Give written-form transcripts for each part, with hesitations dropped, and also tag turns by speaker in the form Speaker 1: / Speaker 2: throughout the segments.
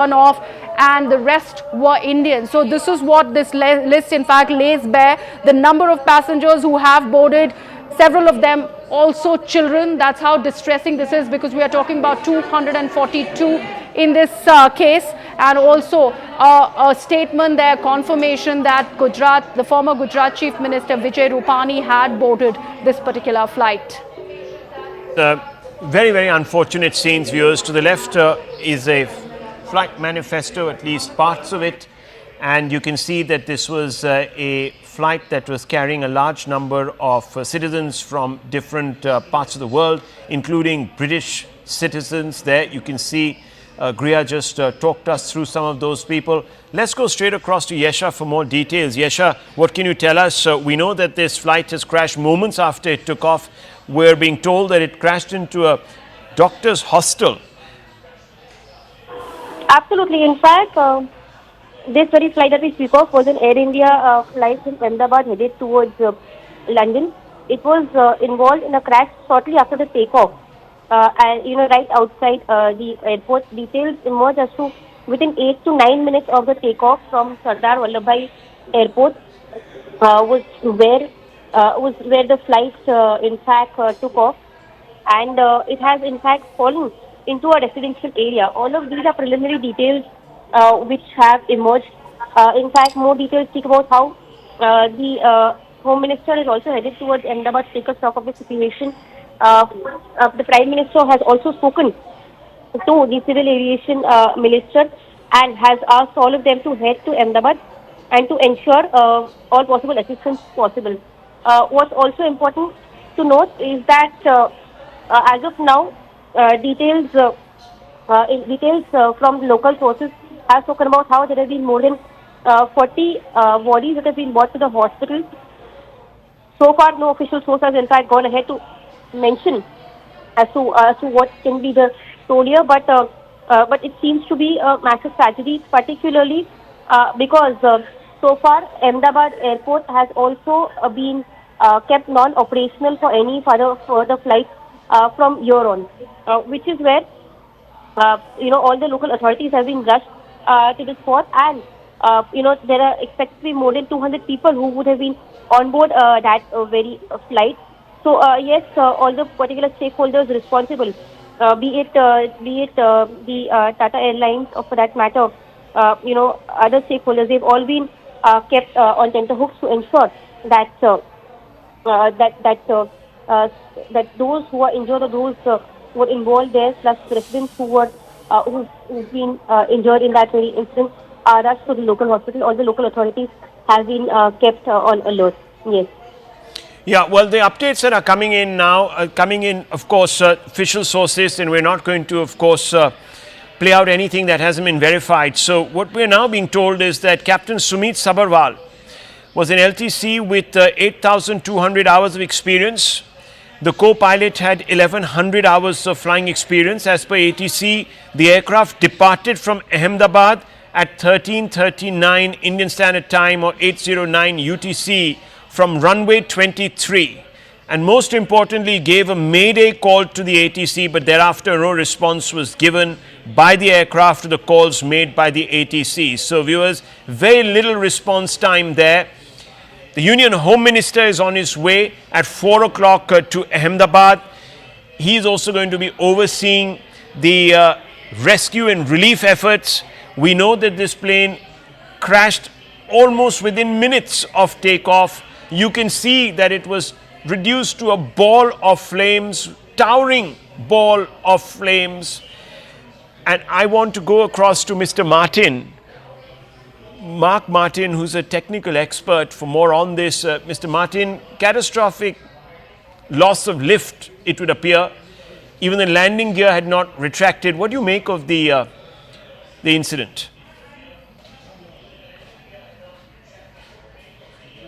Speaker 1: off, and the rest were Indian. So this is what this list in fact lays bare: the number of passengers who have boarded, several of them also children. That's how distressing this is, because we are talking about 242 in this case, and also a statement there, confirmation that Gujarat, the former Gujarat Chief Minister Vijay Rupani had boarded this particular flight.
Speaker 2: Very, very unfortunate scenes, viewers. To the left is a flight manifesto, at least parts of it, and you can see that this was a flight that was carrying a large number of citizens from different parts of the world, including British citizens. There you can see Griya just talked us through some of those people. Let's go straight across to Yesha for more details. Yesha, what can you tell us? We know that this flight has crashed moments after it took off. We're being told that it crashed into a doctor's hostel.
Speaker 3: Absolutely. In fact, this very flight that we speak of was an Air India flight from Ahmedabad headed towards London. It was involved in a crash shortly after the takeoff. And right outside the airport, details emerged as to within 8 to 9 minutes of the takeoff from Sardar Vallabhbhai Airport was where the flight in fact took off, and it has in fact fallen into a residential area. All of these are preliminary details which have emerged. In fact, more details speak about how the Home Minister is also headed towards Ahmedabad to take a stock of the situation. The Prime Minister has also spoken to the Civil Aviation Minister and has asked all of them to head to Ahmedabad and to ensure all possible assistance possible. What's also important to note is that as of now, details from local sources have spoken about how there have been more than 40 bodies that have been brought to the hospital. So far, no official source has in fact gone ahead to mention as to what can be the toll here, but it seems to be a massive tragedy, particularly because so far Ahmedabad Airport has also been kept non-operational for any further flights from here on, which is where all the local authorities have been rushed to the spot, and there are expected to be more than 200 people who would have been on board that very flight. So yes, all the particular stakeholders responsible, be it the Tata Airlines, or for that matter, other stakeholders, they've all been kept on tenterhooks to ensure that that those who are injured or those who were involved there, plus residents who've been injured in that very incident, are rushed to the local hospital. All the local authorities have been kept on alert. Yes.
Speaker 2: Yeah, well, the updates that are coming in now, of course, official sources, and we're not going to, of course, play out anything that hasn't been verified. So what we're now being told is that Captain Sumit Sabharwal was an LTC with 8,200 hours of experience. The co-pilot had 1,100 hours of flying experience. As per ATC, the aircraft departed from Ahmedabad at 13:39 Indian Standard Time, or 8:09 UTC, from runway 23, and most importantly gave a mayday call to the ATC, but thereafter no response was given by the aircraft to the calls made by the ATC. So viewers, very little response time there. The Union Home Minister is on his way at 4 o'clock to Ahmedabad. He is also going to be overseeing the rescue and relief efforts. We know that this plane crashed almost within minutes of takeoff. You can see that it was reduced to a ball of flames, towering ball of flames. And I want to go across to Mr. Mark Martin, who's a technical expert, for more on this. Mr. Martin, catastrophic loss of lift, it would appear. Even the landing gear had not retracted. What do you make of the incident?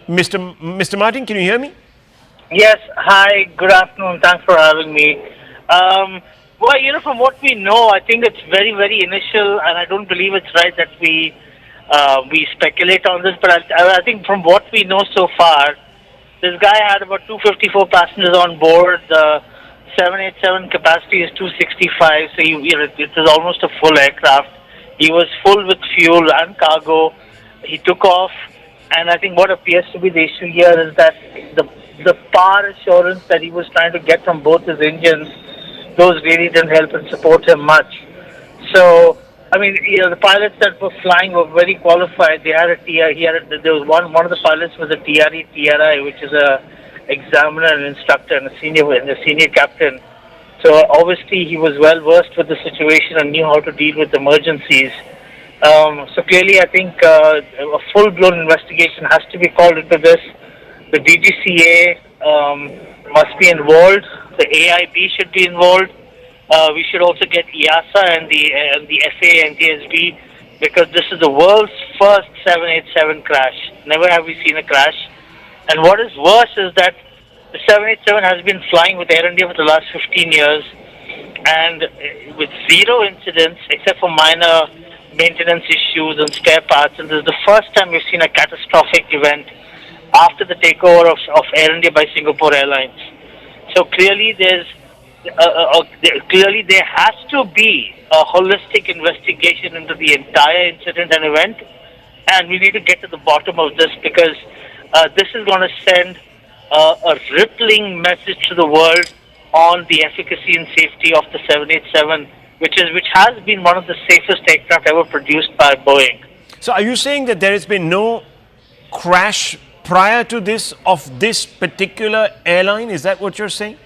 Speaker 2: Mr. Martin, can you hear me?
Speaker 4: Yes. Hi. Good afternoon. Thanks for having me. Well, from what we know, I think it's very, very initial, and I don't believe it's right that we speculate on this. But I think from what we know so far, this guy had about 254 passengers on board. The 787 capacity is 265, so it is almost a full aircraft. He was full with fuel and cargo. He took off, and I think what appears to be the issue here is that the power assurance that he was trying to get from both his engines, those really didn't help and support him much. So, I mean, the pilots that were flying were very qualified. They had a TR. There was one of the pilots was a TRE TRI, which is a examiner and instructor and a senior captain. So obviously he was well versed with the situation and knew how to deal with emergencies. So clearly, I think a full-blown investigation has to be called into this. The DGCA must be involved. The AIB should be involved. We should also get EASA and the FAA and TSB, because this is the world's first 787 crash. Never have we seen a crash. And what is worse is that the 787 has been flying with Air India for the last 15 years, and with zero incidents except for minor maintenance issues and spare parts. And this is the first time we've seen a catastrophic event after the takeover of Air India by Singapore Airlines. So clearly there has to be a holistic investigation into the entire incident and event, and we need to get to the bottom of this, because this is going to send a rippling message to the world on the efficacy and safety of the 787, which has been one of the safest aircraft ever produced by Boeing.
Speaker 2: So are you saying that there has been no crash prior to this of this particular airline? Is that what you're saying?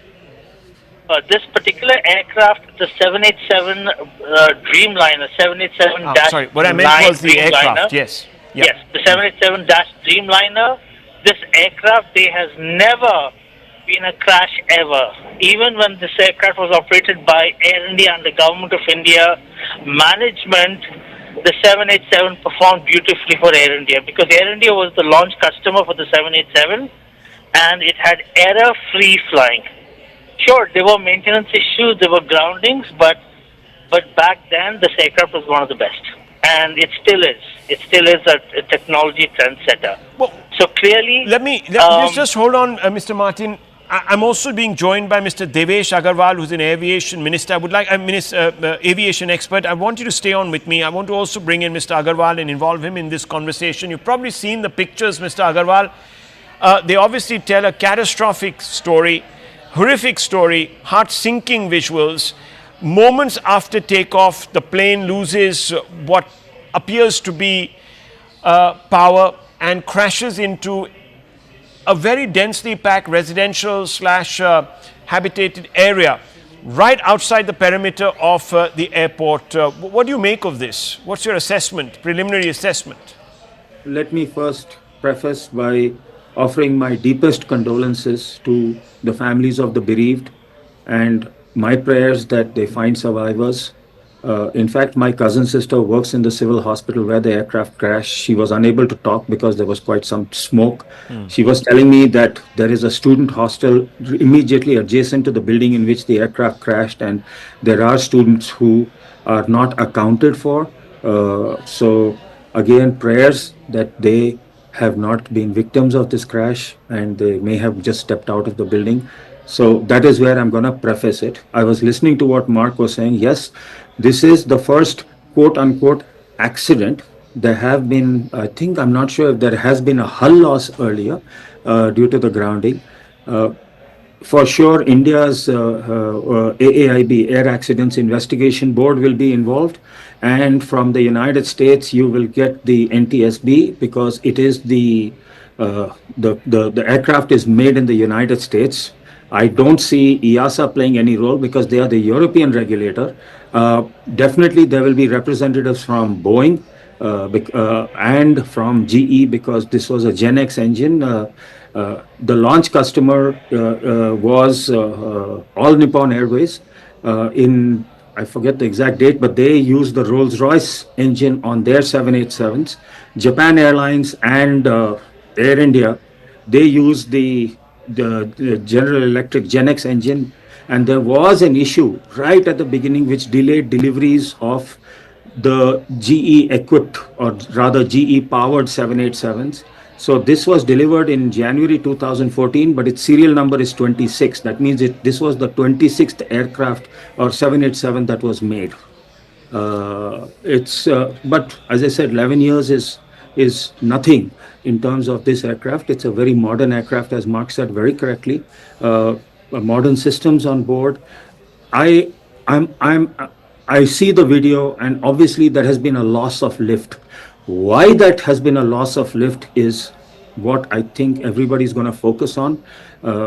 Speaker 4: This particular aircraft, the 787 Dreamliner, 787-.
Speaker 2: Sorry, what I meant was the aircraft, yes. Yeah.
Speaker 4: Yes, the 787-Dreamliner. This aircraft, there has never been a crash ever. Even when this aircraft was operated by Air India and the Government of India management, the 787 performed beautifully for Air India, because Air India was the launch customer for the 787, and it had error-free flying. Sure, there were maintenance issues, there were groundings, but back then this aircraft was one of the best, and it still is. It still is a technology trendsetter. Well, so clearly,
Speaker 2: let me just hold on, Mr. Martin. I'm also being joined by Mr. Devesh Agarwal, who's an aviation minister. I would like aviation expert. I want you to stay on with me. I want to also bring in Mr. Agarwal and involve him in this conversation. You've probably seen the pictures, Mr. Agarwal. They obviously tell a catastrophic story, horrific story, heart-sinking visuals. Moments after takeoff, the plane loses what appears to be power and crashes into a very densely packed residential / habitated area right outside the perimeter of the airport. What do you make of this? What's your assessment, preliminary assessment?
Speaker 5: Let me first preface by offering my deepest condolences to the families of the bereaved, and my prayers that they find survivors. In fact, my cousin sister works in the civil hospital where the aircraft crashed. She was unable to talk because there was quite some smoke. She was telling me that there is a student hostel immediately adjacent to the building in which the aircraft crashed, and there are students who are not accounted for. So again, prayers that they have not been victims of this crash and they may have just stepped out of the building. So that is where I'm going to preface it. I was listening to what Mark was saying. Yes, this is the first quote unquote accident. There have been, I'm not sure if there has been a hull loss earlier due to the grounding. For sure, India's AAIB, Air Accidents Investigation Board, will be involved. And from the United States, you will get the NTSB, because it is the aircraft is made in the United States. I don't see EASA playing any role because they are the European regulator. Definitely there will be representatives from Boeing and from GE, because this was a Gen X engine. The launch customer was All Nippon Airways I forget the exact date, but they used the Rolls-Royce engine on their 787s. Japan Airlines and Air India, they used the General Electric Gen X engine, and there was an issue right at the beginning which delayed deliveries of the GE equipped, or rather GE powered 787s. So this was delivered in January 2014, but its serial number is 26. That means this was the 26th aircraft or 787 that was made. But as I said, 11 years is nothing in terms of this aircraft. It's a very modern aircraft, as Mark said very correctly. Modern systems on board. I I'm I see the video, and obviously there has been a loss of lift. Why that has been a loss of lift is what I think everybody's going to focus on.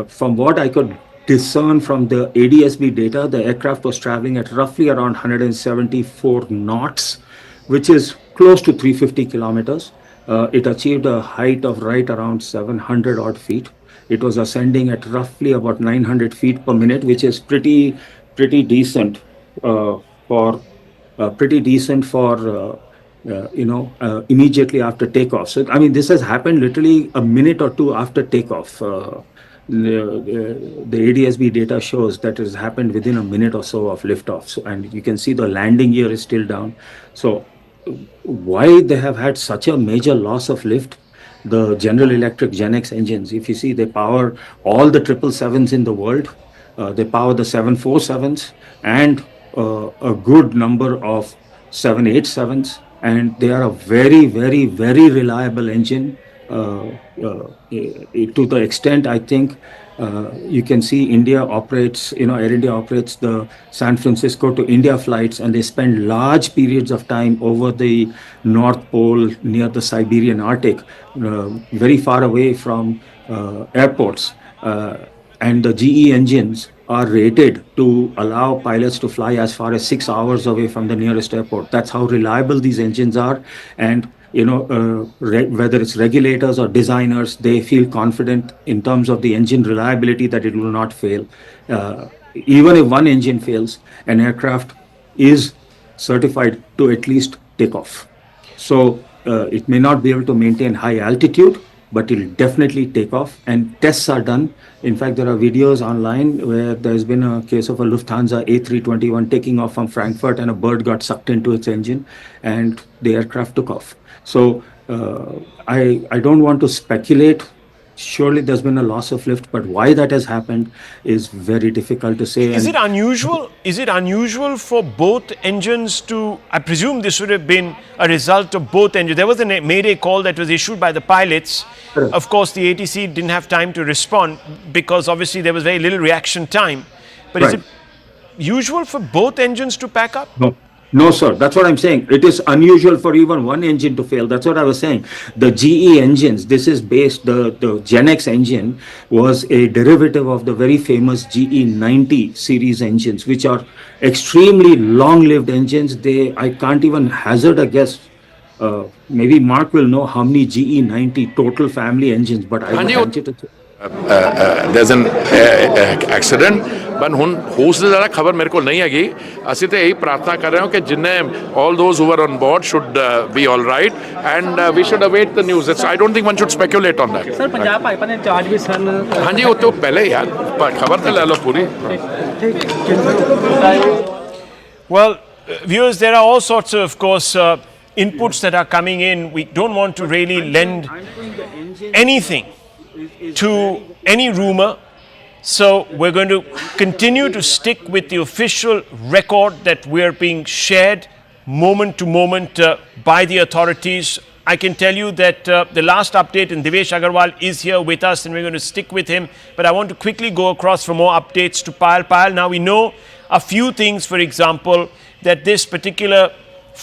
Speaker 5: From what I could discern from the ADSB data, the aircraft was traveling at roughly around 174 knots, which is close to 350 kilometers. It achieved a height of right around 700 odd feet. It was ascending at roughly about 900 feet per minute, which is pretty decent for pretty decent for immediately after takeoff. So I mean, this has happened literally a minute or two after takeoff. The ADSB data shows that it has happened within a minute or so of liftoff. So, and you can see the landing gear is still down. So why they have had such a major loss of lift? The General Electric Gen X engines, if you see, they power all the 777s in the world. They power the 747s and a good number of 787s, and they are a very, very, very reliable engine. To the extent, I think, you can see India operates, Air India operates the San Francisco to India flights, and they spend large periods of time over the North Pole near the Siberian Arctic, very far away from airports. And the GE engines are rated to allow pilots to fly as far as 6 hours away from the nearest airport. That's how reliable these engines are. And whether it's regulators or designers, they feel confident in terms of the engine reliability that it will not fail. Even if one engine fails, an aircraft is certified to at least take off. So it may not be able to maintain high altitude, but it'll definitely take off. And tests are done. In fact, there are videos online where there's been a case of a Lufthansa A321 taking off from Frankfurt, and a bird got sucked into its engine, and the aircraft took off. So I don't want to speculate. Surely there's been a loss of lift, but why that has happened is very difficult to say.
Speaker 2: Is it unusual? Is it unusual for both engines to? I presume this would have been a result of both engines. There was a Mayday call that was issued by the pilots.
Speaker 5: Correct.
Speaker 2: Of course, the ATC didn't have time to respond because obviously there was very little reaction time. But is
Speaker 5: Right.
Speaker 2: it usual for both engines to pack up?
Speaker 5: No, no, sir. That's what I'm saying. It is unusual for even one engine to fail. That's what I was saying. The GE engines, this is based, the Gen X engine was a derivative of the very famous GE 90 series engines, which are extremely long-lived engines. I can't even hazard a guess. Maybe Mark will know how many GE 90 total family engines, but I would venture to say.
Speaker 6: there's an accident, but ਹੁਣ ਹੋਸ ਜ਼ਿਆਦਾ ਖਬਰ ਮੇਰੇ ਕੋਲ ਨਹੀਂ ਹੈਗੀ। ਅਸੀਂ ਤੇ ਇਹੀ ਪ੍ਰਾਰਥਨਾ ਕਰ ਰਹੇ ਹਾਂ ਕਿ ਜਿੰਨੇ all those who were on board should be all right, and we should await the news. I don't think one should speculate on that.
Speaker 7: Sir Punjab Bhajpa ਨੇ ਚਾਰਜ ਵੀ ਸਨ।
Speaker 6: ਹਾਂਜੀ ਉਹ ਤੋਂ ਪਹਿਲੇ ਯਾਰ ਖਬਰ ਤਾਂ ਲੈ ਲਓ ਪੂਰੀ।
Speaker 2: Well, viewers, there are all sorts of course, inputs that are coming in. We don't want to really lend anything to any rumor. So we're going to continue to stick with the official record that we're being shared moment to moment by the authorities. I can tell you that the last update, and Devesh Agarwal is here with us, and we're going to stick with him. But I want to quickly go across for more updates to Payal. Payal, now we know a few things. For example, that this particular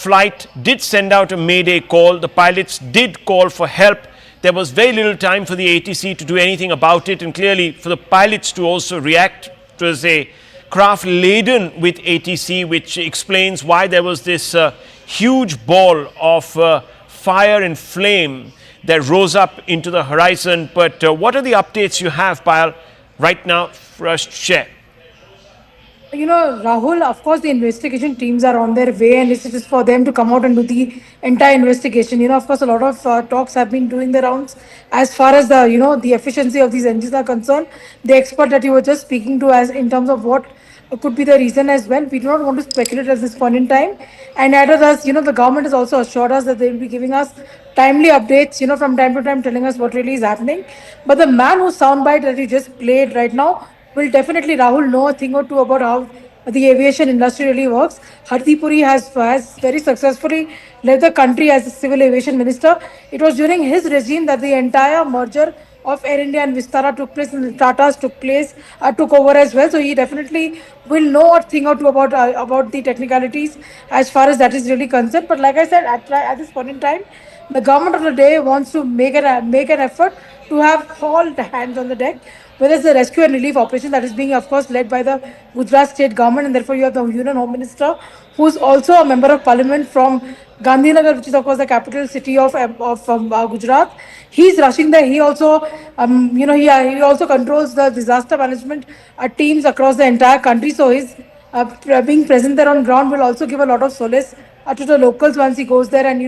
Speaker 2: flight did send out a Mayday call. The pilots did call for help. There was very little time for the ATC to do anything about it, and clearly for the pilots to also react. It was a craft laden with ATC, which explains why there was this huge ball of fire and flame that rose up into the horizon. But what are the updates you have, Payal, right now for us to share?
Speaker 8: Rahul, of course, the investigation teams are on their way, and it is for them to come out and do the entire investigation. Of course, a lot of talks have been doing the rounds as far as the efficiency of these engines are concerned. The expert that you were just speaking to, as in terms of what could be the reason as well, we do not want to speculate at this point in time. And added us, the government has also assured us that they will be giving us timely updates, from time to time, telling us what really is happening. But the man whose soundbite that you just played right now will definitely, Rahul, know a thing or two about how the aviation industry really works. Hardeep has very successfully led the country as a civil aviation minister. It was during his regime that the entire merger of Air India and Vistara took place, and the Tatas took over as well. So he definitely will know a thing or two about the technicalities as far as that is really concerned. But like I said, at this point in time, the government of the day wants to make an effort to have all the hands on the deck, whether it's the rescue and relief operation that is being, of course, led by the Gujarat state government, and therefore you have the Union Home Minister, who's also a member of parliament from Gandhinagar, which is of course the capital city of Gujarat. He's rushing there. He also, he also controls the disaster management teams across the entire country. So his being present there on ground will also give a lot of solace to the locals once he goes there and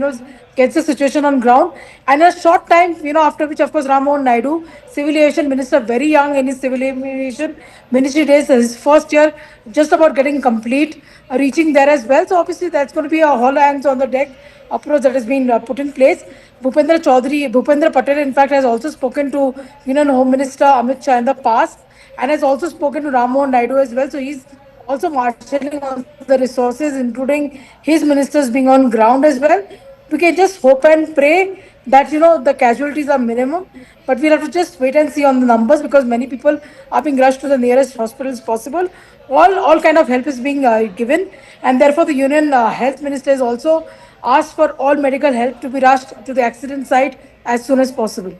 Speaker 8: gets the situation on ground. And a short time, after which of course Rammohan Naidu, civil aviation minister, very young in his civil aviation ministry days, his first year just about getting complete, reaching there as well. So obviously that's going to be a all hands on the deck approach that has been put in place. Bhupendra Patel, in fact, has also spoken to Union Home Minister Amit Shah in the past, and has also spoken to Rammohan Naidu as well. So he's also marshalling on the resources, including his ministers being on ground as well. We can just hope and pray that the casualties are minimum, but we'll have to just wait and see on the numbers, because many people are being rushed to the nearest hospitals possible. All kind of help is being given, and therefore the Union Health Minister has also asked for all medical help to be rushed to the accident site as soon as possible.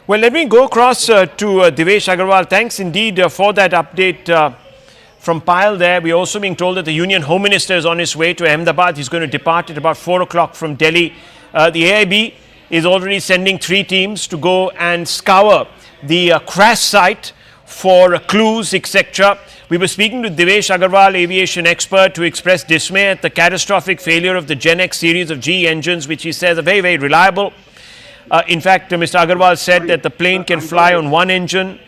Speaker 2: Well, let me go across to Devesh Agarwal. Thanks indeed for that update from Pyle there. We're also being told that the Union Home Minister is on his way to Ahmedabad. He's going to depart at about 4 o'clock from Delhi. The AIB is already sending 3 teams to go and scour the crash site for clues, etc. We were speaking to Devesh Agarwal, aviation expert, to express dismay at the catastrophic failure of the Gen X series of GE engines, which he says are very, very reliable. In fact, Mr. Agarwal said that the plane can fly on one engine.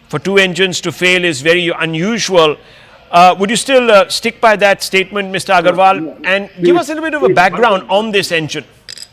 Speaker 2: For 2 engines to fail is very unusual. Would you still stick by that statement, Mr. Agarwal, and give us a little bit of a background on this engine?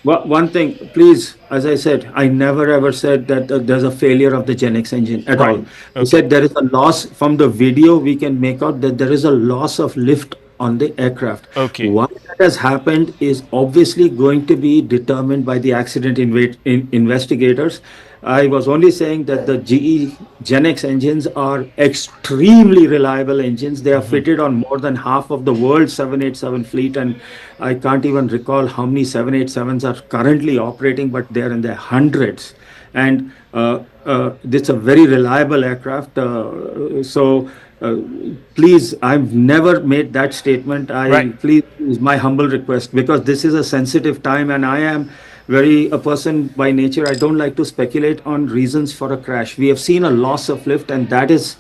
Speaker 5: Well, one thing, please, as I said, I never ever said that there's a failure of the Gen X engine at all. I said there is a loss. From the video, we can make out that there is a loss of lift on the aircraft.
Speaker 2: Okay.
Speaker 5: What has happened is obviously going to be determined by the accident investigators. I was only saying that the GE Gen X engines are extremely reliable engines. They are fitted on more than half of the world's 787 fleet, and I can't even recall how many 787s are currently operating, but they're in the hundreds. And it's a very reliable aircraft. Please, I've never made that statement. Please, is my humble request, because this is a sensitive time, and I am a person by nature. I don't like to speculate on reasons for a crash. We have seen a loss of lift, and that is,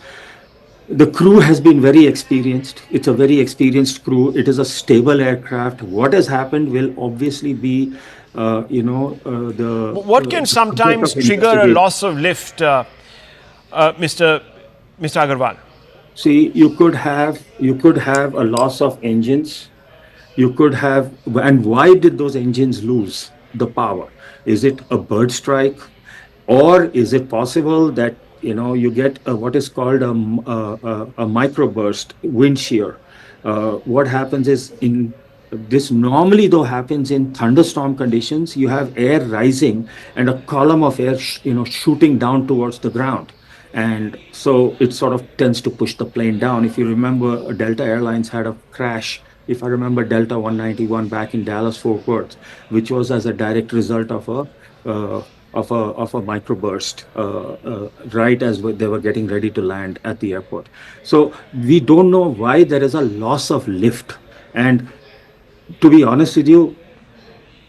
Speaker 5: the crew has been very experienced. It's a very experienced crew. It is a stable aircraft. What has happened will obviously be,
Speaker 2: What can sometimes trigger a loss of lift, Mr. Agarwal?
Speaker 5: See, you could have a loss of engines. You could have, and why did those engines lose the power? Is it a bird strike, or is it possible that you get what is called a microburst wind shear? What happens is, this normally though happens in thunderstorm conditions. You have air rising and a column of air shooting down towards the ground. And so it sort of tends to push the plane down. If you remember, Delta Airlines had a crash, if I remember, Delta 191 back in Dallas Fort Worth, which was as a direct result of a microburst right as they were getting ready to land at the airport. So we don't know why there is a loss of lift. And to be honest with you,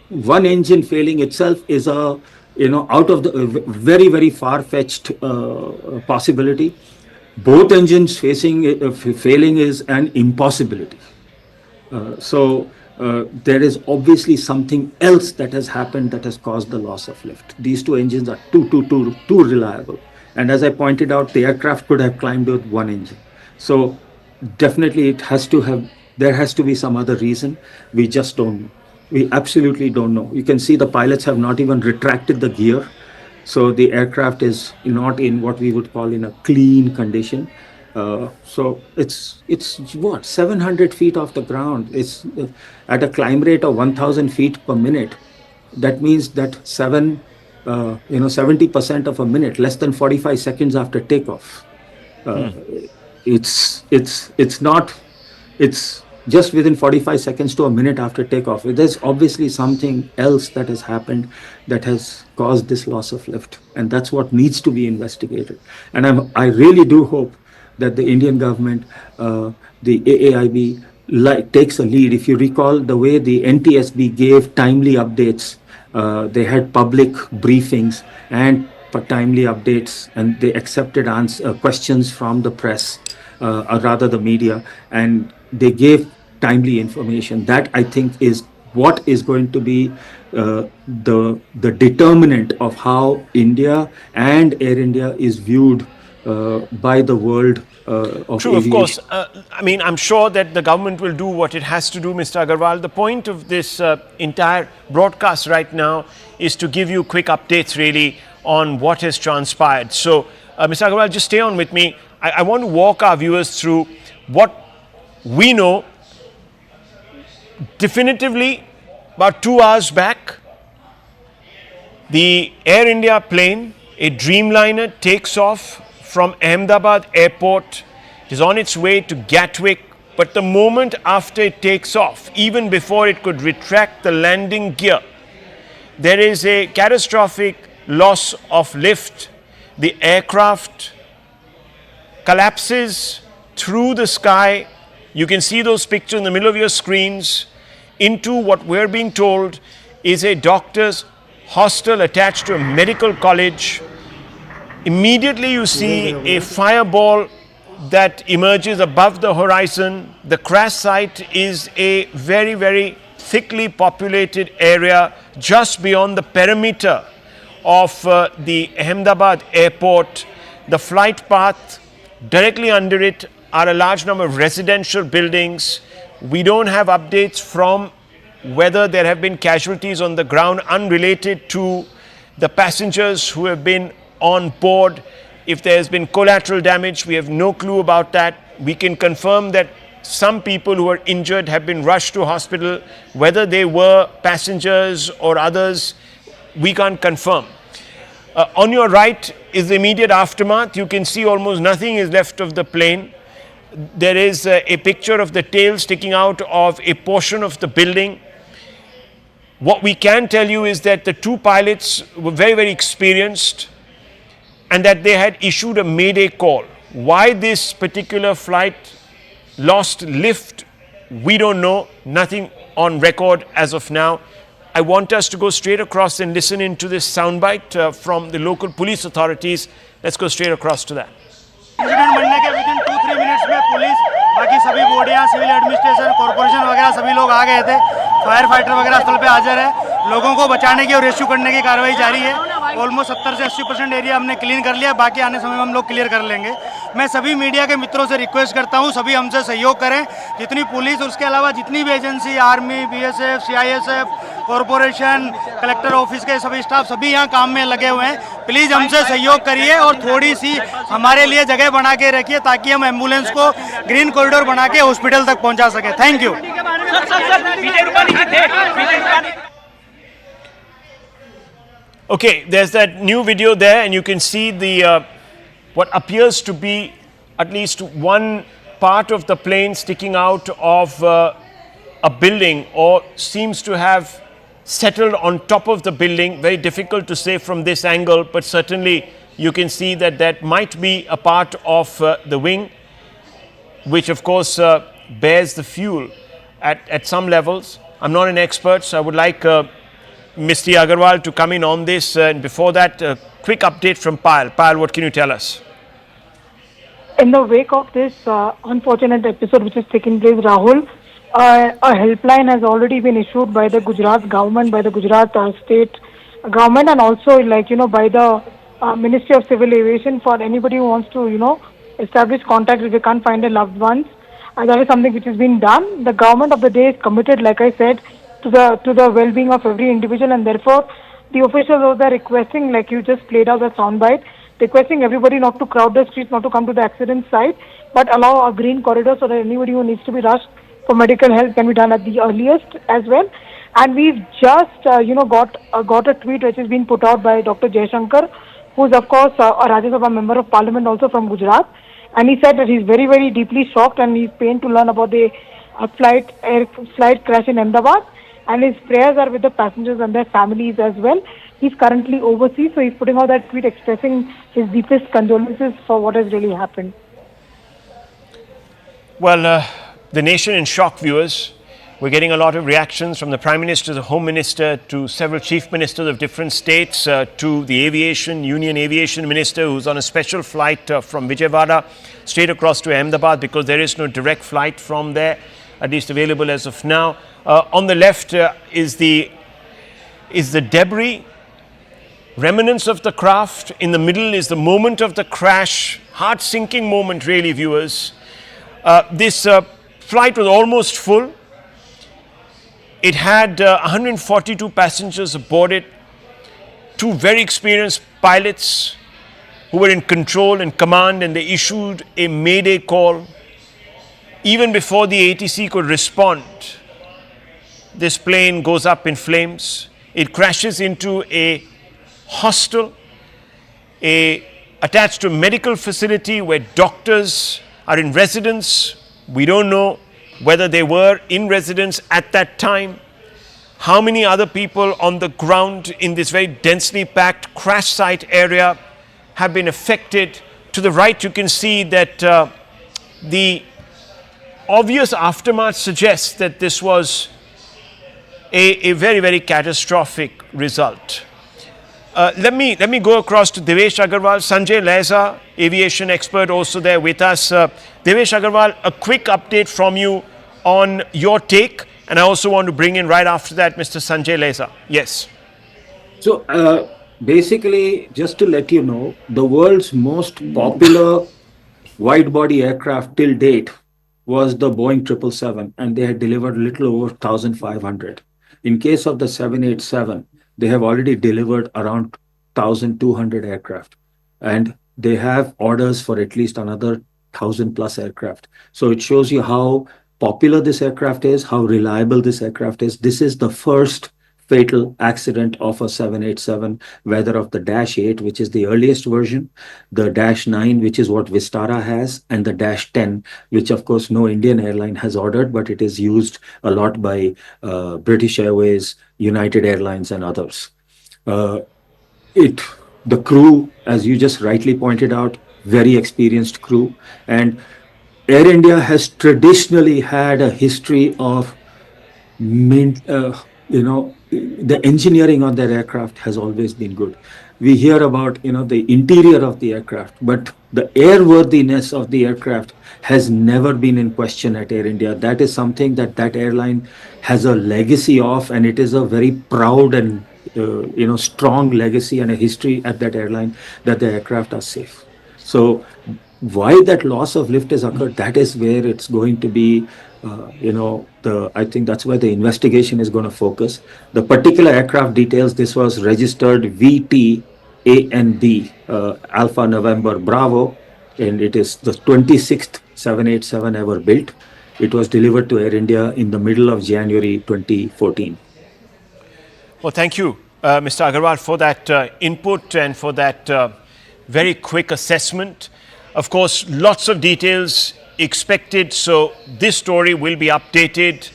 Speaker 5: one engine failing itself is out of the very, very far-fetched possibility. Both engines failing is an impossibility. So there is obviously something else that has happened that has caused the loss of lift. These 2 engines are too reliable. And as I pointed out, the aircraft could have climbed with one engine. So definitely there has to be some other reason. We just don't know. We absolutely don't know. You can see the pilots have not even retracted the gear. So the aircraft is not in what we would call in a clean condition. So it's what 700 feet off the ground. It's at a climb rate of 1,000 feet per minute. That means that 70% of a minute, less than 45 seconds after takeoff. It's not. It's just within 45 seconds to a minute after takeoff. There's obviously something else that has happened that has caused this loss of lift, and that's what needs to be investigated. And I really do hope that the Indian government, the AAIB, takes a lead. If you recall the way the NTSB gave timely updates, they had public briefings and for timely updates, and they accepted questions from the press, or rather the media, and they gave timely information. That I think is what is going to be the determinant of how India and Air India is viewed by the world of
Speaker 2: True, of
Speaker 5: aviation.
Speaker 2: course. I mean, I'm sure that the government will do what it has to do, Mr. Agarwal. The point of this entire broadcast right now is to give you quick updates, really, on what has transpired. So, Mr. Agarwal, just stay on with me. I want to walk our viewers through what we know definitively. About 2 hours back, the Air India plane, a Dreamliner, takes off from Ahmedabad airport. It is on its way to Gatwick, but the moment after it takes off, even before it could retract the landing gear, there is a catastrophic loss of lift. The aircraft collapses through the sky. You can see those pictures in the middle of your screens into what we're being told is a doctor's hostel attached to a medical college. Immediately you see a fireball that emerges above the horizon. The crash site is a very, very thickly populated area just beyond the perimeter of the Ahmedabad airport. The flight path directly under it are a large number of residential buildings. We don't have updates from whether there have been casualties on the ground unrelated to the passengers who have been on board. If there has been collateral damage, we have no clue about that. We can confirm that some people who are injured have been rushed to hospital. Whether they were passengers or others, we can't confirm. On your right is the immediate aftermath. You can see almost nothing is left of the plane. There is a picture of the tail sticking out of a portion of the building. What we can tell you is that the two pilots were very, very experienced and that they had issued a Mayday call. Why this particular flight lost lift, we don't know. Nothing on record as of now. I want us to go straight across and listen into this soundbite from the local police authorities. Let's go straight across to that.
Speaker 9: Incident बनने के within 2-3 minutes में police, बाकी सभी बॉडियां, civil administration, corporation वगैरह सभी लोग आ गए थे। फायर फाइटर वगैरह स्थल पे हाजिर है। लोगों को बचाने की और रेस्क्यू करने की कार्रवाई जारी है। ऑलमोस्ट 70 से 80% एरिया हमने क्लीन कर लिया, बाकी आने समय में हम लोग क्लियर कर लेंगे। मैं सभी मीडिया के मित्रों से रिक्वेस्ट करता हूं, सभी हमसे सहयोग करें। जितनी पुलिस, उसके अलावा जितनी भी agency, army, BSF, CISF, corporation, collector office के सभी स्टाफ, सभी यहाँ काम में लगे हुए हैं। प्लीज़ हमसे सहयोग करिए और थोड़ी सी हमारे लिए जगह बना के रखिए ताकि हम एम्बुलेंस को ग्रीन कॉरिडोर बना के हॉस्पिटल तक पहुँचा सकें। Thank you.
Speaker 2: Okay, there's that new video there, and you can see the what appears to be at least one part of the plane sticking out of a building, or seems to have settled on top of the building. Very difficult to say from this angle, but certainly you can see that that might be a part of the wing, which of course bears the fuel at some levels. I'm not an expert, so I would like Mr. Agarwal to come in on this. And before that, a quick update from Payal. Payal, what can you tell us?
Speaker 8: In the wake of this unfortunate episode which has taken place, Rahul, a helpline has already been issued by the Gujarat government, by the Gujarat state government, and also by the Ministry of Civil Aviation for anybody who wants to establish contact if they can't find their loved ones. And that is something which has been done. The government of the day is committed, like I said, to the well-being of every individual, and therefore the officials are requesting, like you just played out the soundbite, requesting everybody not to crowd the streets, not to come to the accident site, but allow a green corridor so that anybody who needs to be rushed for medical help can be done at the earliest as well. And we've just, got a tweet which has been put out by Dr. Jaishankar, who is of course a Rajya Sabha member of Parliament also from Gujarat. And he said that he's very, very deeply shocked and he's pained to learn about the flight crash in Ahmedabad. And his prayers are with the passengers and their families as well. He's currently overseas, so he's putting out that tweet expressing his deepest condolences for what has really happened.
Speaker 2: Well, the nation in shock, viewers. We're getting a lot of reactions from the Prime Minister, the Home Minister, to several Chief Ministers of different states, to the Aviation, Union Aviation Minister, who's on a special flight from Vijayawada straight across to Ahmedabad because there is no direct flight from there, at least available as of now. On the left is the debris, remnants of the craft. In the middle is the moment of the crash, heart-sinking moment really, viewers. This flight was almost full. It had 142 passengers aboard it, two very experienced pilots who were in control and command, and they issued a Mayday call. Even before the ATC could respond, this plane goes up in flames. It crashes into a hostel, attached to a medical facility where doctors are in residence. We don't know whether they were in residence at that time, how many other people on the ground in this very densely packed crash site area have been affected. To the right, you can see that the obvious aftermath suggests that this was a very, very catastrophic result. Let me go across to Devesh Agarwal, Sanjay Leza, aviation expert, also there with us. Devesh Agarwal, a quick update from you on your take, and I also want to bring in right after that Mr. Sanjay Leza. Yes.
Speaker 5: So basically, just to let you know, the world's most popular wide-body aircraft till date was the Boeing 777, and they had delivered a little over 1,500. In case of the 787, they have already delivered around 1,200 aircraft, and they have orders for at least another 1,000 plus aircraft. So it shows you how popular this aircraft is, how reliable this aircraft is. This is the first fatal accident of a 787, whether of the Dash 8, which is the earliest version, the Dash 9, which is what Vistara has, and the Dash 10, which of course no Indian airline has ordered, but it is used a lot by British Airways, United Airlines, and others. The crew, as you just rightly pointed out, very experienced crew. And Air India has traditionally had a history of the engineering on their aircraft has always been good. We hear about, the interior of the aircraft, but the airworthiness of the aircraft has never been in question at Air India. That is something that airline has a legacy of, and it is a very proud and, strong legacy and a history at that airline that the aircraft are safe. So why that loss of lift has occurred, that is where it's going to be, I think that's where the investigation is going to focus. The particular aircraft details, this was registered VTANB, Alpha November Bravo, and it is the 26th 787 ever built. It was delivered to Air India in the middle of January 2014.
Speaker 2: Well, thank you, Mr. Agarwal, for that input and for that very quick assessment. Of course, lots of details expected, so this story will be updated.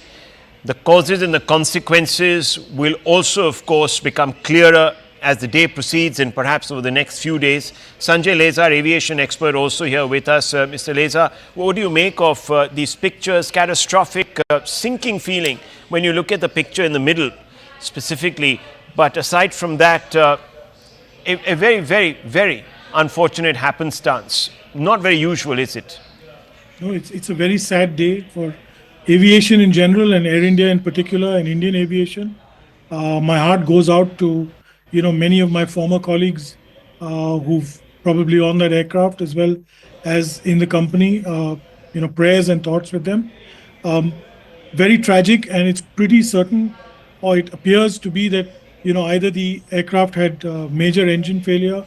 Speaker 2: The causes and the consequences will also, of course, become clearer as the day proceeds and perhaps over the next few days. Sanjay Leza, aviation expert, also here with us. Mr. Leza, what do you make of these pictures? Catastrophic, sinking feeling when you look at the picture in the middle specifically. But aside from that, a very, very, very unfortunate happenstance. Not very usual, is it?
Speaker 10: No, it's a very sad day for aviation in general and Air India in particular and Indian aviation. My heart goes out to many of my former colleagues who've probably on that aircraft as well as in the company. Prayers and thoughts with them. Very tragic, and it's pretty certain, or it appears to be that either the aircraft had major engine failure,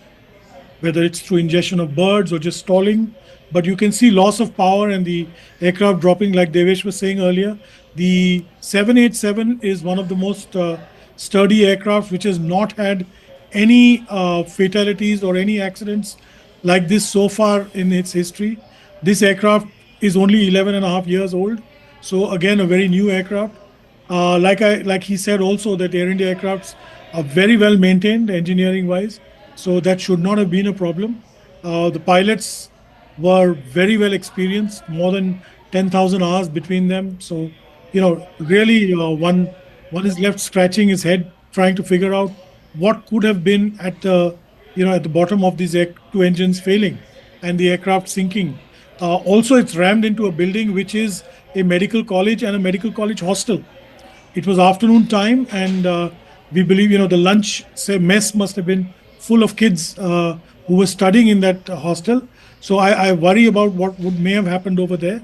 Speaker 10: whether it's through ingestion of birds or just stalling. But you can see loss of power and the aircraft dropping, like Devesh was saying earlier. The 787 is one of the most sturdy aircraft which has not had any fatalities or any accidents like this so far in its history. This aircraft is only 11 and a half years old. So again, a very new aircraft. Like he said also that Air India aircrafts are very well maintained engineering wise. So that should not have been a problem. The pilots were very well experienced, more than 10,000 hours between them. So, really one is left scratching his head trying to figure out what could have been at the bottom of these two engines failing and the aircraft sinking. Also, it's rammed into a building which is a medical college and a medical college hostel. It was afternoon time, and we believe the lunch mess must have been full of kids who were studying in that hostel. So I worry about what may have happened over there.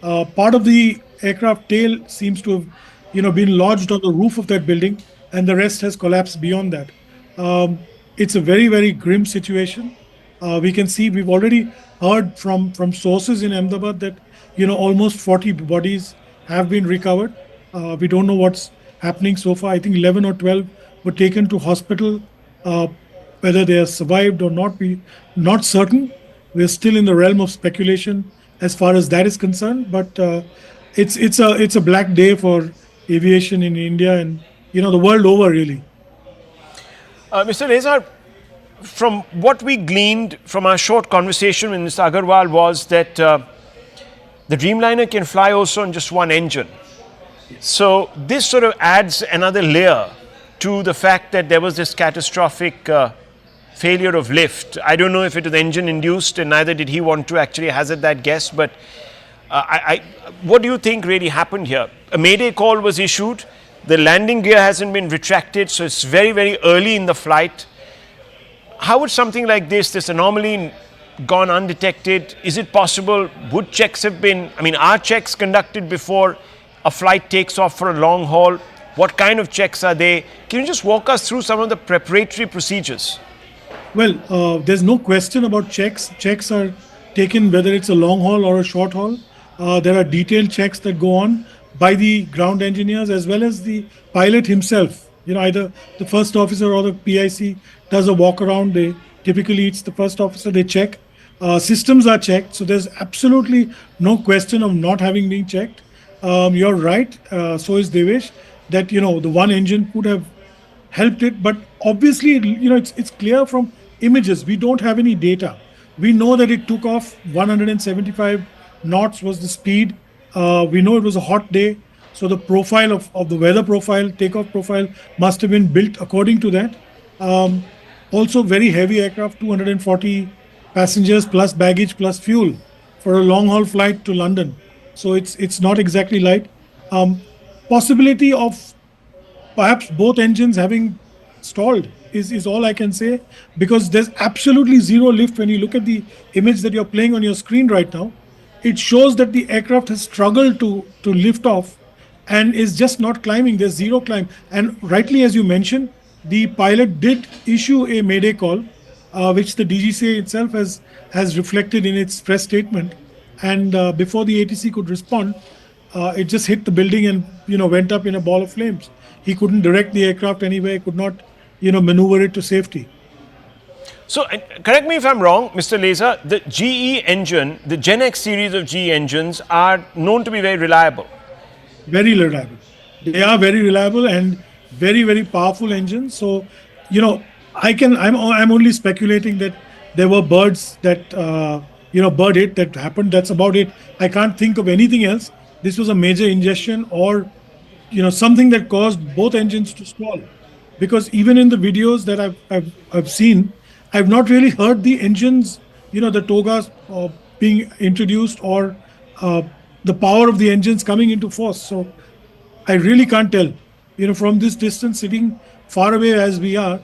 Speaker 10: Part of the aircraft tail seems to have been lodged on the roof of that building, and the rest has collapsed beyond that. It's a very, very grim situation. We can see, we've already heard from sources in Ahmedabad that almost 40 bodies have been recovered. We don't know what's happening so far. I think 11 or 12 were taken to hospital. Whether they have survived or not, we're not certain. We're still in the realm of speculation as far as that is concerned. But it's a black day for aviation in India and the world over, really.
Speaker 2: Mr. Lezar, from what we gleaned from our short conversation with Mr. Agarwal was that the Dreamliner can fly also on just one engine. So this sort of adds another layer to the fact that there was this catastrophic failure of lift. I don't know if it was engine induced, and neither did he want to actually hazard that guess, but what do you think really happened here? A Mayday call was issued, the landing gear hasn't been retracted, so it's very, very early in the flight. How would something like this anomaly gone undetected? Is it possible? Would checks have been, are checks conducted before a flight takes off for a long haul? What kind of checks are they? Can you just walk us through some of the preparatory procedures?
Speaker 10: Well, there's no question about checks. Checks are taken whether it's a long haul or a short haul. There are detailed checks that go on by the ground engineers as well as the pilot himself. Either the first officer or the PIC does a walk around. Typically it's the first officer, they check. Systems are checked, so there's absolutely no question of not having been checked. You're right, so is Devesh, that the one engine could have helped it, but obviously it's clear from images. We don't have any data. We know that it took off 175 knots was the speed. We know it was a hot day, so the profile of the weather profile, takeoff profile must have been built according to that. Also very heavy aircraft, 240 passengers plus baggage plus fuel for a long haul flight to London. So it's not exactly light. Possibility of perhaps both engines having stalled is all I can say, because there's absolutely zero lift. When you look at the image that you're playing on your screen right now, it shows that the aircraft has struggled to lift off and is just not climbing. There's zero climb. And rightly, as you mentioned, the pilot did issue a Mayday call, which the DGCA itself has reflected in its press statement. And before the ATC could respond, it just hit the building and went up in a ball of flames. He couldn't direct the aircraft anywhere, could not maneuver it to safety.
Speaker 2: So correct me if I'm wrong, Mr. Lezar, the GE engine, the Gen X series of GE engines are known to be very reliable.
Speaker 10: Very reliable. They are very reliable and very, very powerful engines. So, I'm only speculating that there were birds that bird hit that happened. That's about it. I can't think of anything else. This was a major ingestion or something that caused both engines to stall. Because even in the videos that I've seen, I've not really heard the engines, the togas being introduced or the power of the engines coming into force. So I really can't tell. From this distance, sitting far away as we are,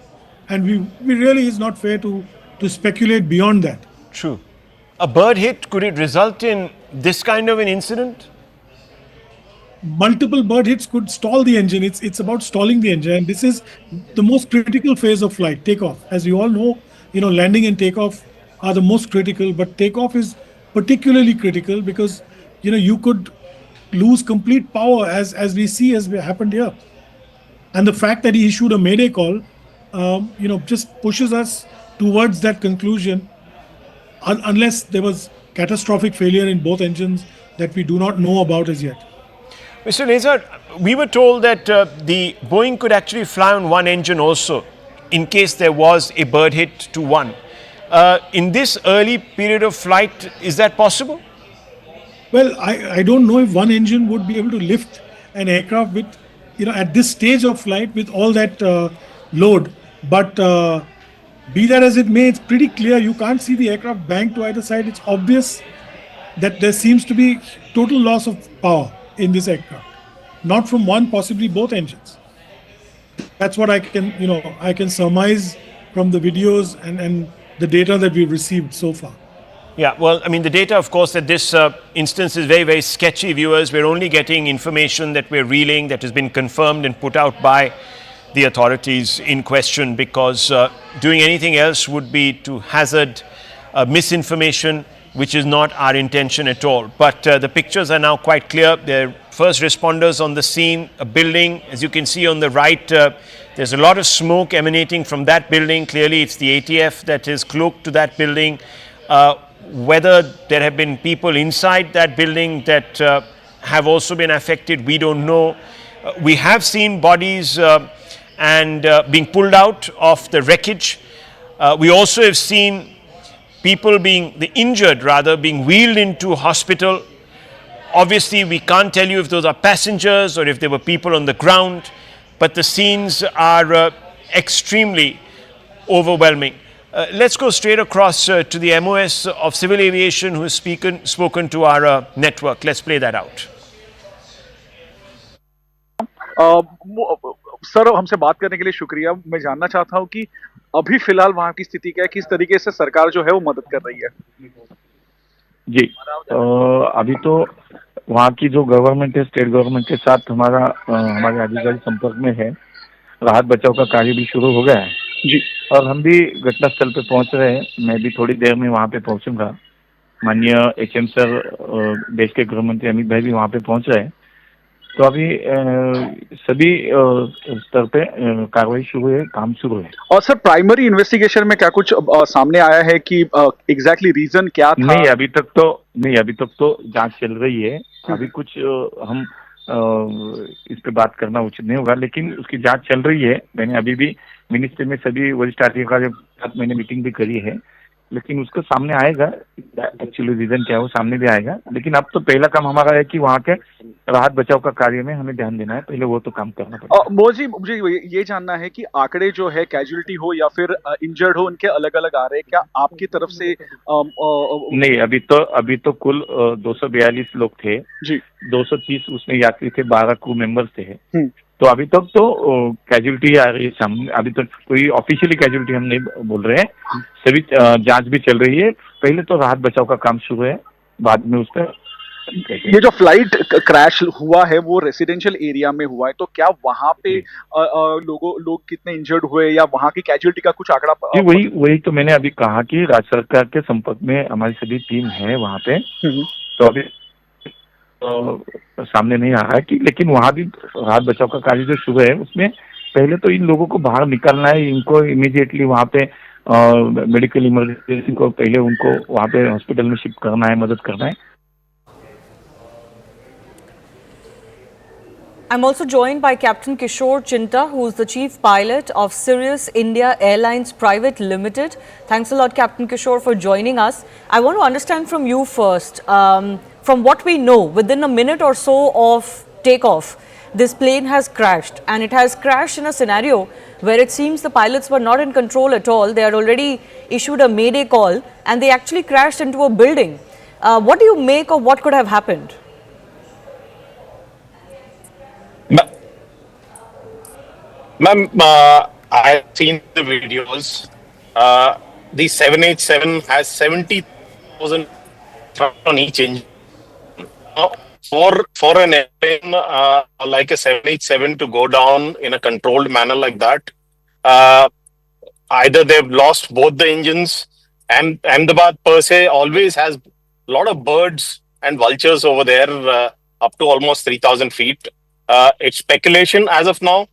Speaker 10: and we really is not fair to speculate beyond that.
Speaker 2: True. A bird hit, could it result in this kind of an incident?
Speaker 10: Multiple bird hits could stall the engine. It's about stalling the engine. And this is the most critical phase of flight, takeoff. As you all know, landing and takeoff are the most critical, but takeoff is particularly critical because you could lose complete power as we see as happened here. And the fact that he issued a Mayday call, just pushes us towards that conclusion, unless there was catastrophic failure in both engines that we do not know about as yet.
Speaker 2: Mr. Nezar, we were told that the Boeing could actually fly on one engine also, in case there was a bird hit to one. In this early period of flight, is that possible?
Speaker 10: Well, I don't know if one engine would be able to lift an aircraft with, at this stage of flight with all that load. But be that as it may, it's pretty clear you can't see the aircraft bank to either side. It's obvious that there seems to be total loss of power in this aircraft, not from one, possibly both engines. That's what I can surmise from the videos and the data that we've received so far.
Speaker 2: Yeah, well, I mean, the data, of course, at this instance is very, very sketchy, viewers. We're only getting information that we're reeling, that has been confirmed and put out by the authorities in question, because doing anything else would be to hazard misinformation, which is not our intention at all. But the pictures are now quite clear. There are first responders on the scene, a building, as you can see on the right, there's a lot of smoke emanating from that building. Clearly, it's the ATF that is cloaked to that building. Whether there have been people inside that building that have also been affected, we don't know. We have seen bodies and being pulled out of the wreckage. We also have seen people the injured rather, being wheeled into hospital. Obviously, we can't tell you if those are passengers or if there were people on the ground, but the scenes are extremely overwhelming. Let's go straight across to the MOS of Civil Aviation, who has spoken to our network. Let's play that out.
Speaker 11: Sir, हमसे बात करने के लिए शुक्रिया। मैं जानना चाहता हूं कि अभी फिलहाल वहां की स्थिति क्या है, किस तरीके से सरकार जो है वो मदद कर रही है।
Speaker 12: जी, अभी तो वहाँ की जो गवर्नमेंट है, स्टेट गवर्नमेंट के साथ हमारे अधिकारी संपर्क में है। राहत बचाव का कार्य भी शुरू हो गया है जी, और हम भी घटनास्थल पे पहुंच रहे हैं। मैं भी थोड़ी देर में वहाँ पे पहुंचूंगा। माननीय HM सर, देश के गृह मंत्री अमित भाई भी वहाँ पे पहुंच रहे हैं। तो अभी सभी स्तर पे कार्रवाई शुरू है, काम शुरू है।
Speaker 11: और सर, प्राइमरी इन्वेस्टिगेशन में क्या कुछ सामने आया है कि एग्जैक्टली रीजन क्या था?
Speaker 12: नहीं, अभी तक तो जांच चल रही है। अभी कुछ हम इस पे बात करना उचित नहीं होगा, लेकिन उसकी जांच चल रही है। मैंने अभी भी मिनिस्ट्री में सभी वरिष्ठ अधिकारियों के साथ मैंने मीटिंग भी करी है, लेकिन उसको सामने आएगा एक्चुअली रीजन क्या है, वो सामने भी आएगा। लेकिन अब तो पहला काम हमारा है कि वहाँ के राहत बचाव का कार्य में हमें ध्यान देना है, पहले वो तो काम करना पड़ेगा।
Speaker 11: मोजी, मुझे ये जानना है कि आंकड़े जो है कैजुअलिटी हो या फिर इंजर्ड हो, उनके अलग अलग आ रहे हैं क्या आपकी तरफ से?
Speaker 12: नहीं, अभी तो कुल 242 लोग थे जी। 230 उसमें यात्री थे, 12 क्रू मेंबर्स थे। तो अभी तक तो कैजुअलिटी आ रही है सामने। अभी तक कोई ऑफिशियली कैजुअलिटी हम नहीं बोल रहे हैं। सभी जांच भी चल रही है। पहले तो राहत बचाव का काम शुरू है, बाद में उस पर।
Speaker 11: ये जो फ्लाइट क्रैश हुआ है वो रेसिडेंशियल एरिया में हुआ है, तो क्या वहां पे लोग कितने इंजर्ड हुए या वहां की कैजुअलिटी का कुछ आंकड़ा?
Speaker 12: वही तो मैंने अभी कहा कि राज्य सरकार के संपर्क में हमारी सभी टीम है वहां पे। तो अभी सामने नहीं आ रहा है कि, लेकिन वहां भी राहत बचाव का कार्य जो शुरू है उसमें पहले तो इन लोगों को बाहर निकालना है। इनको इमीडिएटली वहां पे मेडिकल इमरजेंसी को पहले उनको वहां पे हॉस्पिटल में शिफ्ट करना है, मदद करना है।
Speaker 13: I'm also joined by Captain Kishore Chinta, who is the Chief Pilot of Sirius India Airlines Private Limited. Thanks a lot, Captain Kishore, for joining us. I want to understand from you first, from what we know, within a minute or so of takeoff, this plane has crashed, and it has crashed in a scenario where it seems the pilots were not in control at all. They had already issued a Mayday call, and they actually crashed into a building. What do you make of what could have happened?
Speaker 14: Ma'am, I've seen the videos. The 787 has 70,000 on each engine. For an airplane like a 787 to go down in a controlled manner like that, either they've lost both the engines. And Ahmedabad per se always has a lot of birds and vultures over there, up to almost 3,000 feet. It's speculation as of now.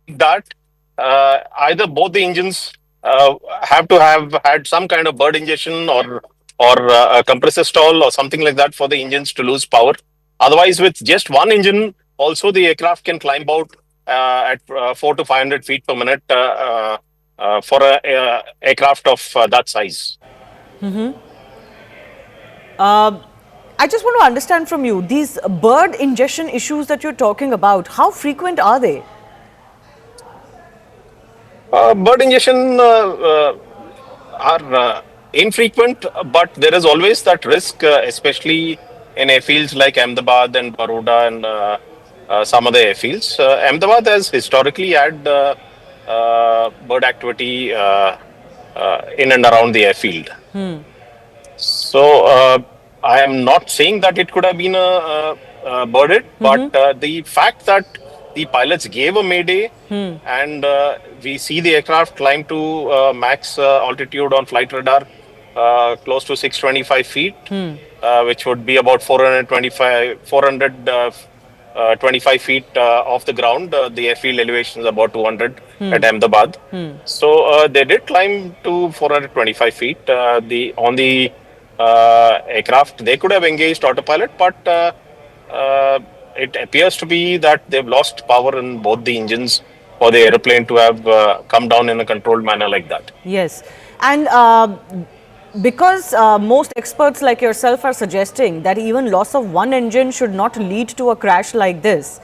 Speaker 14: That either both the engines have to have had some kind of bird ingestion or a compressor stall or something like that for the engines to lose power. Otherwise, with just one engine, also the aircraft can climb out at 400 to 500 feet per minute for a aircraft of that size.
Speaker 13: I just want to understand from you, these bird ingestion issues that you're talking about, how frequent are they?
Speaker 14: Bird ingestion are infrequent, but there is always that risk, especially in airfields like Ahmedabad and Baroda and some other airfields. Ahmedabad has historically had bird activity in and around the airfield. So I am not saying that it could have been a bird hit, but the fact that the pilots gave a mayday and we see the aircraft climb to max altitude on flight radar close to 625 feet, which would be about 425 feet off the ground. The airfield elevation is about 200 at Ahmedabad. So they did climb to 425 feet. On the aircraft, they could have engaged autopilot, but it appears to be that they've lost power in both the engines for the aeroplane to have come down in a controlled manner like that.
Speaker 13: Yes. And because most experts like yourself are suggesting that even loss of one engine should not lead to a crash like this,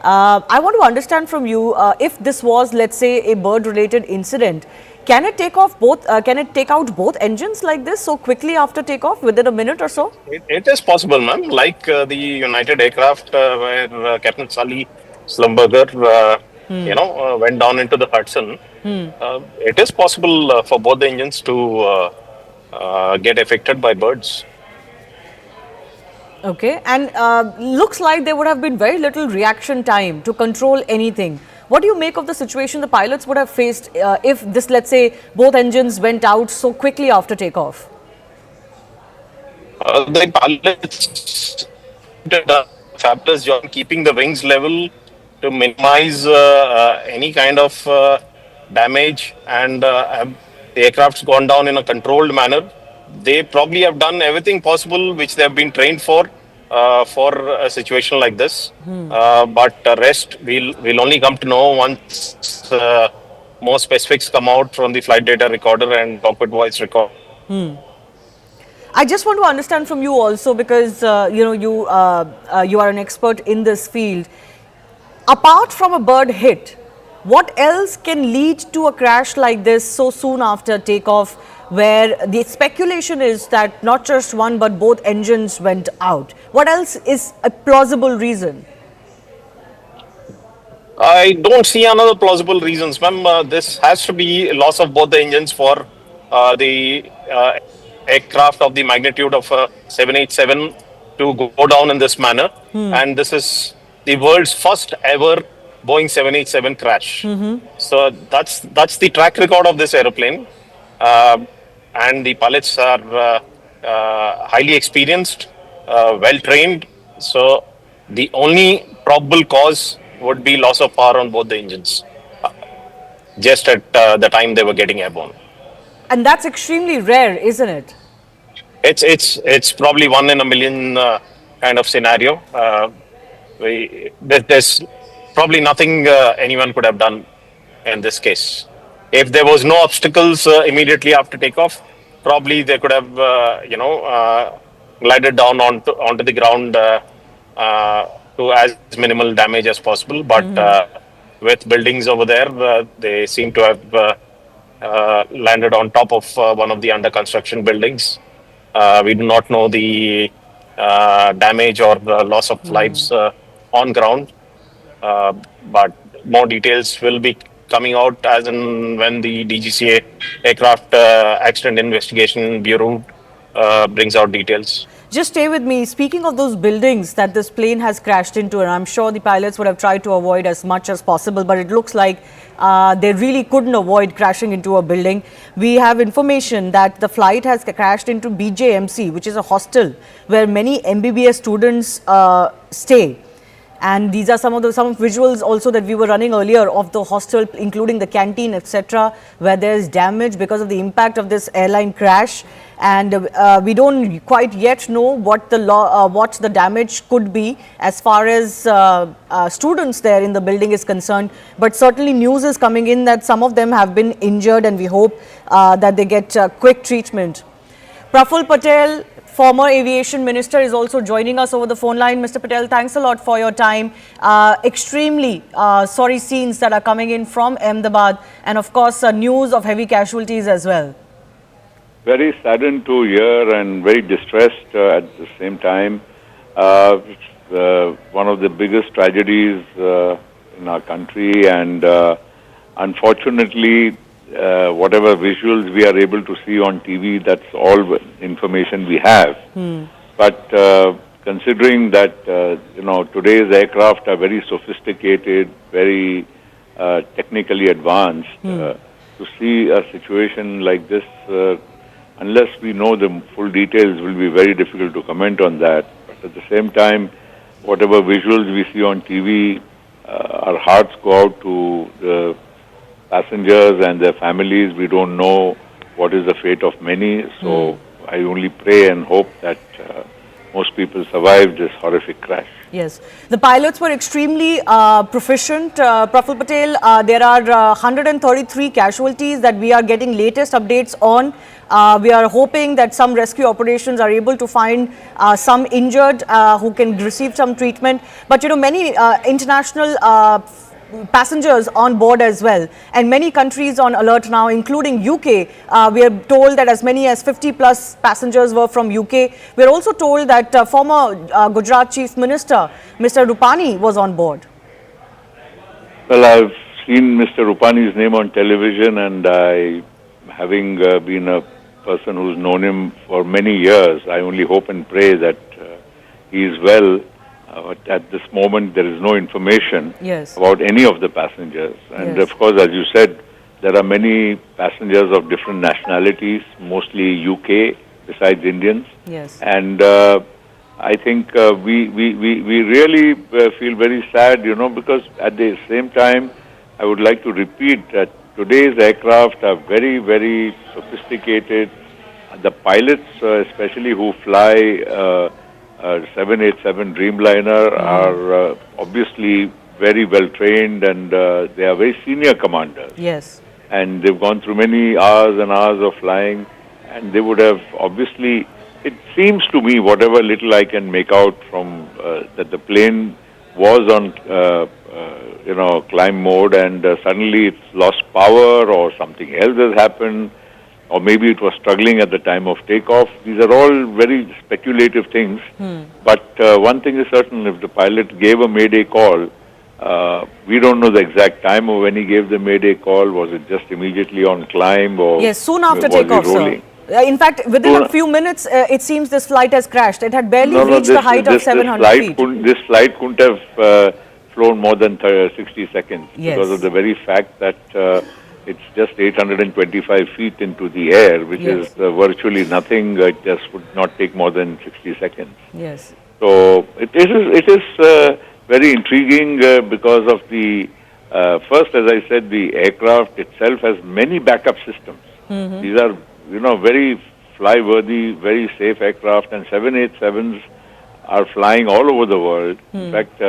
Speaker 13: I want to understand from you, if this was, let's say, a bird-related incident, can it take off both? Can it take out both engines like this so quickly after takeoff, within a minute or so?
Speaker 14: It is possible, ma'am. Like the United aircraft, where Captain Sully Slumberger, went down into the Hudson. It is possible for both the engines to get affected by birds.
Speaker 13: Okay, and looks like there would have been very little reaction time to control anything. What do you make of the situation the pilots would have faced if this, let's say, both engines went out so quickly after takeoff?
Speaker 14: The pilots did a fabulous job keeping the wings level to minimize any kind of damage, and the aircraft's gone down in a controlled manner. They probably have done everything possible which they have been trained for a situation like this. But the rest we'll only come to know once more specifics come out from the flight data recorder and cockpit voice recorder.
Speaker 13: I just want to understand from you also, because you are an expert in this field. Apart from a bird hit, what else can lead to a crash like this so soon after takeoff, where the speculation is that not just one but both engines went out? What else is a plausible reason?
Speaker 14: I don't see another plausible reasons, ma'am. This has to be loss of both the engines for the aircraft of the magnitude of 787 to go down in this manner. And this is the world's first ever Boeing 787 crash. So that's the track record of this aeroplane. And the pilots are highly experienced, well trained. So the only probable cause would be loss of power on both the engines, just at the time they were getting airborne.
Speaker 13: And that's extremely rare, isn't it?
Speaker 14: It's probably 1 in a million kind of scenario. There's probably nothing anyone could have done in this case. If there was no obstacles immediately after takeoff, probably they could have, glided down onto the ground to as minimal damage as possible. But with buildings over there, they seem to have landed on top of one of the under construction buildings. We do not know the damage or loss of lives on ground, but more details will be coming out as and when the DGCA Aircraft Accident Investigation Bureau brings out details.
Speaker 13: Just stay with me. Speaking of those buildings that this plane has crashed into, and I'm sure the pilots would have tried to avoid as much as possible, but it looks like they really couldn't avoid crashing into a building. We have information that the flight has crashed into BJMC, which is a hostel where many MBBS students stay. And these are some visuals also that we were running earlier of the hostel, including the canteen, etc., where there is damage because of the impact of this airline crash. And we don't quite yet know what the damage could be as far as students there in the building is concerned. But certainly news is coming in that some of them have been injured, and we hope that they get quick treatment. Praful Patel, former aviation minister, is also joining us over the phone line. Mr. Patel, thanks a lot for your time. Extremely sorry scenes that are coming in from Ahmedabad, and of course news of heavy casualties as well.
Speaker 15: Very saddened to hear and very distressed at the same time. It's one of the biggest tragedies in our country, and unfortunately whatever visuals we are able to see on TV, that's all information we have. But considering that today's aircraft are very sophisticated, very technically advanced, to see a situation like this, unless we know the full details, will be very difficult to comment on that. But at the same time, whatever visuals we see on TV, our hearts go out to the passengers and their families. We don't know what is the fate of many, so I only pray and hope that most people survive this horrific crash.
Speaker 13: Yes, the pilots were extremely proficient. Praful Patel, there are 133 casualties that we are getting latest updates on. We are hoping that some rescue operations are able to find some injured who can receive some treatment. But many international passengers on board as well, and many countries on alert now, including UK. We are told that as many as 50 plus passengers were from UK. We are also told that former Gujarat Chief Minister Mr. Rupani was on board.
Speaker 15: Well, I've seen Mr. Rupani's name on television, and having been a person who's known him for many years, I only hope and pray that he is well. But at this moment, there is no information about any of the passengers. And of course, as you said, there are many passengers of different nationalities, mostly UK, besides Indians. And I think we really feel very sad, because at the same time, I would like to repeat that today's aircraft are very, very sophisticated. The pilots, especially who fly 787 Dreamliner, are obviously very well trained, and they are very senior commanders. And they've gone through many hours and hours of flying, and they would have obviously, it seems to me, whatever little I can make out from that the plane was on climb mode, and suddenly it's lost power or something else has happened, or maybe it was struggling at the time of takeoff. These are all very speculative things. But one thing is certain, if the pilot gave a Mayday call, we don't know the exact time of when he gave the Mayday call. Was it just immediately on climb, or
Speaker 13: soon after takeoff, sir. In fact, within a few minutes, it seems this flight has crashed. It had barely reached the height of 700 feet.
Speaker 15: This flight couldn't have flown more than 60 seconds because of the very fact that it's just 825 feet into the air, which is virtually nothing. It just would not take more than 60 seconds. So it is very intriguing because of the, first, as I said, the aircraft itself has many backup systems. These are, very fly-worthy, very safe aircraft, and 787s are flying all over the world. In fact,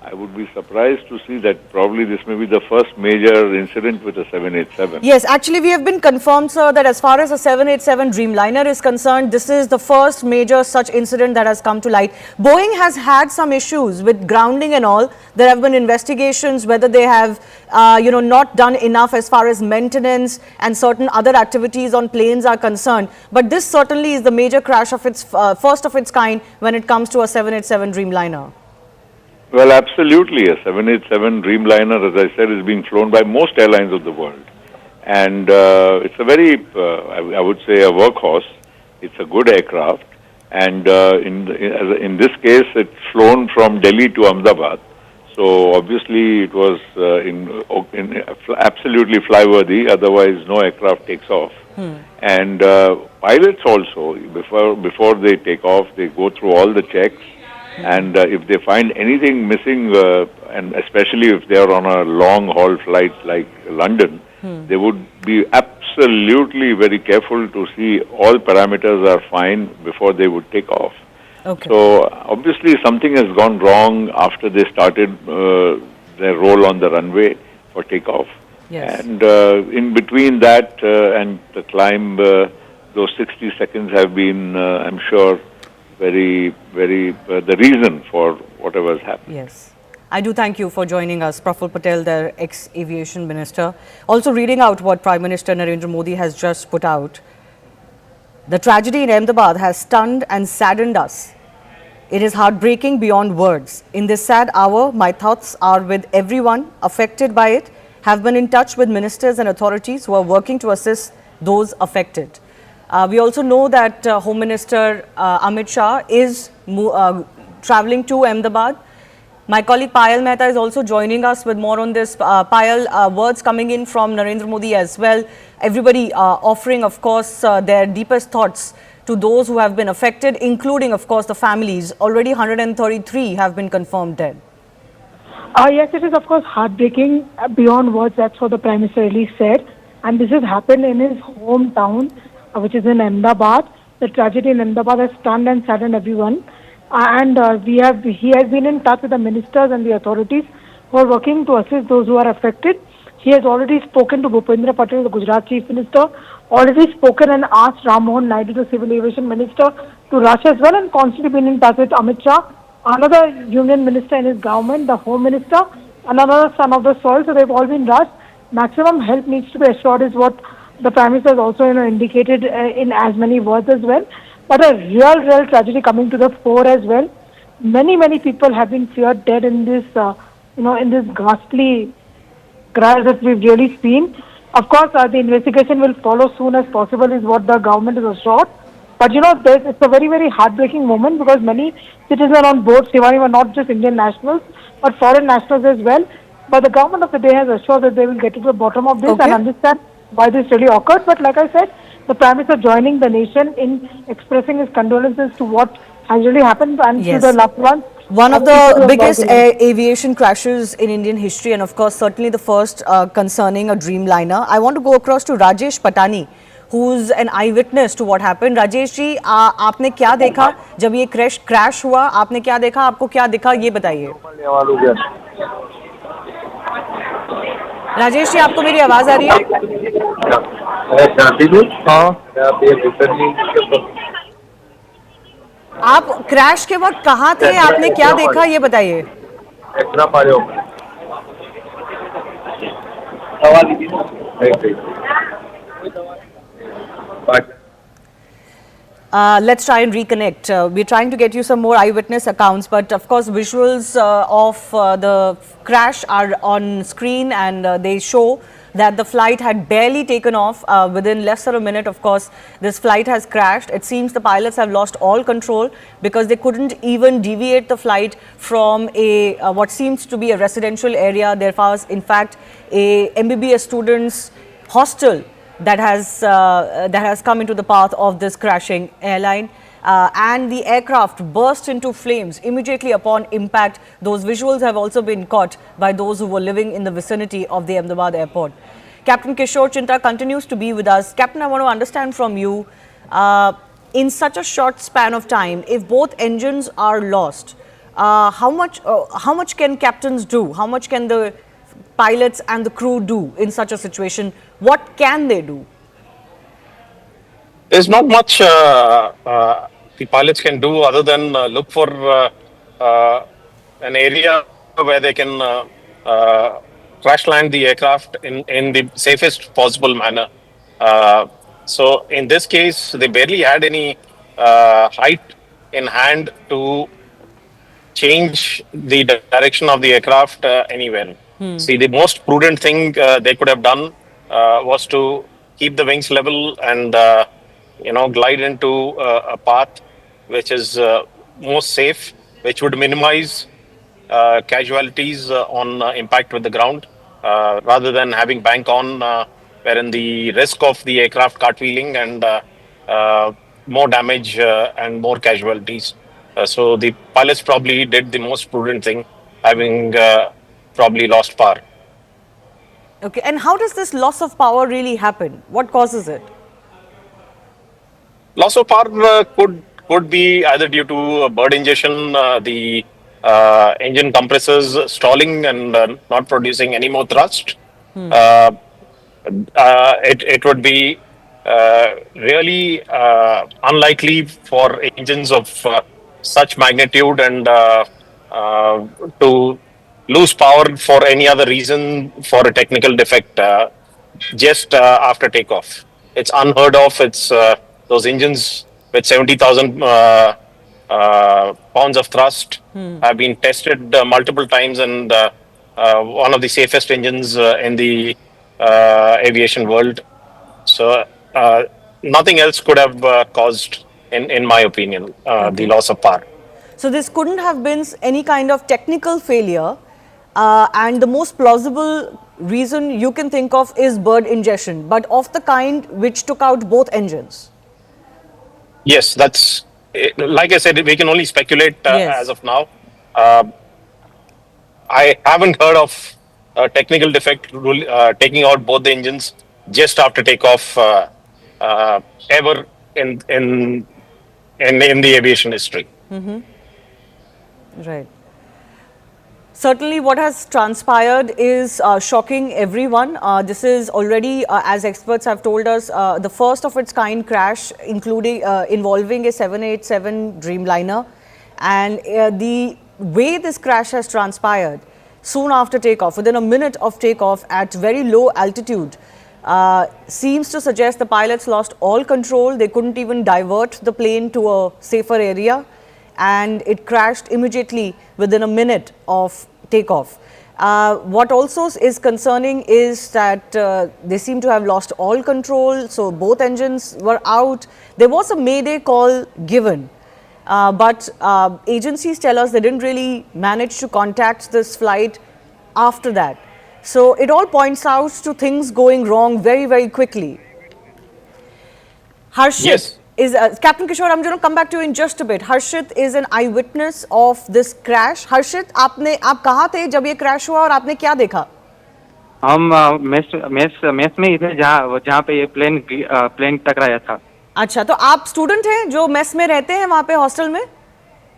Speaker 15: I would be surprised to see that probably this may be the first major incident with a 787.
Speaker 13: Yes, actually we have been confirmed, sir, that as far as the 787 Dreamliner is concerned, this is the first major such incident that has come to light. Boeing has had some issues with grounding and all. There have been investigations whether they have, not done enough as far as maintenance and certain other activities on planes are concerned. But this certainly is the major crash of its first of its kind when it comes to a 787 Dreamliner.
Speaker 15: Well, absolutely. A 787 Dreamliner, as I said, is being flown by most airlines of the world. And it's a very, I would say, a workhorse. It's a good aircraft. and in this case, it's flown from Delhi to Ahmedabad. So obviously, it was absolutely flyworthy. Otherwise, no aircraft takes off. And pilots also, before they take off, they go through all the checks. And if they find anything missing, and especially if they are on a long haul flight like London, they would be absolutely very careful to see all parameters are fine before they would take off.
Speaker 13: Okay.
Speaker 15: So obviously something has gone wrong after they started their roll on the runway for takeoff.
Speaker 13: Yes.
Speaker 15: And in between that and the climb, those 60 seconds have been, I'm sure, very, very the reason for whatever has happened.
Speaker 13: Yes. I do thank you for joining us, Praful Patel, the ex-aviation minister. Also reading out what Prime Minister Narendra Modi has just put out. The tragedy in Ahmedabad has stunned and saddened us. It is heartbreaking beyond words. In this sad hour, my thoughts are with everyone affected by it, have been in touch with ministers and authorities who are working to assist those affected. We also know that Home Minister Amit Shah is travelling to Ahmedabad. My colleague Payal Mehta is also joining us with more on this. Payal, words coming in from Narendra Modi as well. Everybody offering, of course, their deepest thoughts to those who have been affected, including, of course, the families. Already 133 have been confirmed dead.
Speaker 8: Yes, it is, of course, heartbreaking beyond words. That's what the Prime Minister really said. And this has happened in his hometown, which is in Ahmedabad. The tragedy in Ahmedabad has stunned and saddened everyone. He has been in touch with the ministers and the authorities who are working to assist those who are affected. He has already spoken to Bhupendra Patel, the Gujarat Chief Minister, already spoken and asked Ram Mohan Naidu, the Civil Aviation Minister, to rush as well, and constantly been in touch with Amit Shah, another union minister in his government, the Home Minister, another son of the soil. So they've all been rushed. Maximum help needs to be assured is what the Prime Minister has also indicated in as many words as well. But a real tragedy coming to the fore as well. Many people have been feared dead in this, in this ghastly crash that we've really seen. Of course, the investigation will follow soon as possible is what the government is assured. But it's a very heartbreaking moment because many citizens on board Shivani were not just Indian nationals, but foreign nationals as well. But the government of the day has assured that they will get to the bottom of this and understand why this really occurred. But like I said, the Prime Minister joining the nation in expressing his condolences to what has really happened and to the loved ones.
Speaker 13: One of the biggest aviation crashes in Indian history, and of course certainly the first concerning a Dreamliner. I want to go across to Rajesh Patani, who's an eyewitness to what happened. Rajesh जी, आपने क्या देखा जब ये crash हुआ? आपने क्या देखा? आपको क्या दिखा? ये बताइए. राजेश जी, आपको मेरी आवाज आ रही है? आप क्रैश के वक्त कहाँ थे? आपने क्या देखा? ये बताइए. Let's try and reconnect. We're trying to get you some more eyewitness accounts, but of course visuals of the crash are on screen, and they show that the flight had barely taken off. Within less than a minute, of course, this flight has crashed. It seems the pilots have lost all control because they couldn't even deviate the flight from a what seems to be a residential area. There was, in fact, a MBBS students' hostel that has come into the path of this crashing airline, and the aircraft burst into flames immediately upon impact. Those visuals have also been caught by those who were living in the vicinity of the Ahmedabad airport. Captain Kishore Chinta continues to be with us. Captain, I want to understand from you, in such a short span of time, if both engines are lost, how much can captains do? How much can the pilots and the crew do in such a situation? What can they do?
Speaker 14: There's not much the pilots can do other than look for an area where they can crash land the aircraft in the safest possible manner. So in this case, they barely had any height in hand to change the direction of the aircraft anywhere. See, the most prudent thing they could have done was to keep the wings level and glide into a path which is more safe, which would minimize casualties on impact with the ground, rather than having bank on, wherein the risk of the aircraft cartwheeling and more damage and more casualties. So the pilots probably did the most prudent thing, having probably lost power.
Speaker 13: Okay, and how does this loss of power really happen? What causes it?
Speaker 14: Loss of power could be either due to bird ingestion, the engine compressors stalling and not producing any more thrust. It would be really unlikely for engines of such magnitude and to lose power for any other reason for a technical defect just after takeoff. It's unheard of. It's those engines with 70,000 pounds of thrust have been tested multiple times, and one of the safest engines in the aviation world. So nothing else could have caused, in my opinion, the loss of power.
Speaker 13: So this couldn't have been any kind of technical failure, and the most plausible reason you can think of is bird ingestion, but of the kind which took out both engines.
Speaker 14: Yes, that's, like I said, we can only speculate as of now. I haven't heard of a technical defect taking out both the engines just after takeoff ever in the aviation history.
Speaker 13: Right. Certainly what has transpired is shocking everyone. This is already, as experts have told us, the first of its kind crash, including involving a 787 Dreamliner. And the way this crash has transpired, soon after takeoff, within a minute of takeoff at very low altitude, seems to suggest the pilots lost all control. They couldn't even divert the plane to a safer area, and it crashed immediately within a minute of takeoff. What also is concerning is that they seem to have lost all control, so both engines were out. There was a Mayday call given, but agencies tell us they didn't really manage to contact this flight after that. So it all points out to things going wrong very, very quickly. Harshit.
Speaker 14: Yes.
Speaker 13: Captain Kishore, I'm going to come back to you in just a bit. Harshit is an eyewitness of this crash. Harshit, आप कहाँ थे जब ये crash हुआ और आपने क्या देखा?
Speaker 16: हम मेस में ही थे जहाँ पे ये प्लेन टकराया था.
Speaker 13: अच्छा, तो आप स्टूडेंट हैं जो मेस में रहते हैं वहाँ पे हॉस्टल में?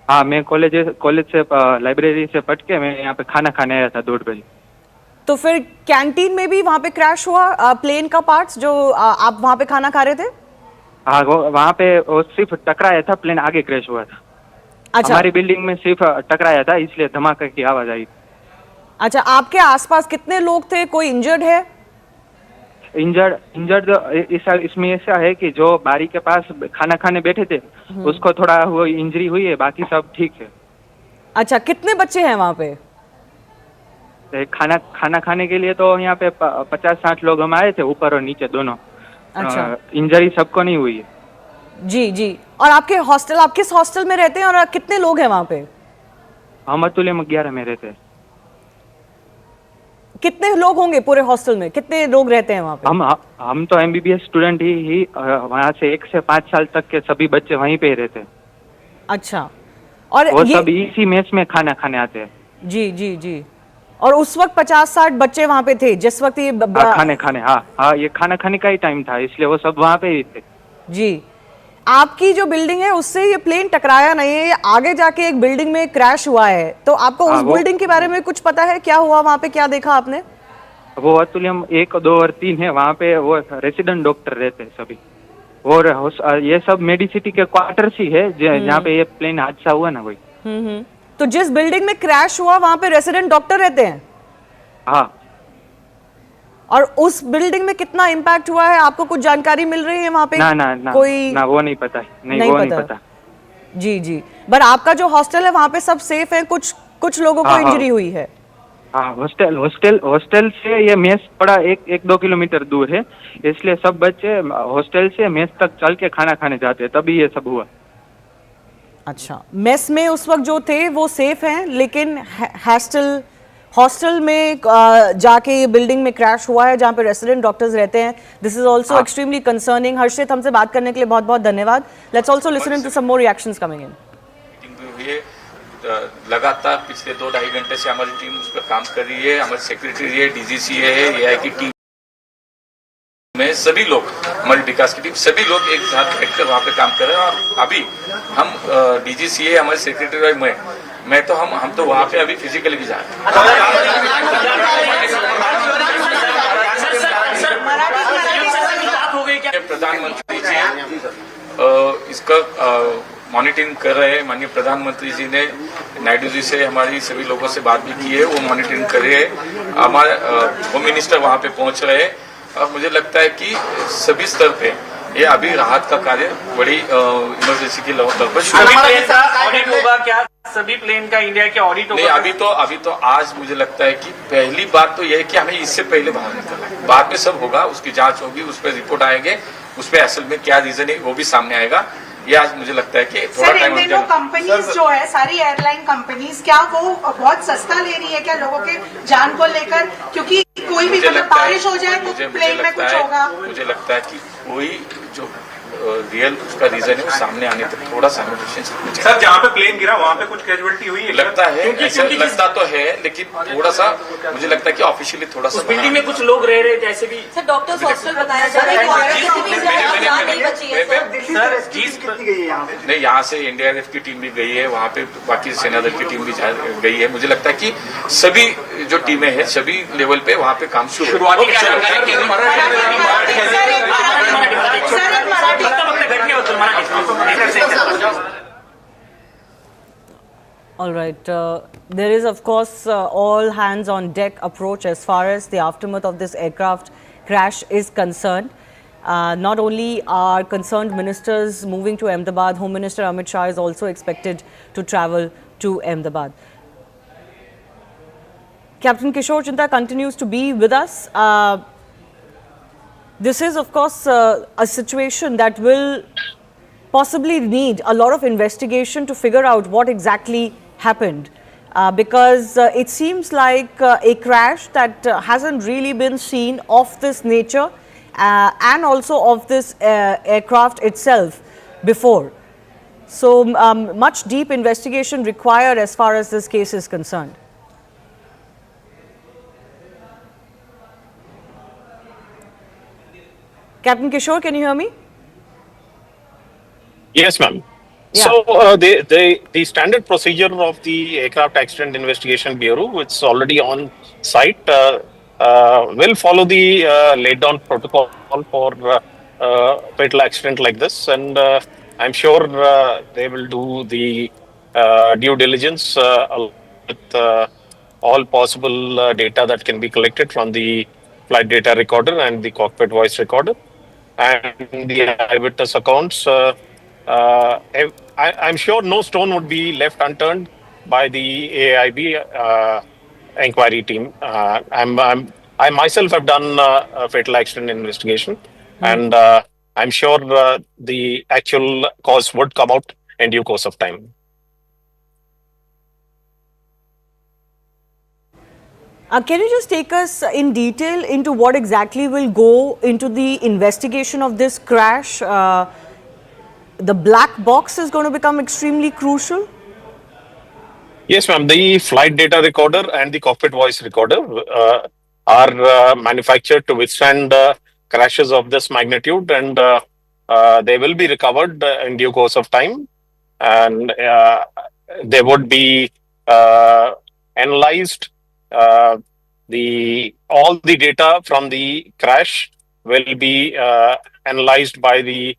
Speaker 16: हाँ, मैं कॉलेज से लाइब्रेरी से पढ़ के मैं यहाँ पे खाना खाने आया था 2 बजे.
Speaker 13: तो फिर कैंटीन में भी वहाँ पे क्रैश हुआ प्लेन का पार्ट्स जो आप वहाँ पे खाना खा रहे थे?
Speaker 16: हाँ, वहाँ पे वो सिर्फ टकराया था, प्लेन आगे क्रैश हुआ था.
Speaker 13: अच्छा.
Speaker 16: हमारी बिल्डिंग में सिर्फ टकराया था, इसलिए धमाके की आवाज आई.
Speaker 13: अच्छा, आपके आसपास कितने लोग थे? कोई इंजर्ड है?
Speaker 16: इंजर्ड इसमें ऐसा है कि जो बारी के पास खाना खाने बैठे थे उसको थोड़ा वो इंजरी हुई है, बाकी सब ठीक है.
Speaker 13: अच्छा, कितने बच्चे हैं वहाँ पे?
Speaker 16: खाना खाने के लिए तो यहाँ पे 50-60 लोग हम आए थे, ऊपर और नीचे दोनों.
Speaker 13: अच्छा.
Speaker 16: इंजरी सबको नहीं हुई है.
Speaker 13: जी जी. और आपके हॉस्टल, आप किस हॉस्टल में रहते हैं और कितने लोग हैं वहाँ पे?
Speaker 16: हम अतुल्य में 11 में रहते हैं.
Speaker 13: कितने लोग होंगे पूरे हॉस्टल में? कितने लोग रहते हैं वहाँ पे?
Speaker 16: हम तो MBBS स्टूडेंट ही वहाँ से 1 से 5 साल तक के सभी बच्चे वहीं पे ही रहते हैं.
Speaker 13: अच्छा. और
Speaker 16: वो सब इसी मेस में खाना खाने आते हैं.
Speaker 13: जी जी जी. और उस वक्त 50-60 बच्चे वहाँ पे थे जिस वक्त ये
Speaker 16: खाने हाँ, ये खाना खाने का ही टाइम था, इसलिए वो सब वहाँ पे ही थे.
Speaker 13: जी. आपकी जो बिल्डिंग है उससे ये प्लेन टकराया नहीं है, ये आगे जाके एक बिल्डिंग में क्रैश हुआ है. तो आपको उस बिल्डिंग के बारे में कुछ पता है? क्या हुआ वहाँ पे, क्या देखा आपने?
Speaker 16: वो अतुल्यम 1, 2 और 3 है, वहाँ पे वो रेसिडेंट डॉक्टर रहते हैं सभी. और ये सब मेडिसिटी के क्वार्टर्स ही है जहाँ पे ये प्लेन हादसा हुआ ना वही.
Speaker 13: तो जिस बिल्डिंग में क्रैश हुआ वहाँ पे रेसिडेंट डॉक्टर रहते हैं?
Speaker 16: हाँ.
Speaker 13: और उस बिल्डिंग में कितना इम्पैक्ट हुआ है, आपको कुछ जानकारी मिल रही है वहाँ पे?
Speaker 16: ना
Speaker 13: कोई
Speaker 16: वो नहीं पता. नहीं पता.
Speaker 13: जी जी. पर आपका जो हॉस्टल है वहाँ पे सब सेफ है? कुछ लोगों को इंजरी हुई है?
Speaker 16: हाँ, हॉस्टल से ये मेस पड़ा 1-2 किलोमीटर दूर है, इसलिए सब बच्चे हॉस्टल से मेस तक चल के खाना खाने जाते हैं, तभी ये सब हुआ.
Speaker 13: अच्छा, मेस में उस वक्त जो थे वो सेफ हैं, लेकिन हॉस्टल में जाके ये बिल्डिंग में क्रैश हुआ है जहाँ पे रेसिडेंट डॉक्टर्स रहते हैं. This is also extremely concerning. Harshit, हमसे बात करने के लिए बहुत बहुत धन्यवाद. Let's also listen to some more reactions coming in.
Speaker 17: लगातार पिछले 2-2.5 घंटे से हमारी टीम उस पर काम कर रही है. हमारी सेक्रेटरी है, डीजीसी है, एआई की टीम में सभी लोग, हमारी विकास की टीम, सभी लोग एक साथ बैठकर वहाँ पे काम कर रहे हैं. और अभी हम डीजीसी है, हमारे सेक्रेटरी मैं तो हम तो वहाँ पे अभी फिजिकली भी जा रहे हैं. प्रधानमंत्री जी इसका मॉनिटरिंग कर रहे हैं. माननीय प्रधानमंत्री जी ने नायडू जी से हमारी सभी लोगों से बात भी की है, वो मॉनिटरिंग कर रहे हैं. हमारे होम मिनिस्टर वहाँ पे पहुँच रहे हैं. और मुझे लगता है कि सभी स्तर पे ये अभी राहत का कार्य बड़ी इमरजेंसी के लेवल पर शुरू
Speaker 18: होगा. क्या सभी प्लेन का इंडिया के ऑडिट होगा?
Speaker 17: नहीं, अभी तो आज मुझे लगता है कि पहली बात तो यह है कि हमें इससे पहले बाहर निकलना है. बाद में सब होगा, उसकी जांच होगी, उस पर रिपोर्ट आएंगे, उस पर असल में क्या रीजन है वो भी सामने आएगा. ये आज मुझे लगता है कि थोड़ा टाइम
Speaker 19: दोनों कंपनीज जो है, सारी एयरलाइन कंपनीज, क्या वो बहुत सस्ता ले रही है क्या लोगों के जान को लेकर? क्योंकि कोई भी बारिश हो जाए तो प्लेन में कुछ होगा.
Speaker 17: मुझे लगता है कि कोई जो रियल उसका रीजन है वो सामने आने तक थोड़ा सा
Speaker 18: सर, जहाँ पे प्लेन गिरा वहाँ पे कुछ कैजुअलिटी हुई है?
Speaker 17: लगता है, ऐसा लगता तो है, लेकिन थोड़ा सा मुझे लगता है कि ऑफिशियली थोड़ा सा
Speaker 18: बिल्डिंग में कुछ लोग रह रहे थे ऐसे भी.
Speaker 19: सर, डॉक्टर्स हॉस्टल बताया जा रहा है.
Speaker 17: नहीं, यहाँ से एनडीआरएफ की टीम भी गई है, वहाँ पे बाकी सेनादल की टीम भी गई है. मुझे लगता है कि सभी जो टीमें हैं सभी लेवल पे वहाँ पे काम शुरू.
Speaker 13: All right. There is, of course, all hands on deck approach as far as the aftermath of this aircraft crash is concerned. Not only are concerned ministers moving to Ahmedabad, Home Minister Amit Shah is also expected to travel to Ahmedabad. Captain Kishore Chinta continues to be with us. This is, of course, a situation that will possibly need a lot of investigation to figure out what exactly happened, because it seems like a crash that hasn't really been seen of this nature and also of this aircraft itself before. So much deep investigation required as far as this case is concerned. Captain Kishore, can you hear me?
Speaker 14: Yes, ma'am.
Speaker 13: Yeah.
Speaker 14: So the standard procedure of the Aircraft Accident Investigation Bureau, which is already on site, will follow the laid down protocol for fatal accident like this, and I'm sure they will do the due diligence with all possible data that can be collected from the flight data recorder and the cockpit voice recorder and the eyewitness accounts. I'm sure no stone would be left unturned by the AIB inquiry team. I myself have done a fatal accident investigation, and I'm sure the actual cause would come out in due course of time.
Speaker 13: Can you just take us in detail into what exactly will go into the investigation of this crash? The black box is going to become extremely crucial.
Speaker 14: Yes, ma'am. The flight data recorder and the cockpit voice recorder are manufactured to withstand crashes of this magnitude, and they will be recovered in due course of time, and they would be analyzed. All the data from the crash will be analyzed by the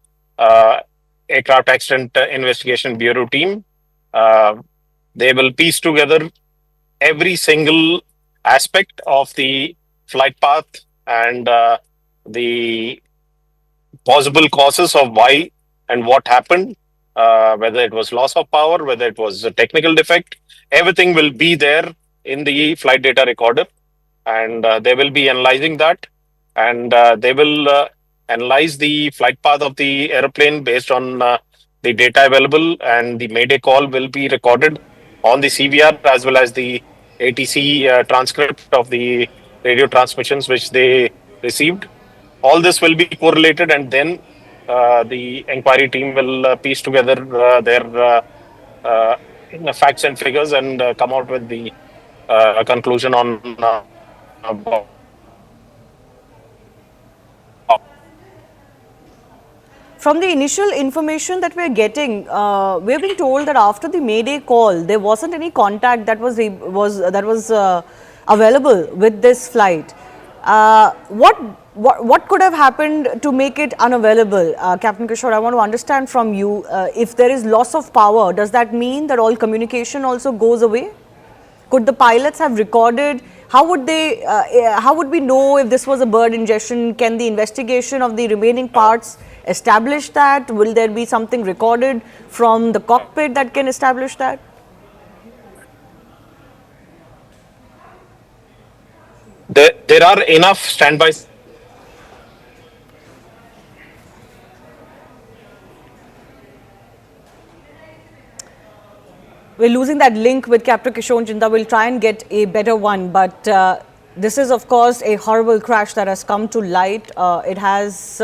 Speaker 14: Aircraft Accident Investigation Bureau team. They will piece together every single aspect of the flight path and the possible causes of why and what happened, whether it was loss of power, whether it was a technical defect. Everything will be there in the flight data recorder, and they will be analyzing that, and they will analyze the flight path of the airplane based on the data available, and the Mayday call will be recorded on the CVR as well as the ATC transcript of the radio transmissions which they received. All this will be correlated, and then the inquiry team will piece together their facts and figures and come out with the conclusion on
Speaker 13: From the initial information that we're getting, we're being told that after the Mayday call, there wasn't any contact that was available with this flight. What could have happened to make it unavailable? Captain Kishore, I want to understand from you, if there is loss of power, does that mean that all communication also goes away? Could the pilots have recorded? How would they? How would we know if this was a bird ingestion? Can the investigation of the remaining parts establish that? Will there be something recorded from the cockpit that can establish that?
Speaker 14: There are enough standbys.
Speaker 13: We're losing that link with Captain Kishore Chinta. We'll try and get a better one. But this is, of course, a horrible crash that has come to light. It has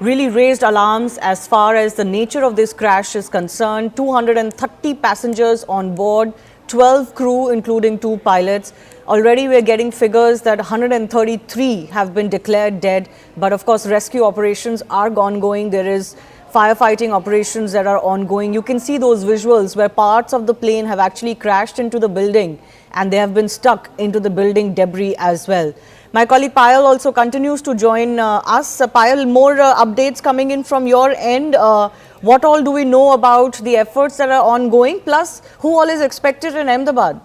Speaker 13: really raised alarms as far as the nature of this crash is concerned. 230 passengers on board, 12 crew, including 2 pilots. Already we're getting figures that 133 have been declared dead. But of course, rescue operations are ongoing. There is firefighting operations that are ongoing. You can see those visuals where parts of the plane have actually crashed into the building and they have been stuck into the building debris as well. My colleague Payal also continues to join us. Payal, more updates coming in from your end. What all do we know about the efforts that are ongoing? Plus, who all is expected in Ahmedabad?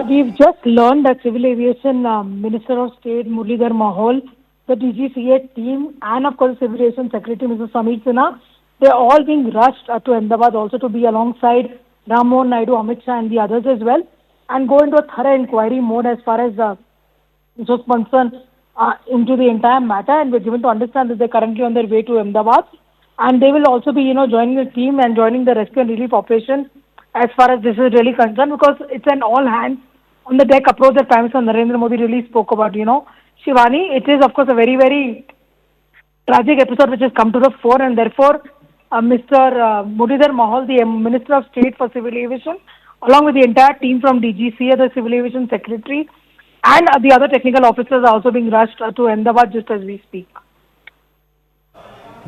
Speaker 8: We've just learned that Civil Aviation Minister of State Muralidhar Mahol, the DGCA team, and of course Civil Aviation Secretary Mr. Samir Sinha, they're all being rushed to Ahmedabad also to be alongside Ram Mohan Naidu, Amit Shah and the others as well, and go into a thorough inquiry mode as far as this was concerned into the entire matter. And we're given to understand that they're currently on their way to Ahmedabad, and they will also be, joining the team and joining the rescue and relief operation as far as this is really concerned, because it's an all hands on the deck approach that Prime Minister Narendra Modi really spoke about. Shivani, it is of course a very, very tragic episode which has come to the fore, and therefore Mr. Muralidhar Mahol, the Minister of State for Civil Aviation, along with the entire team from DGCA, the Civil Aviation Secretary, and the other technical officers are also being rushed to Ahmedabad just as we speak.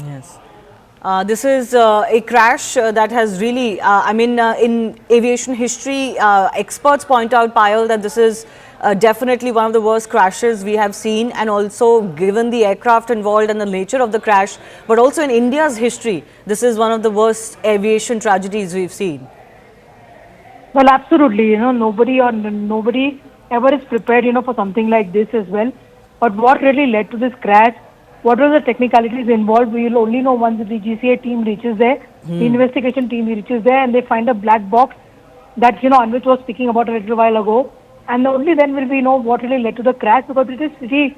Speaker 13: Yes. This is a crash that has really, in aviation history, experts point out, Payal, that this is definitely one of the worst crashes we have seen, and also given the aircraft involved and the nature of the crash, but also in India's history, this is one of the worst aviation tragedies we've seen.
Speaker 8: Well, absolutely. Nobody ever is prepared, for something like this as well. But what really led to this crash? What were the technicalities involved? We will only know once the DGCA team reaches there, the investigation team reaches there, and they find a black box that, Anvit was speaking about a little while ago. And only then will we know what really led to the crash, because it is pretty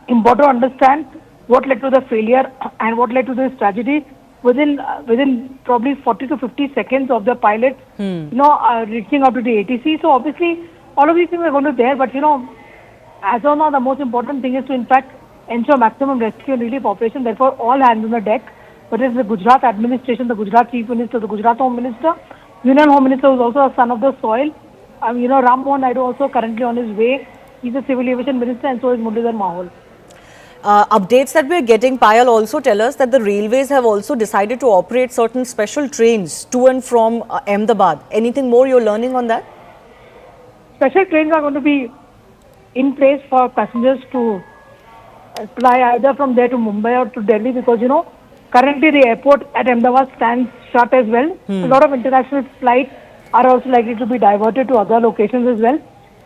Speaker 8: important to understand what led to the failure and what led to this tragedy within probably 40 to 50 seconds of the pilot, reaching out to the ATC. So obviously, all of these things are going to be there, but as of now, the most important thing is to in fact ensure maximum rescue and relief operation. Therefore, all hands on the deck. But it's the Gujarat administration, the Gujarat Chief Minister, the Gujarat Home Minister, Union Home Minister, who is also a son of the soil. Ram Mohan Naidu also currently on his way. He's a Civil Aviation Minister, and so is Muralidhar Mahol.
Speaker 13: Updates that we're getting, Payal, also tell us that the railways have also decided to operate certain special trains to and from Ahmedabad. Anything more you're learning on that?
Speaker 8: Special trains are going to be in place for passengers to fly either from there to Mumbai or to Delhi, because currently the airport at Ahmedabad stands shut as well. A lot of international flights are also likely to be diverted to other locations as well.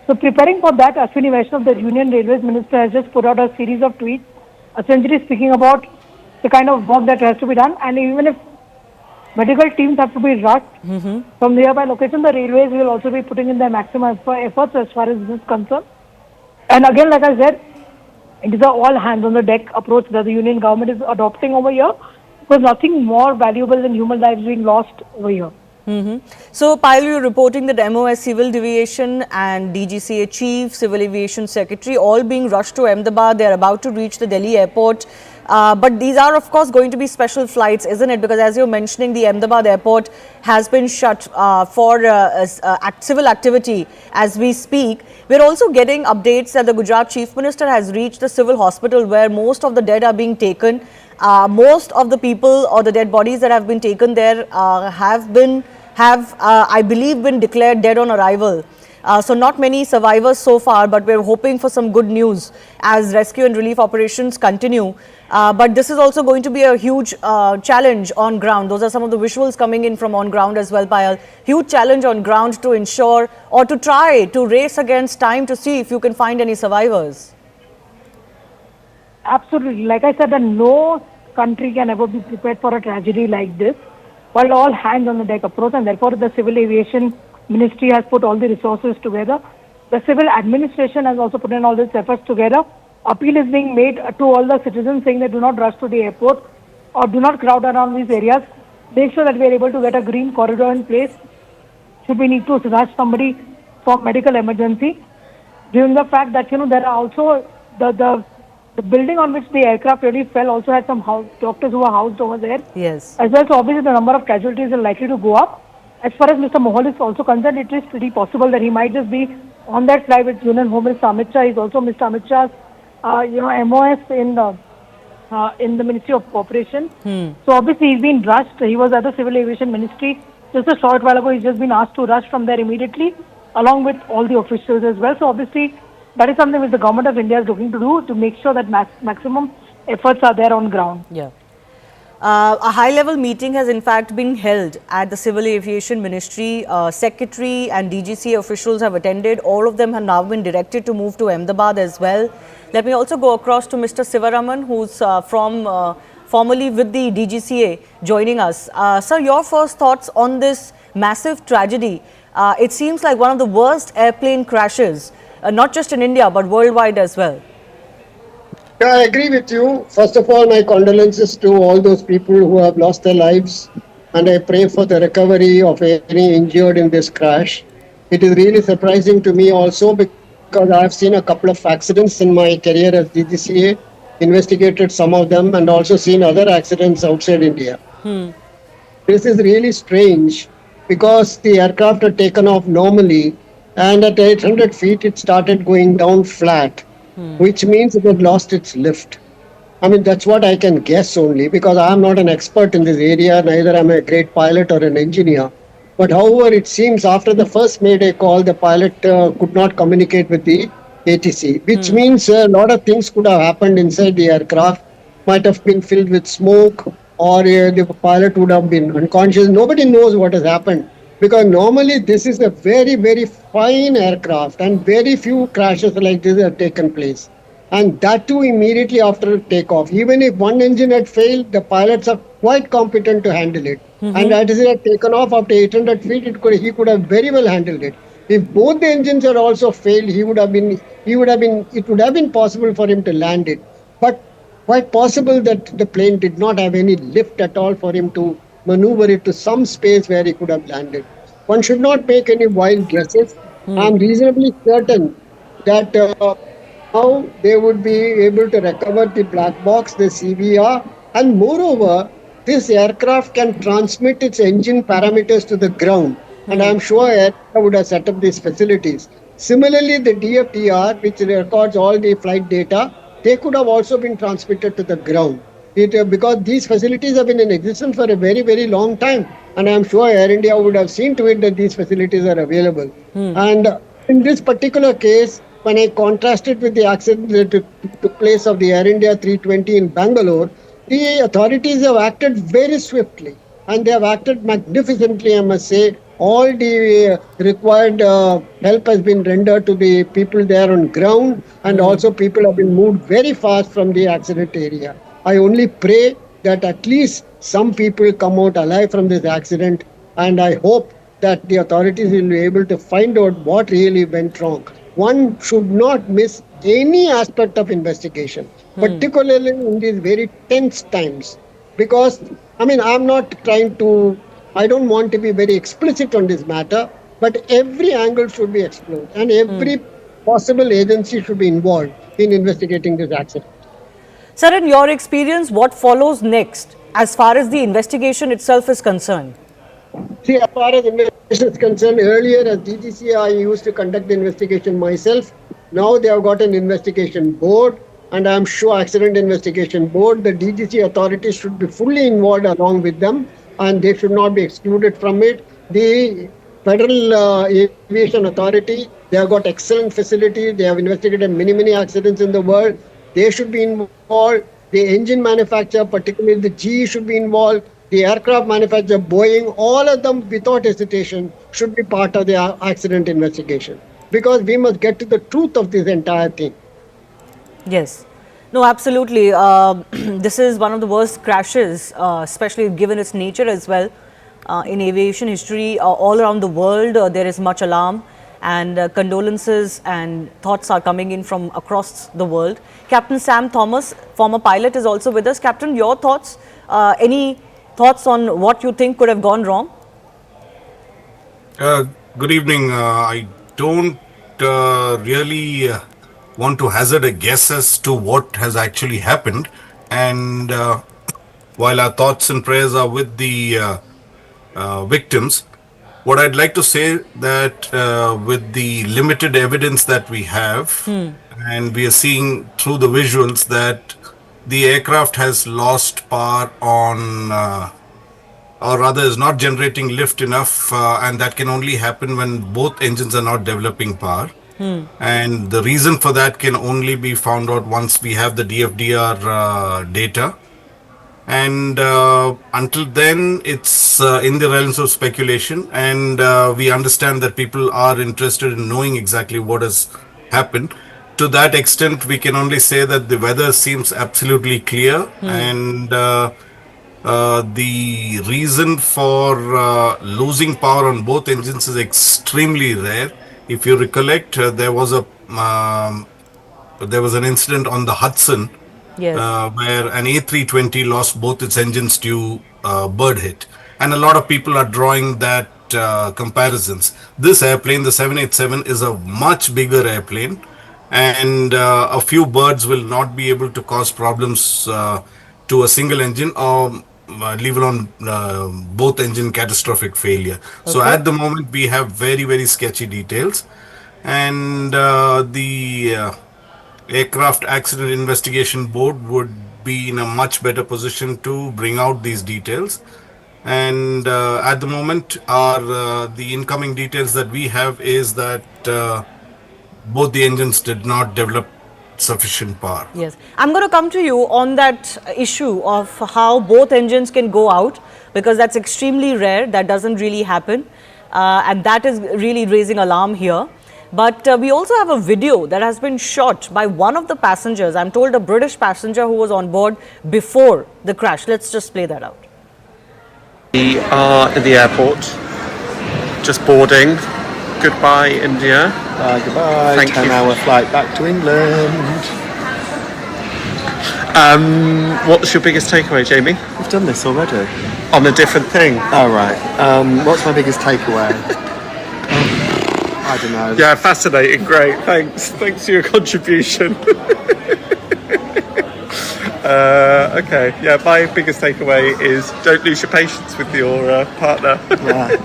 Speaker 8: So preparing for that, Ashwini Vaishnav, the Union Railways Minister, has just put out a series of tweets, essentially speaking about the kind of work that has to be done. And even if medical teams have to be rushed from nearby locations, the railways will also be putting in their maximum efforts as far as this is concerned. And again, like I said, it is an all hands on the deck approach that the Union government is adopting over here. Because nothing more valuable than human lives being lost over here.
Speaker 13: So, Payal, you're reporting that MOS Civil Deviation and DGCA Chief, Civil Aviation Secretary, all being rushed to Ahmedabad. They're about to reach the Delhi airport. But these are, of course, going to be special flights, isn't it? Because as you're mentioning, the Ahmedabad airport has been shut for civil activity as we speak. We're also getting updates that the Gujarat Chief Minister has reached the civil hospital where most of the dead are being taken. Most of the people or the dead bodies that have been taken there have I believe been declared dead on arrival. So not many survivors so far, but we're hoping for some good news as rescue and relief operations continue. But this is also going to be a huge challenge on ground. Those are some of the visuals coming in from on ground as well, Payal. Huge challenge on ground to ensure or to try to race against time to see if you can find any survivors.
Speaker 8: Absolutely. Like I said, that no country can ever be prepared for a tragedy like this, while all hands on the deck approach, and therefore the Civil Aviation Ministry has put all the resources together. The civil administration has also put in all these efforts together. Appeal is being made to all the citizens saying that do not rush to the airport or do not crowd around these areas. Make sure that we are able to get a green corridor in place should we need to rush somebody for medical emergency. Given the fact that, there are also the building on which the aircraft really fell also had some doctors who were housed over there.
Speaker 13: Yes.
Speaker 8: As well, so obviously the number of casualties are likely to go up. As far as Mr. Mohal is also concerned, it is pretty possible that he might just be on that flight with Union Home Minister Amit Shah. He's also Mr. Amit Shah's, MOS in the Ministry of Cooperation. So obviously he's been rushed. He was at the Civil Aviation Ministry just a short while ago. He's just been asked to rush from there immediately, along with all the officials as well. So obviously that is something which the government of India is looking to do to make sure that maximum efforts are there on ground.
Speaker 13: Yeah. A high-level meeting has in fact been held at the Civil Aviation Ministry. Secretary and DGCA officials have attended. All of them have now been directed to move to Ahmedabad as well. Let me also go across to Mr. Sivaraman, who's formerly with the DGCA, joining us. Sir, your first thoughts on this massive tragedy? It seems like one of the worst airplane crashes, not just in India, but worldwide as well.
Speaker 20: Yeah, I agree with you. First of all, my condolences to all those people who have lost their lives, and I pray for the recovery of any injured in this crash. It is really surprising to me also because I have seen a couple of accidents in my career as DGCA, investigated some of them, and also seen other accidents outside India. This is really strange because the aircraft had taken off normally, and at 800 feet it started going down flat. Which means it had lost its lift. I mean, that's what I can guess only because I am not an expert in this area, neither am I a great pilot or an engineer. But however, it seems after the first Mayday call, the pilot could not communicate with the ATC, which means a lot of things could have happened inside the aircraft, might have been filled with smoke, or the pilot would have been unconscious. Nobody knows what has happened. Because normally this is a very, very fine aircraft and very few crashes like this have taken place. And that too immediately after takeoff. Even if one engine had failed, the pilots are quite competent to handle it. And that is it had taken off after 800 feet, he could have very well handled it. If both the engines had also failed, it would have been possible for him to land it. But quite possible that the plane did not have any lift at all for him to maneuver it to some space where he could have landed. One should not make any wild guesses. I'm reasonably certain that now they would be able to recover the black box, the CVR, and moreover, this aircraft can transmit its engine parameters to the ground. And I'm sure Air India would have set up these facilities. Similarly, the DFDR, which records all the flight data, they could have also been transmitted to the ground. Because these facilities have been in existence for a very, very long time. And I'm sure Air India would have seen to it that these facilities are available. And in this particular case, when I contrasted with the accident that took place of the Air India 320 in Bangalore, the authorities have acted very swiftly. And they have acted magnificently, I must say. All the required help has been rendered to the people there on ground. And also people have been moved very fast from the accident area. I only pray that at least some people come out alive from this accident, and I hope that the authorities will be able to find out what really went wrong. One should not miss any aspect of investigation, particularly in these very tense times. because, I mean, I'm not trying to, I don't want to be very explicit on this matter, but every angle should be explored and every possible agency should be involved in investigating this accident.
Speaker 13: Sir, in your experience, what follows next as far as the investigation itself is concerned?
Speaker 20: See, as far as investigation is concerned, earlier as DGC, I used to conduct the investigation myself. Now they have got an investigation board, and I'm sure accident investigation board, the DGC authorities should be fully involved along with them, and they should not be excluded from it. The Federal Aviation Authority, they have got excellent facilities. They have investigated many accidents in the world. They should be involved. The engine manufacturer, particularly the GE, should be involved. The aircraft manufacturer, Boeing, all of them without hesitation should be part of the accident investigation, because we must get to the truth of this entire thing.
Speaker 13: Yes. No, absolutely. This is one of the worst crashes, especially given its nature as well. In aviation history, all around the world, there is much alarm, and condolences and thoughts are coming in from across the world. Captain Sam Thomas, former pilot, is also with us. Captain, your thoughts? Any thoughts on what you think could have gone wrong?
Speaker 21: Good evening. I don't really want to hazard a guess as to what has actually happened. And while our thoughts and prayers are with the victims, what I'd like to say that with the limited evidence that we have, and we are seeing through the visuals that the aircraft has lost power on, or rather is not generating lift enough, and that can only happen when both engines are not developing power. And the reason for that can only be found out once we have the DFDR data. And until then, it's in the realms of speculation, and we understand that people are interested in knowing exactly what has happened. To that extent, we can only say that the weather seems absolutely clear, and the reason for losing power on both engines is extremely rare. If you recollect, there was an incident on the Hudson, where an A320 lost both its engines to bird hit, and a lot of people are drawing that comparisons. This airplane, the 787, is a much bigger airplane, and a few birds will not be able to cause problems to a single engine, or leave alone both engine catastrophic failure. So at the moment we have very sketchy details, and the Aircraft Accident Investigation Board would be in a much better position to bring out these details. And at the moment, the incoming details that we have is that both the engines did not develop sufficient power.
Speaker 13: Yes. I'm going to come to you on that issue of how both engines can go out, because that's extremely rare. That doesn't really happen. And that is really raising alarm here. But we also have a video that has been shot by one of the passengers. I'm told a British passenger who was on board before the crash. Let's just play that out.
Speaker 22: We are in the airport, just boarding. Goodbye, India.
Speaker 23: Goodbye.
Speaker 22: Thank you.
Speaker 23: 10-hour flight back to England.
Speaker 22: What's your biggest takeaway, Jamie?
Speaker 23: We've done this already.
Speaker 22: On a different thing.
Speaker 23: Oh, right. What's my biggest takeaway? I don't know.
Speaker 22: Yeah, fascinating. Great. Thanks for your contribution. Okay. Yeah, my biggest takeaway is don't lose your patience with your partner.
Speaker 23: Yeah.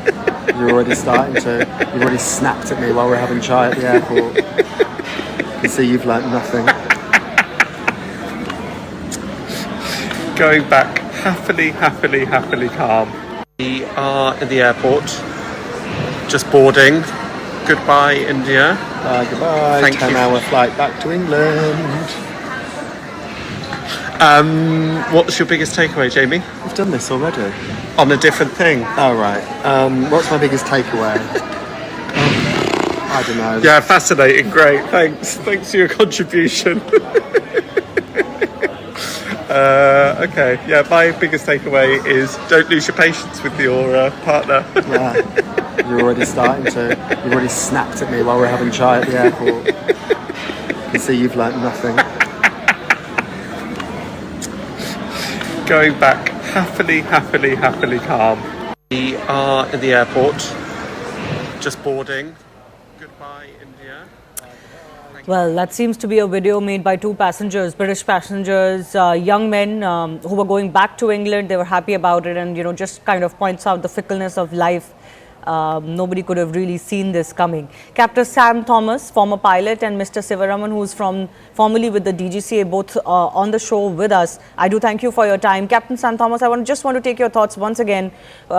Speaker 23: You're already starting to. You've already snapped at me while we're having chai at the airport. You see, you've learnt nothing.
Speaker 22: Going back happily calm. We are in the airport, just boarding. Goodbye, India.
Speaker 23: Goodbye.
Speaker 22: Thank you.
Speaker 23: 10-hour flight back to England.
Speaker 22: What's your biggest takeaway, Jamie?
Speaker 23: We've done this already.
Speaker 22: On a different thing.
Speaker 23: Oh, right. What's my biggest takeaway? I don't know.
Speaker 22: Yeah, fascinating. Great. Thanks for your contribution. Okay. Yeah, my biggest takeaway is don't lose your patience with your partner.
Speaker 23: Yeah. You're already starting to. You've already snapped at me while we're having chai at the airport. You see, you've learnt nothing.
Speaker 22: Going back happily calm. We are in the airport, just boarding. Goodbye, India.
Speaker 13: Well, that seems to be a video made by two passengers, British passengers, young men who were going back to England. They were happy about it, and just kind of points out the fickleness of life. Nobody could have really seen this coming. Captain Sam Thomas, former pilot, and Mr. Sivaraman, who is formerly with the DGCA, both on the show with us. I do thank you for your time. Captain Sam Thomas, I just want to take your thoughts once again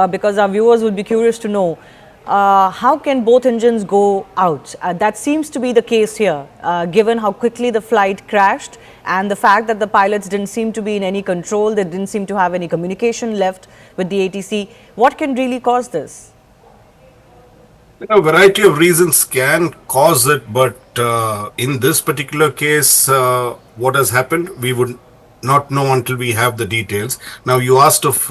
Speaker 13: because our viewers would be curious to know. How can both engines go out? That seems to be the case here, given how quickly the flight crashed and the fact that the pilots didn't seem to be in any control. They didn't seem to have any communication left with the ATC. What can really cause this?
Speaker 21: A variety of reasons can cause it, but in this particular case, what has happened, we would not know until we have the details. Now, you asked of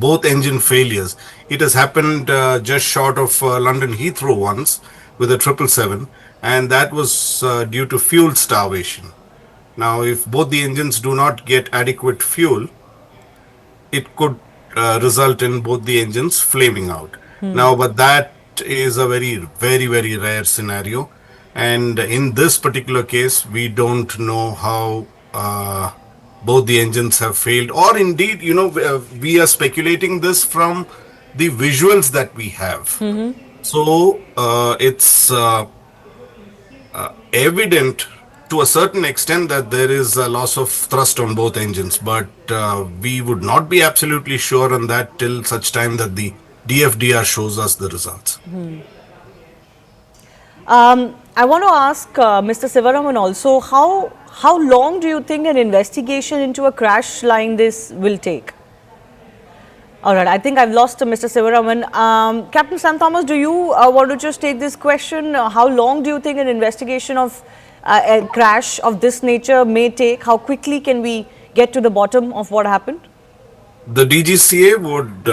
Speaker 21: both engine failures. It has happened just short of London Heathrow once with a 777, and that was due to fuel starvation. Now, if both the engines do not get adequate fuel, it could result in both the engines flaming out. Now, but that is a very rare scenario, and in this particular case, we don't know how both the engines have failed, or indeed, we are speculating this from the visuals that we have. So it's evident to a certain extent that there is a loss of thrust on both engines, but we would not be absolutely sure on that till such time that the DFDR shows us the results.
Speaker 13: I want to ask Mr. Sivaraman also, how long do you think an investigation into a crash like this will take? All right, I think I've lost Mr. Sivaraman. Captain Sam Thomas, do you want to just take this question? How long do you think an investigation of a crash of this nature may take? How quickly can we get to the bottom of what happened?
Speaker 21: The DGCA would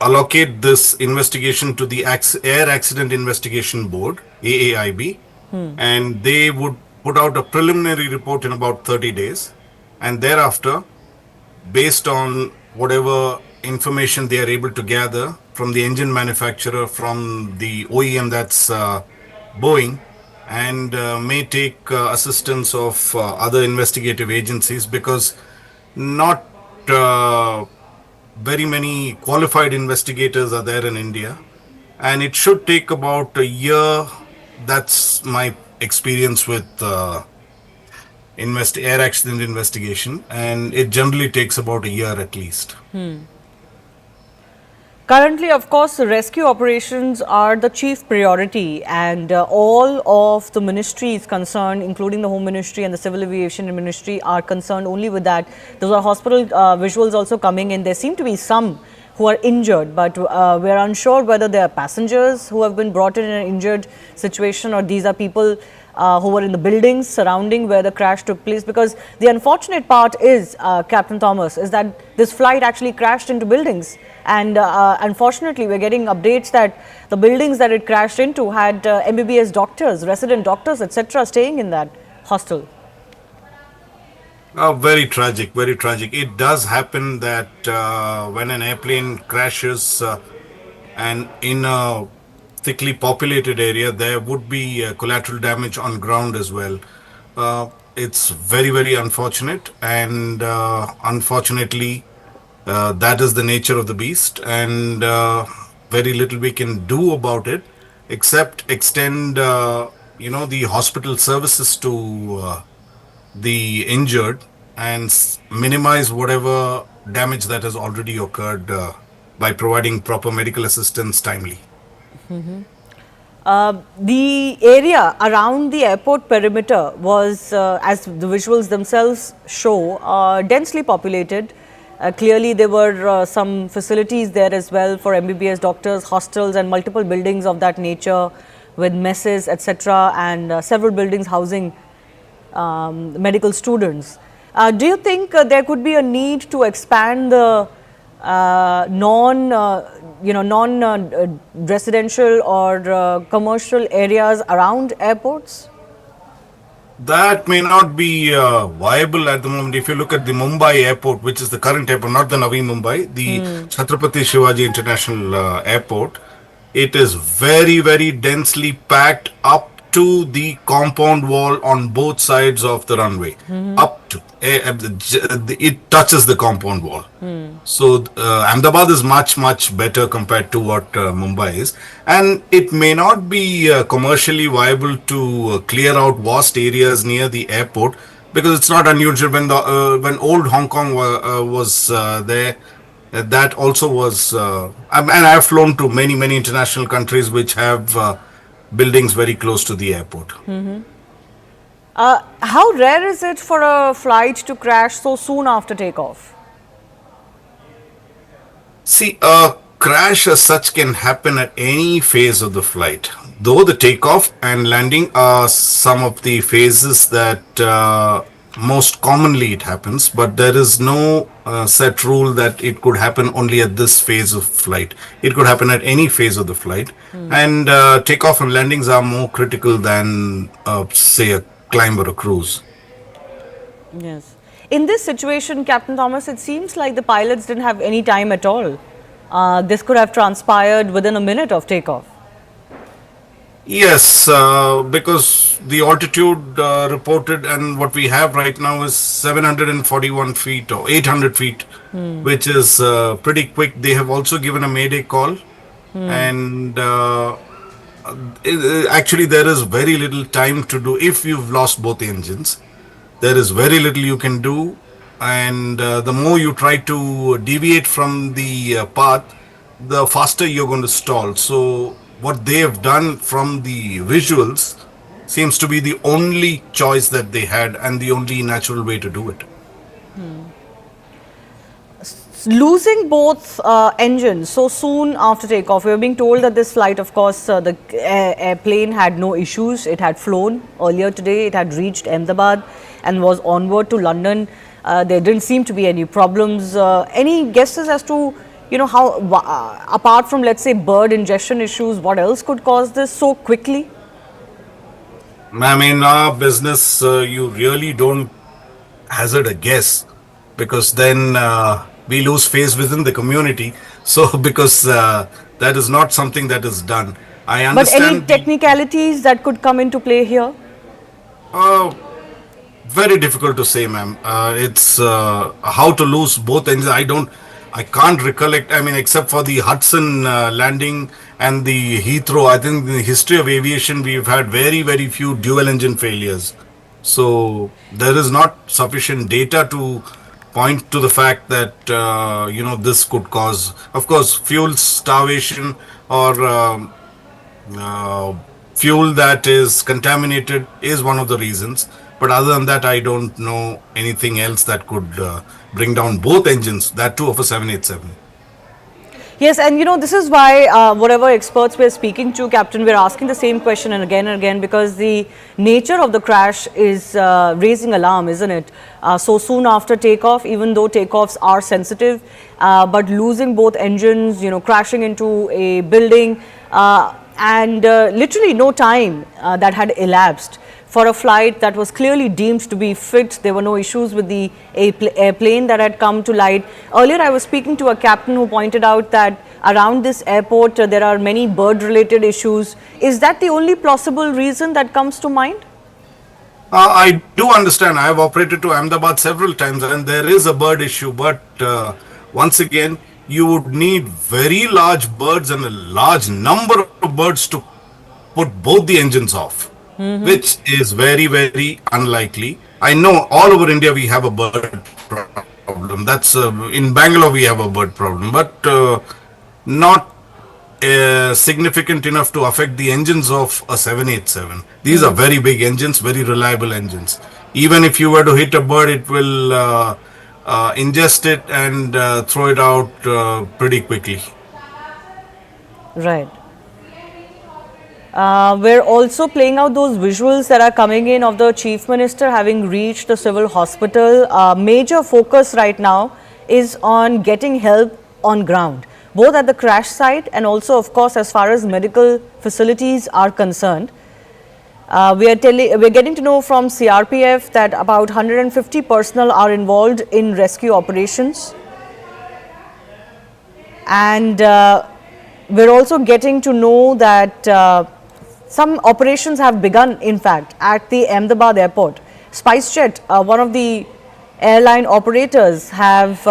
Speaker 21: allocate this investigation to the Air Accident Investigation Board, AAIB, and they would put out a preliminary report in about 30 days, and thereafter, based on whatever information they are able to gather from the engine manufacturer, from the OEM, that's Boeing, and may take assistance of other investigative agencies, because not very many qualified investigators are there in India, and it should take about a year. That's my experience with air accident investigation, and it generally takes about a year at least.
Speaker 13: Currently, of course, rescue operations are the chief priority, and all of the ministries concerned, including the Home Ministry and the Civil Aviation Ministry, are concerned only with that. Those are hospital visuals also coming in. There seem to be some who are injured, but we're unsure whether they are passengers who have been brought in an injured situation, or these are people who were in the buildings surrounding where the crash took place. Because the unfortunate part is, Captain Thomas, is that this flight actually crashed into buildings, and unfortunately we're getting updates that the buildings that it crashed into had MBBS doctors, resident doctors, etc. staying in that hostel.
Speaker 21: Very tragic, very tragic. It does happen that when an airplane crashes and in a thickly populated area, there would be collateral damage on ground as well. It's very unfortunate, and unfortunately that is the nature of the beast, and very little we can do about it except extend the hospital services to the injured and minimize whatever damage that has already occurred by providing proper medical assistance timely.
Speaker 13: The area around the airport perimeter was, as the visuals themselves show, densely populated. Clearly, there were some facilities there as well for MBBS doctors, hostels, and multiple buildings of that nature with messes, etc., and several buildings housing medical students. Do you think there could be a need to expand the non-residential or commercial areas around airports?
Speaker 21: That may not be viable at the moment. If you look at the Mumbai airport, which is the current airport, not the Navi Mumbai, the Chhatrapati Shivaji International Airport, it is very, very densely packed up to the compound wall on both sides of the runway. Up to it touches the compound wall. So Ahmedabad is much, much better compared to what Mumbai is. And it may not be commercially viable to clear out vast areas near the airport, because it's not unusual when old Hong Kong was there. That also was, and I've flown to many, many international countries which have buildings very close to the airport.
Speaker 13: How rare is it for a flight to crash so soon after takeoff?
Speaker 21: See, a crash as such can happen at any phase of the flight. Though the takeoff and landing are some of the phases that most commonly it happens, but there is no set rule that it could happen only at this phase of flight. It could happen at any phase of the flight. And takeoff and landings are more critical than, say, a climb or a cruise.
Speaker 13: Yes. In this situation, Captain Thomas, it seems like the pilots didn't have any time at all. This could have transpired within a minute of takeoff.
Speaker 21: Yes, because the altitude reported and what we have right now is 741 feet or 800 feet, which is pretty quick. They have also given a Mayday call, and actually there is very little time to do. If you've lost both engines, there is very little you can do, and the more you try to deviate from the path, the faster you're going to stall. So what they have done from the visuals seems to be the only choice that they had and the only natural way to do it.
Speaker 13: Losing both engines so soon after takeoff, we were being told that this flight, of course, the airplane had no issues. It had flown earlier today. It had reached Ahmedabad and was onward to London. There didn't seem to be any problems. Any guesses as to, you know, how, apart from, let's say, bird ingestion issues, what else could cause this so quickly?
Speaker 21: I mean, our business, you really don't hazard a guess, because then we lose face within the community. So, because that is not something that is done. I understand.
Speaker 13: But any technicalities that could come into play here?
Speaker 21: Very difficult to say, ma'am. It's how to lose both engines. I can't recollect. I mean, except for the Hudson landing and the Heathrow, I think in the history of aviation, we've had very, very few dual engine failures. So there is not sufficient data to point to the fact that, you know, this could cause, of course, fuel starvation or fuel that is contaminated is one of the reasons. But other than that, I don't know anything else that could bring down both engines, that too of a 787.
Speaker 13: Yes, and you know, this is why whatever experts we're speaking to, Captain, we're asking the same question and again, because the nature of the crash is raising alarm, isn't it? So soon after takeoff, even though takeoffs are sensitive, but losing both engines, you know, crashing into a building, and literally no time that had elapsed for a flight that was clearly deemed to be fit. There were no issues with the airplane that had come to light. Earlier, I was speaking to a captain who pointed out that around this airport, there are many bird-related issues. Is that the only plausible reason that comes to mind?
Speaker 21: I do understand. I have operated to Ahmedabad several times and there is a bird issue. But once again, you would need very large birds and a large number of birds to put both the engines off. Which is very, very unlikely. I know all over India we have a bird problem. That's in Bangalore we have a bird problem, but not significant enough to affect the engines of a 787. These are very big engines, very reliable engines. Even if you were to hit a bird, it will ingest it and throw it out pretty quickly.
Speaker 13: Right. We're also playing out those visuals that are coming in of the Chief Minister having reached the civil hospital. Major focus right now is on getting help on ground, both at the crash site and also, of course, as far as medical facilities are concerned. We're getting to know from CRPF that about 150 personnel are involved in rescue operations. And we're also getting to know that some operations have begun, in fact, at the Ahmedabad airport. SpiceJet, one of the airline operators, have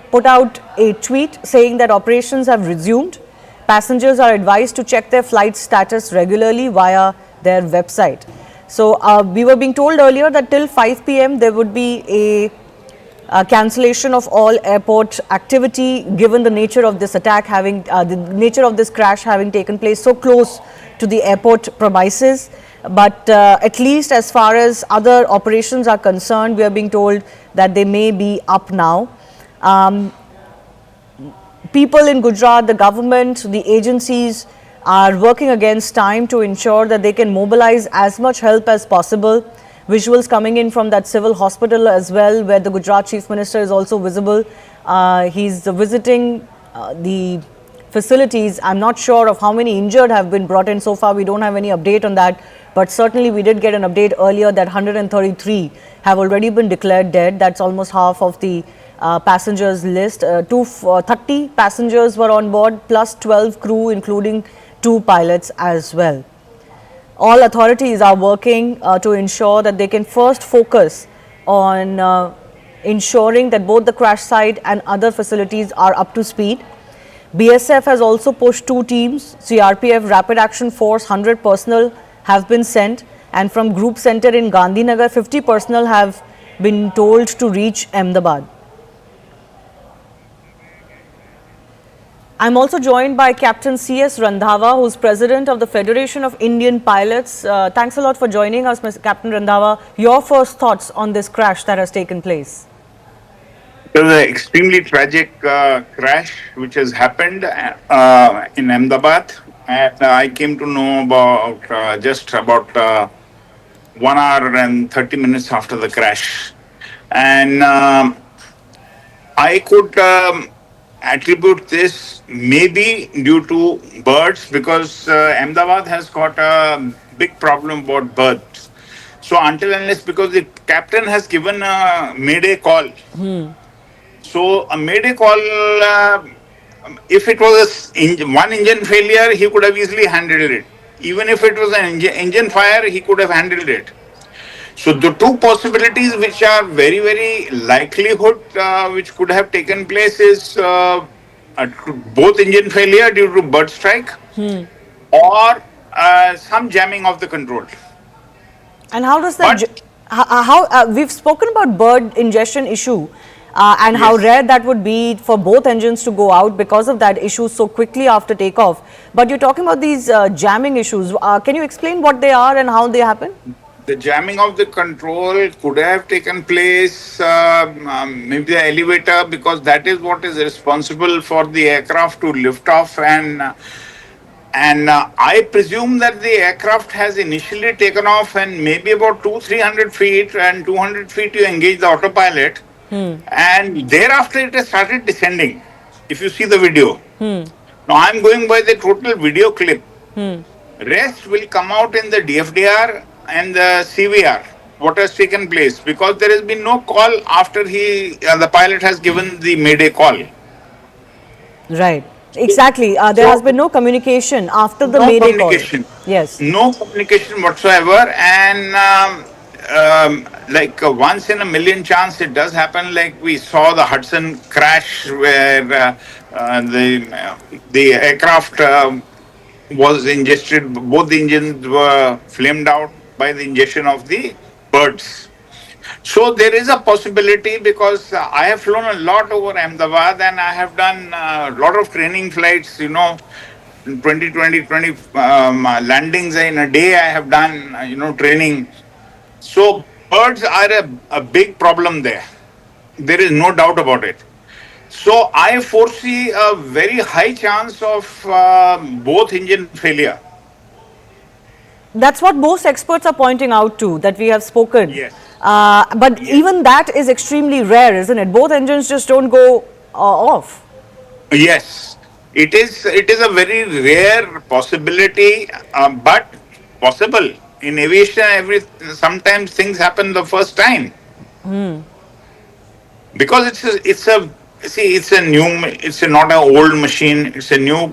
Speaker 13: put out a tweet saying that operations have resumed. Passengers are advised to check their flight status regularly via their website. So we were being told earlier that till 5 p.m. there would be a cancellation of all airport activity, given the nature of this attack having, the nature of this crash having taken place so close to the airport premises. But at least as far as other operations are concerned, we are being told that they may be up now. People in Gujarat, the government, the agencies are working against time to ensure that they can mobilize as much help as possible. Visuals coming in from that civil hospital as well, where the Gujarat Chief Minister is also visible. He's visiting the facilities. I'm not sure of how many injured have been brought in so far. We don't have any update on that. But certainly we did get an update earlier that 133 have already been declared dead. That's almost half of the passengers list. 30 passengers were on board, plus 12 crew, including 2 pilots as well. All authorities are working to ensure that they can first focus on ensuring that both the crash site and other facilities are up to speed. BSF has also pushed 2 teams. CRPF Rapid Action Force 100 personnel have been sent, and from Group Center in Gandhinagar 50 personnel have been told to reach Ahmedabad. I'm also joined by Captain C.S. Randhawa, who's President of the Federation of Indian Pilots. Thanks a lot for joining us, Mr. Captain Randhawa. Your first thoughts on this crash that has taken place?
Speaker 1: It was an extremely tragic crash which has happened in Ahmedabad, and I came to know about just about 1 hour and 30 minutes after the crash. And I could attribute this maybe due to birds, because Ahmedabad has got a big problem about birds. So until unless, because the captain has given a Mayday call. So a Mayday call, if it was one engine failure, he could have easily handled it. Even if it was an engine fire, he could have handled it. So the 2 possibilities which are very, very likelihood which could have taken place is both engine failure due to bird strike or some jamming of the control.
Speaker 13: And how does that, we've spoken about bird ingestion issue and how rare that would be for both engines to go out because of that issue so quickly after takeoff. But you're talking about these jamming issues. Can you explain what they are and how they happen?
Speaker 1: The jamming of the control could have taken place, maybe the elevator, because that is what is responsible for the aircraft to lift off, and I presume that the aircraft has initially taken off and maybe about 200-300 feet, and 200 feet you engage the autopilot, and thereafter it has started descending, if you see the video. Now I'm going by the total video clip. Rest will come out in the DFDR and the CVR, what has taken place, because there has been no call after the pilot has given the Mayday call.
Speaker 13: Right. Exactly. There has been no communication after the Mayday call. Yes.
Speaker 1: No communication whatsoever, and like once in a million chance it does happen, like we saw the Hudson crash where the aircraft was ingested, both the engines were flamed out by the ingestion of the birds. So there is a possibility, because I have flown a lot over Ahmedabad and I have done a lot of training flights, 20 landings in a day I have done, training. So birds are a big problem there. There is no doubt about it. So I foresee a very high chance of both engine failure.
Speaker 13: That's what most experts are pointing out to, that we have spoken.
Speaker 1: Yes.
Speaker 13: But even that is extremely rare, isn't it? Both engines just don't go off.
Speaker 1: Yes, it is a very rare possibility, but possible in aviation, sometimes things happen the first time because it's not an old machine. It's a new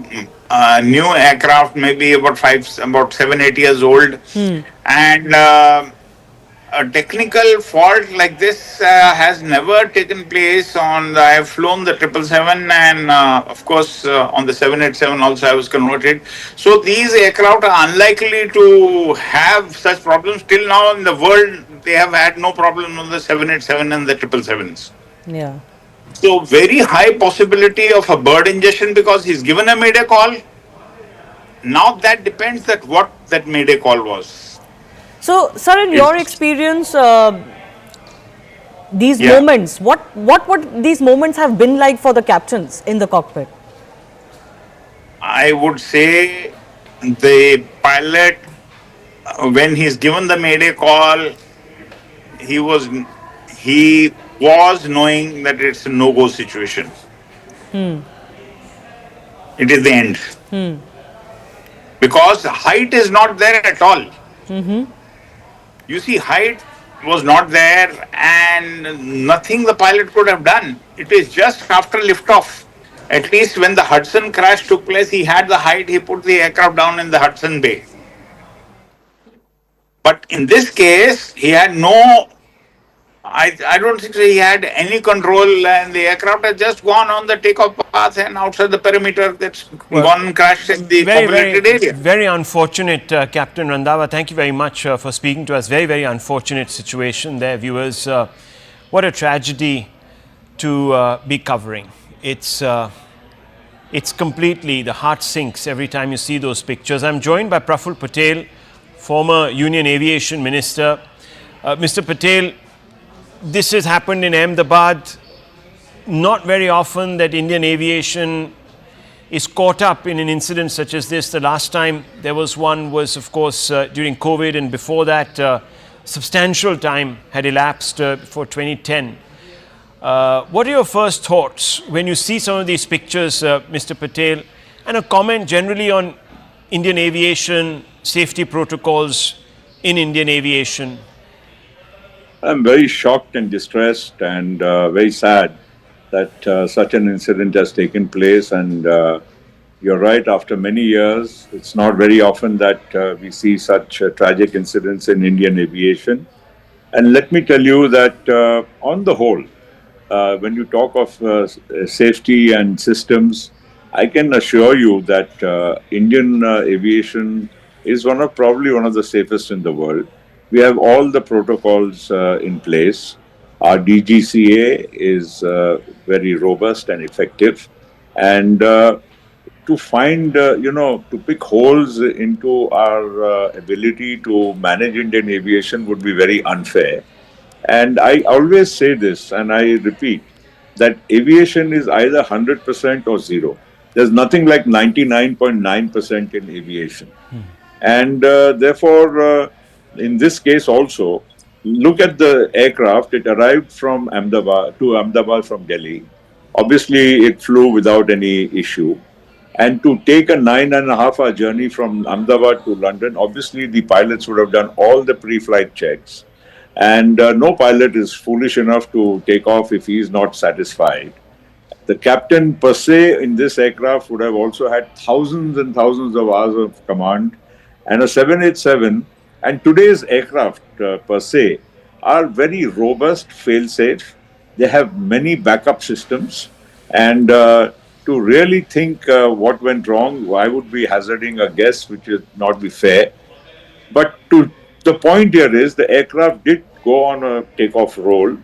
Speaker 1: aircraft, maybe about 7-8 years old, and a technical fault like this has never taken place on I have flown the 777 and of course on the 787 also I was converted. So these aircraft are unlikely to have such problems. Till now in the world, they have had no problem on the 787 and the 777s.
Speaker 13: Yeah.
Speaker 1: So very high possibility of a bird ingestion because he's given a mayday call. Now that depends that what that mayday call was.
Speaker 13: So, sir, in your experience, these
Speaker 1: Yeah.
Speaker 13: moments, what would these moments have been like for the captains in the cockpit?
Speaker 1: I would say the pilot, when he's given the mayday call, he was knowing that it's a no-go situation. It is the end because height is not there at all. You see, height was not there, and nothing the pilot could have done. It is just after liftoff. At least when the Hudson crash took place, he had the height. He put the aircraft down in the Hudson Bay. But in this case, he had no. I don't think so he had any control, and the aircraft had just gone on the takeoff path and outside the perimeter. That's gone and crashed in the populated area.
Speaker 2: Very unfortunate, Captain Randhawa. Thank you very much for speaking to us. Very, very unfortunate situation there, viewers. What a tragedy to be covering. It's completely, the heart sinks every time you see those pictures. I'm joined by Praful Patel, former Union Aviation Minister. Mr. Patel, this has happened in Ahmedabad. Not very often that Indian aviation is caught up in an incident such as this. The last time there was one was, of course, during COVID, and before that, substantial time had elapsed before 2010. What are your first thoughts when you see some of these pictures, Mr. Patel, and a comment generally on Indian aviation, safety protocols in Indian aviation?
Speaker 15: I'm very shocked and distressed and very sad that such an incident has taken place. And you're right, after many years, it's not very often that we see such tragic incidents in Indian aviation. And let me tell you that on the whole, when you talk of safety and systems, I can assure you that Indian aviation is probably one of the safest in the world. We have all the protocols in place. Our DGCA is very robust and effective. And to find, to pick holes into our ability to manage Indian aviation would be very unfair. And I always say this, and I repeat, that aviation is either 100% or zero. There's nothing like 99.9% in aviation. And therefore, in this case also, look at the aircraft. It arrived from Ahmedabad from Delhi. Obviously, it flew without any issue. And to take a 9.5-hour journey from Ahmedabad to London, obviously the pilots would have done all the pre-flight checks. And no pilot is foolish enough to take off if he is not satisfied. The captain per se in this aircraft would have also had thousands and thousands of hours of command. And a 787 and today's aircraft per se are very robust, fail-safe. They have many backup systems. And to really think what went wrong, I would be hazarding a guess, which would not be fair. But the point here is the aircraft did go on a takeoff roll.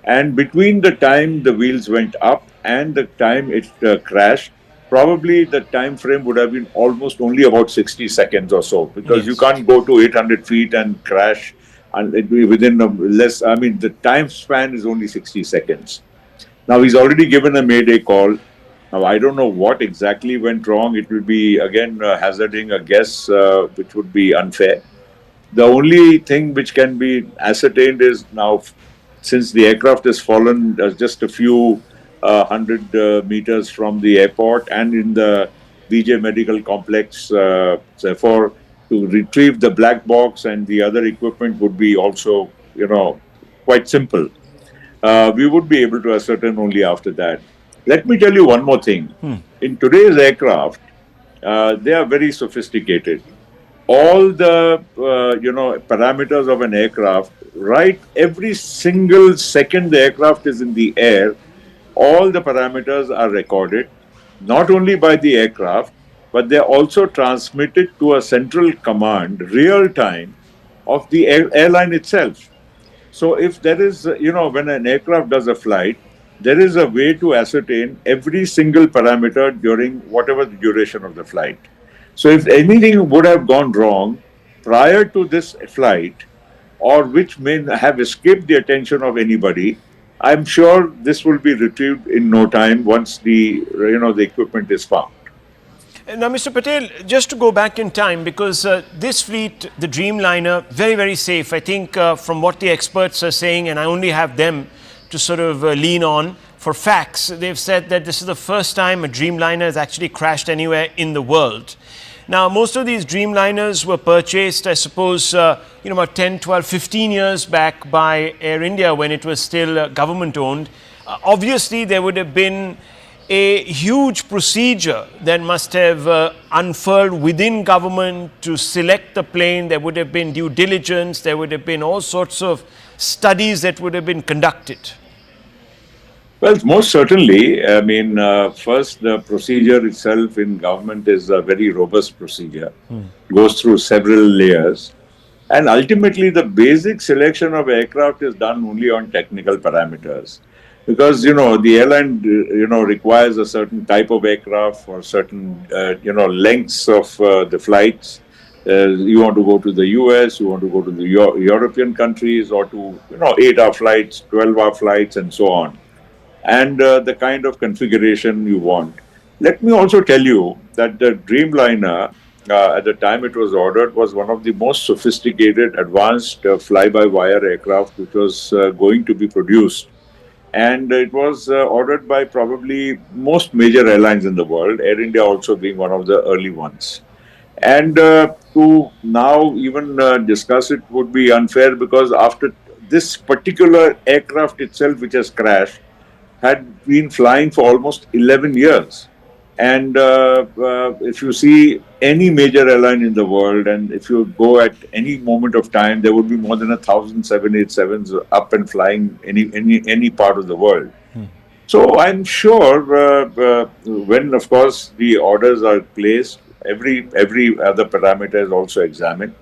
Speaker 15: And between the time the wheels went up and the time it crashed, probably the time frame would have been almost only about 60 seconds or so, because you can't go to 800 feet and crash and it be within the time span is only 60 seconds. Now he's already given a mayday call. Now I don't know what exactly went wrong. It will be again hazarding a guess, which would be unfair. The only thing which can be ascertained is now, since the aircraft has fallen just a few 100 meters from the airport and in the BJ Medical Complex, therefore to retrieve the black box and the other equipment would be also, quite simple. We would be able to ascertain only after that. Let me tell you one more thing. In today's aircraft, they are very sophisticated. All the parameters of an aircraft, right? Every single second the aircraft is in the air, all the parameters are recorded, not only by the aircraft, but they're also transmitted to a central command, real time, of the airline itself. So if there is, when an aircraft does a flight, there is a way to ascertain every single parameter during whatever the duration of the flight. So if anything would have gone wrong prior to this flight, or which may have escaped the attention of anybody, I'm sure this will be retrieved in no time once the equipment is found.
Speaker 2: Now, Mr. Patel, just to go back in time, because this fleet, the Dreamliner, very, very safe. I think from what the experts are saying, and I only have them to sort of lean on for facts, they've said that this is the first time a Dreamliner has actually crashed anywhere in the world. Now, most of these Dreamliners were purchased, I suppose, about 10, 12, 15 years back by Air India when it was still government owned. Obviously, there would have been a huge procedure that must have unfurled within government to select the plane. There would have been due diligence. There would have been all sorts of studies that would have been conducted.
Speaker 15: Well, most certainly. I mean, first, the procedure itself in government is a very robust procedure. Goes through several layers. And ultimately, the basic selection of aircraft is done only on technical parameters. Because, the airline, requires a certain type of aircraft for certain, lengths of the flights. You want to go to the US, you want to go to the European countries, or to, 8-hour flights, 12-hour flights, and so on. And the kind of configuration you want. Let me also tell you that the Dreamliner, at the time it was ordered, was one of the most sophisticated, advanced fly-by-wire aircraft which was going to be produced. And it was ordered by probably most major airlines in the world, Air India also being one of the early ones. And to now even discuss it would be unfair, because after this particular aircraft itself, which has crashed, had been flying for almost 11 years. And if you see any major airline in the world, and if you go at any moment of time, there would be more than 1,000 787s up and flying any part of the world. So I'm sure when, of course, the orders are placed, every other parameter is also examined.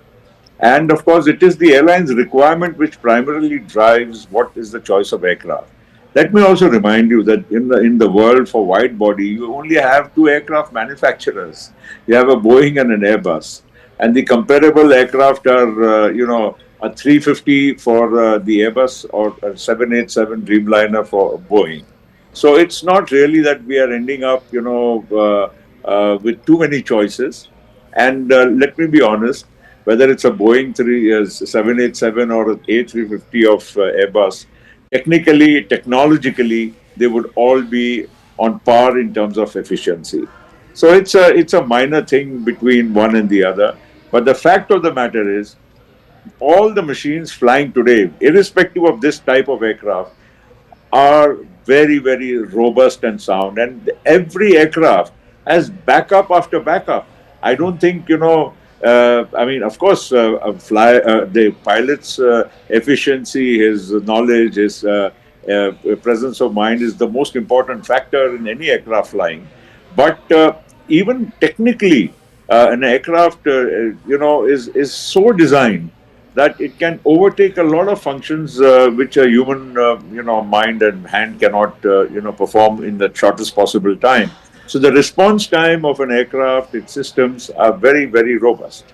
Speaker 15: And of course, it is the airline's requirement which primarily drives what is the choice of aircraft. Let me also remind you that in the world for wide body, you only have two aircraft manufacturers. You have a Boeing and an Airbus. And the comparable aircraft are, a 350 for the Airbus or a 787 Dreamliner for Boeing. So it's not really that we are ending up, with too many choices. And let me be honest, whether it's a Boeing 787 or an A350 of Airbus, technically, technologically, they would all be on par in terms of efficiency. So it's a minor thing between one and the other. But the fact of the matter is, all the machines flying today, irrespective of this type of aircraft, are very, very robust and sound. And every aircraft has backup after backup. I don't think, of course, the pilot's efficiency, his knowledge, his presence of mind is the most important factor in any aircraft flying. But even technically, an aircraft, is so designed that it can overtake a lot of functions which a human, mind and hand cannot, perform in the shortest possible time. So the response time of an aircraft, its systems are very, very robust.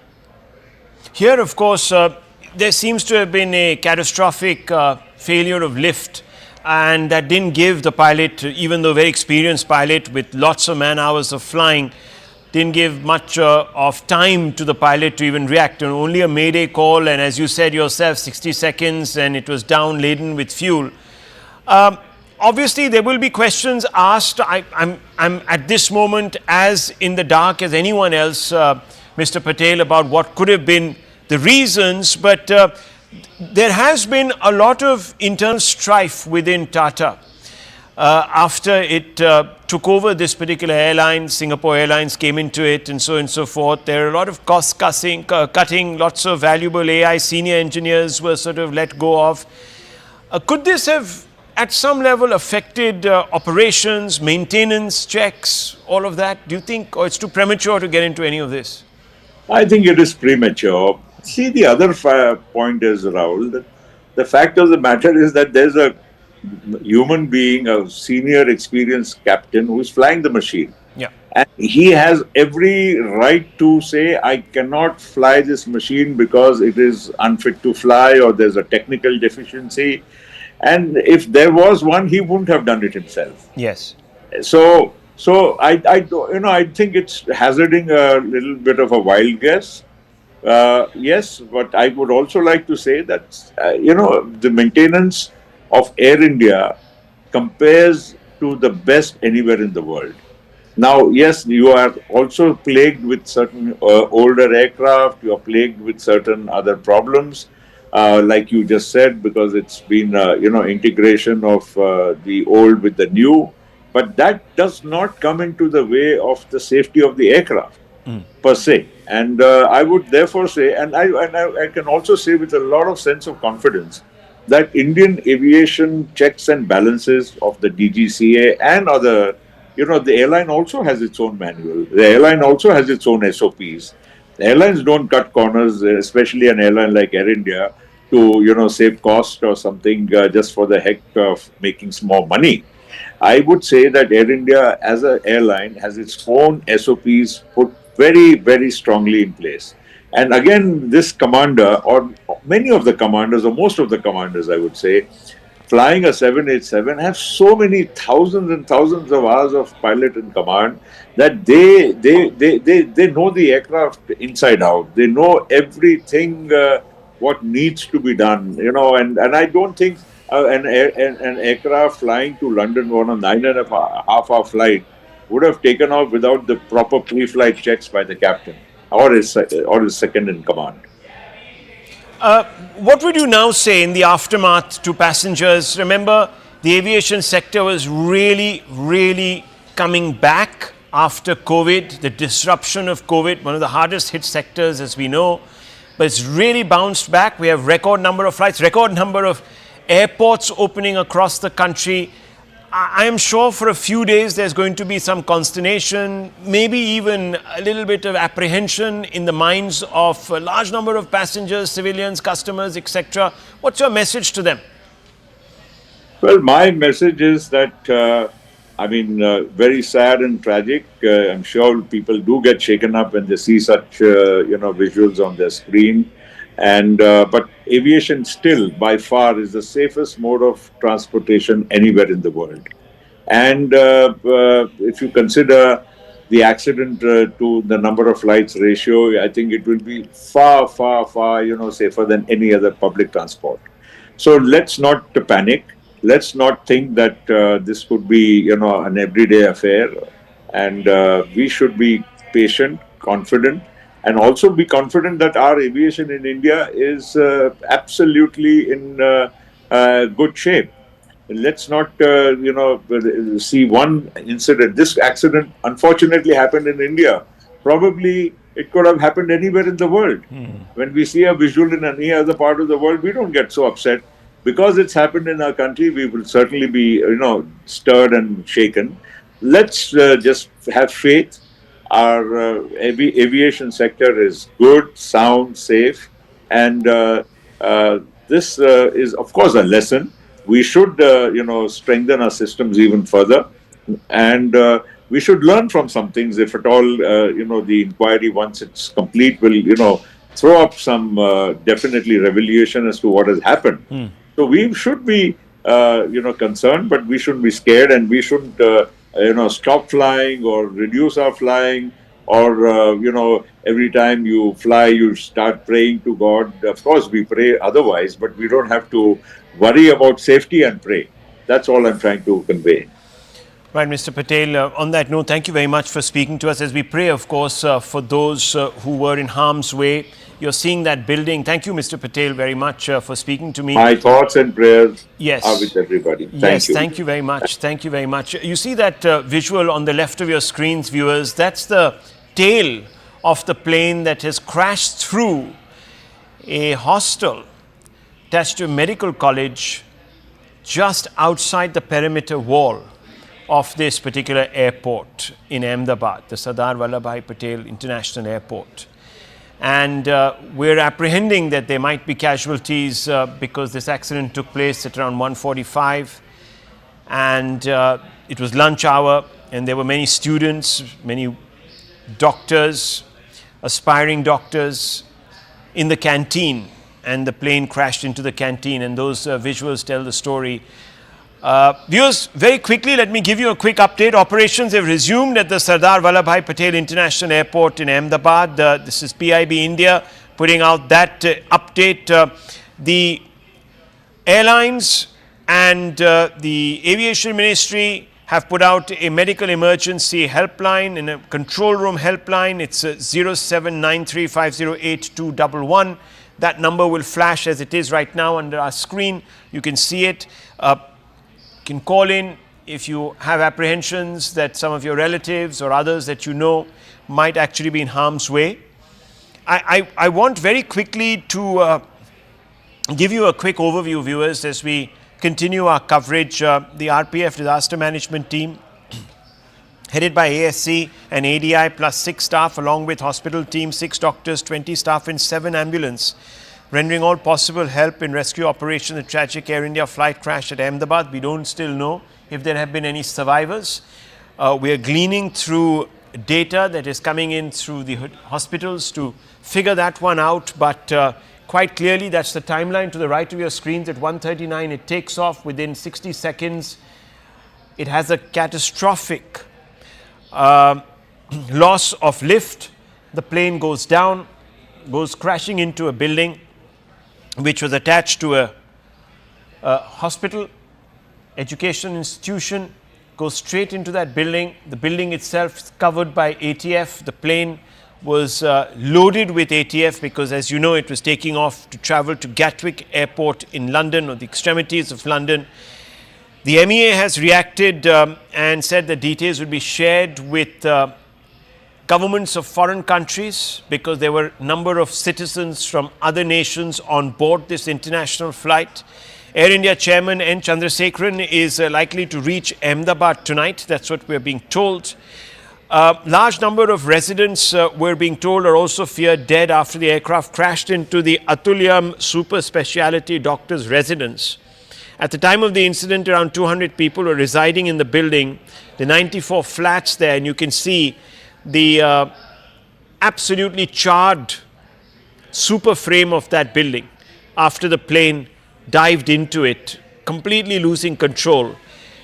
Speaker 2: Here, of course, there seems to have been a catastrophic failure of lift, and that didn't give the pilot, even though very experienced pilot with lots of man hours of flying, didn't give much of time to the pilot to even react. And only a Mayday call, and as you said yourself, 60 seconds, and it was down laden with fuel. Obviously, there will be questions asked. I'm at this moment as in the dark as anyone else, Mr. Mr. Patel about what could have been the reasons, but there has been a lot of internal strife within Tata. After it took over this particular airline, Singapore Airlines came into it and so on and so forth. There are a lot of cost cutting, lots of valuable AI senior engineers were sort of let go of. Could this have at some level affected operations, maintenance, checks, all of that? Do you think, or it's too premature to get into any of this?
Speaker 3: I think it is premature. See, the other point is, Rahul, that the fact of the matter is that there's a human being, a senior experienced captain who is flying the machine.
Speaker 2: Yeah.
Speaker 3: And he has every right to say, I cannot fly this machine because it is unfit to fly or there's a technical deficiency. And if there was one, he wouldn't have done it himself.
Speaker 2: Yes.
Speaker 3: So I think it's hazarding a little bit of a wild guess. Yes, but I would also like to say that, the maintenance of Air India compares to the best anywhere in the world. Now, yes, you are also plagued with certain older aircraft, you are plagued with certain other problems. Like you just said, because it's been, integration of the old with the new. But that does not come into the way of the safety of the aircraft per se. And I would therefore say, and I can also say with a lot of sense of confidence, that Indian aviation checks and balances of the DGCA and other, the airline also has its own manual. The airline also has its own SOPs. Airlines don't cut corners, especially an airline like Air India, to save cost or something just for the heck of making some more money. I would say that Air India as an airline has its own SOPs put very, very strongly in place. And again, this commander, or many of the commanders, or most of the commanders, I would say, flying a 787 have so many thousands and thousands of hours of pilot in command that they know the aircraft inside out. They know everything what needs to be done. And I don't think an aircraft flying to London on a 9.5-hour flight would have taken off without the proper pre-flight checks by the captain or his second in command.
Speaker 2: What would you now say in the aftermath to passengers? Remember, the aviation sector was really, really coming back after COVID, the disruption of COVID, one of the hardest hit sectors as we know, but it's really bounced back. We have record number of flights, record number of airports opening across the country. I am sure for a few days there's going to be some consternation, maybe even a little bit of apprehension in the minds of a large number of passengers, civilians, customers, etc. What's your message to them?
Speaker 3: Well, my message is that, very sad and tragic. I'm sure people do get shaken up when they see such, visuals on their screen. But aviation still, by far, is the safest mode of transportation anywhere in the world. And if you consider the accident to the number of flights ratio, I think it will be far, far, far, safer than any other public transport. So let's not panic. Let's not think that this could be, an everyday affair. And we should be patient, confident, and also be confident that our aviation in India is absolutely in good shape. Let's not, see one incident. This accident unfortunately happened in India. Probably it could have happened anywhere in the world. When we see a visual in any other part of the world, we don't get so upset. Because it's happened in our country, we will certainly be, stirred and shaken. Let's just have faith. Our aviation sector is good, sound, safe, and this is, of course, a lesson. We should, strengthen our systems even further, and we should learn from some things. If at all, the inquiry, once it's complete, will, throw up some definitely revelation as to what has happened. So we should be, concerned, but we shouldn't be scared, and we shouldn't, stop flying or reduce our flying, or, every time you fly, you start praying to God. Of course, we pray otherwise, but we don't have to worry about safety and pray. That's all I'm trying to convey.
Speaker 2: Right, Mr. Patel, on that note, thank you very much for speaking to us as we pray, of course, for those who were in harm's way. You're seeing that building. Thank you, Mr. Patel, very much for speaking to me.
Speaker 3: My thoughts and prayers
Speaker 2: Yes.
Speaker 3: are with everybody. Thank
Speaker 2: Yes,
Speaker 3: you.
Speaker 2: thank you very much. Thank you very much. You see that visual on the left of your screens, viewers? That's the tail of the plane that has crashed through a hostel attached to a medical college just outside the perimeter wall of this particular airport in Ahmedabad, the Sardar Vallabhbhai Patel International Airport. And we're apprehending that there might be casualties because this accident took place at around 1:45, and it was lunch hour, and there were many students, many doctors, aspiring doctors in the canteen, and the plane crashed into the canteen, and those visuals tell the story. Viewers, very quickly, let me give you a quick update. Operations have resumed at the Sardar Vallabhbhai Patel International Airport in Ahmedabad. This is PIB India putting out that update. The airlines and the Aviation Ministry have put out a medical emergency helpline and a control room helpline. It's 0793508211. That number will flash as it is right now under our screen. You can see it. You can call in if you have apprehensions that some of your relatives or others that you know might actually be in harm's way. I want very quickly to give you a quick overview, viewers, as we continue our coverage. The RPF disaster management team, headed by ASC and ADI plus 6 staff, along with hospital team, 6 doctors, 20 staff and 7 ambulance, rendering all possible help in rescue operation. The tragic Air India flight crash at Ahmedabad. We don't still know if there have been any survivors. We are gleaning through data that is coming in through the hospitals to figure that one out, but quite clearly that's the timeline to the right of your screens. At 1:39 it takes off. Within 60 seconds it has a catastrophic loss of lift. The plane goes down, goes crashing into a building which was attached to a hospital, education institution, goes straight into that building. The building itself is covered by ATF. The plane was loaded with ATF because, as you know, it was taking off to travel to Gatwick Airport in London, or the extremities of London. The MEA has reacted and said that details will be shared with governments of foreign countries, because there were a number of citizens from other nations on board this international flight. Air India chairman N. Chandrasekaran is likely to reach Ahmedabad tonight. That's what we're being told. Large number of residents, we're being told, are also feared dead after the aircraft crashed into the Atulyam super speciality doctor's residence. At the time of the incident, around 200 people were residing in the building, the 94 flats there, and you can see the absolutely charred super frame of that building after the plane dived into it, completely losing control.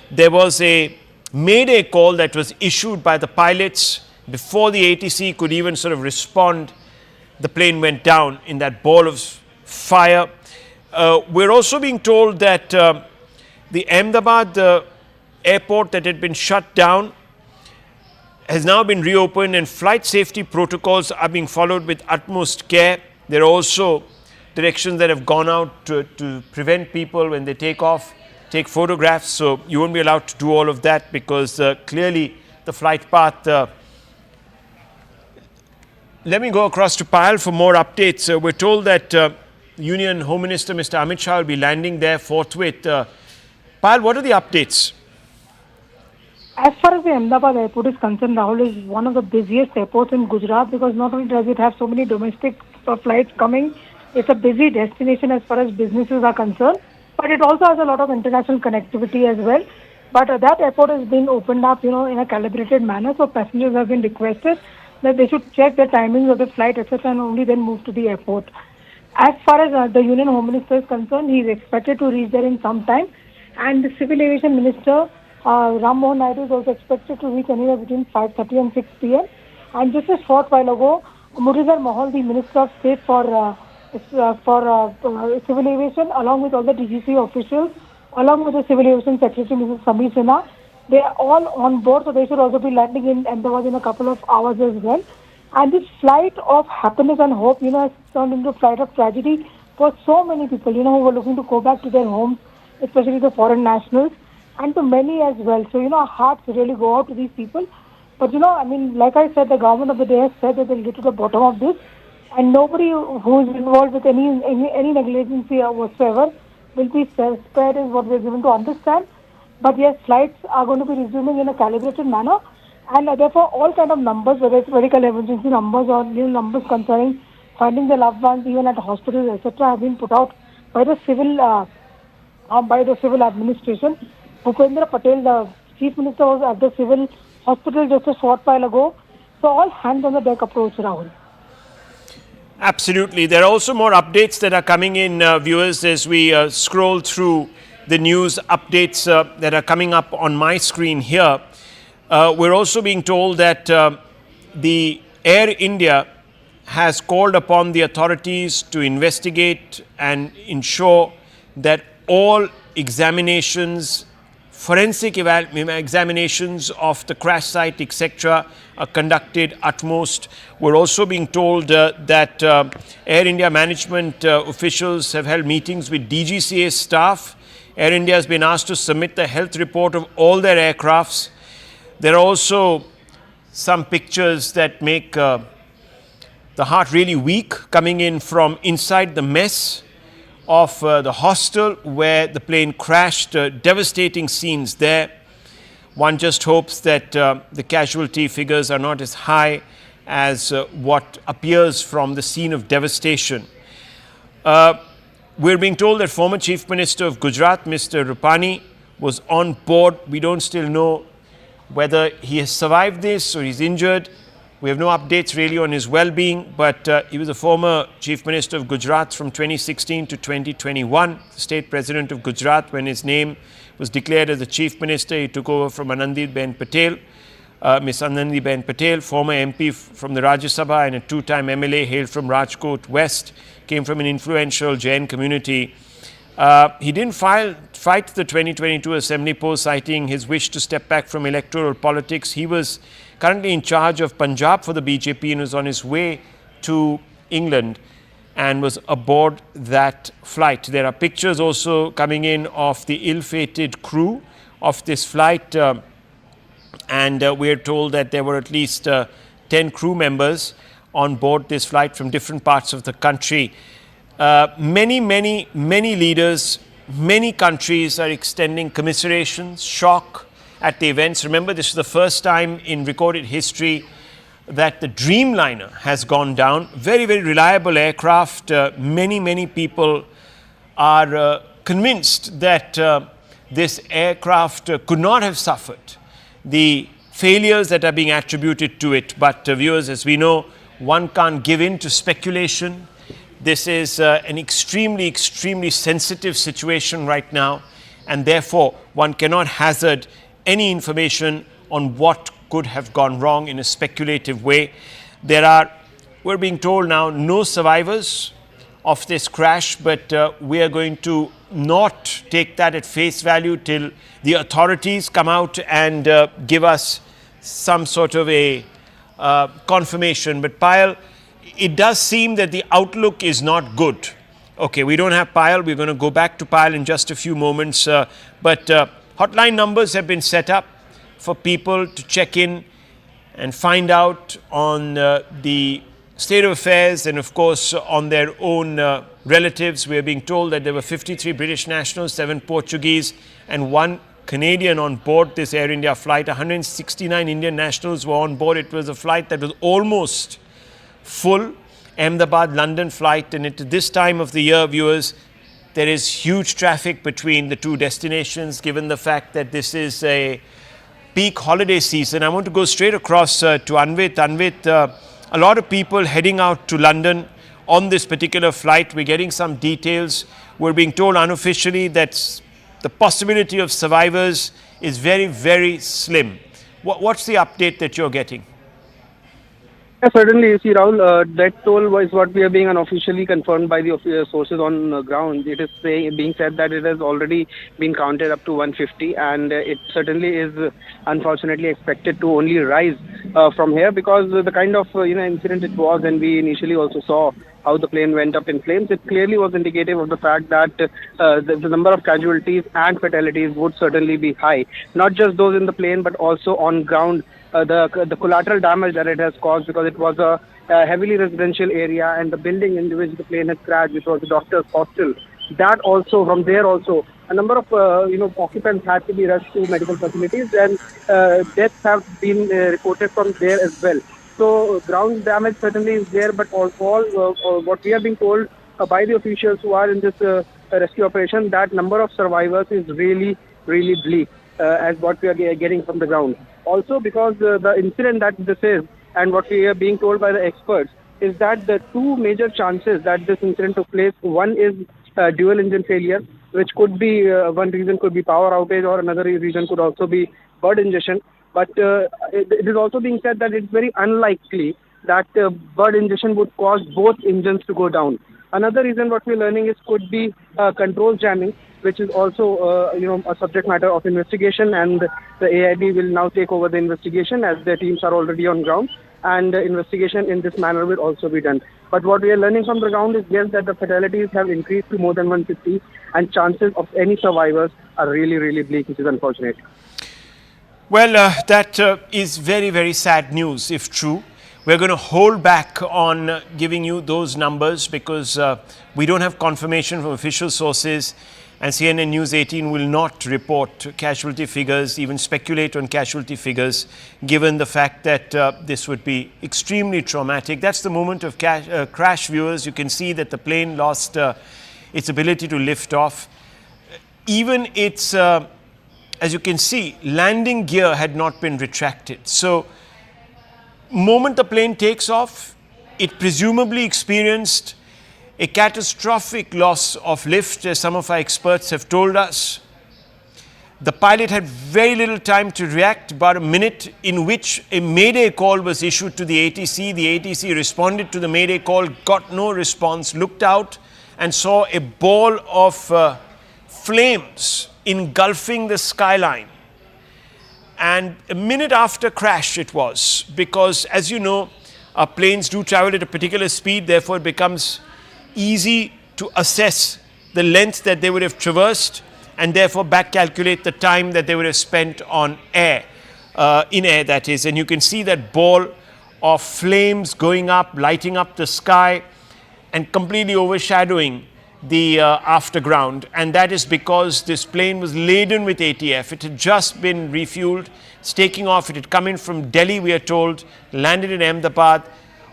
Speaker 2: There was a Mayday call that was issued by the pilots before the ATC could even sort of respond. The plane went down in that ball of fire. We're also being told that the Ahmedabad airport that had been shut down has now been reopened, and flight safety protocols are being followed with utmost care. There are also directions that have gone out to prevent people when they take off, take photographs. So you won't be allowed to do all of that, because clearly the flight path. Let me go across to Payal for more updates. We're told that Union Home Minister Mr. Amit Shah will be landing there forthwith. Payal, what are the updates?
Speaker 8: As far as the Ahmedabad airport is concerned, Rahul, is one of the busiest airports in Gujarat, because not only does it have so many domestic flights coming, it's a busy destination as far as businesses are concerned, but it also has a lot of international connectivity as well. But that airport has been opened up, in a calibrated manner, so passengers have been requested that they should check the timings of the flight, etc., and only then move to the airport. As far as the Union Home Minister is concerned, he is expected to reach there in some time, and the Civil Aviation Minister Ram Mohan Naidu is also expected to reach anywhere between 5:30 and 6 p.m. And just a short while ago, Muralidhar Mohal, the Minister of State for Civil Aviation, along with all the DGC officials, along with the Civil Aviation Secretary Mrs. Samir Sinha, They are all on board, so they should also be landing in Ahmedabad in a couple of hours as well. And this flight of happiness and hope, has turned into a flight of tragedy for so many people, who were looking to go back to their homes, especially the foreign nationals, and to many as well. So, our hearts really go out to these people. But, like I said, the government of the day has said that they'll get to the bottom of this, and nobody who is involved with any negligence whatsoever will be spared, is what we're given to understand. But yes, flights are going to be resuming in a calibrated manner, and therefore all kind of numbers, whether it's medical emergency numbers or numbers concerning finding the loved ones even at hospitals, etc., have been put out by the civil administration. Bhupendra Patel, the chief minister, was at the civil hospital just a short while ago. So all hands on the deck approach, Rahul.
Speaker 2: Absolutely. There are also more updates that are coming in, viewers, as we scroll through the news updates that are coming up on my screen here. We're also being told that the Air India has called upon the authorities to investigate and ensure that all examinations, forensic examinations of the crash site, etc., are conducted utmost. We're also being told that Air India management officials have held meetings with DGCA staff. Air India has been asked to submit the health report of all their aircrafts. There are also some pictures that make the heart really weak coming in from inside the mess of the hostel where the plane crashed. Devastating scenes there. One just hopes that the casualty figures are not as high as what appears from the scene of devastation. We're being told that former Chief Minister of Gujarat, Mr. Rupani, was on board. We don't still know whether he has survived this or he's injured. We have no updates really on his well-being, but he was a former Chief Minister of Gujarat from 2016 to 2021, the state president of Gujarat. When his name was declared as the Chief Minister, he took over from Anandiben Patel, Miss Anandiben Patel, former MP from the Rajya Sabha and a two-time MLA, hailed from Rajkot West, came from an influential Jain community. He didn't fight the 2022 assembly poll, citing his wish to step back from electoral politics. He was currently in charge of Punjab for the BJP and was on his way to England and was aboard that flight. There are pictures also coming in of the ill-fated crew of this flight, and we are told that there were at least 10 crew members on board this flight from different parts of the country. Many leaders, many countries are extending commiserations, shock at the events. Remember, this is the first time in recorded history that the Dreamliner has gone down. Very, very reliable aircraft. Many people are convinced that this aircraft could not have suffered the failures that are being attributed to it. But viewers, as we know, one can't give in to speculation. This is an extremely sensitive situation right now, and therefore one cannot hazard any information on what could have gone wrong in a speculative way. We're being told now, no survivors of this crash, but we are going to not take that at face value till the authorities come out and give us some sort of a confirmation. But Payal, it does seem that the outlook is not good. Okay, we don't have Payal. We're going to go back to Payal in just a few moments. But hotline numbers have been set up for people to check in and find out on the state of affairs and, of course, on their own relatives. We are being told that there were 53 British nationals, 7 Portuguese, and 1 Canadian on board this Air India flight. 169 Indian nationals were on board. It was a flight that was almost full, Ahmedabad-London flight, and at this time of the year, viewers, there is huge traffic between the two destinations, given the fact that this is a peak holiday season. I want to go straight across to Anvit. Anvit, a lot of people heading out to London on this particular flight. We're getting some details. We're being told unofficially that the possibility of survivors is very, very slim. What's the update that you're getting?
Speaker 4: Yeah, certainly. You see, Rahul, that toll was what we are being unofficially confirmed by the sources on ground. It is being said that it has already been counted up to 150, and it certainly is unfortunately expected to only rise from here because the kind of incident it was, and we initially also saw how the plane went up in flames. It clearly was indicative of the fact that the number of casualties and fatalities would certainly be high, not just those in the plane but also on ground. The collateral damage that it has caused because it was a heavily residential area and the building in which the plane had crashed, which was the doctor's hostel. That also, from there also, a number of occupants had to be rushed to medical facilities, and deaths have been reported from there as well. So ground damage certainly is there, but all what we are being told by the officials who are in this rescue operation, that number of survivors is really, really bleak as what we are getting from the ground. Also, because the incident that this is, and what we are being told by the experts, is that the two major chances that this incident took place, one is dual engine failure, which could be one reason could be power outage, or another reason could also be bird ingestion. But it is also being said that it's very unlikely that bird ingestion would cause both engines to go down. Another reason what we're learning is could be control jamming, which is also a subject matter of investigation, and the AIB will now take over the investigation as their teams are already on ground, and investigation in this manner will also be done. But what we are learning from the ground is yes, that the fatalities have increased to more than 150, and chances of any survivors are really, really bleak, which is unfortunate.
Speaker 2: Well, that is very, very sad news if true. We're going to hold back on giving you those numbers because we don't have confirmation from official sources, and CNN News 18 will not report casualty figures, even speculate on casualty figures, given the fact that this would be extremely traumatic. That's the moment of crash, viewers. You can see that the plane lost its ability to lift off. Even its, as you can see, landing gear had not been retracted. So, moment the plane takes off, it presumably experienced a catastrophic loss of lift, as some of our experts have told us. The pilot had very little time to react, about a minute, in which a Mayday call was issued to the ATC. The ATC responded to the Mayday call, got no response, looked out and saw a ball of flames engulfing the skyline. And a minute after crash it was, because as you know, our planes do travel at a particular speed, therefore it becomes easy to assess the length that they would have traversed and therefore back calculate the time that they would have spent on air, in air that is. And you can see that ball of flames going up, lighting up the sky and completely overshadowing the afterground, and that is because this plane was laden with ATF. It had just been refueled. It's taking off. It had come in from Delhi, we are told, landed in Ahmedabad,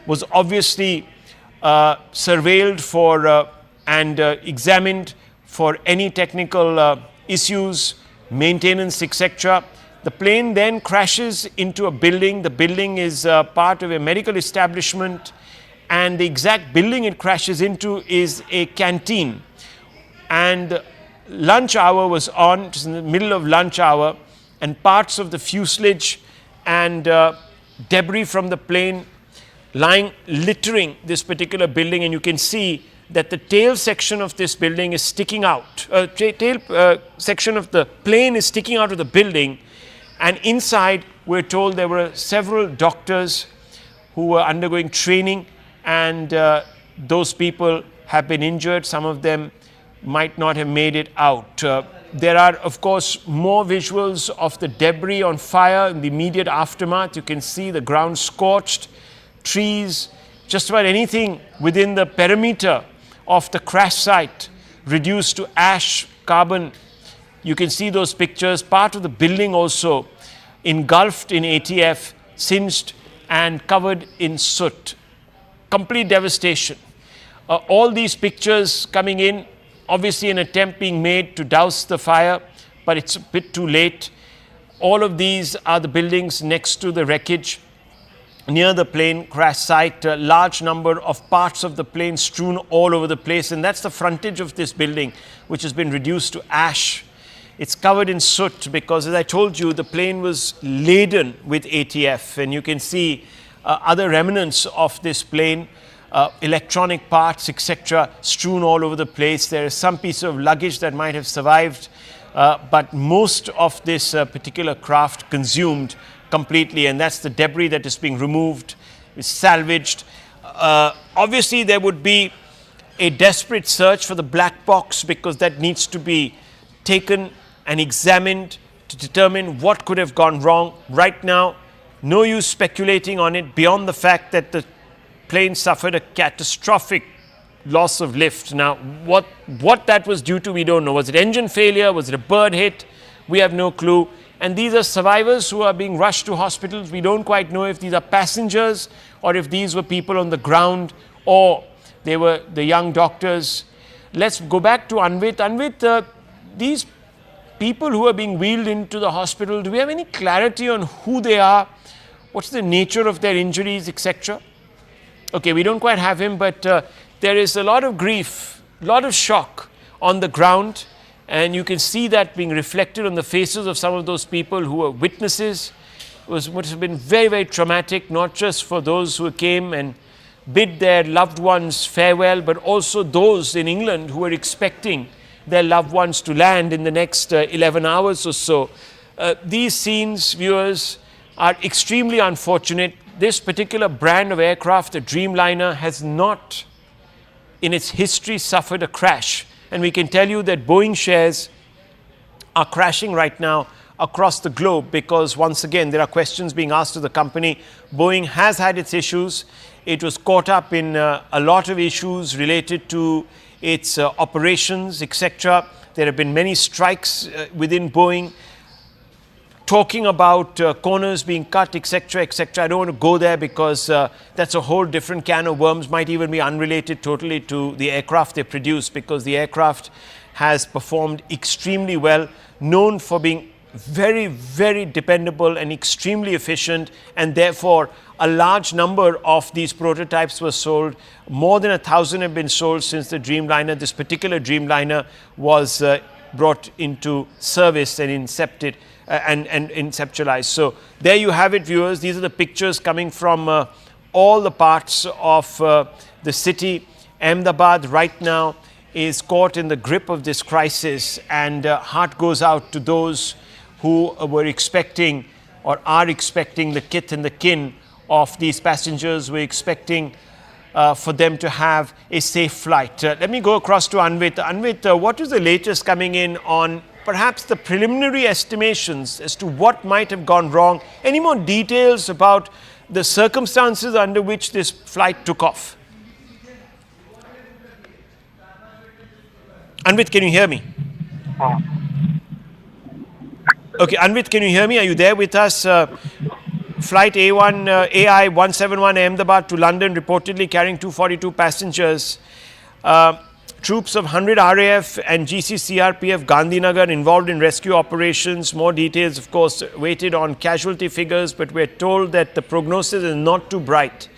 Speaker 2: was obviously surveilled for and examined for any technical issues, maintenance, etc. The plane then crashes into a building. The building is part of a medical establishment, and the exact building it crashes into is a canteen. And lunch hour was on, it was in the middle of lunch hour, and parts of the fuselage and debris from the plane lying littering this particular building, and you can see that the tail section of this building is sticking out. Tail section of the plane is sticking out of the building, and inside we're told there were several doctors who were undergoing training, and those people have been injured. Some of them might not have made it out. There are, of course, more visuals of the debris on fire in the immediate aftermath. You can see the ground scorched, trees, just about anything within the perimeter of the crash site reduced to ash, carbon. You can see those pictures. Part of the building also engulfed in ATF, singed and covered in soot. Complete devastation. All these pictures coming in, obviously an attempt being made to douse the fire, but it's a bit too late. All of these are the buildings next to the wreckage. Near the plane crash site, a large number of parts of the plane strewn all over the place, and that's the frontage of this building, which has been reduced to ash. It's covered in soot because, as I told you, the plane was laden with ATF, and you can see other remnants of this plane, electronic parts, etc., strewn all over the place. There is some piece of luggage that might have survived, but most of this particular craft consumed completely, and that's the debris that is being removed, is salvaged. Obviously, there would be a desperate search for the black box, because that needs to be taken and examined to determine what could have gone wrong. Right now, no use speculating on it beyond the fact that the plane suffered a catastrophic loss of lift. Now, what that was due to, we don't know. Was it engine failure? Was it a bird hit? We have no clue. And these are survivors who are being rushed to hospitals. We don't quite know if these are passengers or if these were people on the ground or they were the young doctors. Let's go back to Anvit. Anvit, these people who are being wheeled into the hospital, do we have any clarity on who they are? What's the nature of their injuries, etc.? Okay, we don't quite have him, but there is a lot of grief, a lot of shock on the ground, and you can see that being reflected on the faces of some of those people who were witnesses. It must have been very, very traumatic, not just for those who came and bid their loved ones farewell, but also those in England who were expecting their loved ones to land in the next 11 hours or so. These scenes, viewers, are extremely unfortunate. This particular brand of aircraft, the Dreamliner, has not in its history suffered a crash. And we can tell you that Boeing shares are crashing right now across the globe, because once again there are questions being asked of the company. Boeing has had its issues. It was caught up in a lot of issues related to its operations, etc. There have been many strikes within Boeing, talking about corners being cut, etc., etc. I don't want to go there, because that's a whole different can of worms, might even be unrelated totally to the aircraft they produce, because the aircraft has performed extremely well, known for being very, very dependable and extremely efficient, and therefore a large number of these prototypes were sold. More than 1,000 have been sold since the Dreamliner, this particular Dreamliner, was brought into service and incepted and inceptualized. So there you have it, viewers. These are the pictures coming from all the parts of the city. Ahmedabad right now is caught in the grip of this crisis, and heart goes out to those who were expecting or are expecting the kith and the kin of these passengers. We're expecting for them to have a safe flight. Let me go across to Anvit. Anvit, what is the latest coming in on perhaps the preliminary estimations as to what might have gone wrong? Any more details about the circumstances under which this flight took off? Anvit, can you hear me? Okay, Anvit, can you hear me? Are you there with us? Flight AI-171 Ahmedabad to London, reportedly carrying 242 passengers. Troops of 100 RAF and GC-CRPF Gandhinagar involved in rescue operations. More details, of course, waited on casualty figures, but we're told that the prognosis is not too bright,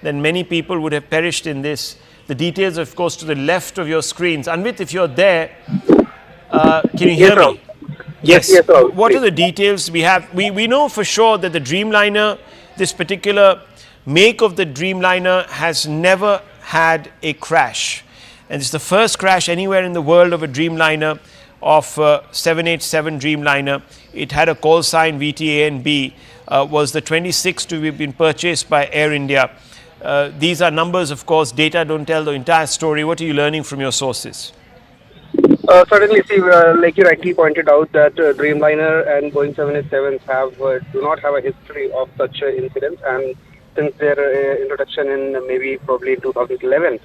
Speaker 2: that many people would have perished in this. The details, of course, to the left of your screens. Anvit, if you're there, can you hear me? Yes. What are the details we have? We know for sure that the Dreamliner, this particular make of the Dreamliner, has never had a crash. And it's the first crash anywhere in the world of a Dreamliner, of 787 Dreamliner. It had a call sign VTA&B, was the 26th to have been purchased by Air India. These are numbers, of course. Data don't tell the entire story. What are you learning from your sources?
Speaker 4: Certainly, see, like you rightly pointed out, that Dreamliner and Boeing 787s do not have a history of such incidents, and since their introduction in probably 2011,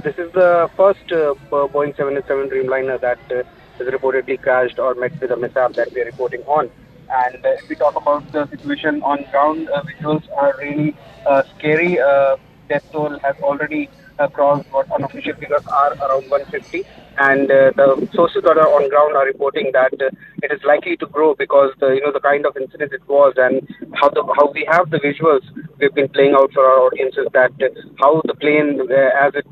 Speaker 4: this is the first Boeing 787 Dreamliner that is reportedly crashed or met with a mishap that we are reporting on. And if we talk about the situation on ground, visuals are really scary. Death toll has already crossed what unofficial figures are around 150, and the sources that are on ground are reporting that it is likely to grow, because the kind of incident it was, and how we have the visuals we've been playing out for our audiences, that how the plane as it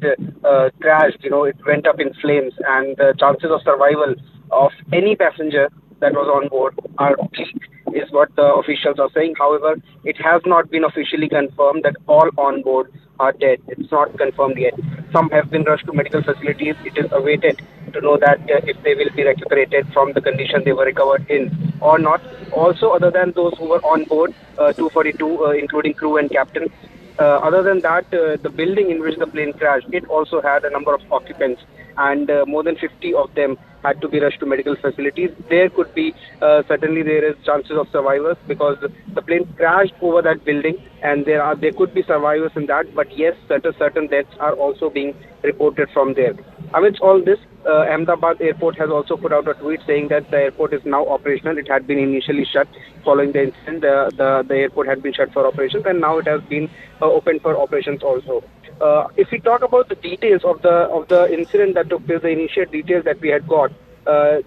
Speaker 4: crashed, it went up in flames, and the chances of survival of any passenger that was on board are bleak. is what the officials are saying. However, it has not been officially confirmed that all on board are dead. It's not confirmed yet. Some have been rushed to medical facilities. It is awaited to know that if they will be recuperated from the condition they were recovered in or not. Also, other than those who were on board, 242, including crew and captain, other than that, the building in which the plane crashed, it also had a number of occupants, and more than 50 of them had to be rushed to medical facilities. There could be, certainly there is chances of survivors because the plane crashed over that building, and there could be survivors in that, but yes, certain deaths are also being reported from there. Amidst all this, Ahmedabad airport has also put out a tweet saying that the airport is now operational. It had been initially shut following the incident. The airport had been shut for operations, and now it has been opened for operations also. If we talk about the details of the incident that took place, the initial details that we had got,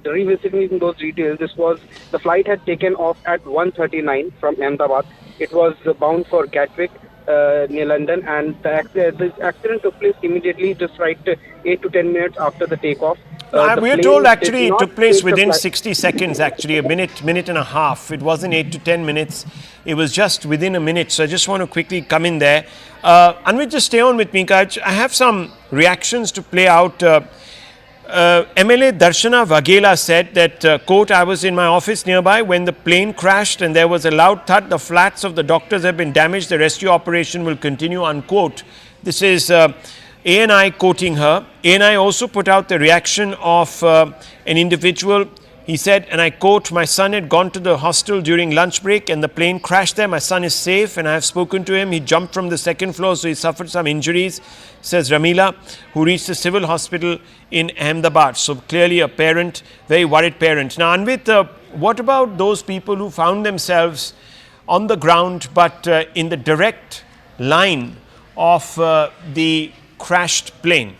Speaker 4: revisiting those details, the flight had taken off at 1:39 from Ahmedabad. It was bound for Gatwick, near London, and the accident took place immediately, just right 8 to 10 minutes after the takeoff.
Speaker 2: We are told actually it took place within 60 seconds, actually, a minute and a half. It wasn't 8 to 10 minutes. It was just within a minute. So I just want to quickly come in there. Anvit, just stay on with me. I have some reactions to play out. MLA Darshana Vaghela said that, quote, I was in my office nearby when the plane crashed and there was a loud thud. The flats of the doctors have been damaged. The rescue operation will continue, unquote. This is ANI quoting her. ANI also put out the reaction of an individual. He said, and I quote, my son had gone to the hostel during lunch break and the plane crashed there. My son is safe and I have spoken to him. He jumped from the second floor, so he suffered some injuries, says Ramila, who reached the civil hospital in Ahmedabad. So clearly a parent, very worried parent. Now, Anvit, what about those people who found themselves on the ground but in the direct line of the crashed plane?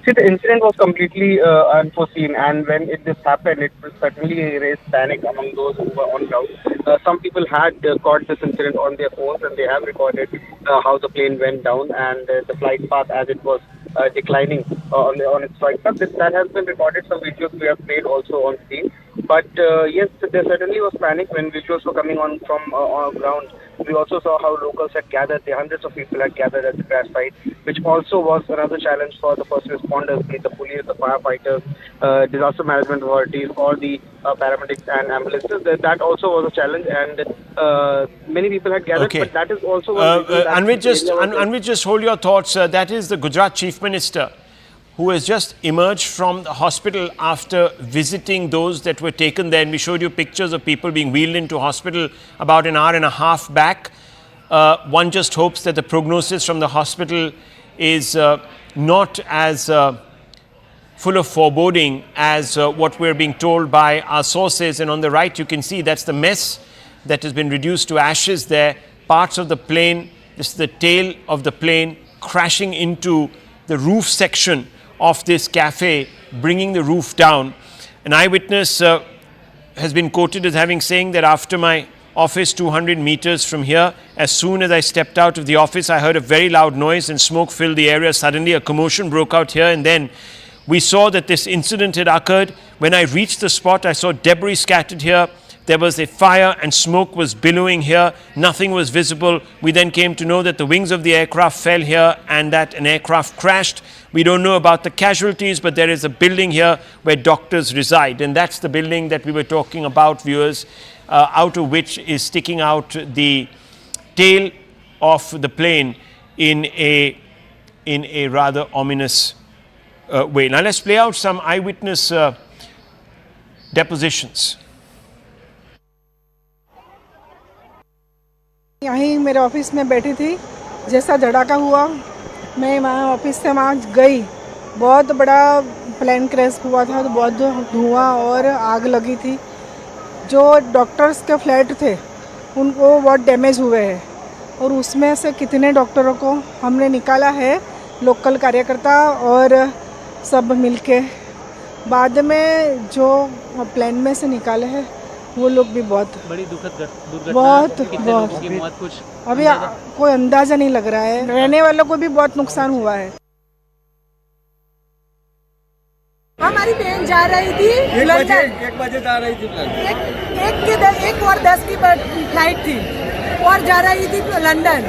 Speaker 4: See, the incident was completely unforeseen, and when this happened, it certainly raised panic among those who were on ground. Some people had caught this incident on their phones, and they have recorded how the plane went down and the flight path as it was declining on its flight path. That has been recorded. Some videos we have played also on scene. But yes, there certainly was panic when visuals were coming on from on ground. We also saw how locals had gathered, the hundreds of people had gathered at the crash site, which also was another challenge for the first responders, be it the police, the firefighters, disaster management authorities, or the paramedics and ambulances. That also was a challenge, and many people had gathered, but that is also
Speaker 2: Anvit, just hold your thoughts. That is the Gujarat Chief Minister, who has just emerged from the hospital after visiting those that were taken there. And we showed you pictures of people being wheeled into hospital about an hour and a half back. One just hopes that the prognosis from the hospital is not as full of foreboding as what we're being told by our sources. And on the right, you can see that's the mess that has been reduced to ashes there. Parts of the plane, this is the tail of the plane crashing into the roof section of this cafe, bringing the roof down. An eyewitness has been quoted as having saying that after my office 200 meters from here, as soon as I stepped out of the office, I heard a very loud noise and smoke filled the area. Suddenly a commotion broke out here, and then we saw that this incident had occurred. When I reached the spot, I saw debris scattered here. There was a fire and smoke was billowing here. Nothing was visible. We then came to know that the wings of the aircraft fell here and that an aircraft crashed. We don't know about the casualties, but there is a building here where doctors reside. And that's the building that we were talking about, viewers, out of which is sticking out the tail of the plane in a rather ominous way. Now let's play out some eyewitness depositions.
Speaker 6: यहीं मेरे office में बैठी थी, जैसा धड़ाका हुआ मैं वहाँ office से वहाँ गई। बहुत बड़ा प्लेन क्रैश हुआ था, तो बहुत धुआं और आग लगी थी। जो डॉक्टर्स के फ्लैट थे उनको बहुत डैमेज हुए हैं, और उसमें से कितने डॉक्टरों को हमने निकाला है, लोकल कार्यकर्ता और सब मिलके। बाद में जो प्लेन में से निकाले हैं वो लोग भी बहुत
Speaker 7: बड़ी दुखद दुर्घटना,
Speaker 6: बहुत
Speaker 7: की मौत कुछ
Speaker 6: अभी कोई अंदाजा नहीं लग रहा है। रहने वालों को भी बहुत नुकसान हुआ है। हमारी बहन जा रही थी
Speaker 9: 1 बजे जा रही थी।
Speaker 6: एक की 1:10 की फ्लाइट थी और जा रही थी लंदन।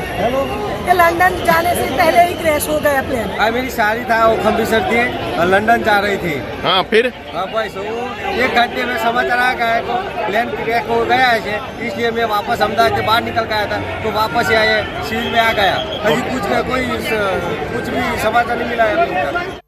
Speaker 6: ये लंदन जाने से पहले ही क्रैश हो गया प्लेन।
Speaker 5: मेरी शादी था, वो खम्बिसर थी और लंदन जा रही थी।
Speaker 9: हाँ फिर
Speaker 5: बस वो 1 घंटे में समाचार आ गया तो प्लेन क्रैश हो गया है, इसलिए मैं वापस अहमदाबाद से बाहर निकल गया था तो वापस आए सील में आ गया। अभी कुछ भी समाचार नहीं मिला है अभी तक।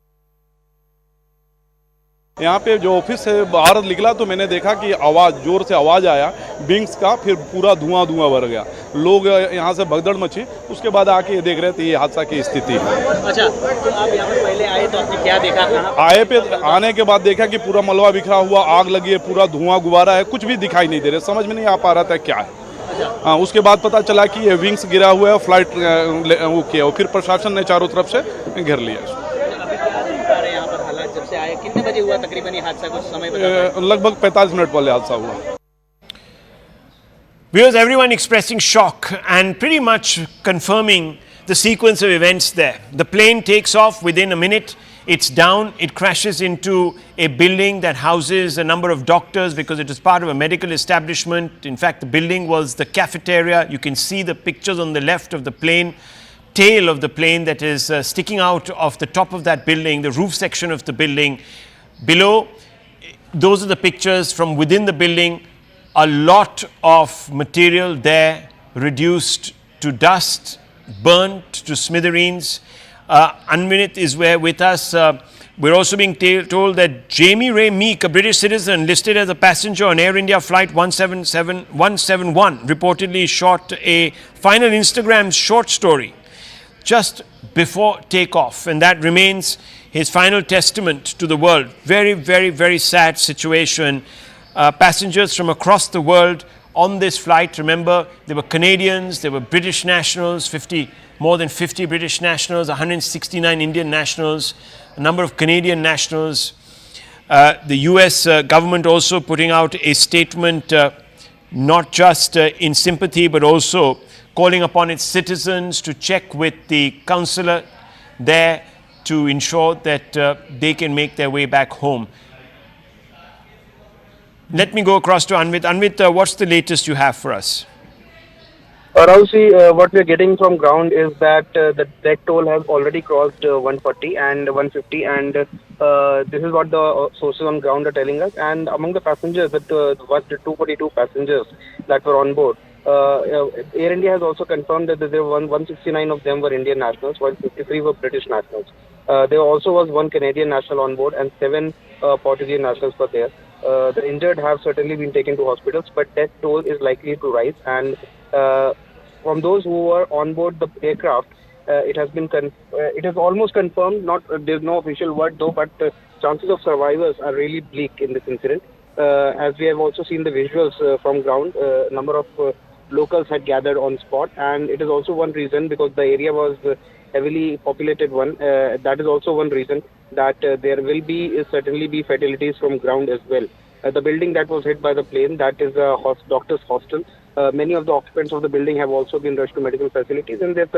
Speaker 10: यहाँ पे जो ऑफिस से बाहर निकला तो मैंने देखा कि आवाज़ जोर से आवाज़ आया विंग्स का, फिर पूरा धुआं भर गया। लोग यहाँ से भगदड़ मची, उसके बाद आके देख रहे थे ये हादसा की स्थिति है।
Speaker 18: अच्छा, तो आप यहाँ पर पहले आए तो आपने क्या देखा?
Speaker 10: आने के बाद देखा कि पूरा मलबा बिखरा हुआ, आग लगी है, पूरा धुआं गुब्बारा है, कुछ भी दिखाई नहीं दे रहा, समझ में नहीं आ पा रहा था क्या है। हाँ, उसके बाद पता चला कि ये विंग्स गिरा हुआ है, फ्लाइट वो किया, और फिर प्रशासन ने चारों तरफ से घेर लिया।
Speaker 18: जब से आए कितने बजे हुआ तकरीबन ये हादसा, कुछ समय
Speaker 10: लगभग 45 मिनट पहले हादसा हुआ।
Speaker 2: Viewers, everyone expressing shock and pretty much confirming the sequence of events there. The plane takes off within a minute. It's down. It crashes into a building that houses a number of doctors because it is part of a medical establishment. In fact, the building was the cafeteria. You can see the pictures on the left of the plane. Tail of the plane that is sticking out of the top of that building, the roof section of the building. Below, those are the pictures from within the building. A lot of material there reduced to dust, burnt to smithereens. Anvinit is with us. We're also being told that Jamie Ray Meek, a British citizen listed as a passenger on Air India flight 171, reportedly shot a final Instagram short story just before takeoff, and that remains his final testament to the world. Very, very, very sad situation. Passengers from across the world on this flight, remember, there were Canadians, there were British nationals, more than 50 British nationals, 169 Indian nationals, a number of Canadian nationals. The US government also putting out a statement, not just in sympathy, but also calling upon its citizens to check with the consulate there to ensure that they can make their way back home. Let me go across to Anvit. Anvit, what's the latest you have for us?
Speaker 4: Rahul, what we are getting from ground is that the death toll has already crossed 140 and 150, and this is what the sources on ground are telling us. And among the passengers, that was the 242 passengers that were on board. Air India has also confirmed that there were 169 of them were Indian nationals, while 53 were British nationals. There also was 1 Canadian national on board and 7 Portuguese nationals were there. The injured have certainly been taken to hospitals, but death toll is likely to rise. And from those who were on board the aircraft, it has been it is almost confirmed. There's no official word though, but chances of survivors are really bleak in this incident. As we have also seen the visuals from ground, a number of locals had gathered on spot, and it is also one reason because the area was heavily populated one. That is also one reason that there will certainly be fatalities from ground as well. The building that was hit by the plane, that is a doctor's hostel. Many of the occupants of the building have also been rushed to medical facilities, and there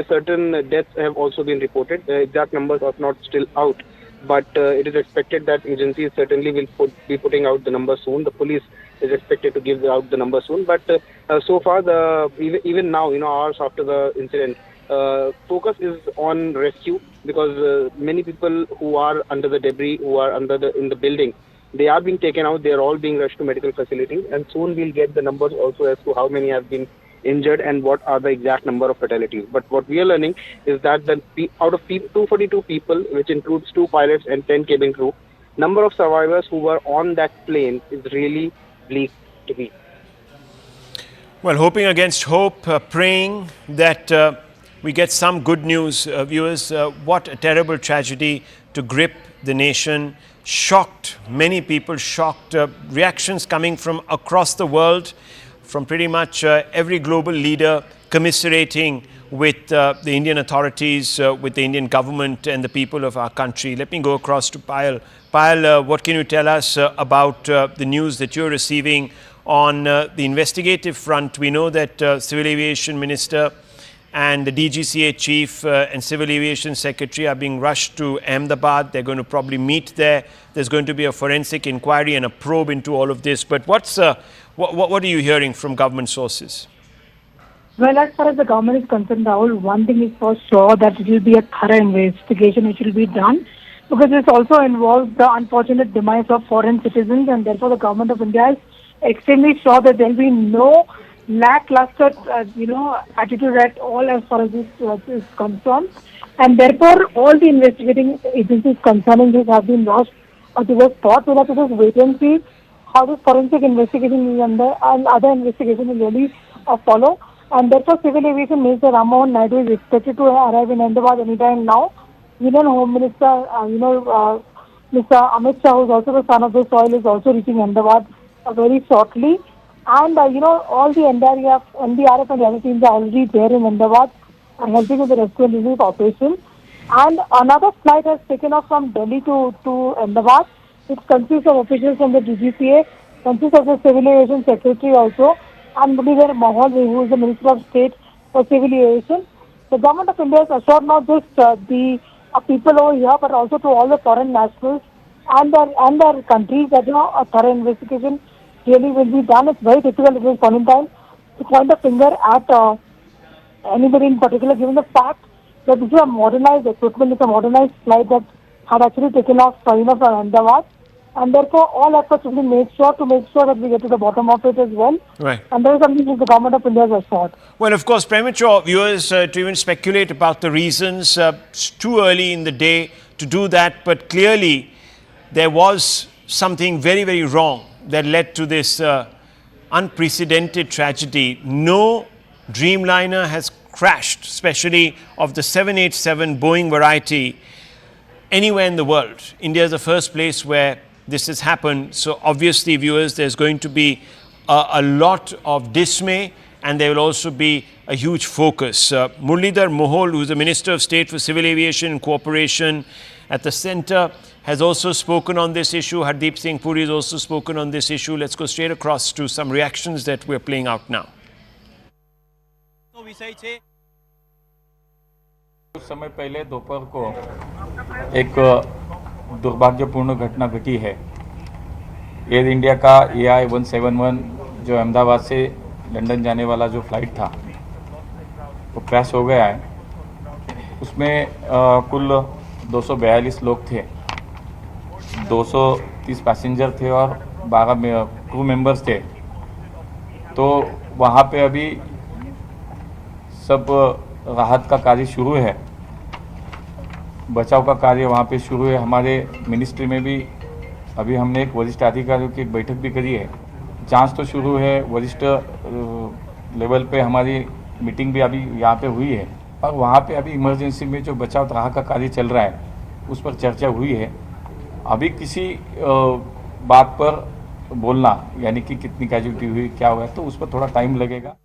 Speaker 4: certain deaths have also been reported. The exact numbers are not still out, but it is expected that agencies certainly will be putting out the numbers soon. The police is expected to give out the numbers soon, but so far, even now, hours after the incident, focus is on rescue because many people who are under the debris, who are in the building, they are being taken out. They are all being rushed to medical facilities, and soon we'll get the numbers also as to how many have been injured and what are the exact number of fatalities. But what we are learning is that out of 242 people, which includes 2 pilots and 10 cabin crew, number of survivors who were on that plane is really bleak to be.
Speaker 2: Well, hoping against hope, praying that we get some good news, viewers. What a terrible tragedy to grip the nation. Shocked, many people shocked. Reactions coming from across the world, from pretty much every global leader commiserating with the Indian authorities, with the Indian government and the people of our country. Let me go across to Payal. Payal, what can you tell us about the news that you're receiving on the investigative front? We know that Civil Aviation Minister and the DGCA chief and civil aviation secretary are being rushed to Ahmedabad. They're going to probably meet there. There's going to be a forensic inquiry and a probe into all of this. But what are you hearing from government sources?
Speaker 8: Well, as far as the government is concerned, Rahul, one thing is for sure that it will be a thorough investigation which will be done, because this also involves the unfortunate demise of foreign citizens, and therefore the government of India is extremely sure that there will be no lackluster, attitude at all as far as this is concerned. And therefore, all the investigating agencies concerning this have been lost to this thought. So that it is wait and see how this forensic investigation is under, and other investigation will really follow. And therefore, Civil Aviation Minister Rammohan Naidu is expected to arrive in Ahmedabad anytime now. Union Home Minister, Mr. Amit Shah, who is also the son of the soil, is also reaching Ahmedabad very shortly. And, all the NDRF and the other teams are already there in Ahmedabad and helping with the rescue and relief operation. And another flight has taken off from Delhi to Ahmedabad. It consists of officials from the DGCA, consists of the Civil Aviation Secretary also, and Muligar Mahal, who is the Minister of State for Civil Aviation. The government of India has assured not just the people over here, but also to all the foreign nationals and their countries that a thorough investigation really will be done. It's very difficult at this point in time to point a finger at anybody in particular, given the fact that this is a modernized equipment, it's a modernized flight that had actually taken off from Ahmedabad. And therefore, all efforts will be made sure that we get to the bottom of it as well.
Speaker 2: Right.
Speaker 8: And there is something that the government of India has assured.
Speaker 2: Well, of course, premature viewers to even speculate about the reasons. It's too early in the day to do that. But clearly, there was something very, very wrong that led to this unprecedented tragedy. No Dreamliner has crashed, especially of the 787 Boeing variety, anywhere in the world. India is the first place where this has happened. So obviously, viewers, there's going to be a lot of dismay, and there will also be a huge focus. Muralidhar Mohol, who is the Minister of State for Civil Aviation and Cooperation at the centre, has also spoken on this issue. Hardeep Singh Puri has also spoken on this issue. Let's go straight across to some reactions that we're playing out now.
Speaker 9: कुछ समय पहले दोपहर को एक दुर्भाग्यपूर्ण घटना घटी है। एयर इंडिया का AI-171 जो अहमदाबाद से लंदन जाने वाला जो फ्लाइट था वो क्रैश हो गया है। उसमें कुल 242 लोग थे, 230 पैसेंजर थे और 12 क्रू मेंबर्स थे। तो वहाँ पे अभी सब राहत का कार्य शुरू है, बचाव का कार्य वहाँ पे शुरू है। हमारे मिनिस्ट्री में भी अभी हमने एक वरिष्ठ अधिकारियों की एक बैठक भी करी है। जांच तो शुरू है, वरिष्ठ लेवल पे हमारी मीटिंग भी अभी यहाँ पे हुई है और वहाँ पे अभी इमरजेंसी में जो बचाव राहत का कार्य चल रहा है उस पर चर्चा हुई है। अभी किसी बात पर बोलना, यानी कि कितनी कैजुअल्टी हुई, क्या हुआ, तो उस पर थोड़ा टाइम लगेगा।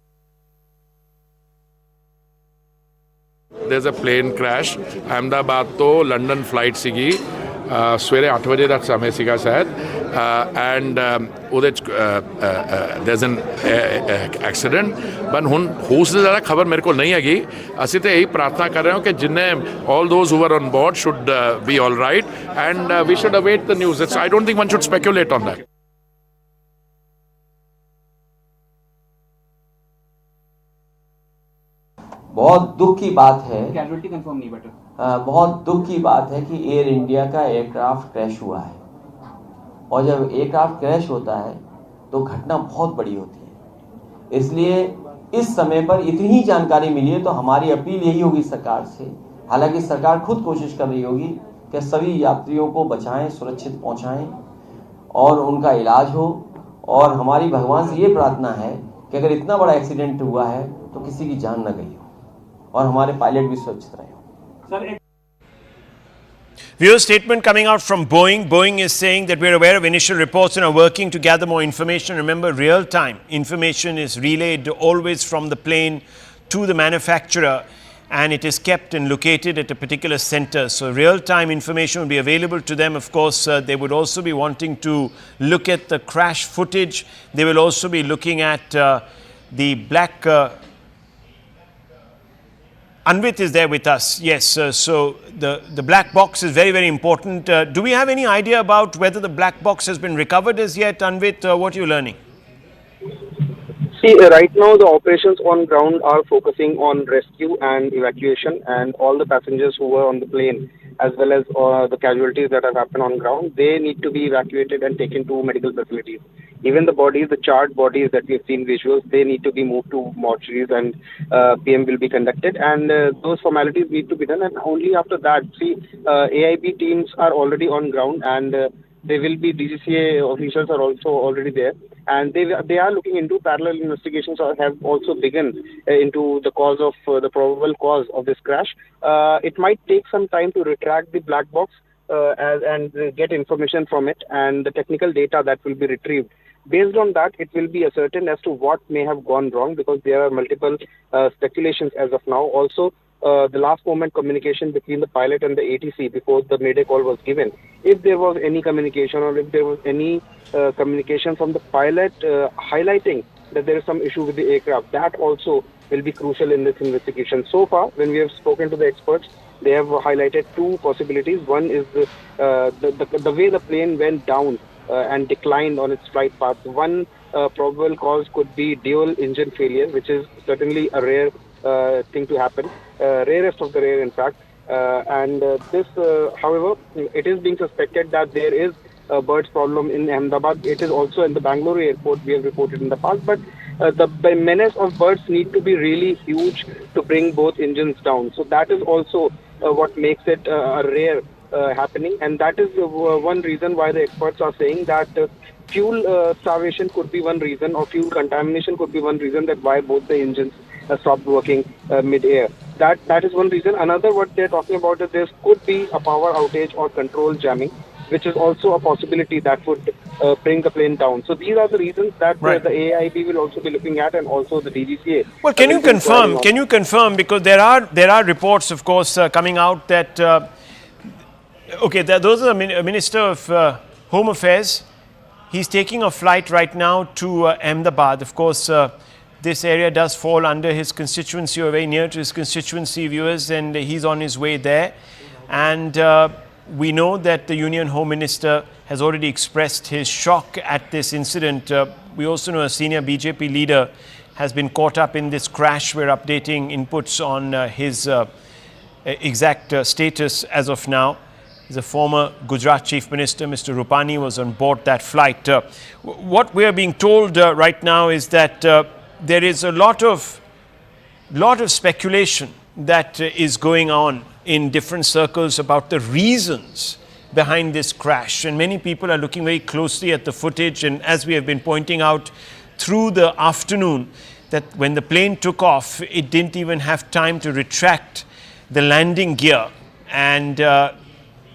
Speaker 11: There's a plane crash. Ahmedabad to London flight ਸੀਗੀ ਸਵੇਰੇ 8 ਵਜੇ ਦਾ ਸਮੇਂ ਸੀਗਾ ਸ਼ਾਇਦ ਐਂਡ ਉਹਦੇ there's an accident but ਹੁਣ ਉਸ ਦੀ ਜ਼ਿਆਦਾ ਖਬਰ ਮੇਰੇ ਕੋਲ ਨਹੀਂ ਹੈਗੀ। ਅਸੀਂ ਤੇ ਇਹੀ ਪ੍ਰਾਰਥਨਾ ਕਰ ਰਹੇ ਹਾਂ ਕਿ ਜਿੰਨੇ all those who were on board should be all right and we should await the news. I don't think one should speculate on that.
Speaker 12: बहुत दुख की बात है,
Speaker 7: कैजुअल्टी कंफर्म नहीं बटा,
Speaker 12: बहुत दुख की बात है कि एयर इंडिया का एयरक्राफ्ट क्रैश हुआ है और जब एयरक्राफ्ट क्रैश होता है तो घटना बहुत बड़ी होती है। इसलिए इस समय पर इतनी ही जानकारी मिली है तो हमारी अपील यही होगी सरकार से, हालांकि सरकार खुद कोशिश कर रही होगी कि सभी यात्रियों को बचाएं, सुरक्षित पहुंचाएं और उनका इलाज हो। और हमारी भगवान से ये प्रार्थना है कि अगर इतना बड़ा एक्सीडेंट हुआ है तो किसी की जान न गई हो और हमारे पायलट भी सुरक्षित रहे हो।
Speaker 2: Viewer statement coming out from Boeing. Boeing is saying that we're aware of initial reports and are working to gather more information. Remember, real-time information is relayed always from the plane to the manufacturer, and it is kept and located at a particular center. So real-time information will be available to them. Of course, they would also be wanting to look at the crash footage. They will also be looking at the black Anvit is there with us. Yes, so the black box is very, very important. Do we have any idea about whether the black box has been recovered as yet, Anvit? What are you learning?
Speaker 4: See, right now the operations on ground are focusing on rescue and evacuation, and all the passengers who were on the plane, as well as the casualties that have happened on ground, they need to be evacuated and taken to medical facilities. Even the bodies, the charred bodies that we've seen visuals, they need to be moved to mortuaries, and PM will be conducted, and those formalities need to be done. And only after that, see, AIB teams are already on ground, and there will be DGCA officials are also already there, and they are looking into parallel investigations or have also begun into the cause of the probable cause of this crash. It might take some time to retract the black box and get information from it and the technical data that will be retrieved. Based on that, it will be ascertained as to what may have gone wrong, because there are multiple speculations as of now. Also, the last moment communication between the pilot and the ATC before the Mayday call was given. If there was any communication, or if there was any communication from the pilot highlighting that there is some issue with the aircraft, that also will be crucial in this investigation. So far, when we have spoken to the experts, they have highlighted two possibilities. One is the way the plane went down and declined on its flight path. One probable cause could be dual engine failure, which is certainly a rare thing to happen, rarest of the rare, in fact. This, however, it is being suspected that there is a birds problem in Ahmedabad. It is also in the Bangalore airport, we have reported in the past, but the menace of birds need to be really huge to bring both engines down. So that is also what makes it a rare happening, and that is one reason why the experts are saying that fuel starvation could be one reason, or fuel contamination could be one reason that why both the engines stopped working mid-air. That is one reason. Another, what they're talking about, is there could be a power outage or control jamming, which is also a possibility that would bring the plane down. So these are the reasons that the AIB will also be looking at, and also the DGCA.
Speaker 2: Well, can you confirm? Can you confirm? Because there are reports, of course, coming out that those are the Minister of Home Affairs. He's taking a flight right now to Ahmedabad. Of course, this area does fall under his constituency, or very near to his constituency, viewers, and he's on his way there. And we know that the Union Home Minister has already expressed his shock at this incident. We also know a senior BJP leader has been caught up in this crash. We're updating inputs on his exact status as of now. He's a former Gujarat Chief Minister. Mr. Rupani was on board that flight. What we are being told right now is that there is a lot of speculation that is going on in different circles about the reasons behind this crash, and many people are looking very closely at the footage. And as we have been pointing out through the afternoon, that when the plane took off, it didn't even have time to retract the landing gear, and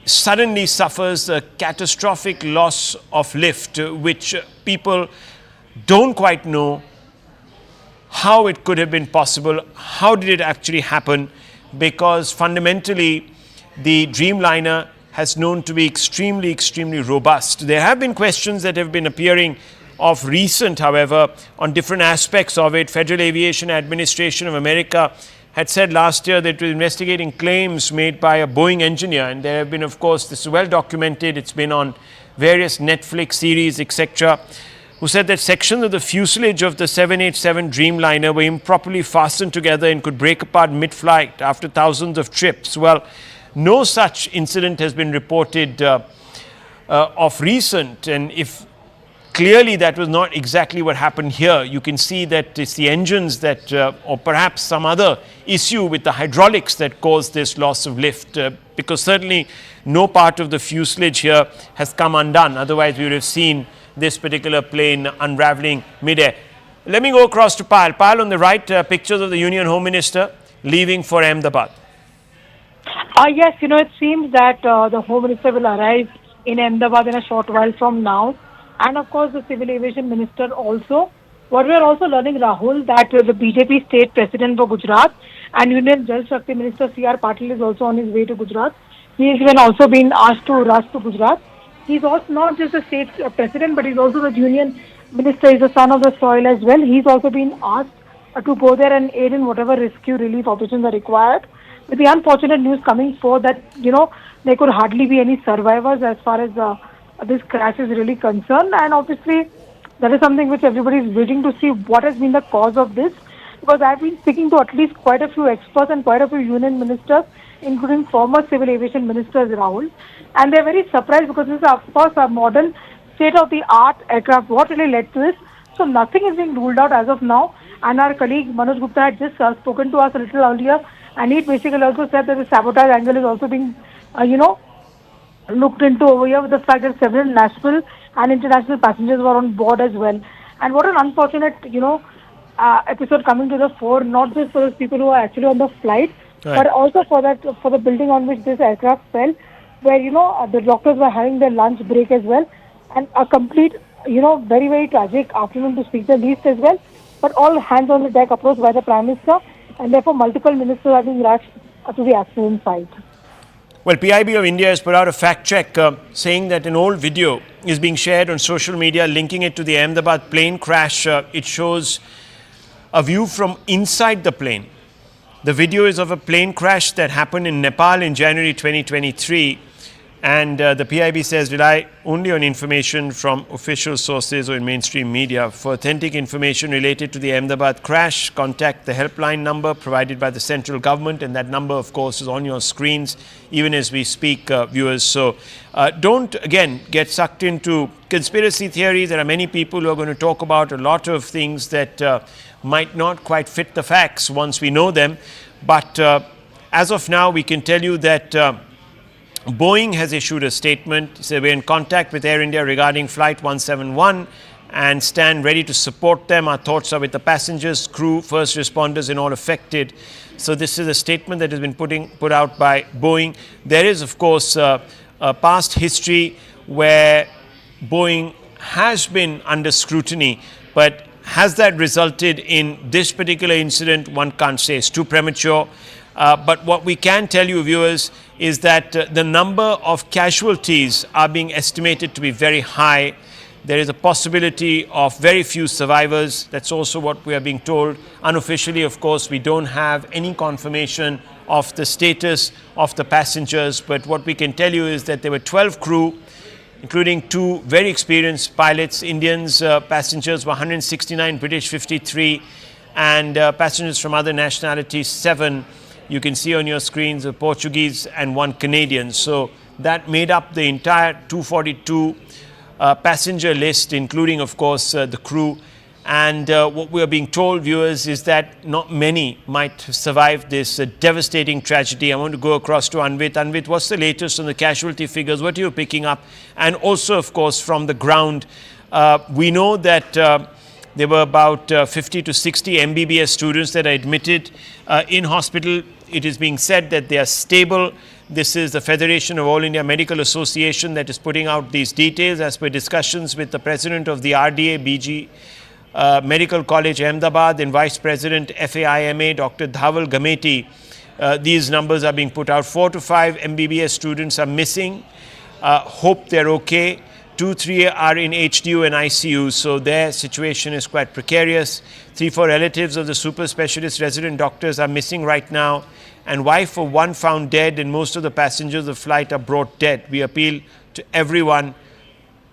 Speaker 2: suddenly suffers a catastrophic loss of lift, which people don't quite know how it could have been possible. How did it actually happen? Because fundamentally, the Dreamliner has known to be extremely, extremely robust. There have been questions that have been appearing of recent, however, on different aspects of it. Federal Aviation Administration of America had said last year that it was investigating claims made by a Boeing engineer, and there have been, of course, this is well documented, it's been on various Netflix series, etc., who said that sections of the fuselage of the 787 Dreamliner were improperly fastened together and could break apart mid-flight after thousands of trips. Well, no such incident has been reported of recent, and if clearly that was not exactly what happened here, you can see that it's the engines that, or perhaps some other issue with the hydraulics that caused this loss of lift, because certainly no part of the fuselage here has come undone. Otherwise, we would have seen this particular plane unraveling mid-air. Let me go across to Payal. Payal, on the right, pictures of the Union Home Minister leaving for Ahmedabad.
Speaker 8: Yes, it seems that the Home Minister will arrive in Ahmedabad in a short while from now. And of course, the Civil Aviation Minister also. What we are also learning, Rahul, that the BJP State President for Gujarat and Union Jal Shakti Minister C.R. Patil is also on his way to Gujarat. He has even also been asked to rush to Gujarat. He's also not just the state president, but he's also the union minister. He's the son of the soil as well. He's also been asked to go there and aid in whatever rescue relief operations are required. With the unfortunate news coming forth that, there could hardly be any survivors as far as this crash is really concerned. And obviously, that is something which everybody is waiting to see what has been the cause of this. Because I've been speaking to at least quite a few experts and quite a few union ministers, including former civil aviation ministers, Rahul. And they're very surprised because this is, of course, a modern state-of-the-art aircraft. What really led to this? So nothing is being ruled out as of now. And our colleague Manoj Gupta had just spoken to us a little earlier, and he basically also said that the sabotage angle is also being, looked into over here, with the fact that several national and international passengers were on board as well. And what an unfortunate, episode coming to the fore, not just for those people who are actually on the flight, but also for the building on which this aircraft fell, where, the doctors were having their lunch break as well, and a complete, very, very tragic afternoon to speak the least as well. But all hands on the deck approached by the Prime Minister, and therefore multiple ministers are being rushed to the accident site.
Speaker 2: Well, PIB of India has put out a fact check saying that an old video is being shared on social media linking it to the Ahmedabad plane crash. It shows a view from inside the plane. The video is of a plane crash that happened in Nepal in January 2023. And the PIB says rely only on information from official sources or in mainstream media. For authentic information related to the Ahmedabad crash, contact the helpline number provided by the central government. And that number, of course, is on your screens even as we speak, viewers. So don't, again, get sucked into conspiracy theories. There are many people who are going to talk about a lot of things that might not quite fit the facts once we know them. But as of now, we can tell you that Boeing has issued a statement. So we're in contact with Air India regarding Flight 171 and stand ready to support them. Our thoughts are with the passengers, crew, first responders and all affected. So this is a statement that has been put out by Boeing. There is, of course, a past history where Boeing has been under scrutiny, but has that resulted in this particular incident? One can't say. It's too premature. But what we can tell you, viewers, is that the number of casualties are being estimated to be very high. There is a possibility of very few survivors. That's also what we are being told. Unofficially, of course, we don't have any confirmation of the status of the passengers. But what we can tell you is that there were 12 crew, including 2 very experienced pilots. Indians, passengers were 169, British 53, and passengers from other nationalities 7. You can see on your screens a Portuguese and 1 Canadian. So that made up the entire 242 passenger list, including, of course, the crew. And what we are being told, viewers, is that not many might survive this devastating tragedy. I want to go across to Anvit. Anvit, what's the latest on the casualty figures? What are you picking up? And also, of course, from the ground, we know that there were about 50 to 60 MBBS students that are admitted in hospital. It is being said that they are stable. This is the Federation of All India Medical Association that is putting out these details as per discussions with the president of the RDA BG Medical College Ahmedabad and Vice President FAIMA Dr. Dhaval Gameti. These numbers are being put out. 4 to 5 MBBS students are missing. Hope they're okay. 2-3 are in HDU and ICU, so their situation is quite precarious. 3-4 relatives of the super specialist resident doctors are missing right now, and wife of 1 found dead, and most of the passengers of the flight are brought dead. We appeal to everyone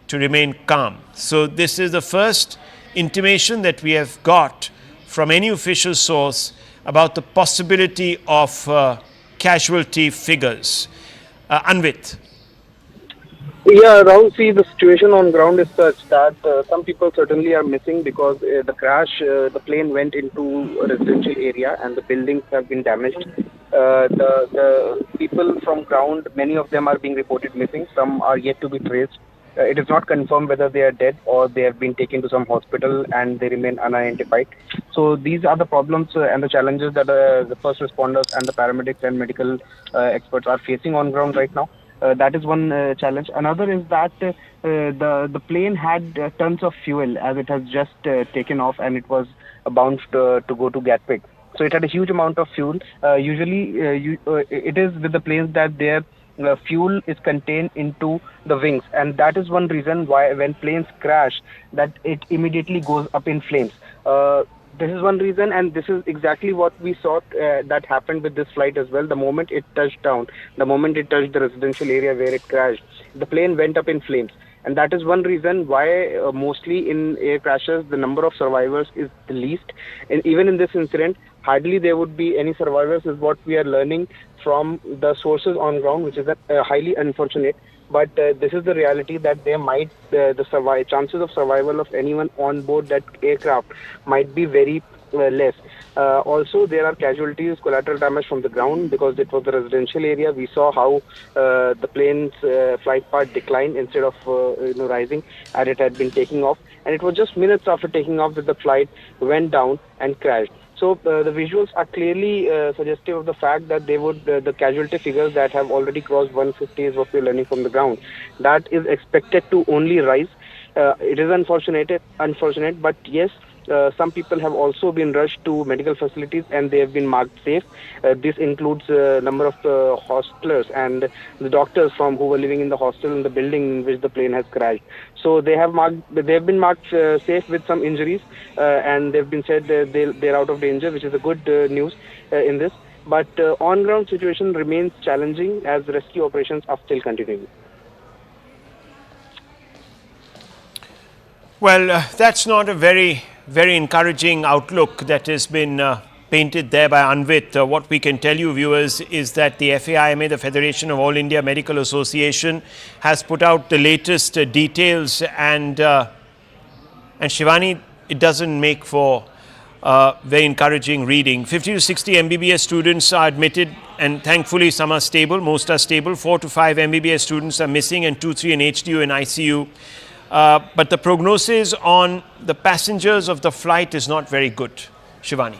Speaker 2: to remain calm. So this is the first intimation that we have got from any official source about the possibility of casualty figures. Anvit.
Speaker 4: Yeah, Rahul, see, the situation on ground is such that some people certainly are missing because the crash, the plane went into a residential area and the buildings have been damaged. The people from ground, many of them are being reported missing. Some are yet to be traced. It is not confirmed whether they are dead or they have been taken to some hospital and they remain unidentified. So these are the problems and the challenges that the first responders and the paramedics and medical experts are facing on ground right now. That is one challenge. Another is that the plane had tons of fuel as it has just taken off and it was bound to go to Gatwick. So it had a huge amount of fuel. Usually it is with the planes that their fuel is contained into the wings, and that is one reason why when planes crash that it immediately goes up in flames. This is one reason, and this is exactly what we saw that happened with this flight as well. The moment it touched down, the moment it touched the residential area where it crashed, the plane went up in flames. And that is one reason why mostly in air crashes, the number of survivors is the least. And even in this incident, hardly there would be any survivors, is what we are learning from the sources on ground, which is highly unfortunate. But this is the reality that there might the chances of survival of anyone on board that aircraft might be very less. Also, there are casualties, collateral damage from the ground because it was the residential area. We saw how the plane's flight path declined instead of rising, and it had been taking off. And it was just minutes after taking off that the flight went down and crashed. So the visuals are clearly suggestive of the fact that they would the casualty figures that have already crossed 150 is what we're learning from the ground. That is expected to only rise. It is unfortunate, but yes, some people have also been rushed to medical facilities and they have been marked safe. This includes a number of hostelers and the doctors from who were living in the hostel in the building in which the plane has crashed. So they have been marked safe with some injuries, and they've been said they're out of danger, which is a good news in this. But on-ground situation remains challenging as rescue operations are still continuing.
Speaker 2: Well, that's not a very encouraging outlook that has been painted there by Anvit. What we can tell you, viewers, is that the FAIMA, the Federation of All India Medical Association, has put out the latest details, and Shivani, it doesn't make for very encouraging reading. 50 to 60 MBBS students are admitted, and thankfully some are stable, most are stable. 4 to 5 MBBS students are missing, and 2-3 in HDU and ICU. But the prognosis on the passengers of the flight is not very good. Shivani.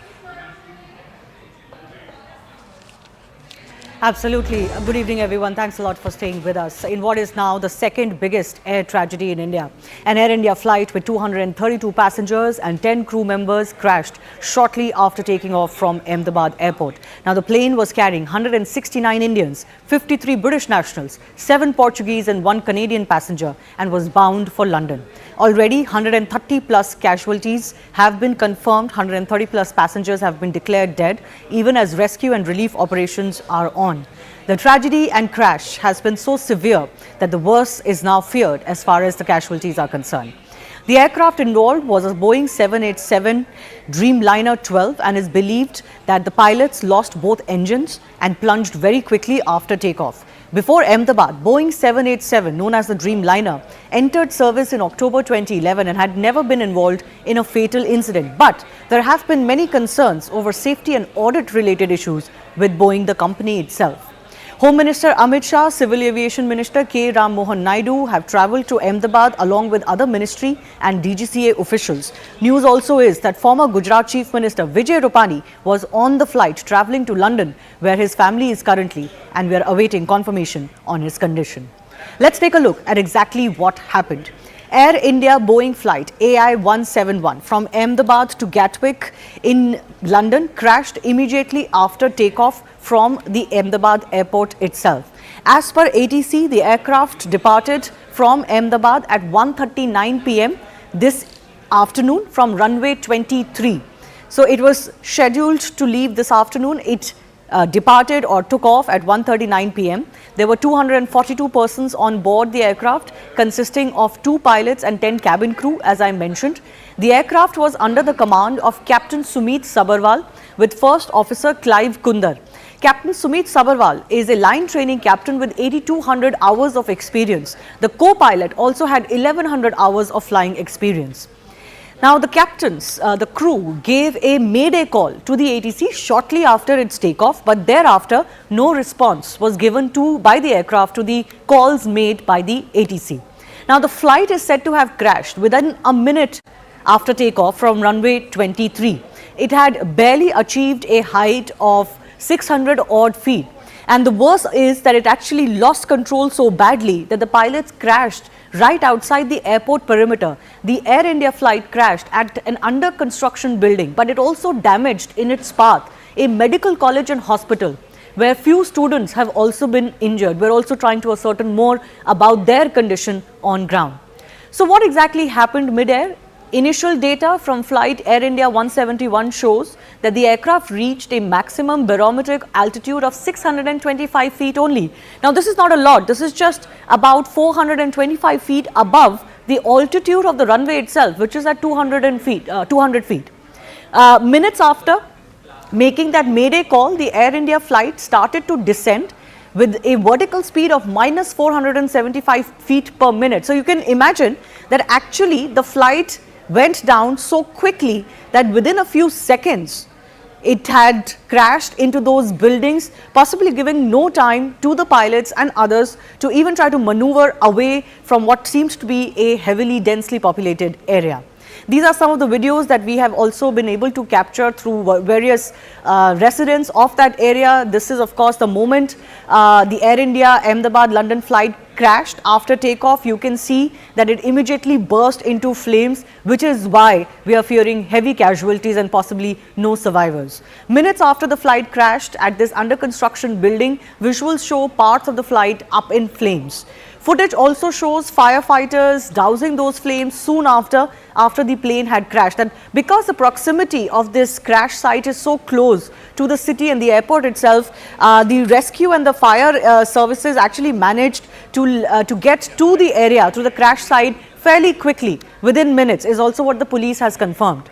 Speaker 13: Absolutely. Good evening, everyone. Thanks a lot for staying with us. In what is now the second biggest air tragedy in India, an Air India flight with 232 passengers and 10 crew members crashed shortly after taking off from Ahmedabad airport. Now, the plane was carrying 169 Indians, 53 British nationals, 7 Portuguese and 1 Canadian passenger, and was bound for London. Already, 130 plus casualties have been confirmed. 130 plus passengers have been declared dead, even as rescue and relief operations are on. The tragedy and crash has been so severe that the worst is now feared as far as the casualties are concerned. The aircraft involved was a Boeing 787 Dreamliner 12, and is believed that the pilots lost both engines and plunged very quickly after takeoff. Before Ahmedabad, Boeing 787, known as the Dreamliner, entered service in October 2011 and had never been involved in a fatal incident. But there have been many concerns over safety and audit-related issues with Boeing, the company itself. Home Minister Amit Shah, Civil Aviation Minister K. Ram Mohan Naidu have travelled to Ahmedabad along with other ministry and DGCA officials. News also is that former Gujarat Chief Minister Vijay Rupani was on the flight travelling to London, where his family is currently, and we are awaiting confirmation on his condition. Let's take a look at exactly what happened. Air India Boeing flight AI-171 from Ahmedabad to Gatwick in London crashed immediately after takeoff from the Ahmedabad airport itself. As per ATC, the aircraft departed from Ahmedabad at 1:39 p.m. this afternoon from runway 23. So it was scheduled to leave this afternoon. It departed or took off at 1:39 p.m. There were 242 persons on board the aircraft, consisting of 2 pilots and 10 cabin crew, as I mentioned. The aircraft was under the command of Captain Sumit Sabharwal with First Officer Clive Kundar. Captain Sumit Sabharwal is a line training captain with 8,200 hours of experience. The co-pilot also had 1,100 hours of flying experience. Now, the captains, the crew gave a Mayday call to the ATC shortly after its takeoff, but thereafter no response was given by the aircraft to the calls made by the ATC. Now, the flight is said to have crashed within a minute after takeoff from runway 23. It had barely achieved a height of 600 odd feet. And the worst is that it actually lost control so badly that the pilots crashed right outside the airport perimeter. The Air India flight crashed at an under construction building, but it also damaged in its path a medical college and hospital, where few students have also been injured. We're also trying to ascertain more about their condition on ground. So what exactly happened mid-air? Initial data from flight Air India 171 shows that the aircraft reached a maximum barometric altitude of 625 feet only. Now, this is not a lot. This is just about 425 feet above the altitude of the runway itself, which is at 200 feet. Minutes after making that Mayday call, the Air India flight started to descend with a vertical speed of minus 475 feet per minute. So you can imagine that actually the flight went down so quickly that within a few seconds it had crashed into those buildings, possibly giving no time to the pilots and others to even try to maneuver away from what seems to be a heavily densely populated area. These are some of the videos that we have also been able to capture through various residents of that area. This is of course the moment the Air India Ahmedabad London flight crashed. After takeoff, you can see that it immediately burst into flames, which is why we are fearing heavy casualties and possibly no survivors. Minutes after the flight crashed at this under construction building, visuals show parts of the flight up in flames. Footage also shows firefighters dousing those flames soon after the plane had crashed. And because the proximity of this crash site is so close to the city and the airport itself, the rescue and the fire services actually managed to get to the area, to the crash site fairly quickly, within minutes, is also what the police has confirmed.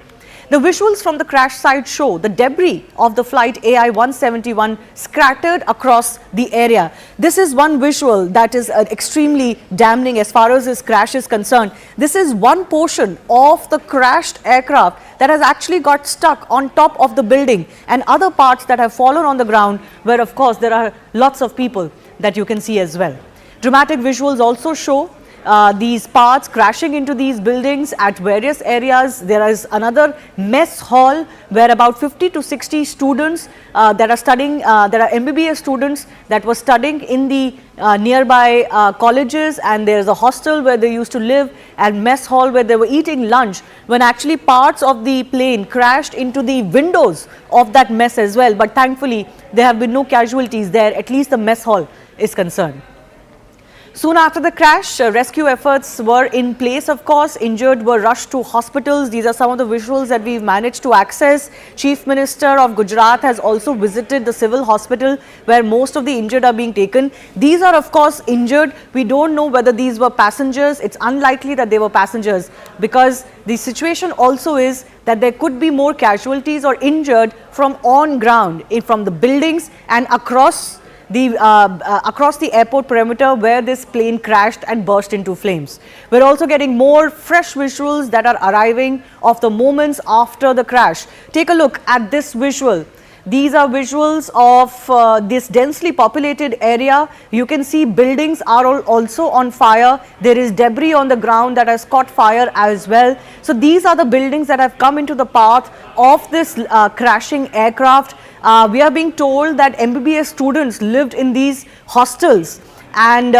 Speaker 13: The visuals from the crash site show the debris of the flight AI-171 scattered across the area. This is one visual that is extremely damning as far as this crash is concerned. This is one portion of the crashed aircraft that has actually got stuck on top of the building, and other parts that have fallen on the ground, where of course there are lots of people that you can see as well. Dramatic visuals also show these parts crashing into these buildings at various areas. There is another mess hall where about 50 to 60 students that are studying, there are MBBS students that were studying in the nearby colleges, and there is a hostel where they used to live, and mess hall where they were eating lunch, when actually parts of the plane crashed into the windows of that mess as well. But thankfully there have been no casualties there, at least the mess hall is concerned. Soon after the crash, rescue efforts were in place, of course. Injured were rushed to hospitals. These are some of the visuals that we've managed to access. Chief Minister of Gujarat has also visited the civil hospital where most of the injured are being taken. These are, of course, injured. We don't know whether these were passengers. It's unlikely that they were passengers, because the situation also is that there could be more casualties or injured from on ground, from the buildings and across the airport perimeter where this plane crashed and burst into flames. We're also getting more fresh visuals that are arriving of the moments after the crash. Take a look at this visual. These are visuals of this densely populated area. You can see buildings are also on fire. There is debris on the ground that has caught fire as well. So these are the buildings that have come into the path of this crashing aircraft. We are being told that MBBS students lived in these hostels, and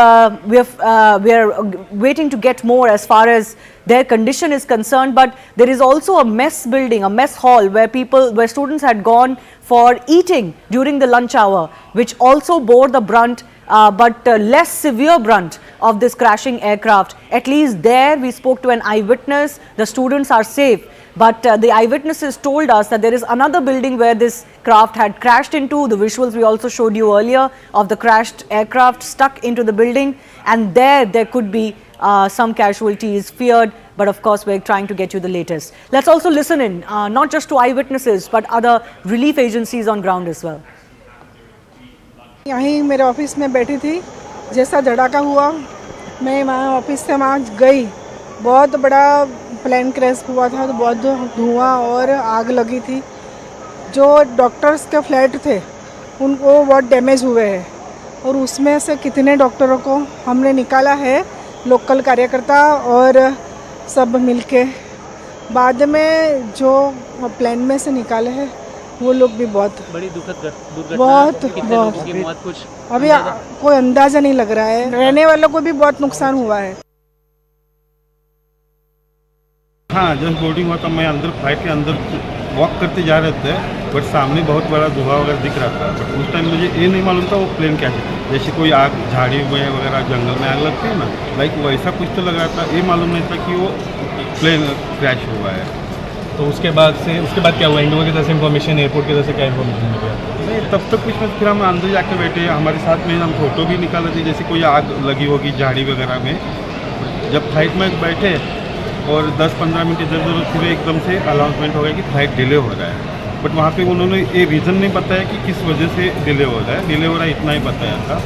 Speaker 13: we are waiting to get more as far as their condition is concerned. But there is also a mess building, a mess hall where students had gone for eating during the lunch hour, which also bore the brunt, but less severe brunt of this crashing aircraft. At least there we spoke to an eyewitness. The students are safe. But the eyewitnesses told us that there is another building where this craft had crashed into. The visuals we also showed you earlier of the crashed aircraft stuck into the building, and there could be some casualties feared. But of course, we're trying to get you the latest. Let's also listen in, not just to eyewitnesses, but other relief agencies on ground as well.
Speaker 6: यहीं मेरे office में बैठी थी, जैसा धड़ाका हुआ मैं वहाँ office से वहाँ गई। बहुत बड़ा प्लेन क्रैश हुआ था, तो बहुत धुआं और आग लगी थी। जो डॉक्टर्स के फ्लैट थे उनको बहुत डैमेज हुए हैं, और उसमें से कितने डॉक्टरों को हमने निकाला है, लोकल कार्यकर्ता और सब मिलके। बाद में जो प्लेन में से निकाले हैं वो लोग भी बहुत
Speaker 7: बड़ी दुखद दुर्घटना,
Speaker 6: बहुत
Speaker 7: लोगों की मौत कुछ
Speaker 6: अभी कोई अंदाजा नहीं लग रहा है। रहने वालों को भी बहुत नुकसान हुआ है।
Speaker 16: हाँ, जस्ट बोर्डिंग हुआ तो मैं अंदर फ्लाइट के अंदर वॉक करते जा रहे थे, बट सामने बहुत बड़ा धुआं वगैरह दिख रहा था। बट उस टाइम मुझे ये नहीं मालूम था वो प्लेन क्या है। जैसे कोई आग, झाड़ी में वगैरह जंगल में आग लगती है ना, लाइक वैसा कुछ तो लग रहा था। ये मालूम नहीं था कि वो प्लेन क्रैश हुआ है। तो उसके बाद क्या हुआ, इंडिगो की तरफ से इन्फॉर्मेशन, एयरपोर्ट की तरफ से क्या इन्फॉर्मेशन मिला? नहीं, तब तक कुछ नहीं, फिर हम अंदर जाके बैठे, हमारे साथ में हम फ़ोटो भी निकाले थे, जैसे कोई आग लगी होगी झाड़ी वगैरह में। जब फ्लाइट में बैठे और 10-15 मिनट इधर फिर एकदम से अनाउंसमेंट हो गया कि फ्लाइट डिले हो रहा है। बट वहाँ पे उन्होंने ये रीज़न नहीं बताया कि किस वजह से डिले हो रहा है। डिले हो रहा है इतना ही बताया था।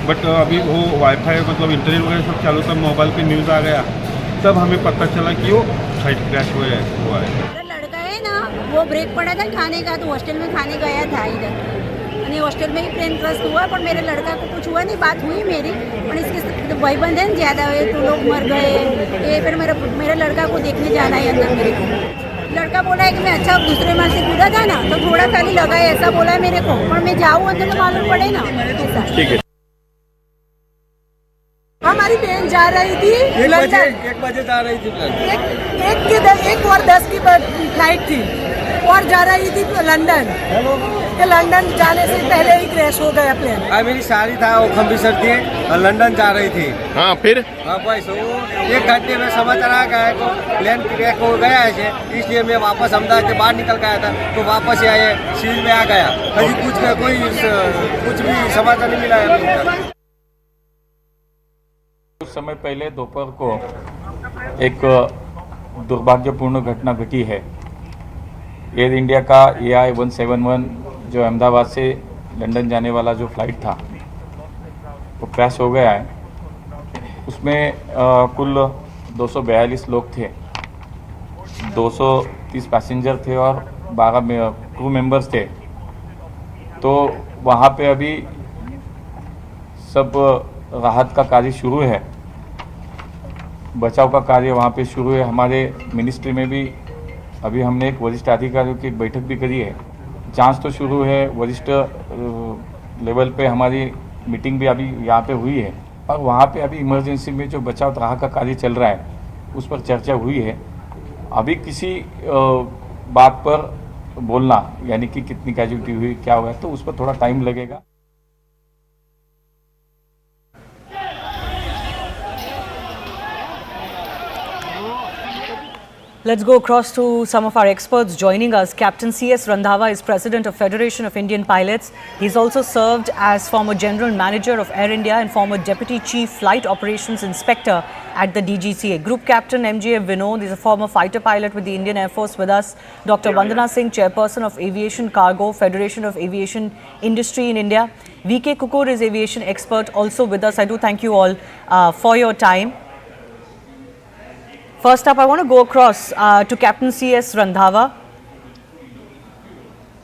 Speaker 16: बट अभी वो वाईफाई मतलब इंटरनेट वगैरह सब चालू था, मोबाइल पे न्यूज़ आ गया, तब हमें पता चला कि वो फ्लाइट क्रैश हुआ है।
Speaker 14: लड़का है ना, वो ब्रेक पड़ा था खाने का, तो हॉस्टल में खाने गया था इधर, यानी हॉस्टल में ही प्लेन क्रैश हुआ। पर मेरे लड़का को कुछ हुआ नहीं, बात हुई मेरी। और इसके भाईबंद है ज़्यादा हुए तो लोग मर गए, ये फिर मेरे लड़का को देखने जाना है अंदर। मेरे को लड़का बोला है कि मैं अच्छा दूसरे माल से कूदा था ना, तो थोड़ा खाली लगा है, ऐसा बोला है मेरे को। पर मैं जाऊँ अंदर तो मालूम पड़े ना।
Speaker 2: ठीक है।
Speaker 8: हमारी ट्रेन जा रही थी
Speaker 5: 1 बजे जा रही थी प्लेन।
Speaker 8: 1:10 की फ्लाइट थी और जा रही थी लंदन। लंदन जाने से पहले ही क्रैश हो गया प्लेन।
Speaker 5: मेरी साड़ी था वो खम्बीसर थी और लंदन जा रही थी।
Speaker 2: हाँ फिर
Speaker 5: बस वो 1 घंटे में समाचार आ गया को प्लेन क्रैश हो गया है, इसलिए मैं वापस अहमदाबाद के बाहर निकल गया था। तो वापस आए सील में आ गया, अभी कुछ भी समाचार नहीं मिला है।
Speaker 9: कुछ समय पहले दोपहर को एक दुर्भाग्यपूर्ण घटना घटी है। एयर इंडिया का AI-171 जो अहमदाबाद से लंदन जाने वाला जो फ्लाइट था वो क्रैश हो गया है। उसमें कुल 242 लोग थे, 230 पैसेंजर थे और 12 क्रू मेंबर्स थे। तो वहाँ पे अभी सब राहत का कार्य शुरू है, बचाव का कार्य वहाँ पे शुरू है। हमारे मिनिस्ट्री में भी अभी हमने एक वरिष्ठ अधिकारियों की एक बैठक भी करी है। जांच तो शुरू है, वरिष्ठ लेवल पे हमारी मीटिंग भी अभी यहाँ पे हुई है और वहाँ पे अभी इमरजेंसी में जो बचाव राहत का कार्य चल रहा है उस पर चर्चा हुई है। अभी किसी बात पर बोलना यानी कि कितनी कैजुअल्टी हुई, क्या हुआ, तो उस पर थोड़ा टाइम लगेगा।
Speaker 13: Let's go across to some of our experts joining us. Captain C.S. Randhawa is President of Federation of Indian Pilots. He's also served as former General Manager of Air India and former Deputy Chief Flight Operations Inspector at the DGCA. Group Captain M.J. Vinod is a former fighter pilot with the Indian Air Force with us. Dr. Vandana Singh, Chairperson of Aviation Cargo, Federation of Aviation Industry in India. V.K. Kukur is aviation expert also with us. I do thank you all for your time. First up, I want to go across to Captain C.S. Randhawa.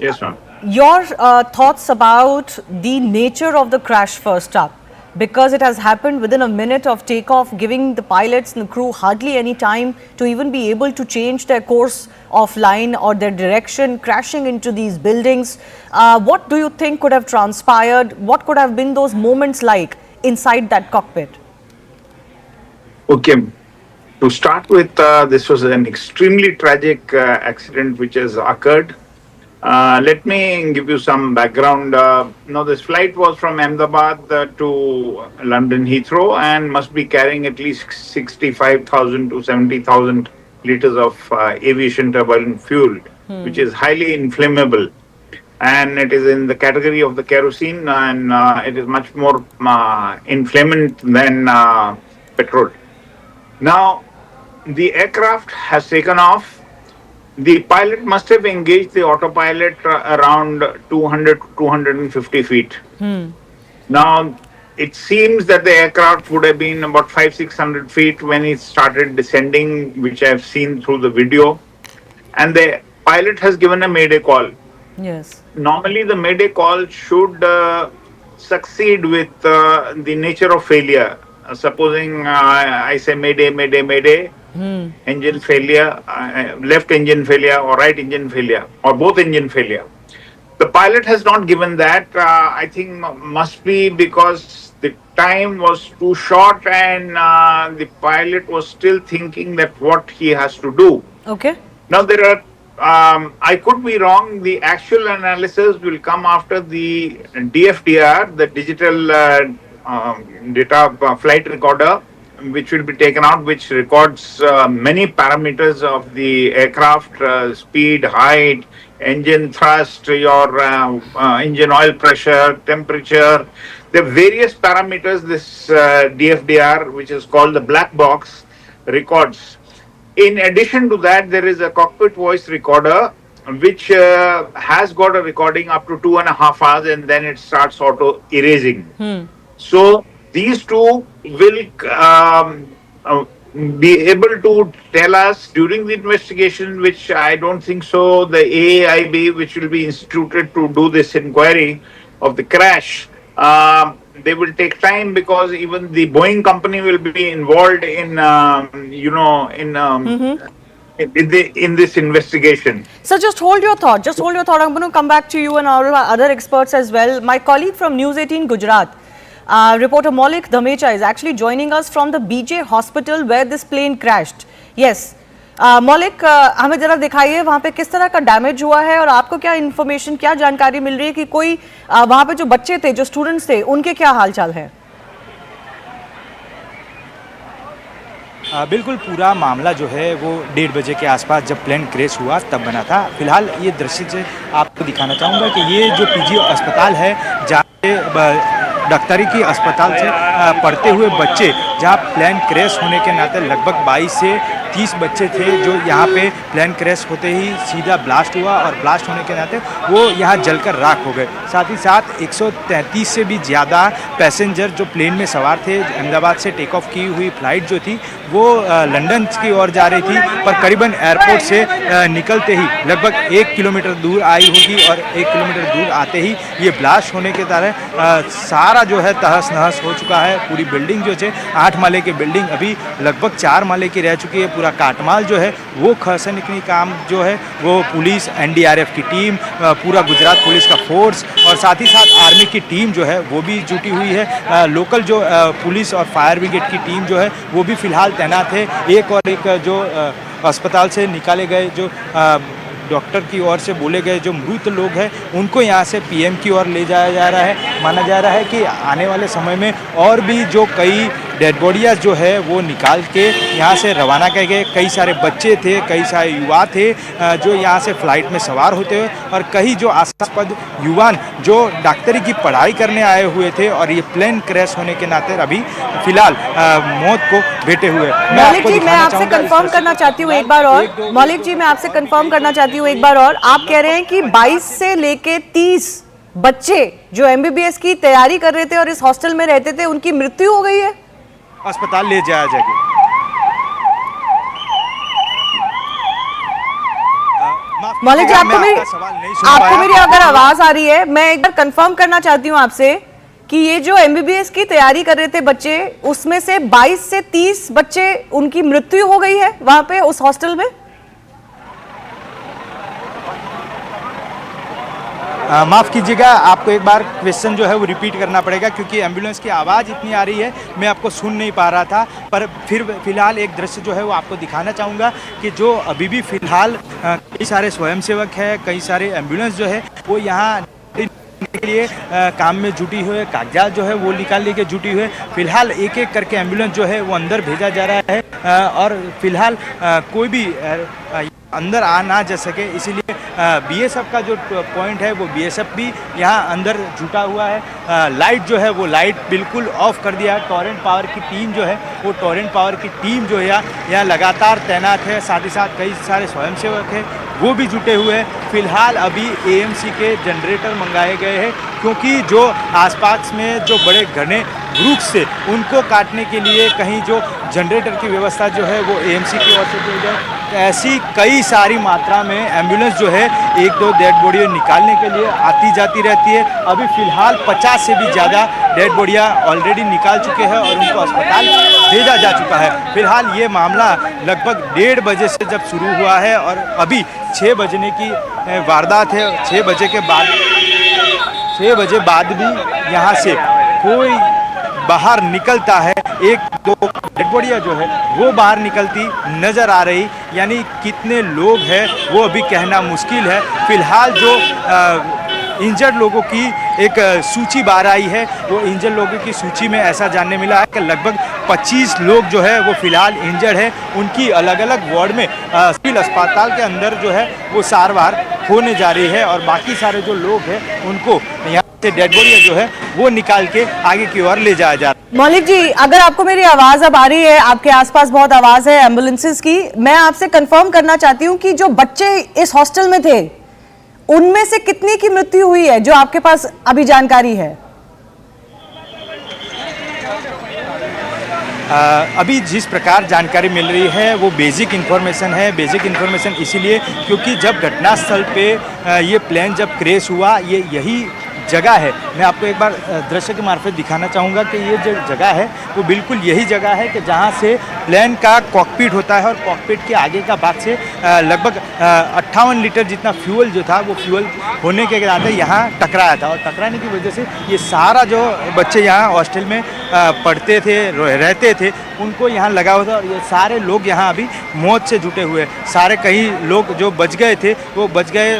Speaker 1: Yes, ma'am.
Speaker 13: Your thoughts about the nature of the crash first up, because it has happened within a minute of takeoff, giving the pilots and the crew hardly any time to even be able to change their course of line or their direction, crashing into these buildings. What do you think could have transpired? What could have been those moments like inside that cockpit?
Speaker 1: Okay. To start with, this was an extremely tragic accident which has occurred. Let me give you some background. This flight was from Ahmedabad to London Heathrow and must be carrying at least 65,000 to 70,000 liters of aviation turbine fuel, which is highly inflammable. And it is in the category of the kerosene, and it is much more inflammant than petrol. Now, the aircraft has taken off. The pilot must have engaged the autopilot around 200 to 250 feet. Now, it seems that the aircraft would have been about 500-600 feet when it started descending, which I have seen through the video. And the pilot has given a Mayday call.
Speaker 13: Yes.
Speaker 1: Normally, the Mayday call should succeed with the nature of failure. Supposing I say Mayday, Mayday, Mayday, engine failure, left engine failure or right engine failure or both engine failure. The pilot has not given that. I think must be because the time was too short and the pilot was still thinking that what he has to do.
Speaker 13: Okay.
Speaker 1: Now there are, I could be wrong, the actual analysis will come after the DFDR, the digital data flight recorder, which will be taken out, which records many parameters of the aircraft, speed, height, engine thrust, your engine oil pressure, temperature. There are various parameters this DFDR, which is called the black box, records. In addition to that, there is a cockpit voice recorder, which has got a recording up to 2.5 hours, and then it starts auto erasing. So these two will be able to tell us during the investigation, which I don't think so, the AAIB, which will be instituted to do this inquiry of the crash, they will take time, because even the Boeing company will be involved in, in this investigation.
Speaker 13: So just hold your thought. Just hold your thought. I'm going to come back to you and all our other experts as well. My colleague from News 18 Gujarat, reporter Maulik Dhamecha, is actually joining us from the BJ hospital where this plane crashed. Yes. मौलिक, हमें जरा दिखाइए वहाँ पे किस तरह का damage हुआ है और आपको क्या इन्फॉर्मेशन, क्या जानकारी मिल रही है कि कोई वहाँ पे जो बच्चे थे, जो स्टूडेंट्स थे, उनके क्या हालचाल है?
Speaker 17: बिल्कुल पूरा मामला जो है वो 1:30 बजे के आसपास जब प्लेन क्रैश हुआ तब बना था। फिलहाल ये दृश्य से आपको दिखाना चाहूँगा कि ये जो पीजी अस्पताल है, जहाँ डॉक्टरी की अस्पताल से पढ़ते हुए बच्चे, जहाँ प्लेन क्रैश होने के नाते लगभग 22 से 30 बच्चे थे, जो यहाँ पे प्लेन क्रैश होते ही सीधा ब्लास्ट हुआ और ब्लास्ट होने के नाते वो यहाँ जलकर राख हो गए। साथ ही साथ 133 से भी ज़्यादा पैसेंजर जो प्लेन में सवार थे, अहमदाबाद से टेक ऑफ की हुई फ़्लाइट जो थी वो लंदन की ओर जा रही थी, पर करीबन एयरपोर्ट से निकलते ही लगभग 1 किलोमीटर दूर आई होगी और 1 किलोमीटर दूर आते ही ये ब्लास्ट होने के कारण सारा जो है तहस नहस हो चुका है। पूरी बिल्डिंग जो है 8 माले की बिल्डिंग अभी लगभग 4 माले की रह चुकी है। पूरा काटमाल जो है वो खसने की काम जो है वो पुलिस, NDRF की टीम, पूरा गुजरात पुलिस का फोर्स और साथ ही साथ आर्मी की टीम जो है वो भी जुटी हुई है। लोकल जो पुलिस और फायर ब्रिगेड की टीम जो है वो भी फिलहाल तैनात है। एक जो अस्पताल से निकाले गए जो डॉक्टर की ओर से बोले गए जो मृत लोग हैं उनको यहाँ से PM की ओर ले जाया जा रहा है। माना जा रहा है कि आने वाले समय में और भी जो कई डेड बॉडीज जो है वो निकाल के यहाँ से रवाना किए गए। कई सारे बच्चे थे, कई सारे युवा थे जो यहाँ से फ़्लाइट में सवार होते हुए और कई जो आशास्पद युवान जो डॉक्टरी की पढ़ाई करने आए हुए थे और ये प्लेन क्रैश होने के नाते अभी फिलहाल मौत को भेटे हुए।
Speaker 13: मौलिक जी, मैं आपसे कंफर्म करना चाहती हूँ एक बार और। मौलिक जी, मैं आपसे कंफर्म करना चाहती हूँ एक बार और। आप कह रहे हैं कि 22 से लेके 30 बच्चे जो MBBS की तैयारी कर रहे थे और इस हॉस्टल में रहते थे, उनकी मृत्यु हो गई है,
Speaker 17: अस्पताल ले जाया जाएगा।
Speaker 13: मौलिक जी, आपको मेरी अगर आवाज आ रही है, मैं एक बार कंफर्म करना चाहती हूँ आपसे कि ये जो MBBS की तैयारी कर रहे थे बच्चे, उसमें से 22 से 30 बच्चे उनकी मृत्यु हो गई है वहां पे उस हॉस्टल में।
Speaker 17: माफ़ कीजिएगा, आपको एक बार क्वेश्चन जो है वो रिपीट करना पड़ेगा क्योंकि एम्बुलेंस की आवाज़ इतनी आ रही है, मैं आपको सुन नहीं पा रहा था। पर फिलहाल एक दृश्य जो है वो आपको दिखाना चाहूँगा कि जो अभी भी फ़िलहाल कई सारे स्वयंसेवक हैं, कई सारे एम्बुलेंस जो है वो यहाँ के लिए काम में जुटी हुई, कागजात जो है वो निकालने के जुटी हुई। फिलहाल एक एक करके एम्बुलेंस जो है वो अंदर भेजा जा रहा है और फिलहाल कोई भी अंदर आ ना जा सके, इसीलिए BSF का जो पॉइंट है वो BSF भी यहाँ अंदर जुटा हुआ है। लाइट जो है वो लाइट बिल्कुल ऑफ कर दिया है। टॉरेंट पावर की टीम जो है वो टॉरेंट पावर की टीम जो है यहाँ लगातार तैनात है। साथ ही साथ कई सारे स्वयंसेवक हैं वो भी जुटे हुए हैं। फिलहाल अभी AMC के जनरेटर मंगाए गए हैं क्योंकि जो आसपास में जो बड़े घने वृक्ष से उनको काटने के लिए कहीं जो जनरेटर की व्यवस्था जो है वो AMC की ओर से की जाए। ऐसी कई सारी मात्रा में एम्बुलेंस जो है एक दो डेड बॉडी निकालने के लिए आती जाती रहती है। अभी फ़िलहाल 50 से भी ज़्यादा डेड बॉडियाँ ऑलरेडी निकाल चुके हैं और उनको अस्पताल भेजा जा चुका है। फिलहाल ये मामला लगभग 1:30 बजे से जब शुरू हुआ है और अभी 6 बजने की वारदात है। 6 बजे के बाद 6 बजे बाद भी यहाँ से कोई बाहर निकलता है, एक दो डेड बॉडियाँ जो है वो बाहर निकलती नज़र आ रही, यानी कितने लोग हैं वो अभी कहना मुश्किल है। फिलहाल जो इंजर्ड लोगों की एक सूची बाहर आई है। वो इंजर्ड लोगों की सूची में ऐसा जानने मिला है कि लगभग 25 लोग जो है वो फिलहाल इंजर्ड है। उनकी अलग अलग वार्ड में सिविल अस्पताल के अंदर जो है वो सारवार होने जा रही है, और बाकी सारे जो लोग हैं उनको यहाँ से डेड बॉडी जो है वो निकाल के आगे की ओर ले जाया जा रहा है।
Speaker 13: मौलिक जी, अगर आपको मेरी आवाज अब आ रही है, आपके आसपास बहुत आवाज है एम्बुलेंसेस की, मैं आपसे कंफर्म करना चाहती हूँ कि जो बच्चे इस हॉस्टल में थे उनमें से कितनी की मृत्यु हुई है, जो आपके पास अभी जानकारी है?
Speaker 17: अभी जिस प्रकार जानकारी मिल रही है वो बेसिक इन्फॉर्मेशन है। बेसिक इन्फॉर्मेशन इसीलिए क्योंकि जब घटनास्थल पे ये प्लेन जब क्रैश हुआ, ये यही जगह है। मैं आपको एक बार दृश्य के मार्फत दिखाना चाहूँगा कि ये जो जगह है वो बिल्कुल यही जगह है कि जहाँ से प्लेन का कॉकपिट होता है, और कॉकपिट के आगे का भाग से लगभग 58 लीटर जितना फ्यूल जो था वो फ्यूल होने के नाते यहाँ टकराया था, और टकराने की वजह से ये सारा जो बच्चे यहाँ हॉस्टल में पढ़ते थे, रहते थे, उनको यहाँ लगा हुआ था, और ये सारे लोग यहाँ अभी मौत से जुटे हुए। सारे कई लोग जो बच गए थे वो बच गए,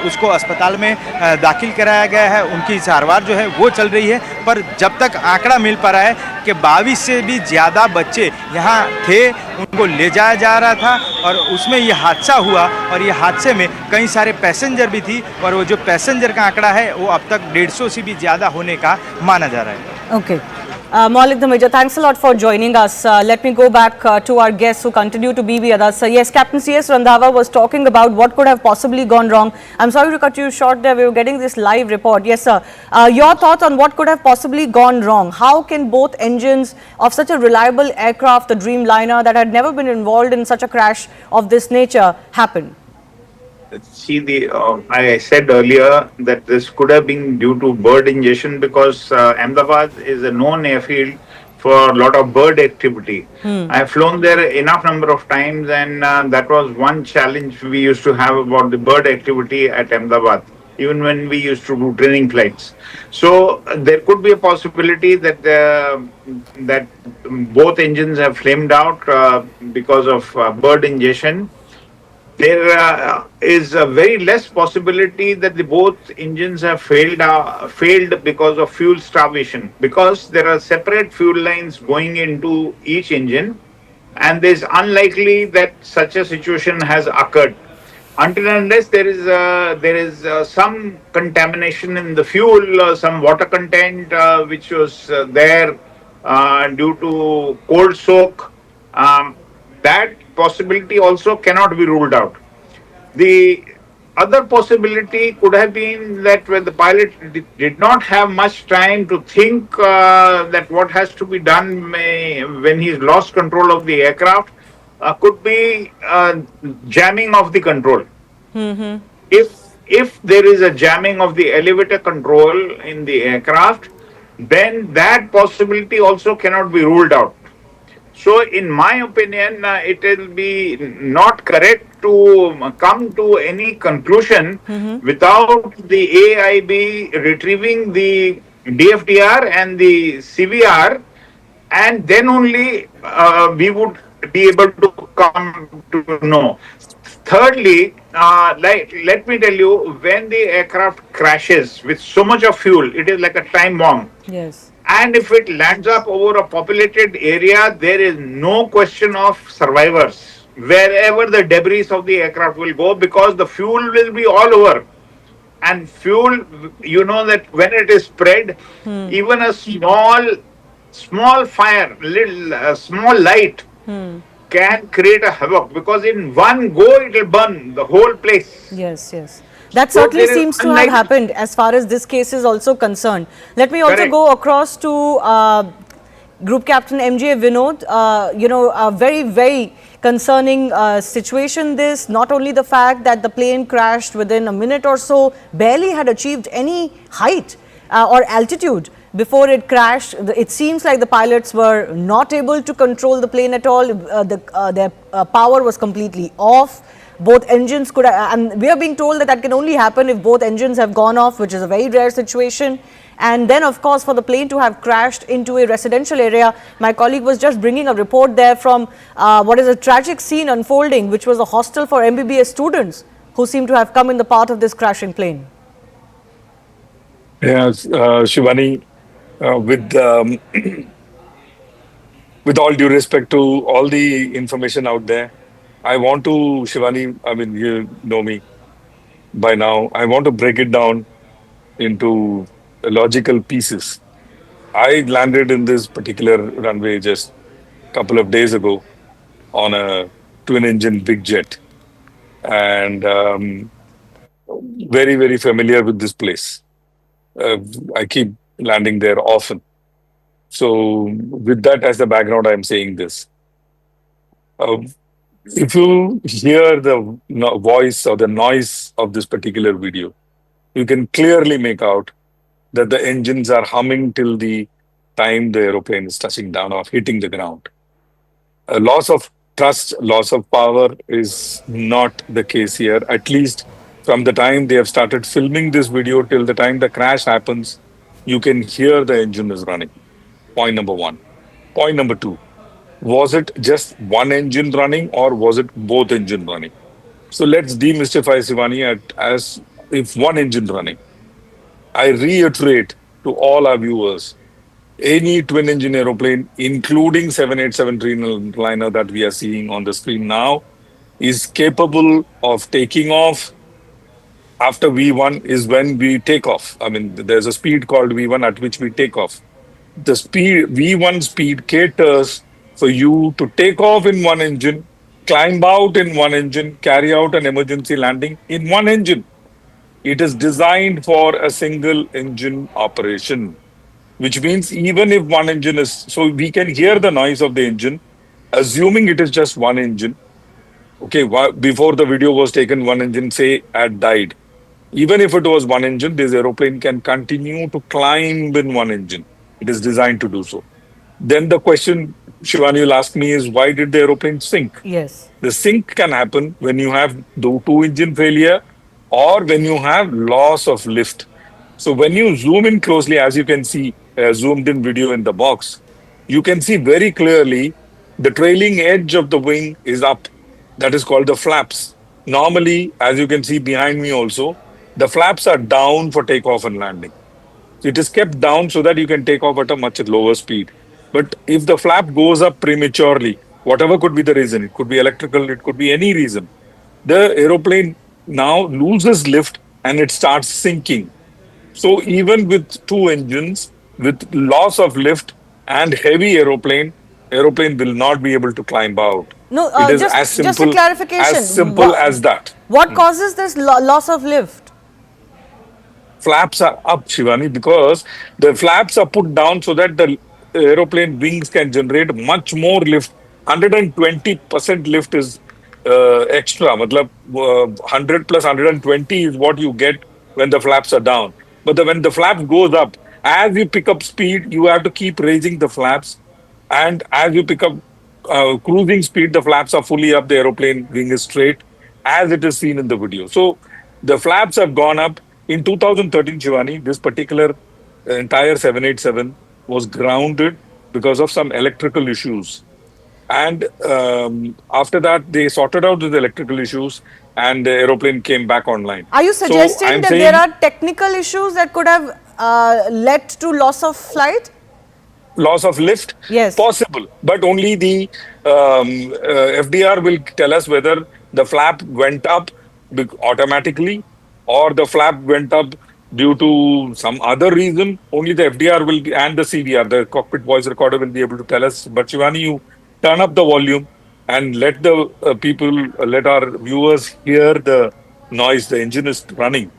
Speaker 17: उसको अस्पताल में दाखिल कराया गया है, उनकी सारवार जो है वो चल रही है। पर जब तक आंकड़ा मिल पा रहा है कि 22 से भी ज़्यादा बच्चे यहाँ थे, उनको ले जाया जा रहा था, और उसमें ये हादसा हुआ, और ये हादसे में कई सारे पैसेंजर भी थी, और वो जो पैसेंजर का आंकड़ा है वो अब तक 150 से भी ज़्यादा होने का माना जा रहा है।
Speaker 13: Okay. Maulik Dhameja, thanks a lot for joining us. Let me go back to our guests who continue to be with us. Yes, Captain C.S. Randhawa was talking about what could have possibly gone wrong. I'm sorry to cut you short there. We were getting this live report. Yes, sir. Your thoughts on what could have possibly gone wrong? How can both engines of such a reliable aircraft, the Dreamliner, that had never been involved in such a crash of this nature, happen?
Speaker 1: See, I said earlier that this could have been due to bird ingestion, because Ahmedabad is a known airfield for a lot of bird activity. I have flown there enough number of times, and that was one challenge we used to have about the bird activity at Ahmedabad, even when we used to do training flights. So there could be a possibility that that both engines have flamed out because of bird ingestion. There is a very less possibility that the both engines have failed because of fuel starvation, because there are separate fuel lines going into each engine, and it is unlikely that such a situation has occurred until and unless there is some contamination in the fuel, some water content which was there due to cold soak. That possibility also cannot be ruled out. The other possibility could have been that when the pilot did not have much time to think that what has to be done when he's lost control of the aircraft, could be jamming of the control. If there is a jamming of the elevator control in the aircraft, then that possibility also cannot be ruled out. So, in my opinion, it will be not correct to come to any conclusion without the AIB retrieving the DFDR and the CVR, and then only we would be able to come to know. Thirdly, let me tell you, when the aircraft crashes with so much of fuel, it is like a time bomb.
Speaker 13: Yes.
Speaker 1: And if it lands up over a populated area, there is no question of survivors wherever the debris of the aircraft will go, because the fuel will be all over. And fuel, you know that when it is spread, even a small fire, small light can create a havoc, because in one go it will burn the whole place.
Speaker 13: Yes, yes. That certainly seems to have happened as far as this case is also concerned. Let me also go across to Group Captain MJ Vinod. A very, very concerning situation this. Not only the fact that the plane crashed within a minute or so, barely had achieved any height or altitude before it crashed. It seems like the pilots were not able to control the plane at all. Their power was completely off. Both engines could have, and we are being told that that can only happen if both engines have gone off, which is a very rare situation. And then, of course, for the plane to have crashed into a residential area, my colleague was just bringing a report there from what is a tragic scene unfolding, which was a hostel for MBBS students who seem to have come in the path of this crashing plane.
Speaker 19: Yes, Shivani, with with all due respect to all the information out there, I want to, Shivani, I mean, you know me by now. I want to break it down into logical pieces. I landed in this particular runway just a couple of days ago on a twin engine big jet, and very, very familiar with this place. Uh, I keep landing there often. So, with that as the background, I'm saying this. Uh, if you hear the voice or the noise of this particular video, you can clearly make out that the engines are humming till the time the aeroplane is touching down or hitting the ground. A loss of thrust, loss of power is not the case here. At least from the time they have started filming this video till the time the crash happens, you can hear the engine is running. Point number one. Point number two, was it just one engine running or was it both engine running? So let's demystify Sivani as if one engine running. I reiterate to all our viewers, any twin engine aeroplane, including 787 Dreamliner that we are seeing on the screen now, is capable of taking off after V1 is when we take off. I mean, there's a speed called V1 at which we take off. The speed V1 speed caters for you to take off in one engine, climb out in one engine, carry out an emergency landing in one engine. It is designed for a single engine operation, which means even if one engine is, so we can hear the noise of the engine, assuming it is just one engine. Okay, before the video was taken, one engine, say, had died. Even if it was one engine, this aeroplane can continue to climb in one engine. It is designed to do so. Then the question, Shivani will ask me is, why did the aeroplane sink?
Speaker 13: Yes.
Speaker 19: The sink can happen when you have the two engine failure or when you have loss of lift. So when you zoom in closely, as you can see, zoomed in video in the box, you can see very clearly the trailing edge of the wing is up. That is called the flaps. Normally, as you can see behind me also, the flaps are down for takeoff and landing. It is kept down so that you can take off at a much lower speed. But if the flap goes up prematurely, whatever could be the reason, it could be electrical, it could be any reason, the aeroplane now loses lift and it starts sinking. So even with two engines, with loss of lift and heavy aeroplane will not be able to climb out.
Speaker 13: No,
Speaker 19: It is
Speaker 13: just a clarification.
Speaker 19: as simple as that.
Speaker 13: What causes this loss of lift?
Speaker 19: Flaps are up, Shivani, because the flaps are put down so that the aeroplane wings can generate much more lift. 120% lift is extra. Matlab, 100 plus 120 is what you get when the flaps are down. But when the flap goes up, as you pick up speed, you have to keep raising the flaps. And as you pick up cruising speed, the flaps are fully up, the aeroplane wing is straight, as it is seen in the video. So the flaps have gone up. In 2013, Shivani, this particular entire 787 was grounded because of some electrical issues. And after that, they sorted out the electrical issues and the aeroplane came back online.
Speaker 13: Are you suggesting that there are technical issues that could have led to loss of flight?
Speaker 19: Loss of lift?
Speaker 13: Yes.
Speaker 19: Possible. But only the FDR will tell us whether the flap went up automatically or the flap went up due to some other reason. Only the FDR will, and the CVR, the cockpit voice recorder, will be able to tell us. But Shivani, you turn up the volume and let the let our viewers hear the noise. The engine is running.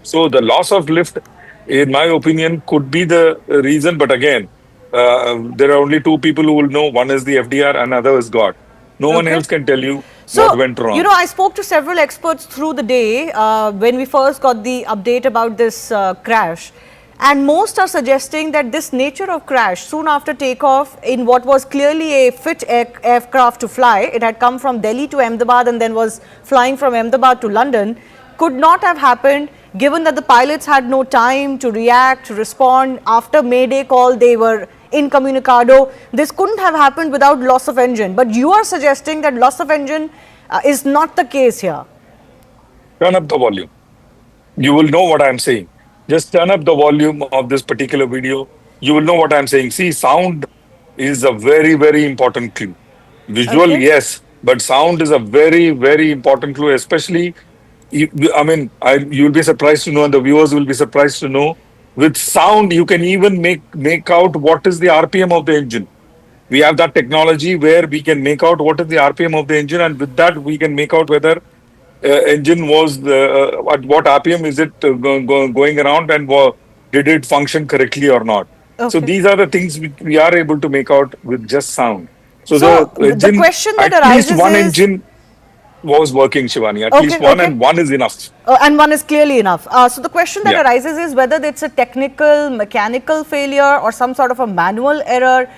Speaker 19: So the loss of lift, in my opinion, could be the reason. But again, there are only two people who will know. One is the FDR and other is God. No one else can tell you what went wrong.
Speaker 13: You know, I spoke to several experts through the day when we first got the update about this crash. And most are suggesting that this nature of crash soon after takeoff in what was clearly a fit aircraft to fly, it had come from Delhi to Ahmedabad and then was flying from Ahmedabad to London, could not have happened given that the pilots had no time to react, to respond. After Mayday call, they were incommunicado. This couldn't have happened without loss of engine. But you are suggesting that loss of engine is not the case here.
Speaker 19: Turn up the volume. You will know what I'm saying. Just turn up the volume of this particular video. You will know what I'm saying. See, sound is a very, very important clue. Visual,
Speaker 13: Okay.
Speaker 19: yes, but sound is a very, very important clue, especially. You'll be surprised to know, and the viewers will be surprised to know. With sound, you can even make out what is the RPM of the engine. We have that technology where we can make out what is the RPM of the engine, and with that, we can make out whether engine was at what RPM is it going around, and did it function correctly or not. So
Speaker 13: Okay.
Speaker 19: these are the things we are able to make out with just sound. So
Speaker 13: So
Speaker 19: the
Speaker 13: the
Speaker 19: engine,
Speaker 13: question that
Speaker 19: at least
Speaker 13: arises
Speaker 19: one
Speaker 13: is
Speaker 19: engine was working, Shivani. At least
Speaker 13: okay,
Speaker 19: one,
Speaker 13: okay.
Speaker 19: and one is enough.
Speaker 13: And one is clearly enough. So the question that
Speaker 19: Yeah.
Speaker 13: arises is whether it's a technical, mechanical failure or some sort of a manual error.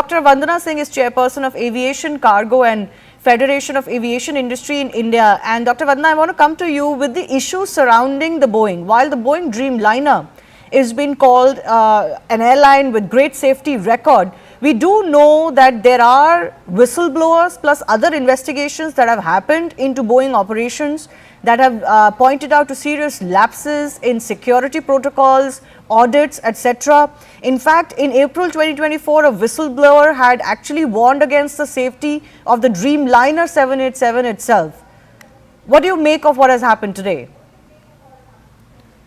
Speaker 13: Dr. Vandana Singh is chairperson of Aviation, Cargo and Federation of Aviation Industry in India. And Dr. Vandana, I want to come to you with the issues surrounding the Boeing. While the Boeing Dreamliner is being called an airline with great safety record, we do know that there are whistleblowers plus other investigations that have happened into Boeing operations that have pointed out to serious lapses in security protocols, audits, etc. In fact, in April 2024, a whistleblower had actually warned against the safety of the Dreamliner 787 itself. What do you make of what has happened today?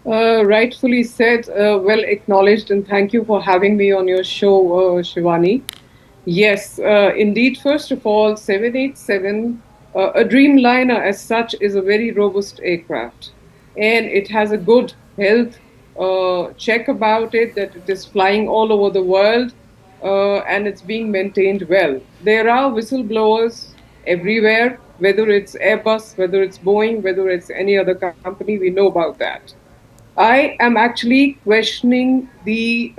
Speaker 20: Rightfully said, well acknowledged, and thank you for having me on your show, Shivani. Yes, indeed, first of all, 787, a Dreamliner as such is a very robust aircraft, and it has a good health check about it, that it is flying all over the world, and it's being maintained well. There are whistleblowers everywhere, whether it's Airbus, whether it's Boeing, whether it's any other company, we know about that. I am actually questioning the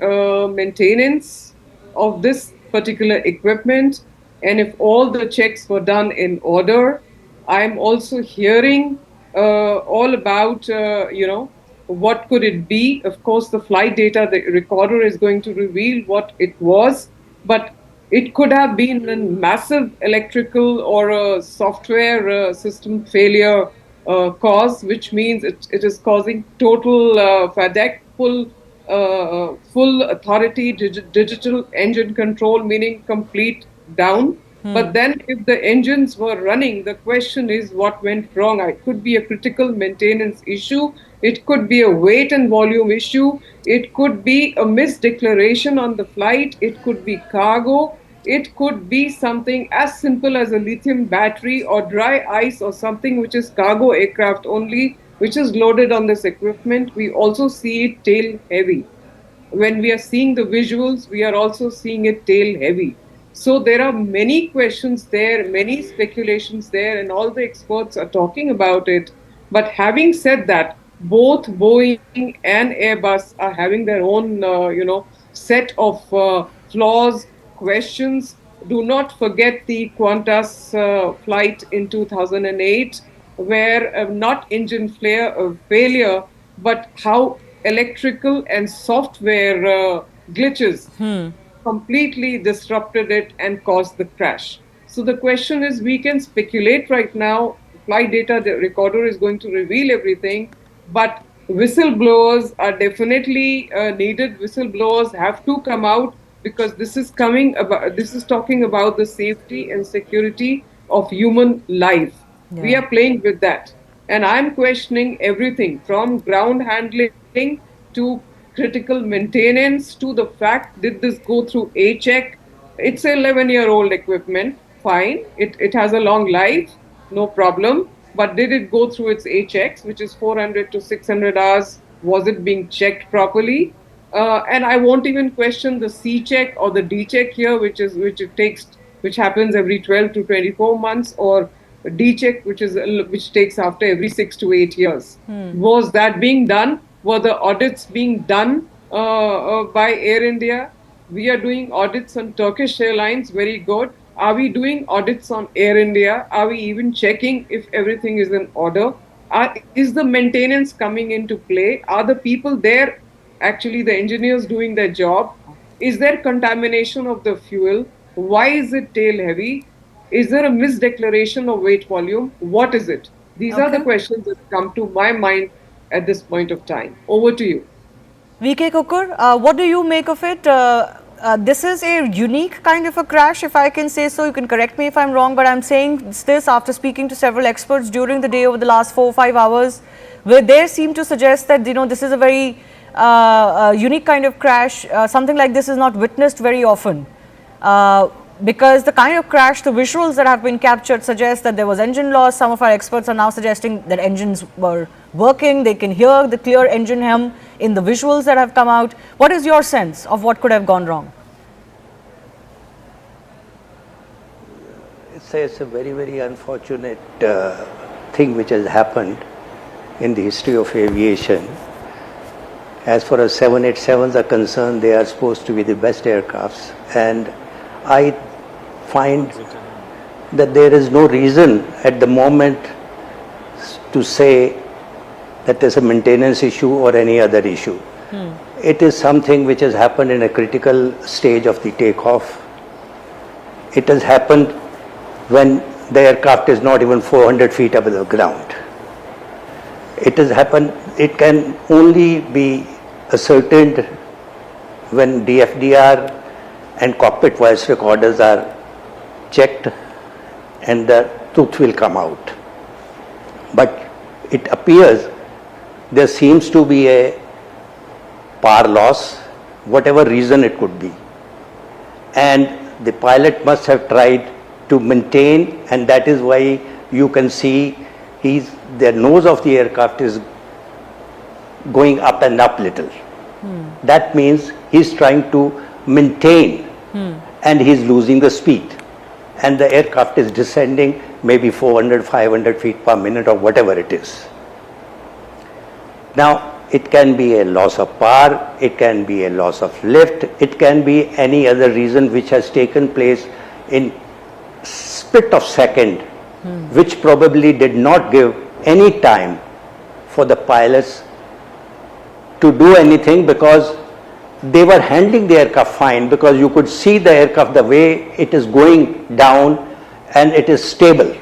Speaker 20: maintenance of this particular equipment, and if all the checks were done in order. I'm also hearing all about, what could it be? Of course, the flight data, the recorder is going to reveal what it was, but it could have been a massive electrical or a software system failure cause, which means it is causing total FADEC, full authority, digital engine control, meaning complete down. But then, if the engines were running, the question is what went wrong. It could be a critical maintenance issue. It could be a weight and volume issue. It could be a misdeclaration on the flight. It could be cargo. It could be something as simple as a lithium battery or dry ice or something which is cargo aircraft only, which is loaded on this equipment. We also see it tail heavy. When we are seeing the visuals, we are also seeing it tail heavy. So there are many questions there, many speculations there, and all the experts are talking about it. But having said that, both Boeing and Airbus are having their own, set of flaws, questions. Do not forget the Qantas flight in 2008, where not engine failure, but how electrical and software glitches completely disrupted it and caused the crash. So the question is, we can speculate right now. Flight data, the recorder is going to reveal everything, but whistleblowers are definitely needed. Whistleblowers have to come out, because this is talking about the safety and security of human life. We are playing with that. And I'm questioning everything from ground handling to critical maintenance to the fact, did this go through A check? It's an 11-year-old equipment, fine. It has a long life, no problem. But did it go through its A checks, which is 400 to 600 hours? Was it being checked properly? And I won't even question the C check or the D check here, which happens every 12 to 24 months, or D check, which takes after every 6 to 8 years. Was that being done? Were the audits being done by Air India? We are doing audits on Turkish Airlines, very good. Are we doing audits on Air India? Are we even checking if everything is in order? Is the maintenance coming into play? Are the people there, actually the engineers, doing their job? Is there contamination of the fuel? Why is it tail heavy? Is there a misdeclaration of weight volume? What is it? These are the questions that come to my mind at this point of time. Over to you.
Speaker 13: VK Kukur, what do you make of it? This is a unique kind of a crash, if I can say so. You can correct me if I'm wrong, but I'm saying this after speaking to several experts during the day over the last 4 or 5 hours, where they seem to suggest that, you know, this is a very unique kind of crash. Something like this is not witnessed very often. Because the kind of crash, the visuals that have been captured suggest that there was engine loss. Some of our experts are now suggesting that engines were working. They can hear the clear engine hum in the visuals that have come out. What is your sense of what could have gone wrong?
Speaker 21: It's a very, very unfortunate thing which has happened in the history of aviation. As far as 787s are concerned, they are supposed to be the best aircrafts, and I find that there is no reason at the moment to say that there's a maintenance issue or any other issue. It is something which has happened in a critical stage of the takeoff. It has happened when the aircraft is not even 400 feet above the ground. It has happened, it can only be ascertained when DFDR and cockpit voice recorders are checked and the truth will come out. But it appears there seems to be a power loss, whatever reason it could be. And the pilot must have tried to maintain, and that is why you can see the nose of the aircraft is going up and up little. That means he's trying to maintain and he's losing the speed. And the aircraft is descending maybe 400, 500 feet per minute or whatever it is. Now, it can be a loss of power, it can be a loss of lift, it can be any other reason which has taken place in split of second, which probably did not give any time for the pilots to do anything, because they were handling the aircraft fine, because you could see the aircraft the way it is going down and it is stable.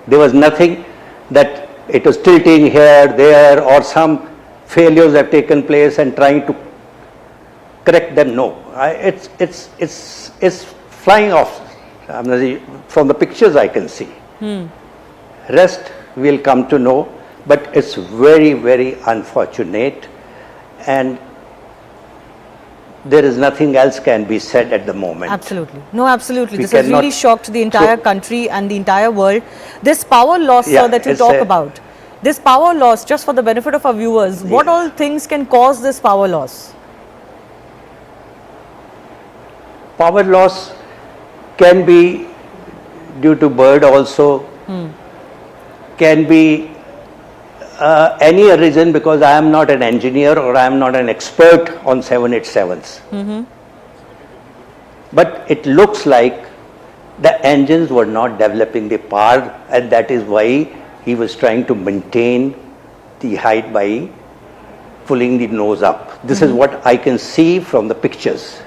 Speaker 21: There was nothing that it was tilting here, there, or some failures have taken place and trying to correct them. No, it's flying off. From the pictures I can see. Rest we'll come to know, but it's very, very unfortunate, and there is nothing else can be said at the moment.
Speaker 13: Absolutely. No, absolutely. This has really shocked the entire country and the entire world. This power loss, sir, that you talk about, this power loss, just for the benefit of our viewers, what all things can cause this power loss?
Speaker 21: Power loss can be due to bird also, can be any reason, because I am not an engineer or I am not an expert on 787s. But it looks like the engines were not developing the power, and that is why he was trying to maintain the height by pulling the nose up. This is what I can see from the pictures.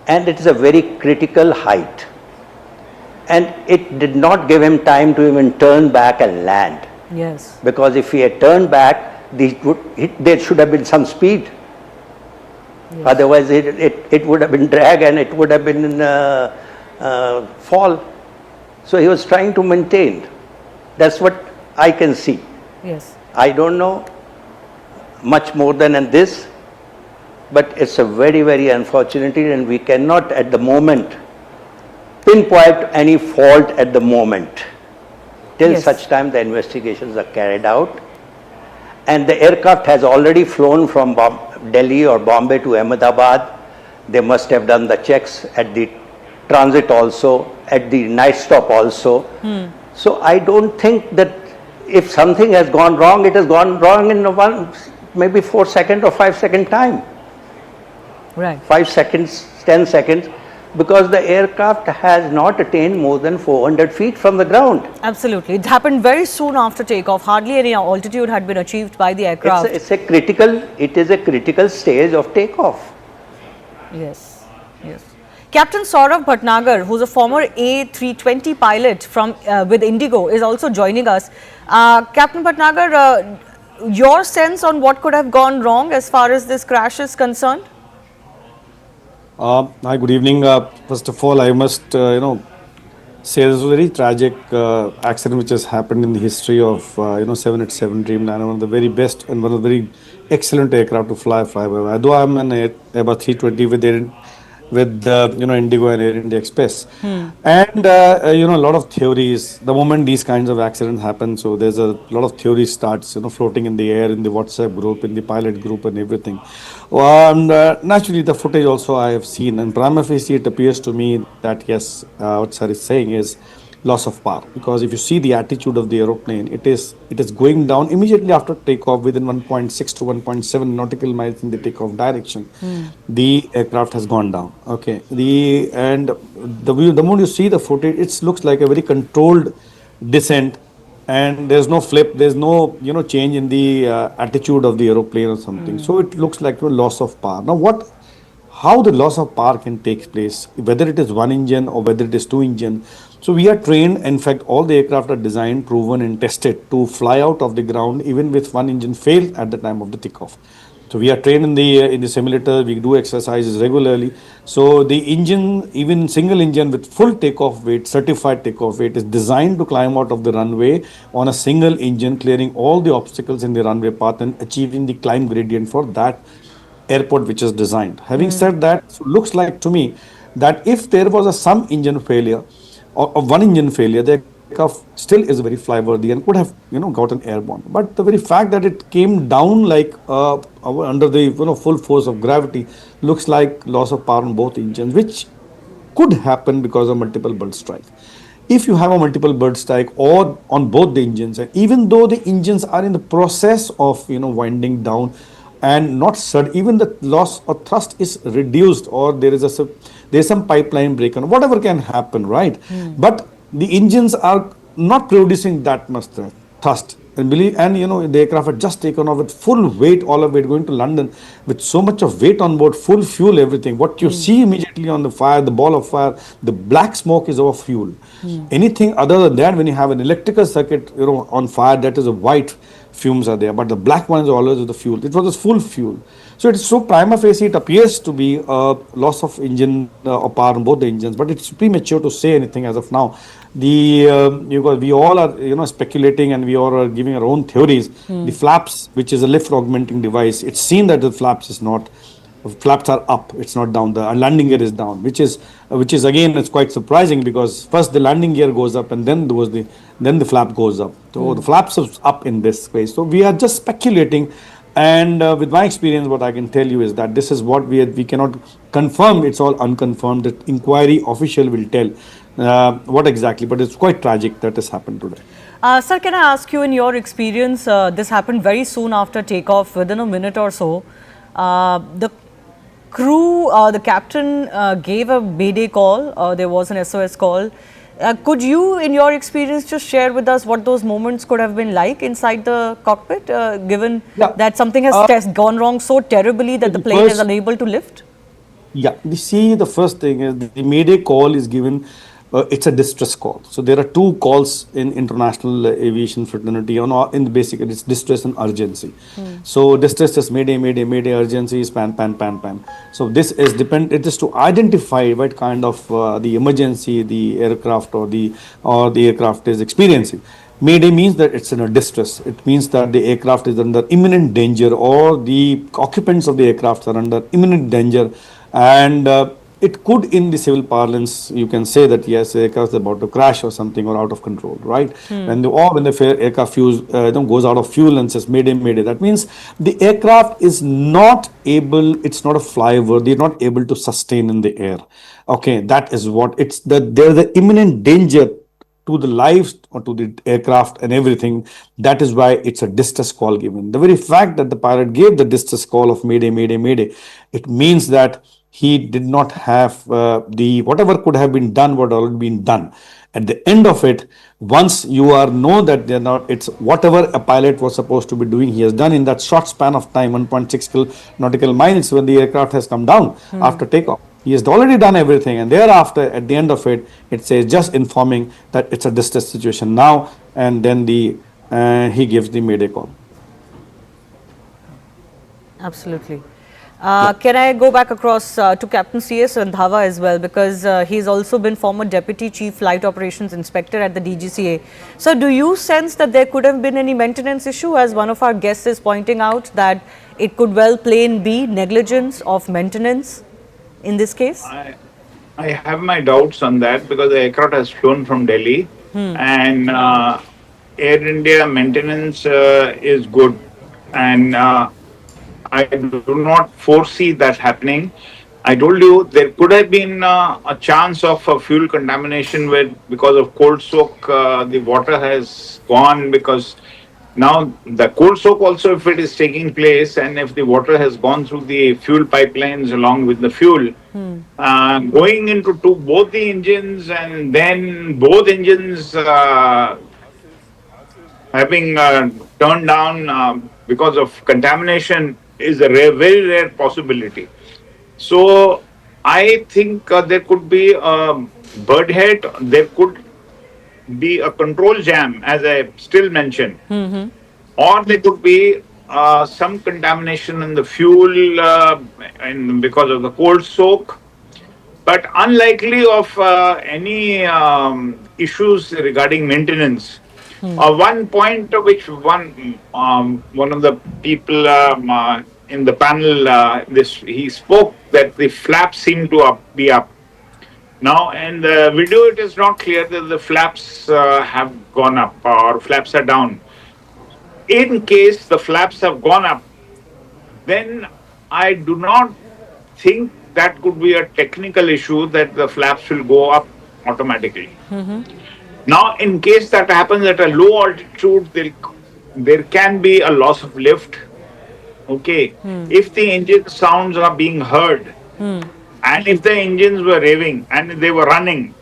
Speaker 21: And it is a very critical height. And it did not give him time to even turn back and land.
Speaker 13: Yes.
Speaker 21: Because if he had turned back, there should have been some speed. Yes. Otherwise, it would have been drag and it would have been fall. So he was trying to maintain. That's what I can see.
Speaker 13: Yes.
Speaker 21: I don't know much more than this, but it's a very, very unfortunate, and we cannot at the moment pinpoint any fault at the moment till such time the investigations are carried out. And the aircraft has already flown from Delhi or Bombay to Ahmedabad. They must have done the checks at the transit also, at the night stop also. So I don't think that if something has gone wrong, it has gone wrong in maybe 4 second or 5 second time.
Speaker 13: Right.
Speaker 21: 5 seconds, 10 seconds, because the aircraft has not attained more than 400 feet from the ground.
Speaker 13: Absolutely. It happened very soon after takeoff. Hardly any altitude had been achieved by the aircraft.
Speaker 21: It is a critical stage of takeoff.
Speaker 13: Yes, yes. Captain Saurav Bhatnagar, who's a former A320 pilot from with Indigo, is also joining us. Captain Bhatnagar, your sense on what could have gone wrong as far as this crash is concerned?
Speaker 15: Hi, good evening. First of all, I must, say this was a very tragic accident which has happened in the history of, 787 Dreamliner, one of the very best and one of the very excellent aircraft to fly by. Though I'm an Airbus 320 with Indigo and Air India Express. And, a lot of theories, the moment these kinds of accidents happen, so there's a lot of theories starts, floating in the air, in the WhatsApp group, in the pilot group and everything. And naturally, the footage also I have seen, and prima facie, it appears to me that yes, what sir is saying is loss of power, because if you see the attitude of the aeroplane, it is going down immediately after takeoff within 1.6 to 1.7 nautical miles in the takeoff direction. The aircraft has gone down. Okay, the moment you see the footage, it looks like a very controlled descent, and there's no flip, there's no change in the attitude of the aeroplane or something. So it looks like a loss of power. Now how the loss of power can take place, whether it is one engine or whether it is two engine. So we are trained, in fact all the aircraft are designed, proven and tested to fly out of the ground even with one engine failed at the time of the takeoff. So we are trained in the simulator, we do exercises regularly. So the engine, even single engine with full takeoff weight, certified takeoff weight, is designed to climb out of the runway on a single engine, clearing all the obstacles in the runway path and achieving the climb gradient for that airport which is designed. Having said that, so looks like to me that if there was some engine failure or one engine failure, the aircraft still is very flyworthy and could have gotten airborne. But the very fact that it came down like under the full force of gravity looks like loss of power on both engines, which could happen because of multiple burst strike. If you have a multiple burst strike or on both the engines, and even though the engines are in the process of winding down and not even the loss or thrust is reduced, or there's some pipeline break on whatever can happen, right? But the engines are not producing that much thrust, and the aircraft had just taken off with full weight, all of it going to London with so much of weight on board, full fuel, everything. What you see immediately on the fire, the ball of fire, the black smoke is of fuel. Anything other than that, when you have an electrical circuit on fire, that is a white fumes are there, but the black one is always the fuel. It was a full fuel. So it's so prima facie, it appears to be a loss of engine or power on both the engines, but it's premature to say anything as of now. We all are speculating, and we all are giving our own theories. The flaps, which is a lift augmenting device, it's seen that the flaps are up, it's not down. The landing gear is down, which is again, it's quite surprising, because first the landing gear goes up and then the flap goes up. So the flaps are up in this case. So we are just speculating, and with my experience, what I can tell you is that this is what we cannot confirm. It's all unconfirmed. The inquiry official will tell what exactly, but it's quite tragic that has happened today.
Speaker 13: Sir, can I ask you, in your experience, this happened very soon after takeoff, within a minute or so. The crew, the captain gave a Mayday call, there was an SOS call. Could you, in your experience, just share with us what those moments could have been like inside the cockpit, given that something has gone wrong so terribly that the plane is unable to lift?
Speaker 15: Yeah, you see, the first thing is the Mayday call is given. It's a distress call. So there are two calls in international aviation fraternity. In the basic, it's distress and urgency. So distress is Mayday, Mayday, Mayday. Urgency is pan, pan, pan, pan. So this is it is to identify what kind of the emergency the aircraft or the aircraft is experiencing. Mayday means that it's in a distress. It means that the aircraft is under imminent danger, or the occupants of the aircraft are under imminent danger, and it could, in the civil parlance, you can say that yes, the aircraft is about to crash or something, or out of control, right? When the aircraft goes out of fuel and says Mayday, Mayday, that means the aircraft is not able, it's not a flyworthy, not able to sustain in the air. Okay, that is what it's there's the imminent danger to the lives or to the aircraft and everything. That is why it's a distress call given. The very fact that the pilot gave the distress call of Mayday, Mayday, Mayday, it means that he did not have whatever could have been done, what already been done. At the end of it, once you know that they're not, it's whatever a pilot was supposed to be doing, he has done in that short span of time, 1.6 nautical miles, when the aircraft has come down after takeoff. He has already done everything, and thereafter, at the end of it, it says just informing that it's a distress situation now, and then he gives the Mayday call.
Speaker 13: Absolutely. Can I go back across to Captain C.S. Randhawa as well, because he's also been former Deputy Chief Flight Operations Inspector at the DGCA. So do you sense that there could have been any maintenance issue, as one of our guests is pointing out, that it could well plain be negligence of maintenance in this case?
Speaker 1: I have my doubts on that because the aircraft has flown from Delhi and Air India maintenance is good, and I do not foresee that happening. I told you there could have been a chance of fuel contamination because of cold soak. The water has gone because now the cold soak also, if it is taking place and if the water has gone through the fuel pipelines along with the fuel, going into both the engines, and then both engines having turned down because of contamination is a very rare possibility. So I think there could be a bird head, there could be a control jam, as I still mentioned, or there could be some contamination in the fuel because of the cold soak, but unlikely of any issues regarding maintenance. One point which one of the people in the panel he spoke that the flaps seem to be up. Now in the video it is not clear that the flaps have gone up or flaps are down. In case the flaps have gone up, then I do not think that could be a technical issue that the flaps will go up automatically. Now, in case that happens at a low altitude, there can be a loss of lift. Okay, if the engine sounds are being heard, and if the engines were revving and they were running,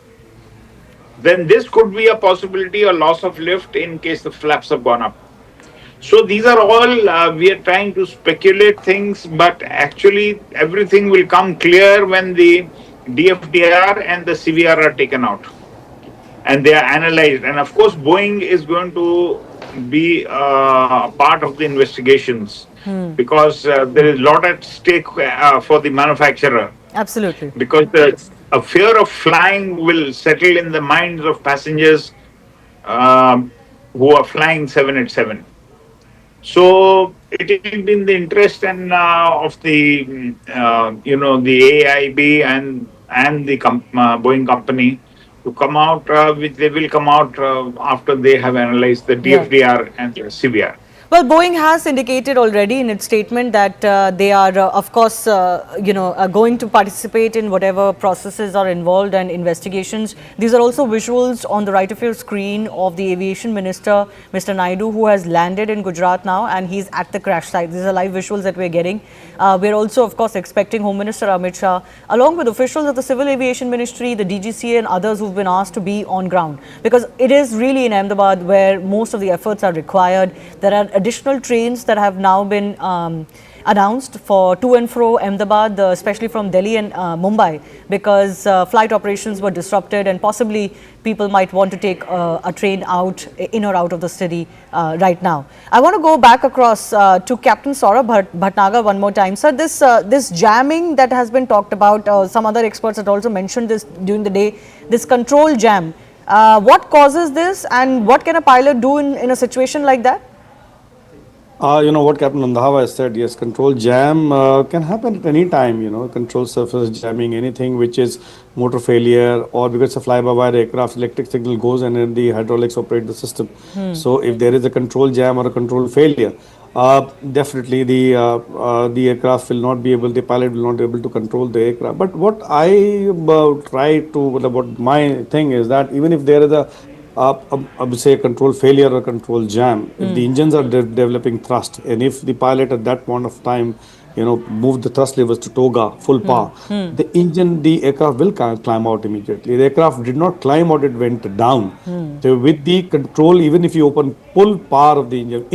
Speaker 1: then this could be a possibility, a loss of lift in case the flaps have gone up. So these are all, we are trying to speculate things, but actually everything will come clear when the DFDR and the CVR are taken out and they are analyzed. And of course, Boeing is going to be part of the investigations because there is a lot at stake for the manufacturer.
Speaker 13: Absolutely.
Speaker 1: Because a fear of flying will settle in the minds of passengers who are flying 787. So it will be in the interest and of the the AIB and the Boeing company to come out they will come out after they have analyzed the DFDR and the CVR.
Speaker 13: Well, Boeing has indicated already in its statement that they are, of course, going to participate in whatever processes are involved and investigations. These are also visuals on the right of your screen of the Aviation Minister, Mr. Naidu, who has landed in Gujarat now, and he's at the crash site. These are live visuals that we're getting. We're also, of course, expecting Home Minister Amit Shah, along with officials of the Civil Aviation Ministry, the DGCA and others who've been asked to be on ground. Because it is really in Ahmedabad where most of the efforts are required. There are additional trains that have now been announced for to and fro Ahmedabad, especially from Delhi and Mumbai, because flight operations were disrupted and possibly people might want to take a train out, in or out of the city right now. I want to go back across to Captain Saurabh Bhatnagar one more time. Sir, this jamming that has been talked about, some other experts had also mentioned this during the day, this control jam. What causes this and what can a pilot do in a situation like that?
Speaker 15: What Captain Randhawa has said, yes, control jam can happen at any time, control surface jamming, anything which is motor failure or because it's a fly-by-wire aircraft, electric signal goes and then the hydraulics operate the system. So if there is a control jam or a control failure, definitely the aircraft will not be able, the pilot will not be able to control the aircraft. But what I what my thing is that even if there is I would say a control failure or control jam, if the engines are developing thrust and if the pilot at that point of time move the thrust levers to toga full power, the aircraft will climb out immediately. The aircraft did not climb out, it went down. So with the control, even if you open full power of the engine,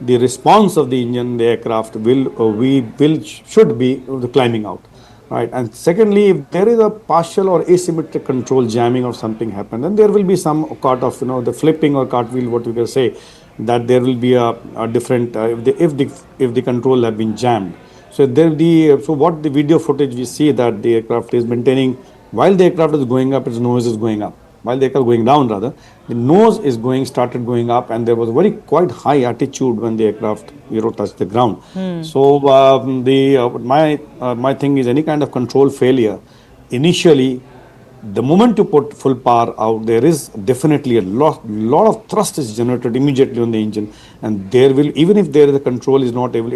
Speaker 15: the response of the engine, the aircraft should be climbing out. right? And secondly, if there is a partial or asymmetric control jamming or something happen, then there will be some part of the flipping or cartwheel, what we can say, that there will be a different if the control have been jammed. So what the video footage we see that the aircraft is maintaining while the aircraft is going up, its nose is going up. While the aircraft going down, rather, the nose is started going up, and there was very quite high altitude when the aircraft touched the ground. So my thing is any kind of control failure initially. The moment you put full power out, there is definitely a lot of thrust is generated immediately on the engine, and there will, even if there is a control is not able,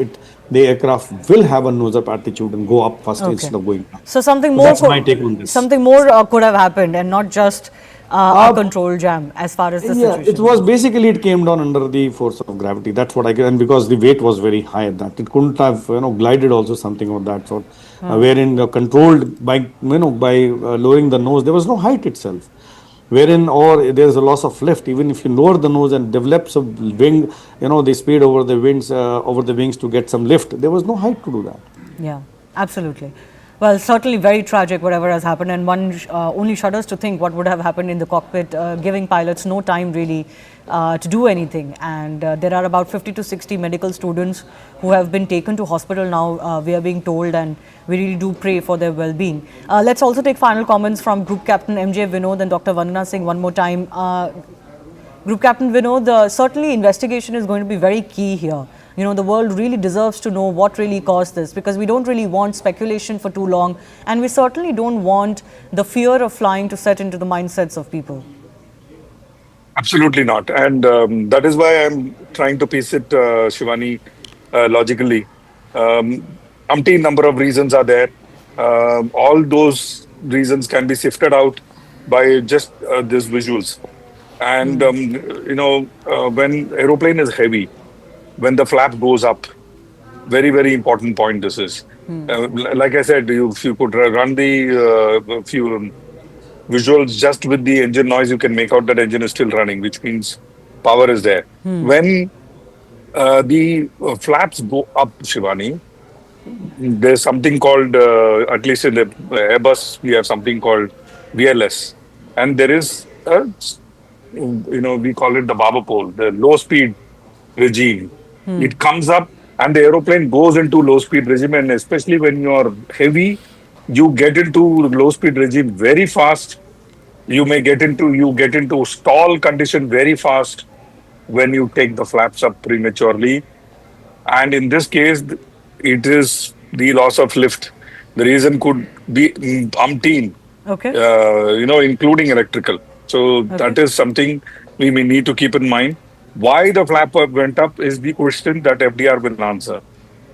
Speaker 15: the aircraft will have a nose up attitude and go up first instead of going down.
Speaker 13: So something
Speaker 15: So
Speaker 13: more.
Speaker 15: that's my take on this.
Speaker 13: Something more could have happened, and not just a control jam, as far as the situation.
Speaker 15: It was basically it came down under the force of gravity. That's what I get, and because the weight was very high at that, it couldn't have glided also something of that sort. Wherein controlled by by lowering the nose, there was no height itself. Wherein or there is a loss of lift. Even if you lower the nose and develops a wing, the speed over the wings to get some lift, there was no height to do that.
Speaker 13: Yeah, absolutely. Well, certainly very tragic whatever has happened, and one only shudders to think what would have happened in the cockpit, giving pilots no time really to do anything. And there are about 50 to 60 medical students who have been taken to hospital now, we are being told, and we really do pray for their well-being. Let's also take final comments from Group Captain MJ Vinod and Dr. Vandana Singh one more time. Group Captain Vinod, certainly investigation is going to be very key here. The world really deserves to know what really caused this, because we don't really want speculation for too long, and we certainly don't want the fear of flying to set into the mindsets of people.
Speaker 19: Absolutely not. And that is why I'm trying to piece it, Shivani, logically. Umpteen number of reasons are there. All those reasons can be sifted out by just these visuals. And, when aeroplane is heavy, when the flap goes up, very, very important point this is. Like I said, if you could run the few visuals just with the engine noise, you can make out that engine is still running, which means power is there. When the flaps go up, Shivani, there's something called, at least in the Airbus, we have something called VLS. And there is, we call it the barber pole, the low speed regime. It comes up and the aeroplane goes into low speed regime, and especially when you're heavy, you get into low speed regime very fast. You get into stall condition very fast when you take the flaps up prematurely. And in this case, it is the loss of lift. The reason could be umpteen, including electrical. So that is something we may need to keep in mind. Why the flap went up is the question that FDR will answer.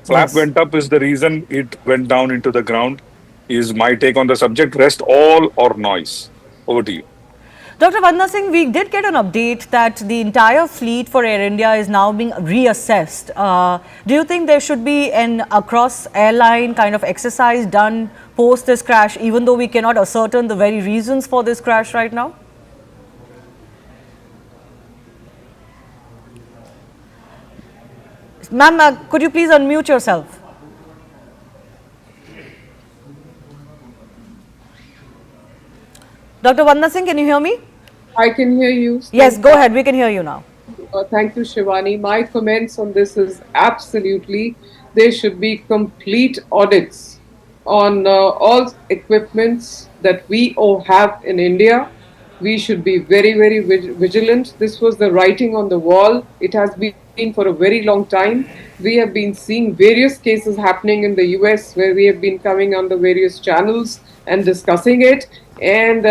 Speaker 19: Flap went up is the reason it went down into the ground, is my take on the subject. Rest all or noise. Over to you.
Speaker 13: Dr. Vandana Singh, we did get an update that the entire fleet for Air India is now being reassessed. Do you think there should be an across airline kind of exercise done post this crash, even though we cannot ascertain the very reasons for this crash right now? Ma'am, could you please unmute yourself? Dr. Vandana Singh, can you hear me?
Speaker 20: I can hear you.
Speaker 13: Yes, go ahead. We can hear you now.
Speaker 20: Thank you, Shivani. My comments on this is absolutely there should be complete audits on all equipments that we all have in India. We should be very, very vigilant. This was the writing on the wall. It has been for a very long time. We have been seeing various cases happening in the US where we have been coming on the various channels and discussing it, and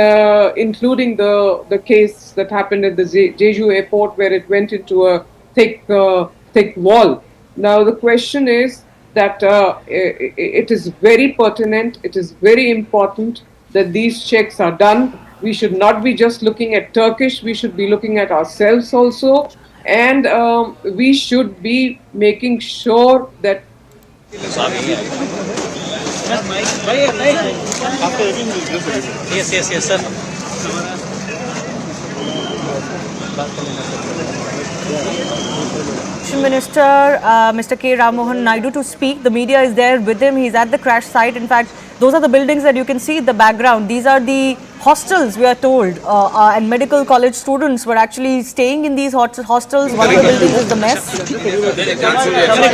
Speaker 20: including the case that happened at the Jeju airport where it went into a thick wall. Now the question is that it is very pertinent, it is very important that these checks are done. We should not be just looking at Turkish, we should be looking at ourselves also, and we should be making sure that
Speaker 7: yes, sir.
Speaker 13: Minister Mr. K. Ramohan Naidu to speak. The media is there with him. He's at the crash site. In fact, those are the buildings that you can see in the background. These are the hostels, we are told, and medical college students were actually staying in these hostels. One of the buildings is the mess.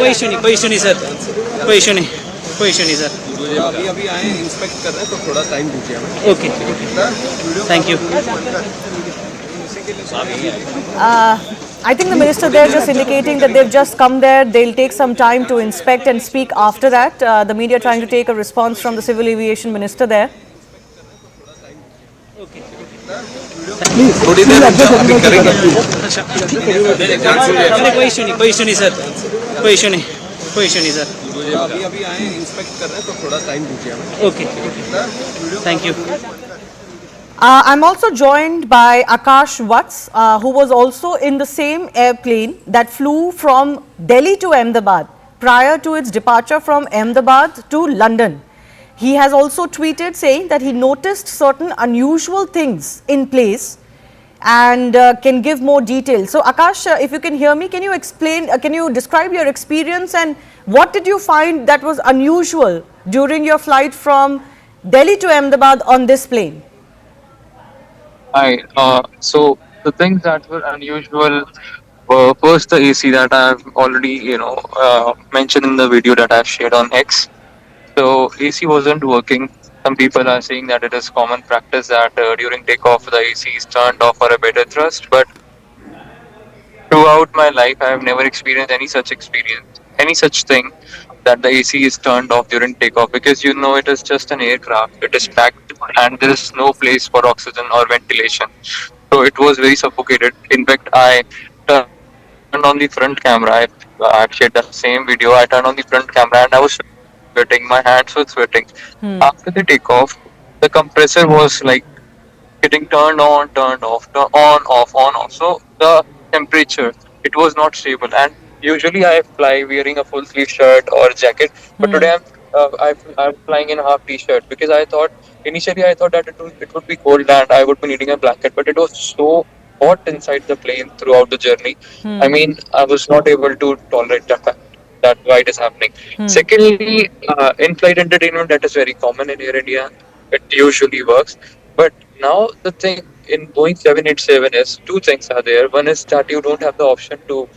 Speaker 7: कोई issue नहीं sir, कोई issue नहीं sir.
Speaker 5: अभी आए inspect कर रहे हैं तो थोड़ा टाइम दीजिए हमें.
Speaker 7: Okay, thank you.
Speaker 13: I think the minister there just indicating that they've just come there. They'll take some time to inspect and speak after that. The media trying to take a response from the civil aviation minister there.
Speaker 7: थोड़ी देर करेंगे. कोई issue नहीं sir, कोई issue नहीं sir.
Speaker 5: अभी आए inspect कर रहे हैं तो थोड़ा टाइम दीजिए हमें.
Speaker 7: Okay, thank you.
Speaker 13: I'm also joined by Akash Vats, who was also in the same airplane that flew from Delhi to Ahmedabad prior to its departure from Ahmedabad to London. He has also tweeted saying that he noticed certain unusual things in place and can give more details. So Akash, if you can hear me, can you explain, can you describe your experience and what did you find that was unusual during your flight from Delhi to Ahmedabad on this plane?
Speaker 3: Hi. So the things that were unusual were first the AC that I've already, mentioned in the video that I've shared on X. So AC wasn't working. Some people are saying that it is common practice that during takeoff the AC is turned off for a better thrust. But throughout my life, I have never experienced any such thing that the AC is turned off during takeoff, because it is just an aircraft. It is packed and there is no place for oxygen or ventilation. So it was very suffocated. In fact, I turned on the front camera. I've shared that same video. I turned on the front camera and I was sweating. My hands were sweating. After the takeoff, the compressor was like getting turned on, turned off, on, off. So the temperature, it was not stable. And usually I fly wearing a full sleeve shirt or jacket, but today I'm flying in a half t-shirt because initially I thought that it would be cold and I would be needing a blanket, but it was so hot inside the plane throughout the journey. I mean, I was not able to tolerate the fact that why it is happening. Secondly, in-flight entertainment, that is very common in Air India. It usually works. But now the thing in Boeing 787 is two things are there. One is that you don't have the option to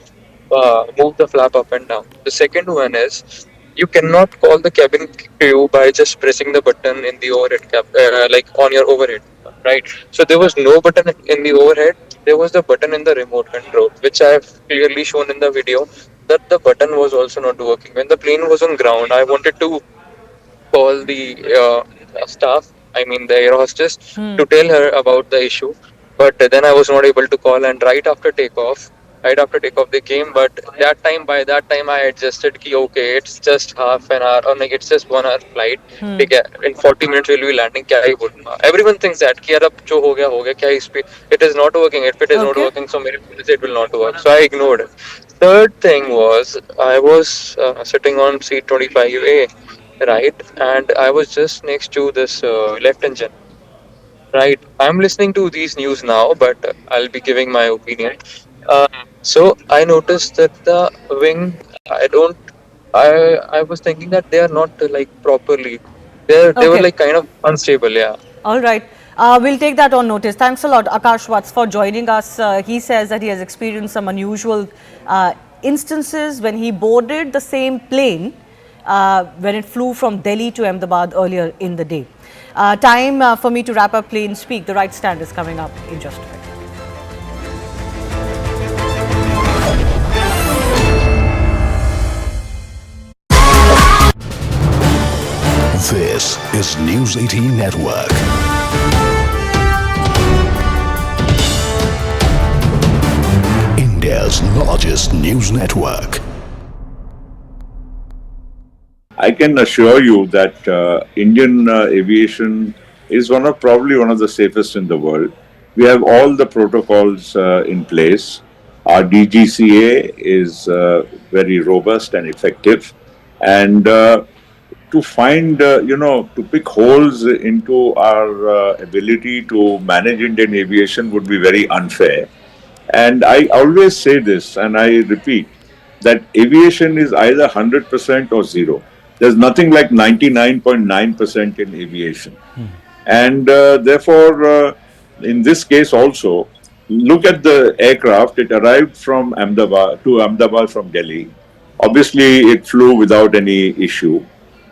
Speaker 3: move the flap up and down. The second one is you cannot call the cabin crew by just pressing the button in the overhead cap, like on your overhead, right? So there was no button in the overhead. There was the button in the remote control, which I have clearly shown in the video that the button was also not working. When the plane was on ground, I wanted to call the staff, I mean the air hostess, to tell her about the issue. But then I was not able to call, and right after takeoff they came. But by that time I adjusted ki okay, it's just half an hour or like it's just 1 hour flight. In 40 minutes we'll be landing. Kya hi bolna? Everyone thinks that ki yaar ab jo ho gaya kya is pe, it is not working. If it is not working, so mere it will not work. So I ignored it. Third thing was I was sitting on seat 25A, right, and I was just next to this left engine. Right, I'm listening to these news now, but I'll be giving my opinion. So I noticed that the wing, I was thinking that they are not like properly. They were like kind of unstable, yeah.
Speaker 13: All right. We'll take that on notice. Thanks a lot, Akash Vats, for joining us. He says that he has experienced some unusual instances when he boarded the same plane when it flew from Delhi to Ahmedabad earlier in the day. Time for me to wrap up Plane Speak. The right stand is coming up in just a bit.
Speaker 22: This is News 18 Network. India's largest news network.
Speaker 23: I can assure you that Indian aviation is probably one of the safest in the world. We have all the protocols in place. Our DGCA is very robust and effective, and to find, to pick holes into our ability to manage Indian aviation would be very unfair. And I always say this, and I repeat, that aviation is either 100% or zero. There's nothing like 99.9% in aviation. And therefore, in this case also, look at the aircraft. It arrived from Ahmedabad from Delhi. Obviously, it flew without any issue.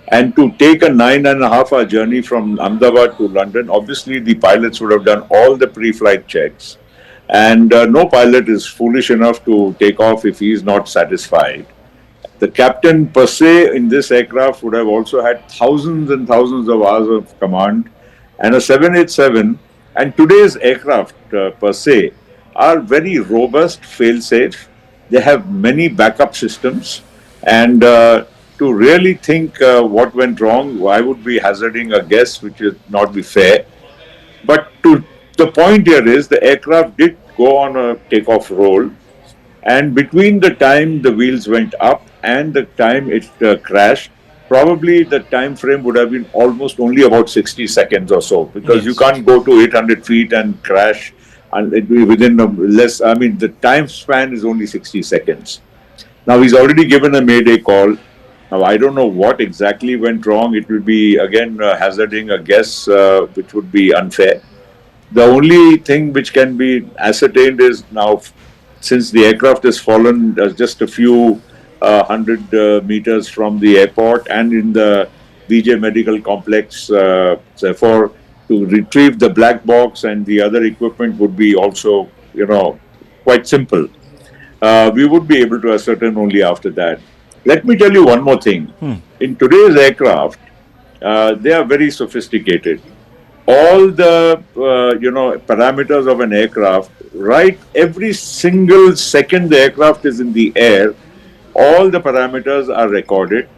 Speaker 23: And to take a 9.5 hour journey from Ahmedabad to London, obviously the pilots would have done all the pre-flight checks. And no pilot is foolish enough to take off if he is not satisfied. The captain per se in this aircraft would have also had thousands and thousands of hours of command. And a 787 and today's aircraft per se are very robust, fail-safe. They have many backup systems. And to really think what went wrong, I would be hazarding a guess, which would not be fair. But the point here is the aircraft did go on a takeoff roll, and between the time the wheels went up and the time it crashed, probably the time frame would have been almost only about 60 seconds or so, because you can't go to 800 feet and crash and it be within the time span is only 60 seconds. Now he's already given a Mayday call. Now I don't know what exactly went wrong. It will be again hazarding a guess, which would be unfair. The only thing which can be ascertained is now, since the aircraft has fallen just a few hundred meters from the airport and in the BJ Medical Complex, therefore, to retrieve the black box and the other equipment would be also, quite simple. We would be able to ascertain only after that. Let me tell you one more thing. In today's aircraft, they are very sophisticated. All the parameters of an aircraft, right? Every single second the aircraft is in the air, all the parameters are recorded,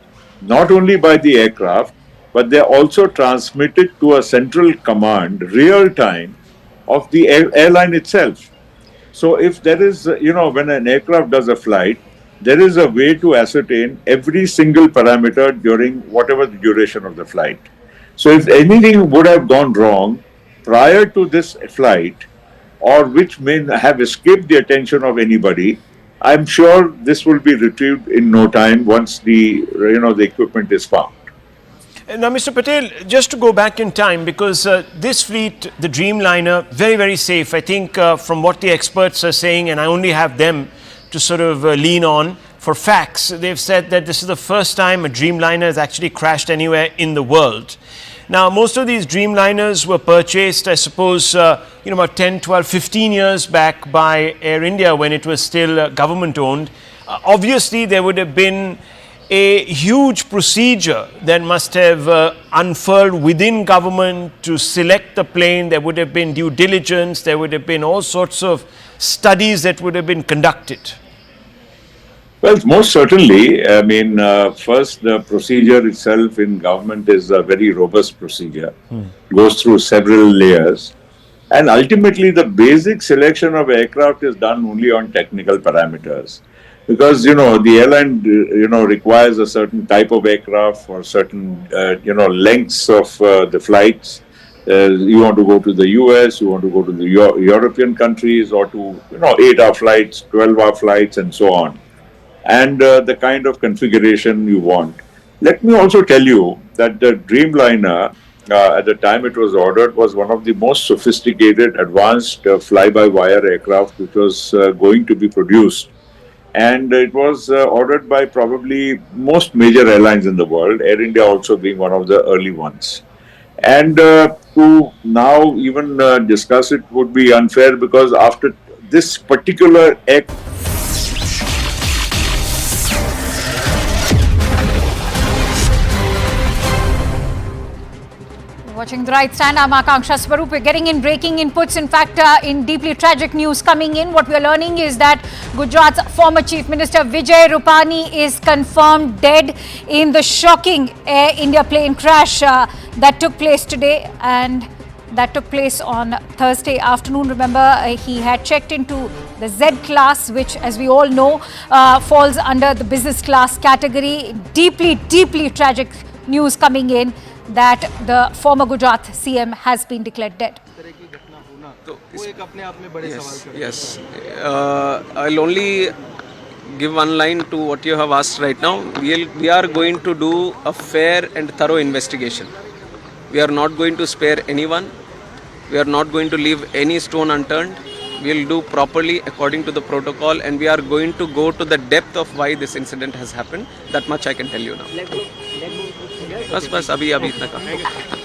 Speaker 23: not only by the aircraft, but they are also transmitted to a central command, real time, of the airline itself. So if there is, when an aircraft does a flight, there is a way to ascertain every single parameter during whatever the duration of the flight. So if anything would have gone wrong prior to this flight, or which may have escaped the attention of anybody, I'm sure this will be retrieved in no time once the equipment is found.
Speaker 2: Now, Mr. Patel, just to go back in time, because this fleet, the Dreamliner, very, very safe. I think from what the experts are saying, and I only have them to sort of lean on for facts, they've said that this is the first time a Dreamliner has actually crashed anywhere in the world. Now, most of these Dreamliners were purchased, I suppose, about 10, 12, 15 years back by Air India when it was still government owned. Obviously, there would have been a huge procedure that must have unfurled within government to select the plane. There would have been due diligence. There would have been all sorts of studies that would have been conducted.
Speaker 23: Well, most certainly. I mean, first, the procedure itself in government is a very robust procedure. Goes through several layers. And ultimately, the basic selection of aircraft is done only on technical parameters. Because, the airline, requires a certain type of aircraft for certain, lengths of the flights. You want to go to the US, you want to go to the European countries, or to, 8-hour flights, 12-hour flights, and so on. And the kind of configuration you want. Let me also tell you that the Dreamliner, at the time it was ordered, was one of the most sophisticated, advanced fly-by-wire aircraft which was going to be produced. And it was ordered by probably most major airlines in the world, Air India also being one of the early ones. And to now even discuss it would be unfair, because after this particular aircraft,
Speaker 10: Watching the right stand, I'm Akanksha Swaroop. We're getting in breaking inputs. In fact, in deeply tragic news coming in, what we're learning is that Gujarat's former Chief Minister Vijay Rupani is confirmed dead in the shocking Air India plane crash that took place today, and that took place on Thursday afternoon. Remember, he had checked into the Z class, which, as we all know, falls under the business class category. Deeply, deeply tragic news coming in that the former Gujarat CM has been declared dead.
Speaker 5: वो एक अपने आप में बड़े सवाल खड़े
Speaker 11: Yes. I'll only give one line to what you have asked right now. We are going to do a fair and thorough investigation. We are not going to spare anyone. We are not going to leave any stone unturned. We will do properly according to the protocol, and we are going to go to the depth of why this incident has happened. That much I can tell you now. बस अभी इतना काम.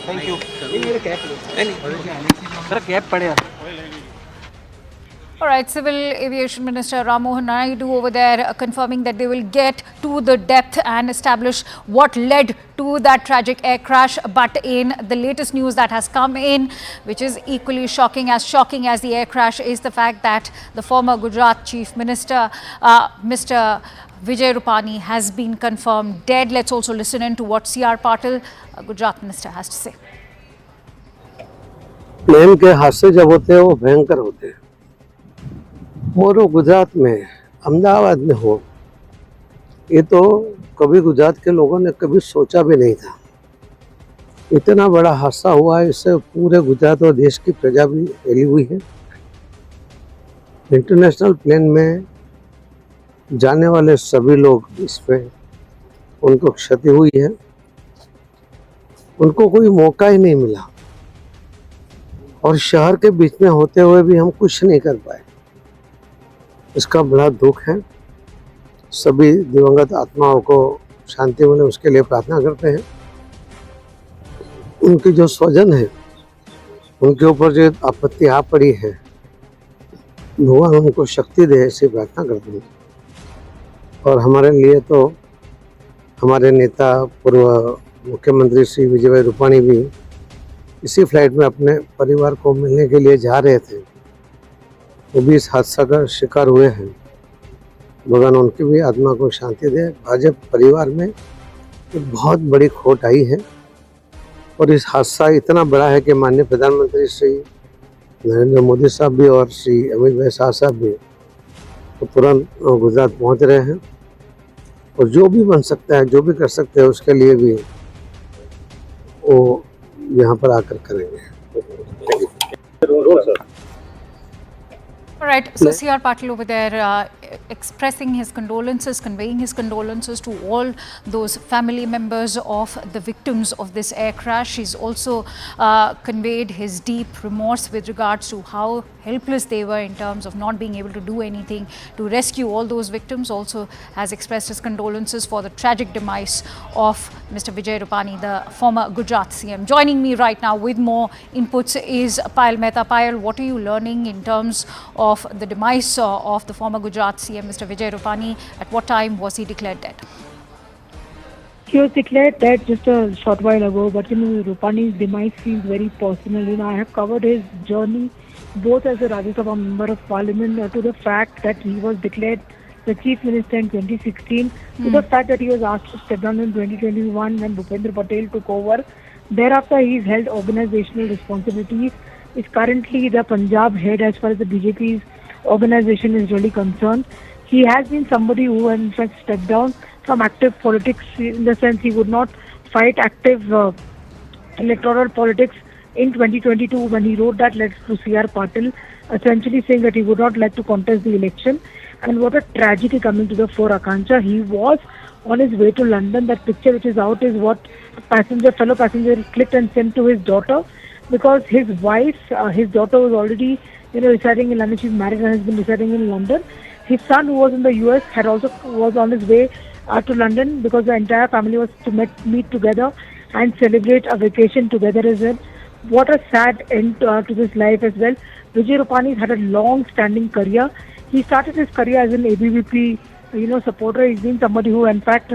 Speaker 5: Thank you. ये मेरे cap मेरा cap पड़े.
Speaker 10: All right, Civil Aviation Minister Ram Mohan Naidu over there confirming that they will get to the depth and establish what led to that tragic air crash. But in the latest news that has come in, which is equally shocking as the air crash, is the fact that the former Gujarat Chief Minister, Mr. Vijay Rupani, has been confirmed dead. Let's also listen in to what C.R. Patil, Gujarat Minister, has to say.
Speaker 12: Plane के हादसे जब होते हैं वो भयंकर होते हैं, और वो गुजरात में अहमदाबाद में हो, ये तो कभी गुजरात के लोगों ने कभी सोचा भी नहीं था. इतना बड़ा हादसा हुआ है, इससे पूरे गुजरात और देश की प्रजा भी हिली हुई है. इंटरनेशनल प्लेन में जाने वाले सभी लोग इसमें उनको क्षति हुई है. उनको कोई मौका ही नहीं मिला, और शहर के बीच में होते हुए भी हम कुछ नहीं कर पाए. इसका बड़ा दुख है. सभी दिवंगत आत्माओं को शांति मिले, उसके लिए प्रार्थना करते हैं. उनकी जो स्वजन है, उनके ऊपर जो आपत्ति आ पड़ी है, भगवान उनको शक्ति दे, ऐसी प्रार्थना करते हैं. और हमारे लिए तो हमारे नेता पूर्व मुख्यमंत्री श्री विजय भाई रूपाणी भी इसी फ्लाइट में अपने परिवार को मिलने के लिए जा रहे थे. वो भी इस हादसा का शिकार हुए हैं. भगवान उनकी भी आत्मा को शांति दे. भाजपा परिवार में एक बहुत बड़ी खोट आई है, और इस हादसा इतना बड़ा है कि माननीय प्रधानमंत्री श्री नरेंद्र मोदी साहब भी और श्री अमित भाई शाह साहब भी तो तुरंत गुजरात पहुंच रहे हैं, और जो भी बन सकता है, जो भी कर सकते हैं, उसके लिए भी वो यहाँ पर आकर करेंगे.
Speaker 10: All right, so C.R. Patil over there expressing his condolences, conveying his condolences to all those family members of the victims of this air crash. He's also conveyed his deep remorse with regards to how helpless they were in terms of not being able to do anything to rescue all those victims. Also has expressed his condolences for the tragic demise of Mr. Vijay Rupani, the former Gujarat CM. Joining me right now with more inputs is Payal Mehta. Payal, what are you learning in terms of the demise of the former Gujarat CM, Mr. Vijay Rupani? At what time was he declared dead?
Speaker 8: He was declared dead just a short while ago, but Rupani's demise seems very personal. I have covered his journey both as a Rajya Sabha member of Parliament to the fact that he was declared the Chief Minister in 2016, to the fact that he was asked to step down in 2021 when Bhupendra Patel took over. Thereafter, he's held organizational responsibilities. Is currently the Punjab head as far as the BJP's organization is really concerned. He has been somebody who in fact stepped down from active politics, in the sense he would not fight active electoral politics in 2022 when he wrote that letter to C.R. Patil, essentially saying that he would not like to contest the election. And what a tragedy coming to the fore, Akanksha. He was on his way to London. That picture which is out is what fellow passenger clicked and sent to his daughter, because his wife, his daughter was already residing in London. She's married and has been residing in London. His son, who was in the US, was on his way to London, because the entire family was to meet together and celebrate a vacation together as well. What a sad end to this life as well. Vijay Rupani had a long-standing career. He started his career as an ABVP, supporter. He's been somebody who, in fact,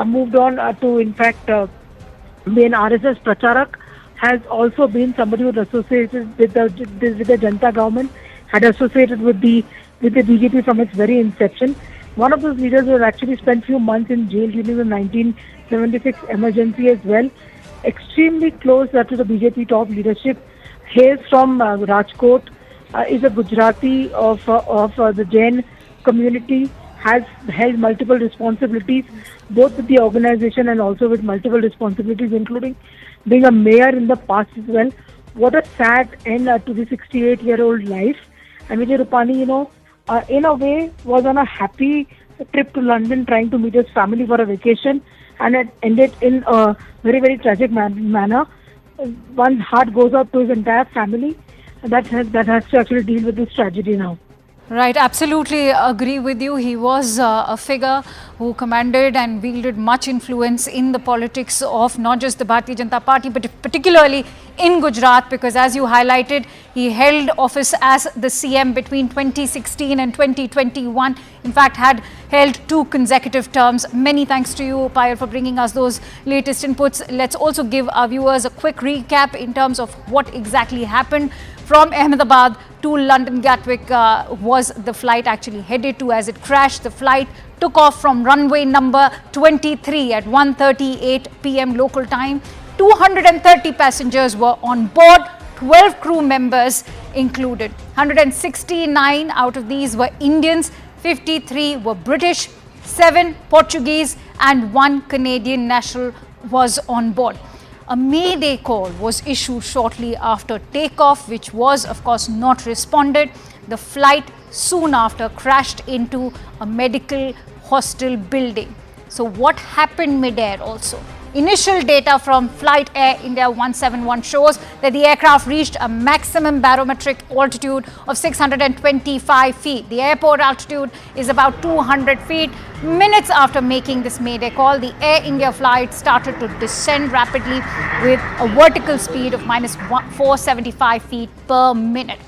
Speaker 8: moved on to, in fact, be an RSS Pracharak. Has also been somebody who was associated with the Janata government, had associated with the BJP from its very inception. One of those leaders who has actually spent few months in jail during the 1976 emergency as well. Extremely close to the BJP top leadership. Hails from Rajkot, is a Gujarati of the Jain community, has held multiple responsibilities, both with the organization and also with multiple responsibilities, including being a mayor in the past as well. what a sad end to the 68-year-old life. And Vijay Rupani, in a way, was on a happy trip to London trying to meet his family for a vacation, and it ended in a very, very tragic manner. One heart goes out to his entire family that has to actually deal with this tragedy now.
Speaker 10: Right, absolutely agree with you. He was a figure who commanded and wielded much influence in the politics of not just the Bharatiya Janata Party, but particularly in Gujarat, because as you highlighted, he held office as the CM between 2016 and 2021. In fact, had held 2 consecutive terms. Many thanks to you, Payal, for bringing us those latest inputs. Let's also give our viewers a quick recap in terms of what exactly happened. From Ahmedabad to London Gatwick was the flight actually headed to as it crashed. The flight took off from runway number 23 at 1:38 p.m. local time. 230 passengers were on board, 12 crew members included. 169 out of these were Indians, 53 were British, 7 Portuguese and 1 Canadian national was on board. A Mayday call was issued shortly after takeoff, which was of course not responded. The flight soon after crashed into a medical hostel building. So what happened mid-air also? Initial data from Flight Air India 171 shows that the aircraft reached a maximum barometric altitude of 625 feet. The airport altitude is about 200 feet. Minutes after making this Mayday call, the Air India flight started to descend rapidly with a vertical speed of minus 475 feet per minute.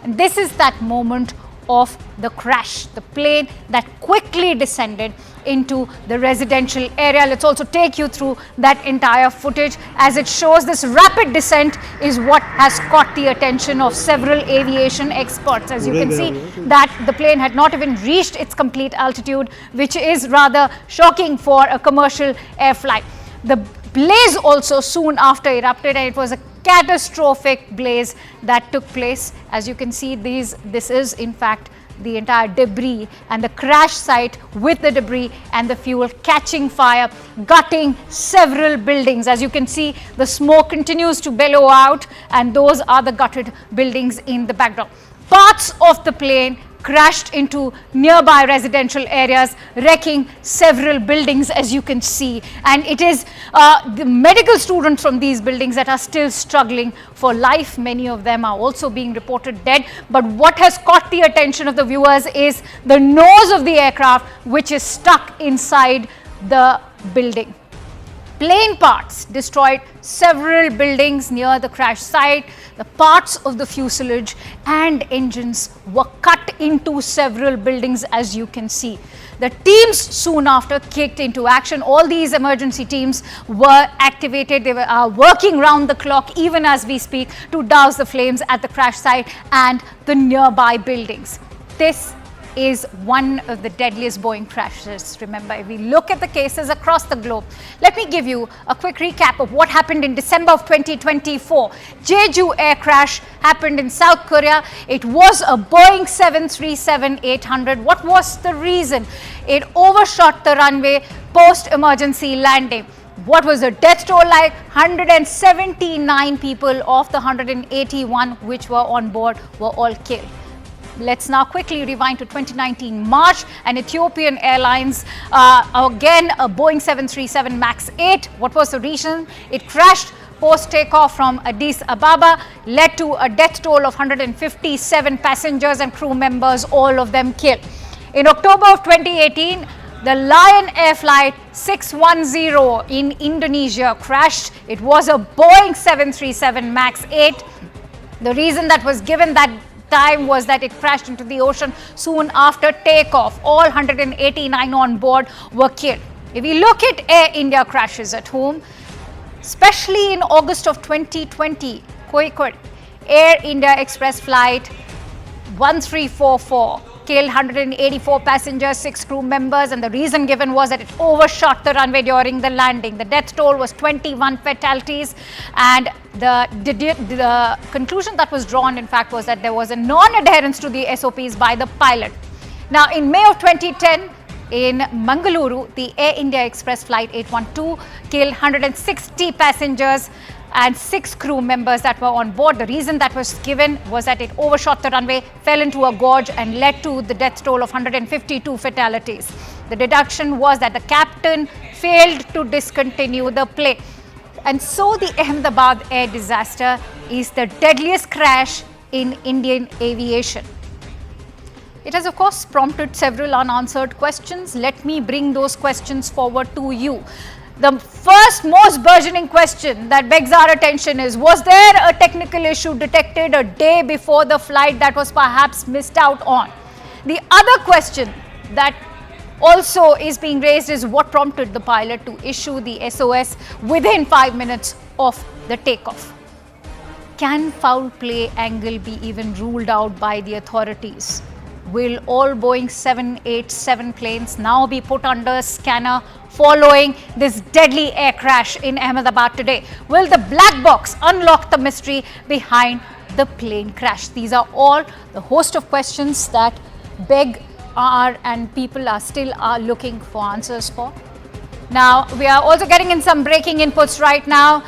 Speaker 10: And this is that moment of the crash, the plane that quickly descended into the residential area. Let's also take you through that entire footage. As it shows, this rapid descent is what has caught the attention of several aviation experts. As you can see, that the plane had not even reached its complete altitude, which is rather shocking for a commercial air flight. The blaze also soon after erupted, and it was a catastrophic blaze that took place. As you can see, this is in fact the entire debris and the crash site with the debris and the fuel catching fire, gutting several buildings. As you can see, the smoke continues to bellow out, and those are the gutted buildings in the background. Parts of the plane crashed into nearby residential areas, wrecking several buildings, as you can see. And it is the medical students from these buildings that are still struggling for life. Many of them are also being reported dead. But what has caught the attention of the viewers is the nose of the aircraft, which is stuck inside the building. Plane parts destroyed several buildings near the crash site. The parts of the fuselage and engines were cut into several buildings, as you can see. The teams soon after kicked into action. All these emergency teams were activated. They were working round the clock, even as we speak, to douse the flames at the crash site and the nearby buildings. This is one of the deadliest Boeing crashes. Remember, if we look at the cases across the globe, let me give you a quick recap of what happened in December of 2024. Jeju air crash happened in South Korea. It was a Boeing 737-800. What was the reason? It overshot the runway post-emergency landing. What was the death toll like? 179 people of the 181 which were on board were all killed. Let's now quickly rewind to 2019 March. An Ethiopian Airlines, again a Boeing 737 MAX 8. What was the reason? It crashed post-takeoff from Addis Ababa, led to a death toll of 157 passengers and crew members, all of them killed. In October of 2018, the Lion Air Flight 610 in Indonesia crashed. It was a Boeing 737 MAX 8. The reason that was given that time was that it crashed into the ocean soon after takeoff. All 189 on board were killed. If we look at Air India crashes at home, especially in August of 2020, Air India Express flight 1344 killed 184 passengers, 6 crew members, and the reason given was that it overshot the runway during the landing. The death toll was 21 fatalities, and the conclusion that was drawn, in fact, was that there was a non-adherence to the SOPs by the pilot. Now, in May of 2010, in Mangaluru, the Air India Express flight 812 killed 160 passengers. and 6 crew members that were on board. The reason that was given was that it overshot the runway, fell into a gorge and led to the death toll of 152 fatalities. The deduction was that the captain failed to discontinue the plane. And so the Ahmedabad air disaster is the deadliest crash in Indian aviation. It has, of course, prompted several unanswered questions. Let me bring those questions forward to you. The first most burgeoning question that begs our attention is, was there a technical issue detected a day before the flight that was perhaps missed out on? The other question that also is being raised is what prompted the pilot to issue the SOS within 5 minutes of the takeoff. Can foul play angle be even ruled out by the authorities? Will all Boeing 787 planes now be put under scanner following this deadly air crash in Ahmedabad today? Will the black box unlock the mystery behind the plane crash? These are all the host of questions that beg and people are still looking for answers for. Now, we are also getting in some breaking inputs right now.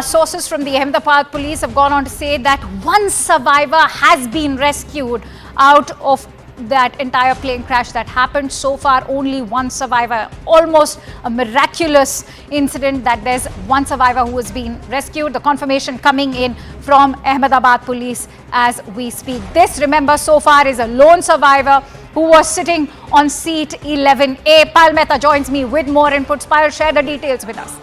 Speaker 10: Sources from the Ahmedabad police have gone on to say that one survivor has been rescued out of that entire plane crash that happened. So far, only one survivor. Almost a miraculous incident that there's one survivor who has been rescued. The confirmation coming in from Ahmedabad police as we speak. This, remember, so far is a lone survivor who was sitting on seat 11A. Payal Mehta joins me with more inputs. Payal, share the details with us.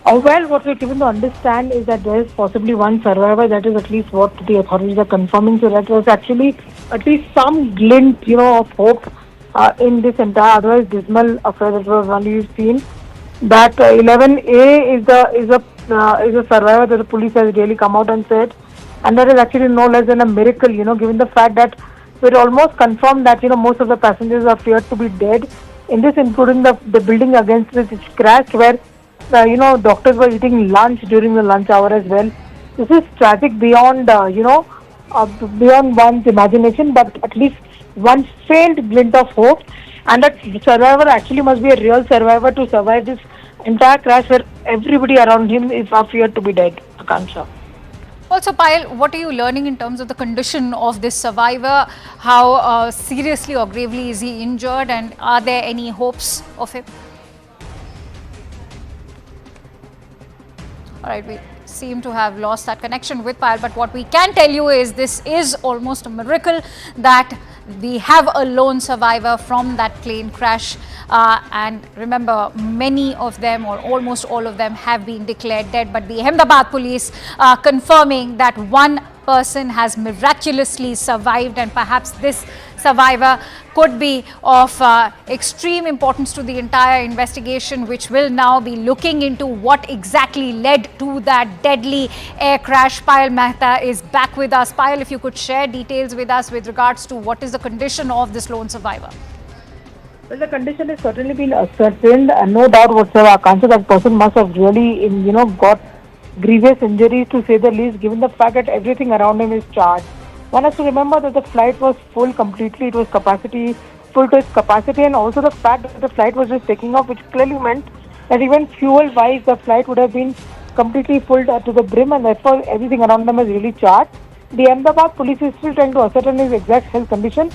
Speaker 8: Well, what we're given to understand is that there is possibly one survivor. That is at least what the authorities are confirming. So that was actually at least some glint, of hope in this entire otherwise dismal affair that was only seen. That 11A is a survivor that the police has really come out and said, and that is actually no less than a miracle, given the fact that we're almost confirmed that most of the passengers are feared to be dead. In this, including the building against which it crashed, where doctors were eating lunch during the lunch hour as well. This is tragic beyond beyond one's imagination, but at least one faint glint of hope. And that survivor actually must be a real survivor to survive this entire crash, where everybody around him is feared to be dead. Akanksha.
Speaker 10: Also, Payal, what are you learning in terms of the condition of this survivor? How seriously or gravely is he injured, and are there any hopes of him? All right, we seem to have lost that connection with Payal, but what we can tell you is this is almost a miracle that we have a lone survivor from that plane crash. And remember, many of them or almost all of them have been declared dead, but the Ahmedabad police confirming that one person has miraculously survived, and perhaps this survivor could be of extreme importance to the entire investigation, which will now be looking into what exactly led to that deadly air crash. Payal Mehta is back with us. Payal, if you could share details with us with regards to what is the condition of this lone survivor.
Speaker 8: Well, the condition has certainly been ascertained, and no doubt whatsoever, Akansha, that person must have really, got grievous injuries, to say the least, given the fact that everything around him is charged. One has to remember that the flight was full completely. It was full to its capacity, and also the fact that the flight was just taking off, which clearly meant that even fuel-wise, the flight would have been completely full to the brim, and therefore everything around them is really charged. The Ahmedabad police is still trying to ascertain his exact health condition.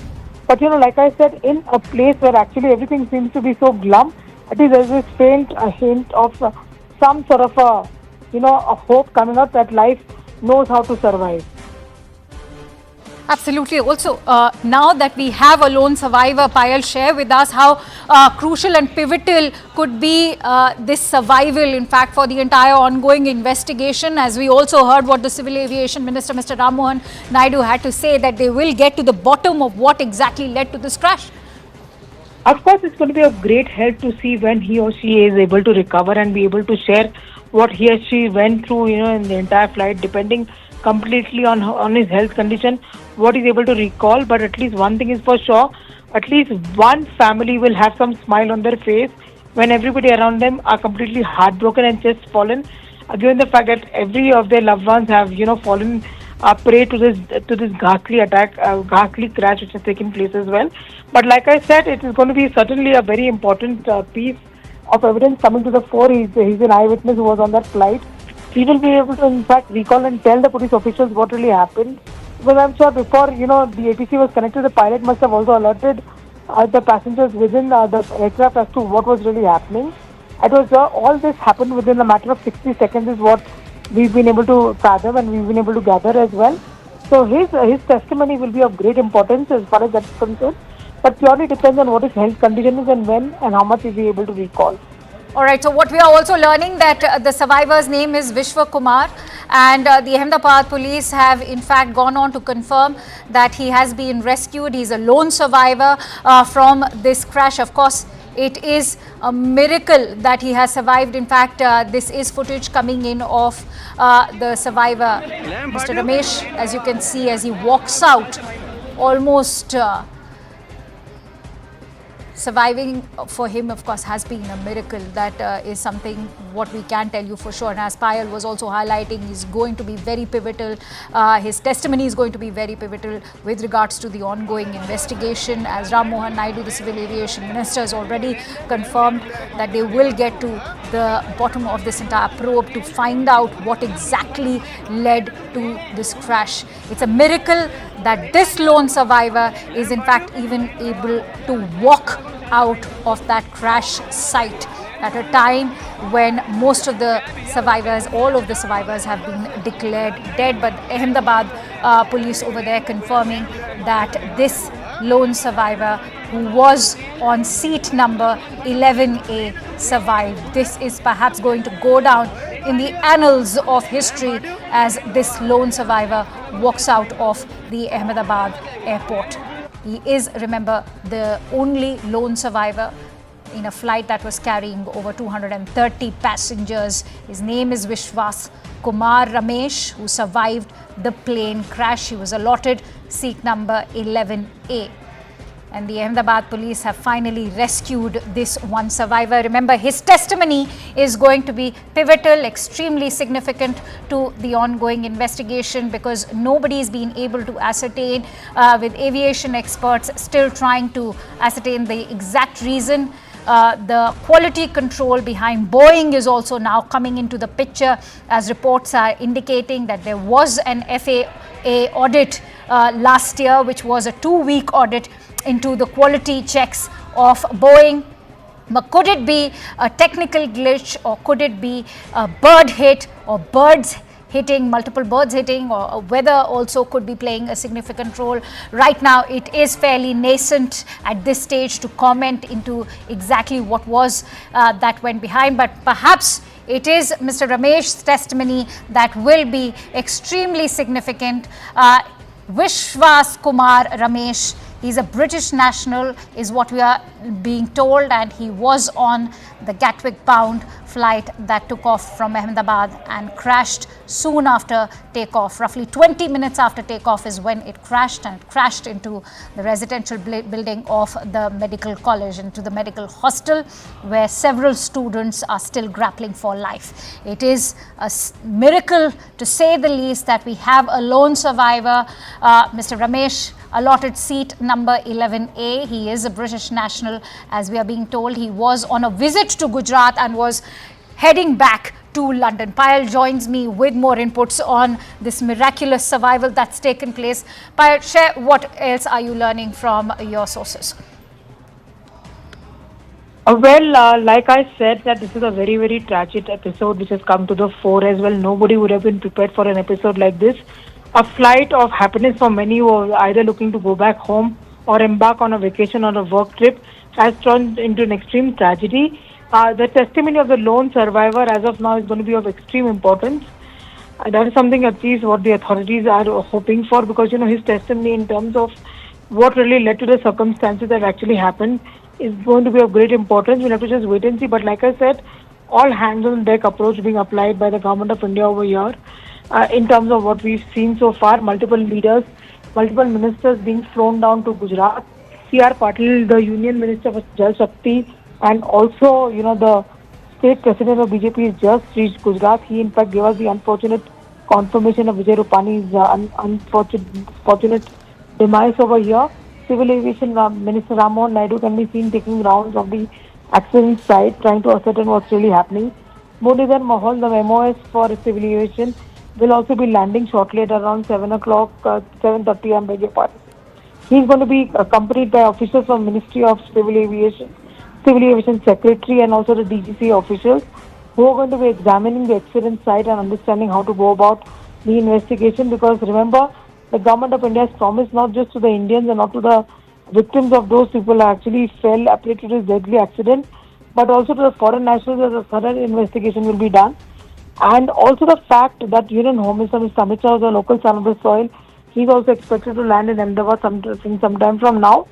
Speaker 8: But like I said, in a place where actually everything seems to be so glum, at least there's this faint hint of some sort of a hope coming up that life knows how to survive.
Speaker 10: Absolutely. Also, now that we have a lone survivor, Payal, share with us how crucial and pivotal could be this survival, in fact, for the entire ongoing investigation. As we also heard what the Civil Aviation Minister, Mr. Ram Mohan Naidu, had to say, that they will get to the bottom of what exactly led to this crash.
Speaker 8: Of course, it's going to be of great help to see when he or she is able to recover and be able to share what he or she went through, in the entire flight, depending completely on his health condition, what he's able to recall. But at least one thing is for sure, at least one family will have some smile on their face when everybody around them are completely heartbroken and just fallen, given the fact that every of their loved ones have, fallen prey to this ghastly attack, ghastly crash which has taken place as well. But like I said, it is going to be certainly a very important piece of evidence coming to the fore. He's an eyewitness who was on that flight. he will be able to, in fact, recall and tell the police officials what really happened. Because I'm sure before, the ATC was connected, the pilot must have also alerted the passengers within the aircraft as to what was really happening. It was all this happened within a matter of 60 seconds is what we've been able to fathom and we've been able to gather as well. So his testimony will be of great importance as far as that's concerned. But purely depends on what his health condition is and when and how much is he able to recall.
Speaker 10: All right, so what we are also learning that the survivor's name is Vishwa Kumar, and the Ahmedabad police have in fact gone on to confirm that he has been rescued. He's a lone survivor from this crash. Of course, it is a miracle that he has survived. In fact, this is footage coming in of the survivor, Mr. Ramesh, as you can see, as he walks out, almost surviving for him, of course, has been a miracle. That is something what we can tell you for sure. And as Payal was also highlighting, he's going to be very pivotal. His testimony is going to be very pivotal with regards to the ongoing investigation. As Ram Mohan Naidu, the Civil Aviation Minister, has already confirmed that they will get to the bottom of this entire probe to find out what exactly led to this crash. It's a miracle that this lone survivor is in fact even able to walk out of that crash site at a time when most of the survivors, all of the survivors have been declared dead. But Ahmedabad police over there confirming that this lone survivor who was on seat number 11A survived. This is perhaps going to go down in the annals of history as this lone survivor walks out of the Ahmedabad airport. He is, remember, the only lone survivor in a flight that was carrying over 230 passengers. His name is Vishwas Kumar Ramesh, who survived the plane crash. He was allotted seat number 11A. And the Ahmedabad police have finally rescued this one survivor. Remember, his testimony is going to be pivotal, extremely significant to the ongoing investigation, because nobody's been able to ascertain, with aviation experts still trying to ascertain the exact reason. The quality control behind Boeing is also now coming into the picture, as reports are indicating that there was an FAA audit last year, which was a 2-week audit into the quality checks of Boeing. But could it be a technical glitch, or could it be a bird hit, or birds hitting, multiple birds hitting, or weather also could be playing a significant role? Right now, it is fairly nascent at this stage to comment into exactly what was that went behind, but perhaps it is Mr. Ramesh's testimony that will be extremely significant. Vishwas Kumar Ramesh, he's a British national, is what we are being told, and he was on the Gatwick-bound flight that took off from Ahmedabad and crashed soon after takeoff. Roughly 20 minutes after takeoff is when it crashed, and it crashed into the residential building of the medical college, into the medical hostel, where several students are still grappling for life. It is a miracle, to say the least, that we have a lone survivor, Mr. Ramesh, allotted seat number 11A. He is a British national, as we are being told. He was on a visit to Gujarat and was heading back to London. Payal joins me with more inputs on this miraculous survival that's taken place. Payal, share what else are you learning from your sources?
Speaker 8: Like I said, that this is a very, very tragic episode which has come to the fore as well. Nobody would have been prepared for an episode like this. A flight of happiness for many who are either looking to go back home or embark on a vacation or a work trip has turned into an extreme tragedy. The testimony of the lone survivor as of now is going to be of extreme importance. That is something at least what the authorities are hoping for, because his testimony in terms of what really led to the circumstances that actually happened is going to be of great importance. We'll have to just wait and see. But like I said, all hands on deck approach being applied by the government of India over here. In terms of what we've seen so far, multiple leaders, multiple ministers being flown down to Gujarat. C.R. Patil, the Union Minister for Jal Shakti, and also, the state president of BJP has just reached Gujarat. He, in fact, gave us the unfortunate confirmation of Vijay Rupani's unfortunate demise over here. Civil Aviation Minister Ram Mohan Naidu can be seen taking rounds of the accident site, trying to ascertain what's really happening. Muralidhar Mahal, the MOS for civil aviation, will also be landing shortly at around 7 o'clock, 7:30 I beg your pardon. He's going to be accompanied by officers from Ministry of Civil Aviation Secretary and also the DGC officials who are going to be examining the accident site and understanding how to go about the investigation, because remember, the government of India has promised not just to the Indians and not to the victims of those people who actually fell apart to this deadly accident, but also to the foreign nationals that a thorough investigation will be done. And also the fact that Union Home Minister Mr. Amit Shah is a local son of the soil, he's also expected to land in Ahmedabad sometime from now.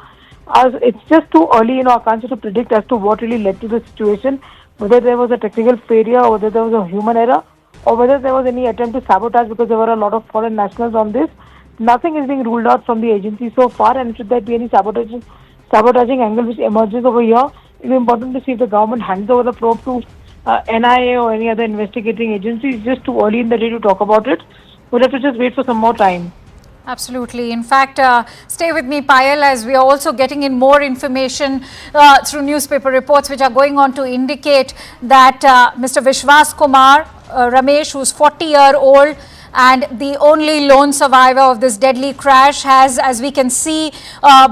Speaker 8: As it's just too early, I can't to predict as to what really led to the situation, whether there was a technical failure or whether there was a human error or whether there was any attempt to sabotage, because there were a lot of foreign nationals on this. Nothing is being ruled out from the agency so far, and should there be any sabotaging angle which emerges over here, it is important to see if the government hands over the probe to NIA or any other investigating agency. It's just too early in the day to talk about it. We'll have to just wait for some more time.
Speaker 10: Absolutely. In fact, stay with me, Payal, as we are also getting in more information through newspaper reports which are going on to indicate that Mr. Vishwas Kumar Ramesh, who's 40-year-old and the only lone survivor of this deadly crash, has, as we can see,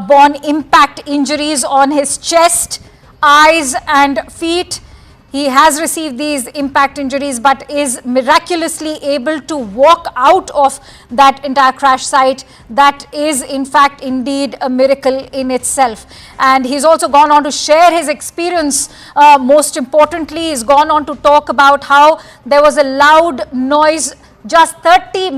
Speaker 10: borne impact injuries on his chest, eyes and feet. He has received these impact injuries but is miraculously able to walk out of that entire crash site. That is in fact indeed a miracle in itself. And he's also gone on to share his experience. Most importantly, he's gone on to talk about how there was a loud noise just 30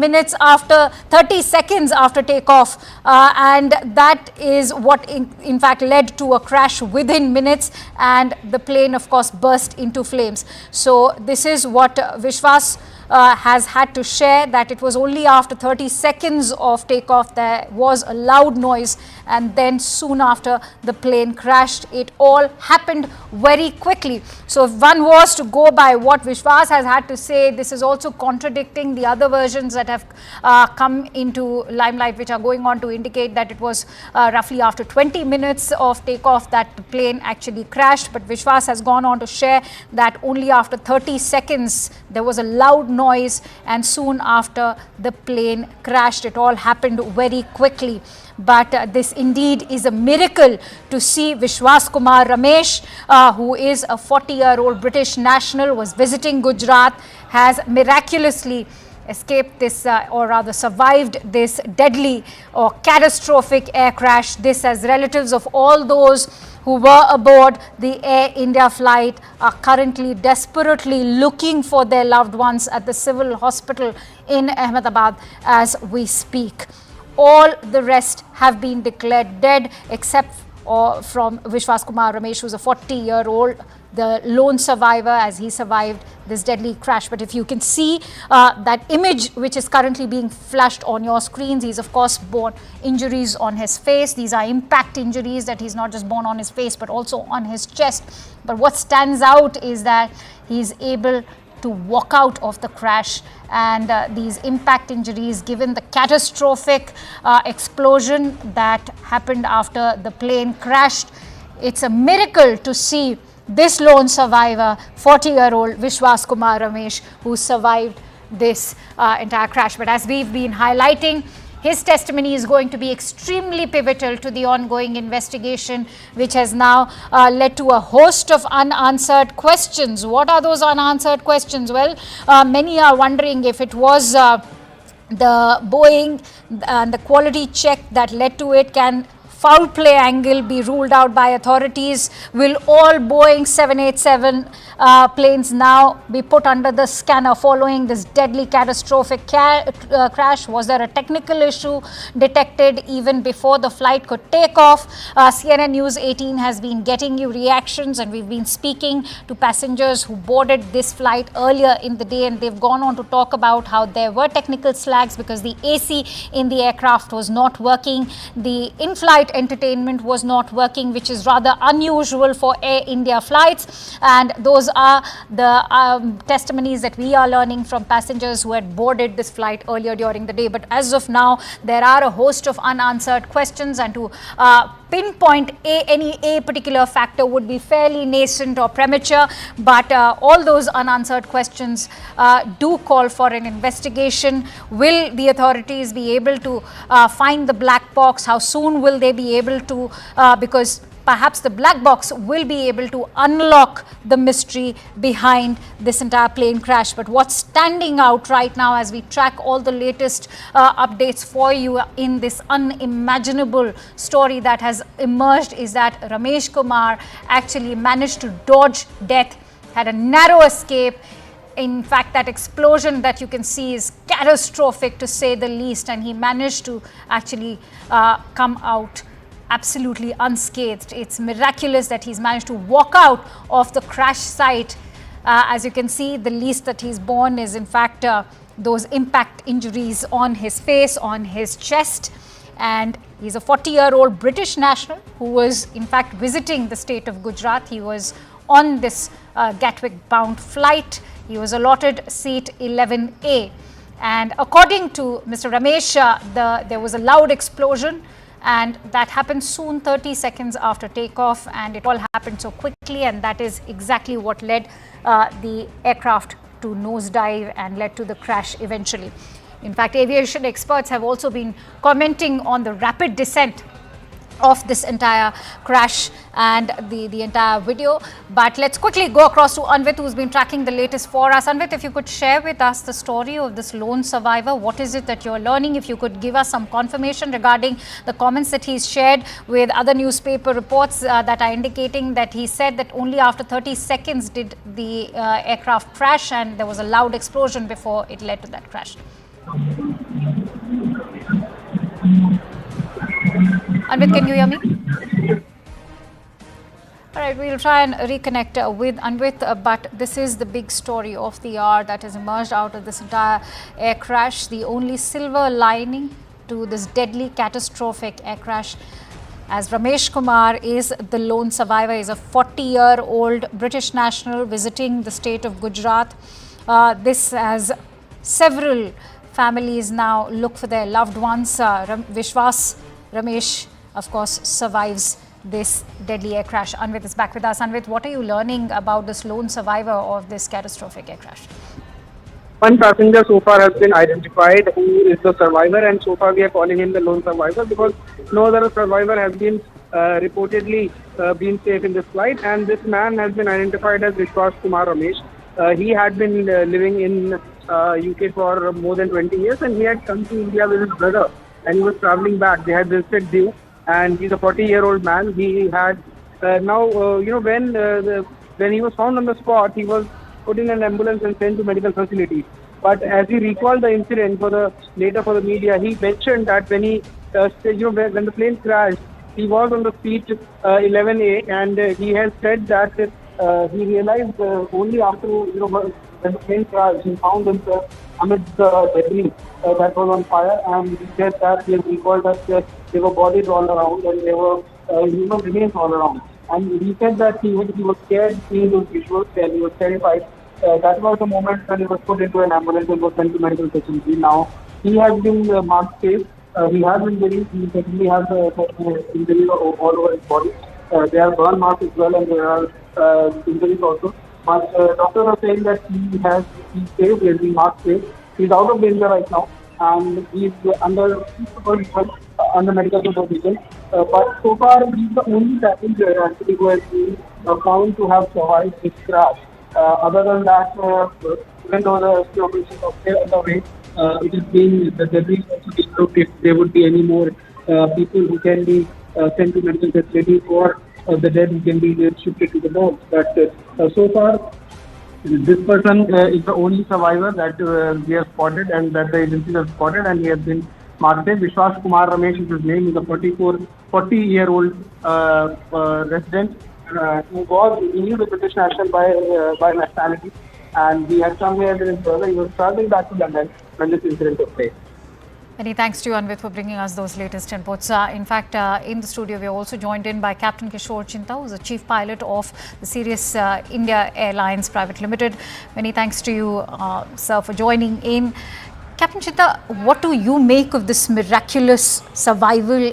Speaker 10: seconds after takeoff, and that is what in fact led to a crash within minutes, and the plane of course burst into flames. So this is what Vishwas has had to share, that it was only after 30 seconds of takeoff there was a loud noise, and then soon after the plane crashed. It all happened very quickly. So if one was to go by what Vishwas has had to say, this is also contradicting the other versions that have come into limelight, which are going on to indicate that it was roughly after 20 minutes of takeoff that the plane actually crashed. But Vishwas has gone on to share that only after 30 seconds there was a loud noise, and soon after the plane crashed. It all happened very quickly. But this indeed is a miracle to see Vishwas Kumar Ramesh, who is a 40-year-old British national, was visiting Gujarat, has miraculously escaped this or rather survived this deadly or catastrophic air crash. This, as relatives of all those who were aboard the Air India flight are currently desperately looking for their loved ones at the civil hospital in Ahmedabad as we speak. All the rest have been declared dead except from Vishwas Kumar Ramesh, who's a 40-year-old, the lone survivor, as he survived this deadly crash. But if you can see that image which is currently being flashed on your screens, he's of course borne injuries on his face. These are impact injuries that he's not just borne on his face but also on his chest. But what stands out is that he's able to walk out of the crash, and these impact injuries, given the catastrophic explosion that happened after the plane crashed, it's a miracle to see this lone survivor, 40-year-old Vishwas Kumar Ramesh, who survived this entire crash. But as we've been highlighting, his testimony is going to be extremely pivotal to the ongoing investigation, which has now led to a host of unanswered questions. What are those unanswered questions? Well, many are wondering if it was the Boeing and the quality check that led to it. Can foul play angle be ruled out by authorities? Will all Boeing 787 planes now be put under the scanner following this deadly catastrophic crash? Was there a technical issue detected even before the flight could take off? CNN News 18 has been getting you reactions, and we've been speaking to passengers who boarded this flight earlier in the day, and they've gone on to talk about how there were technical slags because the AC in the aircraft was not working, the in-flight entertainment was not working, which is rather unusual for Air India flights. And those are the testimonies that we are learning from passengers who had boarded this flight earlier during the day. But as of now, there are a host of unanswered questions, and to pinpoint any particular factor would be fairly nascent or premature, but all those unanswered questions do call for an investigation. Will the authorities be able to find the black box? How soon will they be able to, because perhaps the black box will be able to unlock the mystery behind this entire plane crash. But what's standing out right now as we track all the latest updates for you in this unimaginable story that has emerged is that Ramesh Kumar actually managed to dodge death, had a narrow escape. In fact, that explosion that you can see is catastrophic to say the least, and he managed to actually come out absolutely unscathed. It's miraculous that he's managed to walk out of the crash site. As you can see, the least that he's borne is in fact those impact injuries on his face, on his chest. And he's a 40-year-old British national who was in fact visiting the state of Gujarat. He was on this Gatwick-bound flight. He was allotted seat 11A. And according to Mr. Ramesh, there was a loud explosion, and that happened soon, 30 seconds after takeoff, and it all happened so quickly, and that is exactly what led the aircraft to nosedive and led to the crash eventually. In fact, aviation experts have also been commenting on the rapid descent of this entire crash and the entire video. But let's quickly go across to Anvit, who's been tracking the latest for us. Anvit, if you could share with us the story of this lone survivor, what is it that you're learning? If you could give us some confirmation regarding the comments that he's shared with other newspaper reports that are indicating that he said that only after 30 seconds did the aircraft crash, and there was a loud explosion before it led to that crash. Anvit, can you hear me? All right, we'll try and reconnect with Anvit, but this is the big story of the hour that has emerged out of this entire air crash. The only silver lining to this deadly, catastrophic air crash, as Ramesh Kumar is the lone survivor, is a 40-year-old British national visiting the state of Gujarat. This as several families now look for their loved ones. Vishwas Ramesh, of course, survives this deadly air crash. Anvit is back with us. Anvit, what are you learning about this lone survivor of this catastrophic air crash?
Speaker 4: One passenger so far has been identified who is the survivor, and so far we are calling him the lone survivor because no other survivor has been reportedly been safe in this flight, and this man has been identified as Vishwas Kumar Ramesh. He had been living in UK for more than 20 years, and he had come to India with his brother, and he was traveling back. They had visited Diu, and he's a 40-year-old man. He had when he was found on the spot, he was put in an ambulance and sent to medical facilities. But as he recalled the incident for the media, he mentioned that when when the plane crashed, he was on the seat 11A, and he has said that he realized only after when the plane crashed, he found himself amidst the debris that was on fire, and he said that he has recalled that there were bodies all around and there were human remains all around. And he said that he was scared seeing those visuals and he was terrified. That was the moment when he was put into an ambulance and was sent to medical facility. Now, he has been marked safe. He has injuries. He certainly has injuries all over his body. There are burn marks as well, and there are injuries also. But doctors are saying that he's safe, he has been marked safe. He's out of danger right now, and he's under medical supervision. But so far, he's the only passenger actually who has been found to have survived this crash. Other than that, even though the rescue operations are still underway, it is being the debris also being looked if there would be any more people who can be sent to medical facility, or the dead who can be shifted to the boat. But so far, this person is the only survivor that we have spotted and that the agencies have spotted, and he has been marked. Vishwas Kumar Ramesh is his name. He's a 40-year-old resident who was new to British national by nationality, and he had come here with his brother. He was traveling back to London when this incident took place.
Speaker 10: Many thanks to you, Anvit, for bringing us those latest inputs. In fact, in the studio, we are also joined in by Captain Kishore Chinta, who is the chief pilot of the Sirius India Airlines Private Limited. Many thanks to you, sir, for joining in. Captain Chinta, what do you make of this miraculous survival?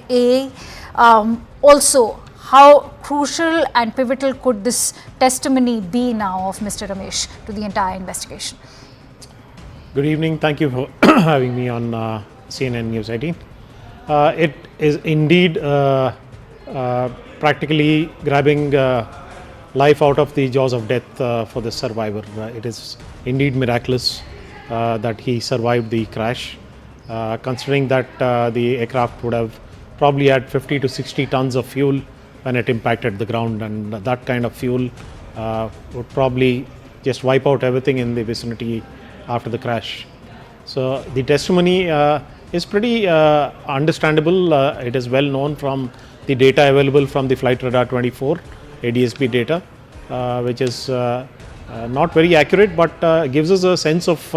Speaker 10: also, how crucial and pivotal could this testimony be now of Mr. Ramesh to the entire investigation?
Speaker 6: Good evening. Thank you for having me on CNN News 18. It is indeed practically grabbing life out of the jaws of death for the survivor. It is indeed miraculous that he survived the crash, considering that the aircraft would have probably had 50 to 60 tons of fuel when it impacted the ground, and that kind of fuel would probably just wipe out everything in the vicinity after the crash. So the testimony is pretty understandable. It is well known from the data available from the Flight Radar 24 ADSB data, which is not very accurate, but gives us a sense of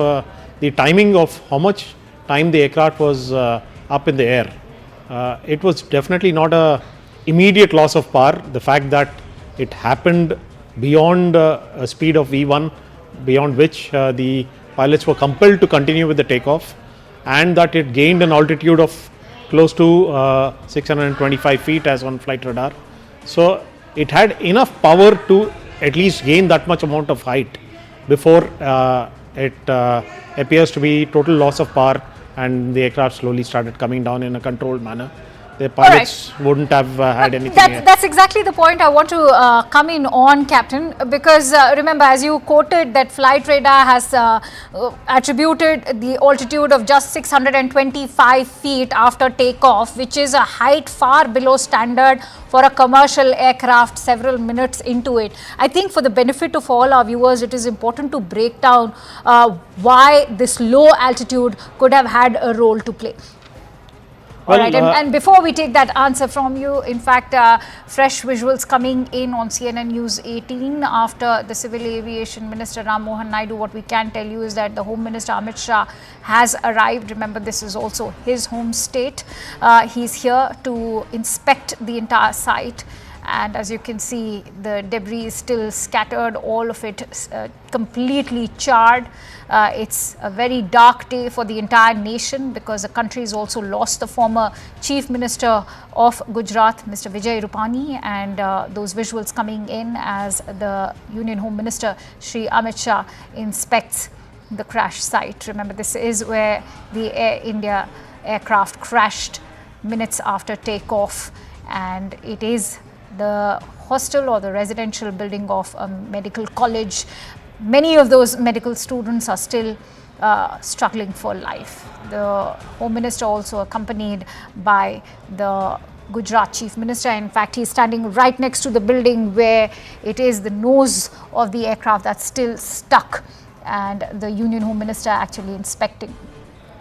Speaker 6: the timing of how much time the aircraft was up in the air. It was definitely not a immediate loss of power. The fact that it happened beyond a speed of V1, beyond which the pilots were compelled to continue with the takeoff, and that it gained an altitude of close to 625 feet as on flight radar. So it had enough power to at least gain that much amount of height before it appears to be total loss of power, and the aircraft slowly started coming down in a controlled manner. The pilots wouldn't have had anything.
Speaker 10: That's exactly the point I want to come in on, Captain, because remember, as you quoted, that flight radar has attributed the altitude of just 625 feet after takeoff, which is a height far below standard for a commercial aircraft several minutes into it. I think for the benefit of all our viewers, it is important to break down why this low altitude could have had a role to play. All right, and before we take that answer from you, in fact, fresh visuals coming in on CNN News 18 after the Civil Aviation Minister Ram Mohan Naidu. What we can tell you is that the Home Minister Amit Shah has arrived. Remember, this is also his home state. He's here to inspect the entire site. And as you can see, the debris is still scattered, all of it completely charred. It's a very dark day for the entire nation because the country has also lost the former Chief Minister of Gujarat, Mr. Vijay Rupani, and those visuals coming in as the Union Home Minister, Shri Amit Shah, inspects the crash site. Remember, this is where the Air India aircraft crashed minutes after takeoff, and it is the hostel or the residential building of a medical college. Many of those medical students are still struggling for life. The Home Minister also accompanied by the Gujarat Chief Minister. In fact, he's standing right next to the building where it is the nose of the aircraft that's still stuck, and the Union Home Minister actually inspecting.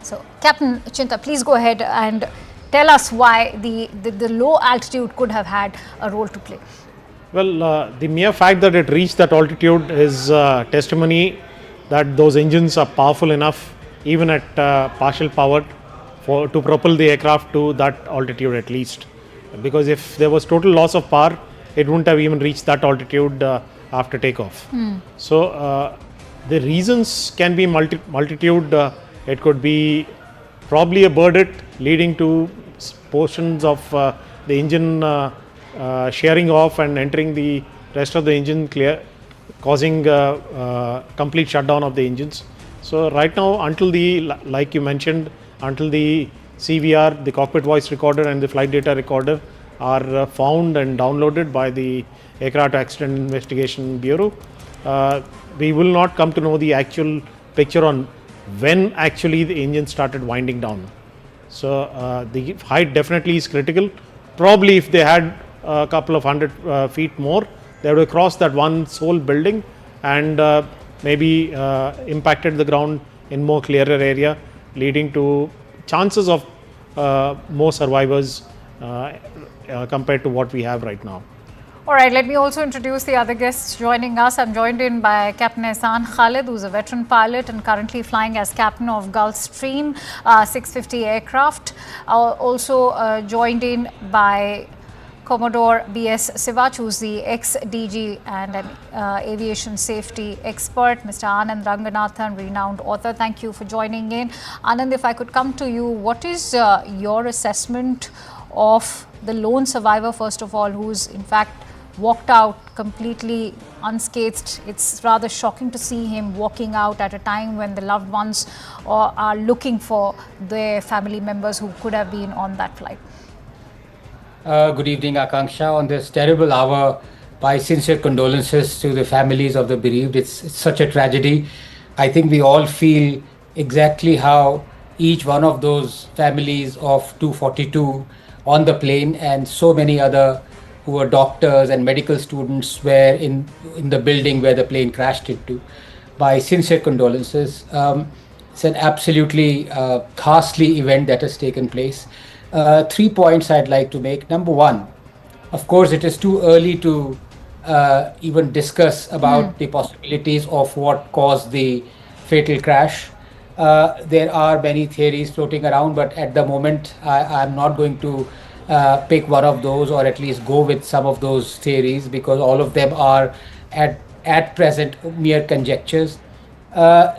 Speaker 10: So, Captain Chinta, please go ahead and tell us why the low altitude could have had a role to play.
Speaker 6: Well, the mere fact that it reached that altitude is testimony that those engines are powerful enough, even at partial power, to propel the aircraft to that altitude at least. Because if there was total loss of power, it wouldn't have even reached that altitude after takeoff. So the reasons can be multitude. It could be probably a burdette leading to portions of the engine shearing off and entering the rest of the engine causing complete shutdown of the engines. So right now, until like you mentioned, until the CVR, the cockpit voice recorder and the flight data recorder are found and downloaded by the Aircraft Accident Investigation Bureau, we will not come to know the actual picture on when actually the engine started winding down. So the height definitely is critical. Probably if they had a couple of 100 feet more, they would have crossed that one sole building and maybe impacted the ground in more clearer area, leading to chances of more survivors compared to what we have right now.
Speaker 10: All right, let me also introduce the other guests joining us. I'm joined in by Captain Ehsan Khalid, who's a veteran pilot and currently flying as captain of Gulfstream 650 aircraft. Also joined in by Commodore B.S. Sivach, who's the ex-DG and an aviation safety expert, Mr. Anand Ranganathan, renowned author. Thank you for joining in. Anand, if I could come to you, what is your assessment of the lone survivor, first of all, who's in fact walked out completely unscathed. It's rather shocking to see him walking out at a time when the loved ones are looking for their family members who could have been on that flight.
Speaker 14: Good evening, Akanksha. On this terrible hour, my sincere condolences to the families of the bereaved. It's such a tragedy. I think we all feel exactly how each one of those families of 242 on the plane and so many other who were doctors and medical students were in the building where the plane crashed into. My sincere condolences. It's an absolutely ghastly event that has taken place. 3 points I'd like to make. Number one, of course, it is too early to even discuss about the possibilities of what caused the fatal crash. There are many theories floating around, but at the moment, I'm not going to pick one of those, or at least go with some of those theories, because all of them are at present mere conjectures.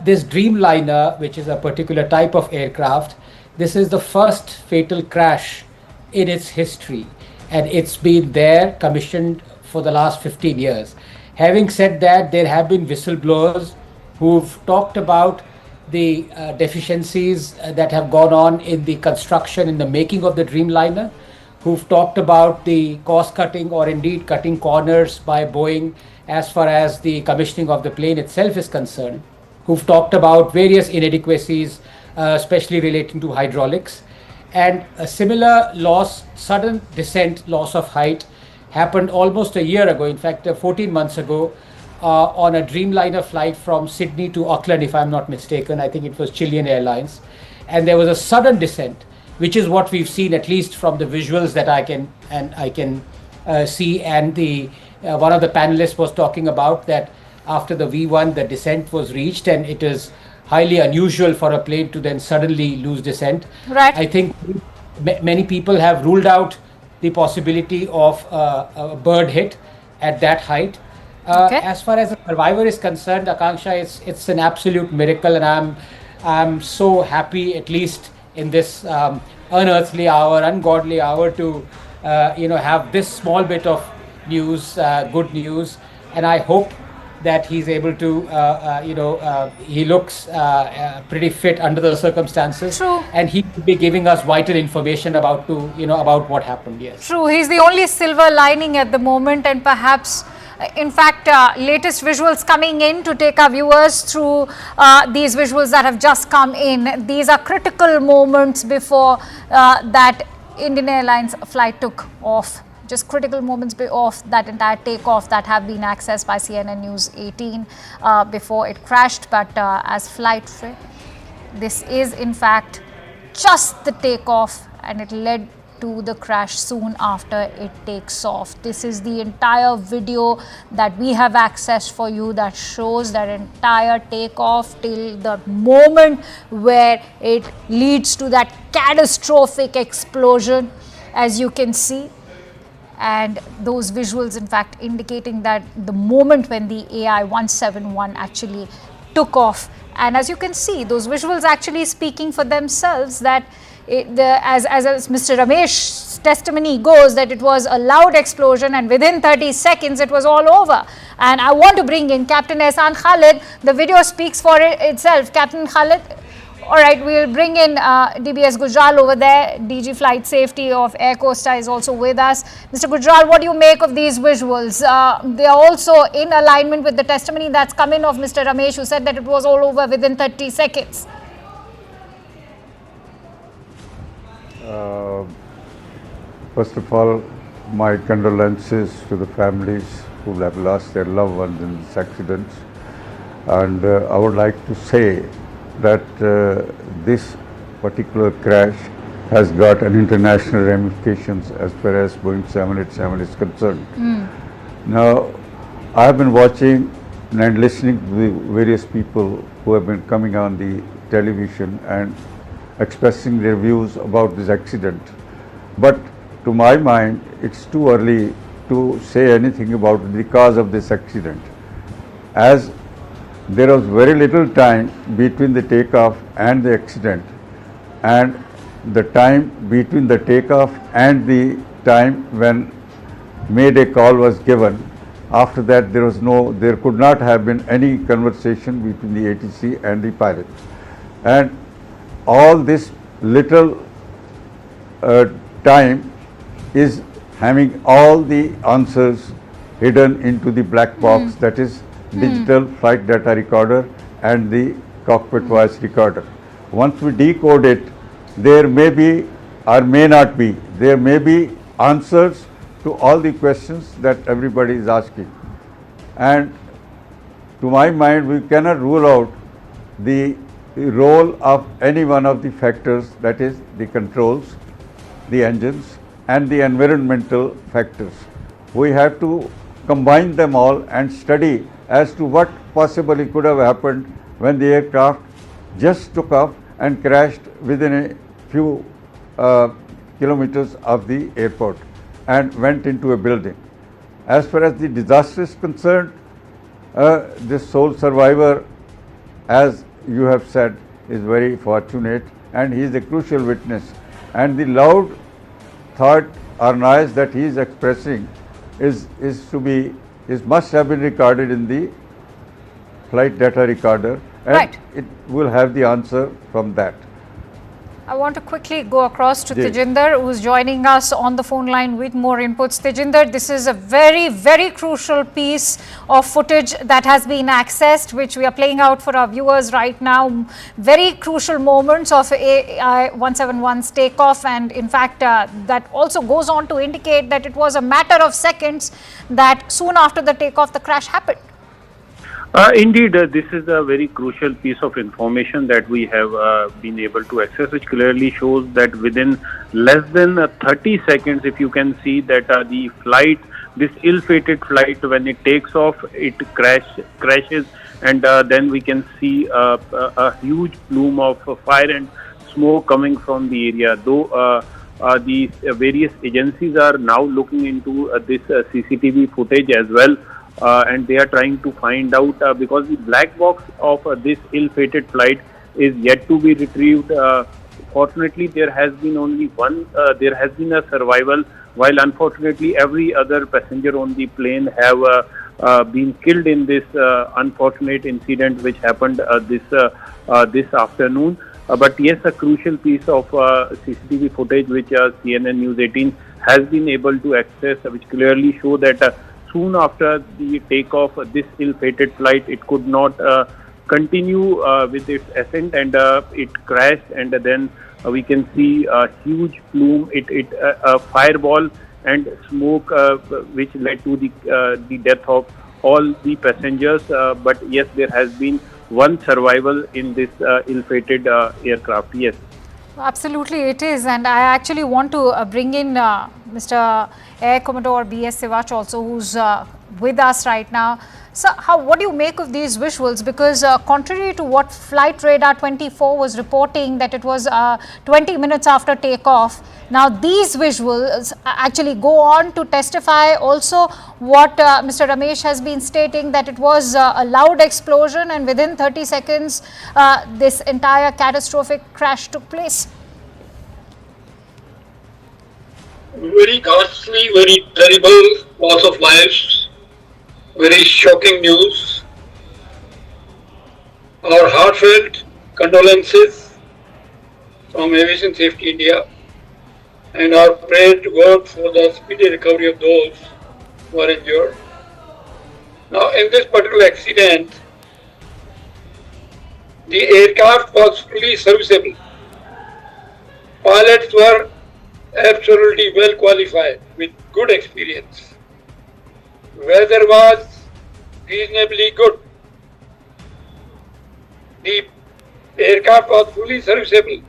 Speaker 14: This Dreamliner, which is a particular type of aircraft, this is the first fatal crash in its history, and it's been there commissioned for the last 15 years. Having said that, there have been whistleblowers who've talked about the deficiencies that have gone on in the construction, in the making of the Dreamliner, who've talked about the cost cutting or indeed cutting corners by Boeing as far as the commissioning of the plane itself is concerned, who've talked about various inadequacies, especially relating to hydraulics. And a similar loss, sudden descent, loss of height, happened almost a year ago, in fact 14 months ago, on a Dreamliner flight from Sydney to Auckland, if I'm not mistaken. I think it was Chilean Airlines. And there was a sudden descent, which is what we've seen, at least from the visuals that I can see. And the one of the panelists was talking about that after the V1, the descent was reached, and it is highly unusual for a plane to then suddenly lose descent.
Speaker 10: Right.
Speaker 14: I think many people have ruled out the possibility of a bird hit at that height. As far as the survivor is concerned, Akanksha, it's an absolute miracle, and I'm so happy, at least in this unearthly hour, ungodly hour, to have this small bit of news, good news, and I hope that he's able to, he looks pretty fit under the circumstances.
Speaker 10: True.
Speaker 14: And he will be giving us vital information about about what happened. Yes.
Speaker 10: True. He's the only silver lining at the moment, and perhaps, in fact, latest visuals coming in to take our viewers through these visuals that have just come in. These are critical moments before that Indian Airlines flight took off. Just critical moments of that entire takeoff that have been accessed by CNN News 18 before it crashed. But as flight, this is in fact just the takeoff, and it led to the crash soon after it takes off. This is the entire video that we have accessed for you that shows that entire takeoff till the moment where it leads to that catastrophic explosion, as you can see. And those visuals, in fact, indicating that the moment when the AI-171 actually took off. And as you can see, those visuals actually speaking for themselves, that as Mr. Ramesh's testimony goes, that it was a loud explosion and within 30 seconds it was all over. And I want to bring in Captain Ehsan Khalid. The video speaks for itself. Captain Khalid. All right, we'll bring in DBS Gujral over there. DG Flight Safety of Air Costa is also with us. Mr. Gujral, what do you make of these visuals? They are also in alignment with the testimony that's come in of Mr. Ramesh, who said that it was all over within 30 seconds.
Speaker 16: First of all, my condolences to the families who have lost their loved ones in this accident. And I would like to say that this particular crash has got an international ramifications as far as Boeing 787 is concerned. Now, I have been watching and listening to the various people who have been coming on the television and expressing their views about this accident. But to my mind, it's too early to say anything about the cause of this accident, as there was very little time between the takeoff and the accident, and the time between the takeoff and the time when Mayday call was given. After that, there could not have been any conversation between the ATC and the pilot. And all this little time is having all the answers hidden into the black box, that is digital flight data recorder and the cockpit voice recorder. Once we decode it, there may be or may not be, there may be answers to all the questions that everybody is asking. And to my mind, we cannot rule out the role of any one of the factors, that is the controls, the engines and the environmental factors. We have to combine them all and study as to what possibly could have happened when the aircraft just took off and crashed within a few kilometers of the airport and went into a building. As far as the disaster is concerned, this sole survivor, as you have said, is very fortunate and he is a crucial witness. And the loud thought or noise that he is expressing must have been recorded in the flight data recorder, and it will have the answer from that.
Speaker 10: I want to quickly go across to
Speaker 16: Yes.
Speaker 10: Tejinder, who is joining us on the phone line with more inputs. Tejinder, this is a very, very crucial piece of footage that has been accessed, which we are playing out for our viewers right now. Very crucial moments of AI-171's takeoff, and in fact, that also goes on to indicate that it was a matter of seconds that soon after the takeoff, the crash happened.
Speaker 9: Indeed, this is a very crucial piece of information that we have been able to access, which clearly shows that within less than 30 seconds, if you can see that the flight, this ill-fated flight, when it takes off, it crashes, and then we can see a huge plume of fire and smoke coming from the area. Though the various agencies are now looking into this CCTV footage as well. And they are trying to find out because the black box of this ill-fated flight is yet to be retrieved. Fortunately, there has been only one. There has been a survival, while unfortunately every other passenger on the plane have been killed in this unfortunate incident which happened this afternoon. But yes, a crucial piece of CCTV footage which CNN News 18 has been able to access, which clearly show that. Soon after the takeoff, this ill-fated flight, it could not continue with its ascent, and it crashed. And then we can see a huge plume, a fireball and smoke, which led to the death of all the passengers. But yes, there has been one survival in this ill-fated aircraft. Yes.
Speaker 10: Absolutely, it is, and I actually want to bring in Mr. Air Commodore B.S. Sivach also, who's with us right now. So, what do you make of these visuals? Because contrary to what Flight Radar 24 was reporting, that it was 20 minutes after takeoff, now these visuals actually go on to testify also what Mr. Ramesh has been stating, that it was a loud explosion and within 30 seconds this entire catastrophic crash took place.
Speaker 17: Very ghastly, very terrible loss of lives, very shocking news. Our heartfelt condolences from Aviation Safety India, and our prayer to God for the speedy recovery of those who are injured. Now, in this particular accident, the aircraft was fully serviceable. Pilots were absolutely well qualified with good experience. Weather was reasonably good. The aircraft was fully serviceable.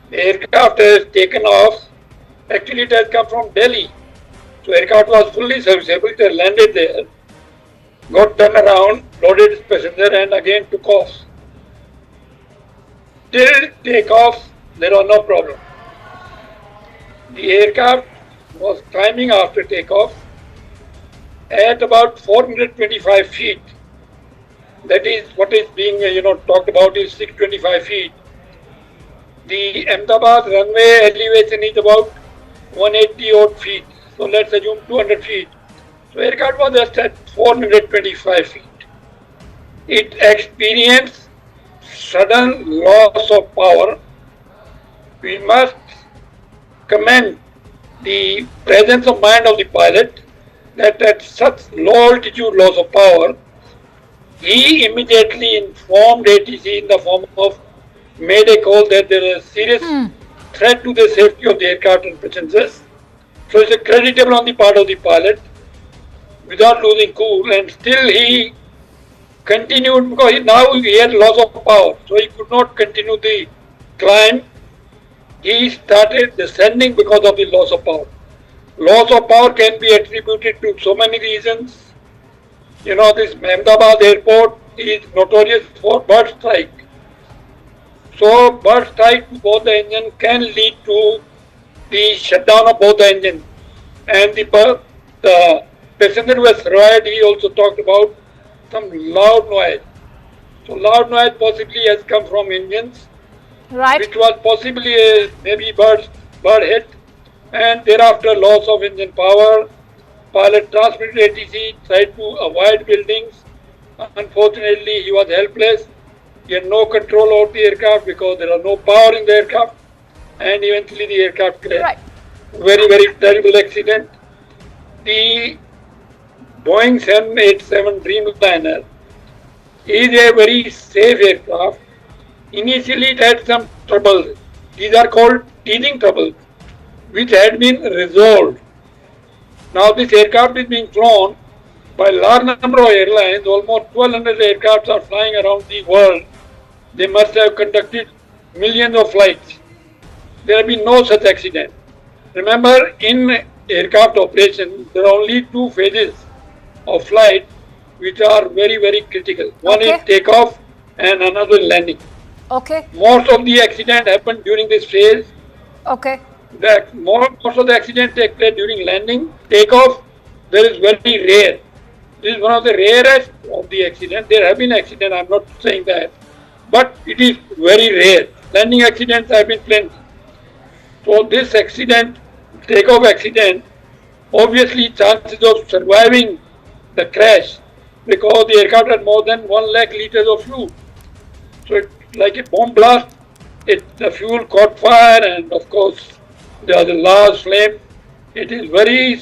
Speaker 17: The aircraft has taken off. Actually, it has come from Delhi. So, aircraft was fully serviceable. It has landed there, got turned around, loaded its passenger, and again took off. Till takeoff, there was no problem. The aircraft was climbing after takeoff at about 425 feet. That is what is being talked about is 625 feet. The Ahmedabad runway elevation is about 180 odd feet. So let's assume 200 feet. So aircraft was just at 425 feet. It experienced sudden loss of power. We must commend the presence of mind of the pilot that at such low altitude loss of power, he immediately informed ATC in the form of Mayday call that there is a serious threat to the safety of the aircraft and passengers. So it's creditable on the part of the pilot without losing cool, and still he continued because now he had loss of power, so he could not continue the climb. He started descending because of the loss of power. Loss of power can be attributed to so many reasons. You know, this Ahmedabad airport is notorious for bird strike. So bird strike to both the engine can lead to the shutdown of both the engines. And the passenger who was survived, he also talked about some loud noise. So loud noise possibly has come from engines, which was possibly maybe bird hit, and thereafter loss of engine power. Pilot transmitted ATC, tried to avoid buildings. Unfortunately, he was helpless. He had no control over the aircraft because there was no power in the aircraft, and eventually the aircraft crashed. Very, very terrible accident. The Boeing 787 Dreamliner is a very safe aircraft. Initially, it had some troubles. These are called teething troubles, which had been resolved. Now, this aircraft is being flown by a large number of airlines. Almost 1,200 aircrafts are flying around the world. They must have conducted millions of flights. There have been no such accident. Remember, in aircraft operation, there are only two phases of flight which are very, very critical. One is takeoff and another landing. Most of the accident happened during this phase. Most of the accident take place during landing. Takeoff, there is very rare. This is one of the rarest of the accidents. There have been accidents, I'm not saying that, but it is very rare. Landing accidents have been plenty. So this accident, takeoff accident, obviously chances of surviving the crash because the aircraft had more than 1 lakh liters of fuel. So it's like a bomb blast. The fuel caught fire, and of course there was a large flame. It is very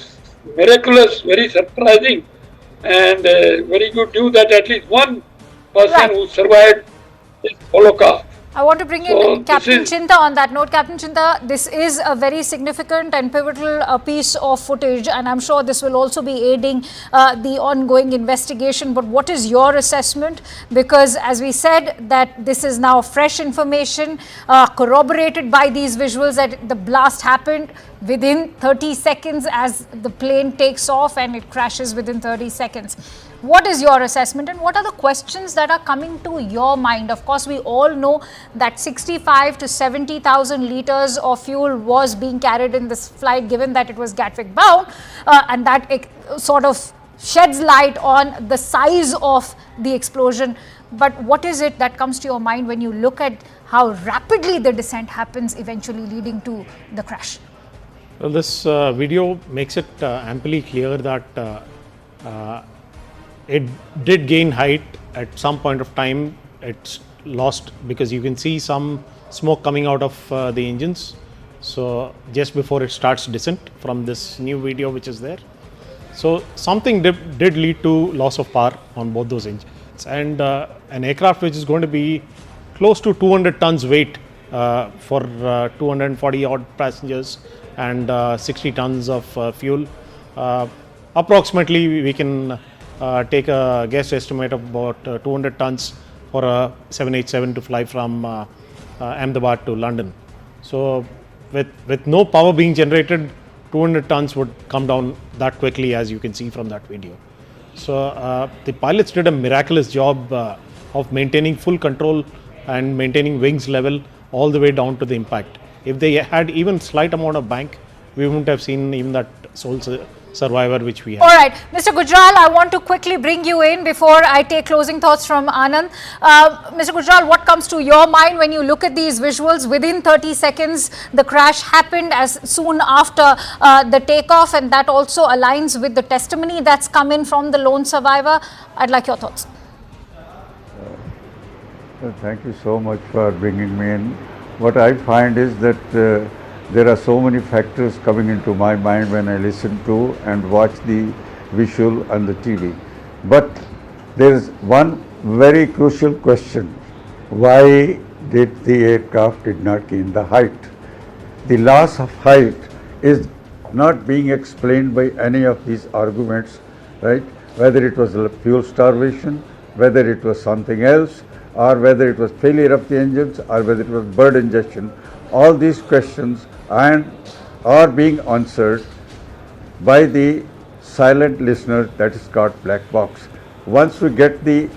Speaker 17: miraculous, very surprising, and very good news that at least one person who survived this Holocaust.
Speaker 10: I want to bring in Captain Chinta on that note. Captain Chinta, this is a very significant and pivotal piece of footage, and I'm sure this will also be aiding the ongoing investigation. But what is your assessment? Because as we said, that this is now fresh information corroborated by these visuals that the blast happened within 30 seconds as the plane takes off and it crashes within 30 seconds. What is your assessment, and what are the questions that are coming to your mind? Of course, we all know that 65 to 70,000 liters of fuel was being carried in this flight, given that it was Gatwick bound, and that it sort of sheds light on the size of the explosion. But what is it that comes to your mind when you look at how rapidly the descent happens, eventually leading to the crash?
Speaker 6: Well, this video makes it amply clear that it did gain height at some point of time. It's lost because you can see some smoke coming out of the engines. So just before it starts descent from this new video which is there. So something did lead to loss of power on both those engines, and an aircraft which is going to be close to 200 tons weight for 240 odd passengers and 60 tons of fuel. Approximately we can take a guess estimate of about 200 tons for a 787 to fly from Ahmedabad to London. So with no power being generated, 200 tons would come down that quickly, as you can see from that video. So the pilots did a miraculous job of maintaining full control and maintaining wings level all the way down to the impact. If they had even slight amount of bank, we wouldn't have seen even that survivor which we have.
Speaker 10: All right, Mr. Gujral, I want to quickly bring you in before I take closing thoughts from Anand. Mr. Gujral, what comes to your mind when you look at these visuals? Within 30 seconds, the crash happened as soon after the takeoff, and that also aligns with the testimony that's come in from the lone survivor. I'd like your thoughts.
Speaker 16: Thank you so much for bringing me in. What I find is that there are so many factors coming into my mind when I listen to and watch the visual on the TV. But there is one very crucial question. Why did the aircraft did not gain the height? The loss of height is not being explained by any of these arguments, right? Whether it was fuel starvation, whether it was something else, or whether it was failure of the engines, or whether it was bird ingestion. All these questions are being answered by the silent listener, that is called black box. Once we get the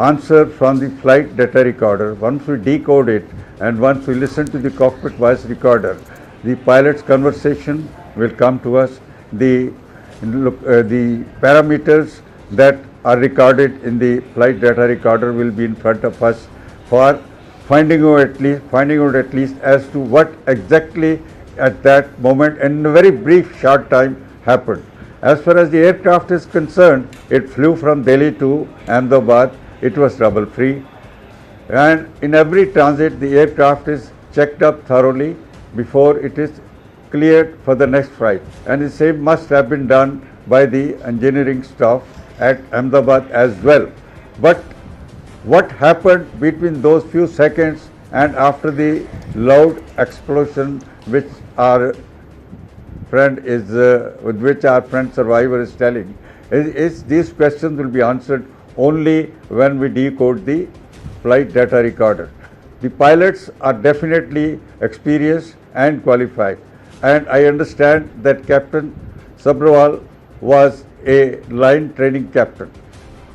Speaker 16: answer from the flight data recorder, once we decode it, and once we listen to the cockpit voice recorder, the pilot's conversation will come to us. The parameters that are recorded in the flight data recorder will be in front of us for finding out at least as to what exactly at that moment in a very brief short time happened. As far as the aircraft is concerned, it flew from Delhi to Ahmedabad. It was trouble free, and in every transit the aircraft is checked up thoroughly before it is cleared for the next flight, and the same must have been done by the engineering staff at Ahmedabad as well. But what happened between those few seconds and after the loud explosion which our friend survivor is telling, is these questions will be answered only when we decode the flight data recorder. The pilots are definitely experienced and qualified, and I understand that Captain Sabrawal was a line training captain.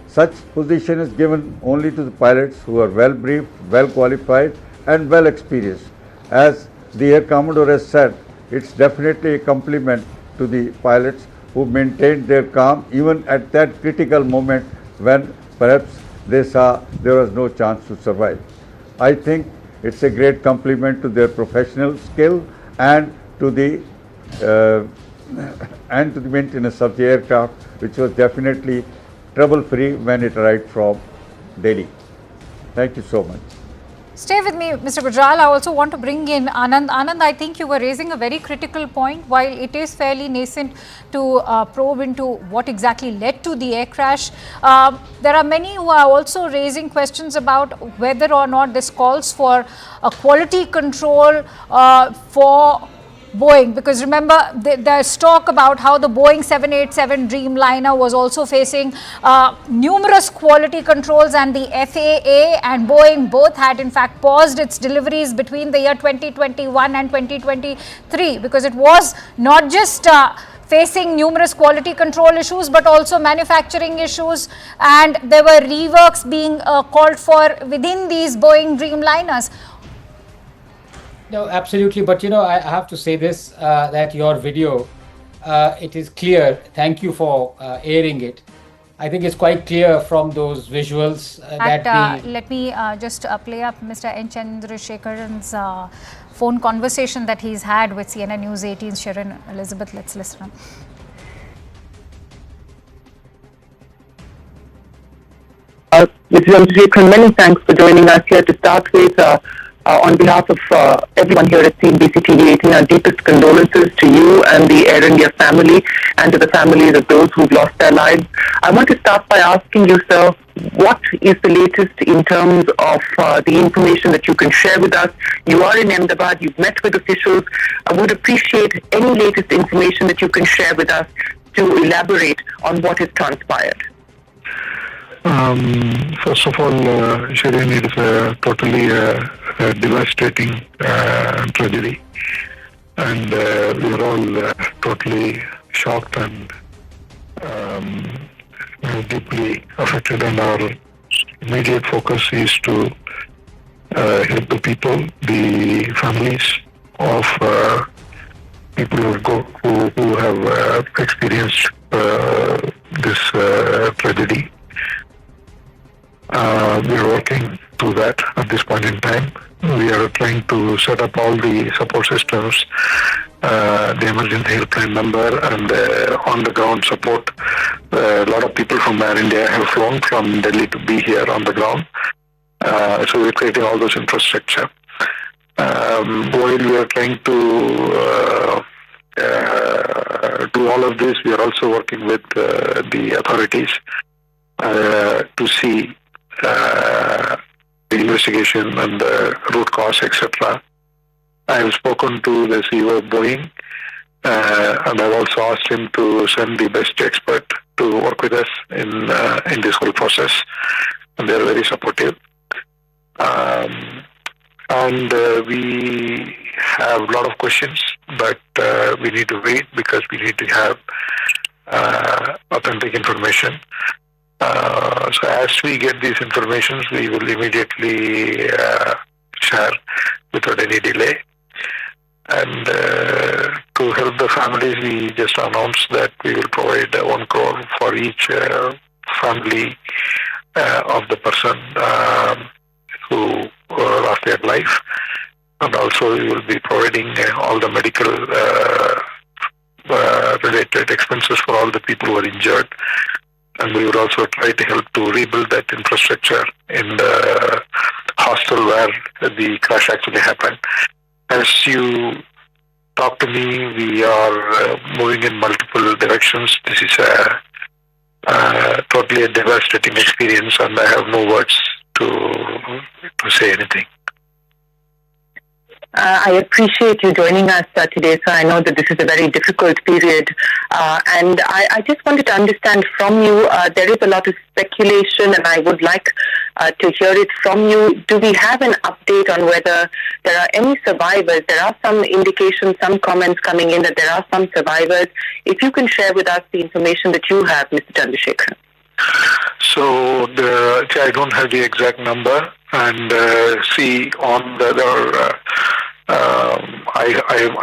Speaker 16: Such position is given only to the pilots who are well briefed, well qualified and well experienced. As the Air Commodore has said, it's definitely a compliment to the pilots who maintained their calm even at that critical moment when perhaps they saw there was no chance to survive. I think it's a great compliment to their professional skill and to the maintenance of the aircraft, which was definitely trouble-free when it arrived from Delhi. Thank you so much.
Speaker 10: Stay with me, Mr. Gujral. I also want to bring in Anand. Anand, I think you were raising a very critical point. While it is fairly nascent to probe into what exactly led to the air crash, there are many who are also raising questions about whether or not this calls for a quality control for Boeing, because remember there's talk about how the Boeing 787 Dreamliner was also facing numerous quality controls, and the FAA and Boeing both had in fact paused its deliveries between the year 2021 and 2023 because it was not just facing numerous quality control issues but also manufacturing issues, and there were reworks being called for within these Boeing Dreamliners.
Speaker 14: No, absolutely. But, I have to say this, that your video, it is clear. Thank you for airing it. I think it's quite clear from those visuals
Speaker 10: let me just play up Mr. N. Chandrasekharan's phone conversation that he's had with CNN News 18's Sharon Elizabeth. Let's listen.
Speaker 1: Mr. Chandrasekharan, many thanks for joining us here. To start with, on behalf of everyone here at CNBC TV 18, our deepest condolences to you and the Air India family and to the families of those who've lost their lives. I want to start by asking you, sir, what is the latest in terms of the information that you can share with us? You are in Ahmedabad, you've met with officials. I would appreciate any latest information that you can share with us to elaborate on what has transpired.
Speaker 18: First of all, Shireen, it is a totally devastating tragedy, and we are all totally shocked and deeply affected, and our immediate focus is to help the people, the families of people who have experienced this tragedy. We are working to that at this point in time. We are trying to set up all the support systems, the emergency helpline number, and on-the-ground support. A lot of people from Air India have flown from Delhi to be here on the ground. So we're creating all those infrastructure. While we are trying to do all of this, we are also working with the authorities to see the investigation and the root cause, etc. I have spoken to the CEO of Boeing, and I've also asked him to send the best expert to work with us in this whole process, and they are very supportive. And we have a lot of questions, but we need to wait because we need to have authentic information. So as we get these informations, we will immediately share without any delay. And to help the families, we just announced that we will provide 1 crore for each family of the person who lost their life. And also we will be providing all the medical related expenses for all the people who are injured. And we would also try to help to rebuild that infrastructure in the hostel where the crash actually happened. As you talk to me, we are moving in multiple directions. This is totally a devastating experience, and I have no words to say anything.
Speaker 1: I appreciate you joining us today, sir. I know that this is a very difficult period. And I just wanted to understand from you, there is a lot of speculation, and I would like to hear it from you. Do we have an update on whether there are any survivors? There are some indications, some comments coming in that there are some survivors. If you can share with us the information that you have, Mr. Chandrasekharan.
Speaker 18: So I don't have the exact number, and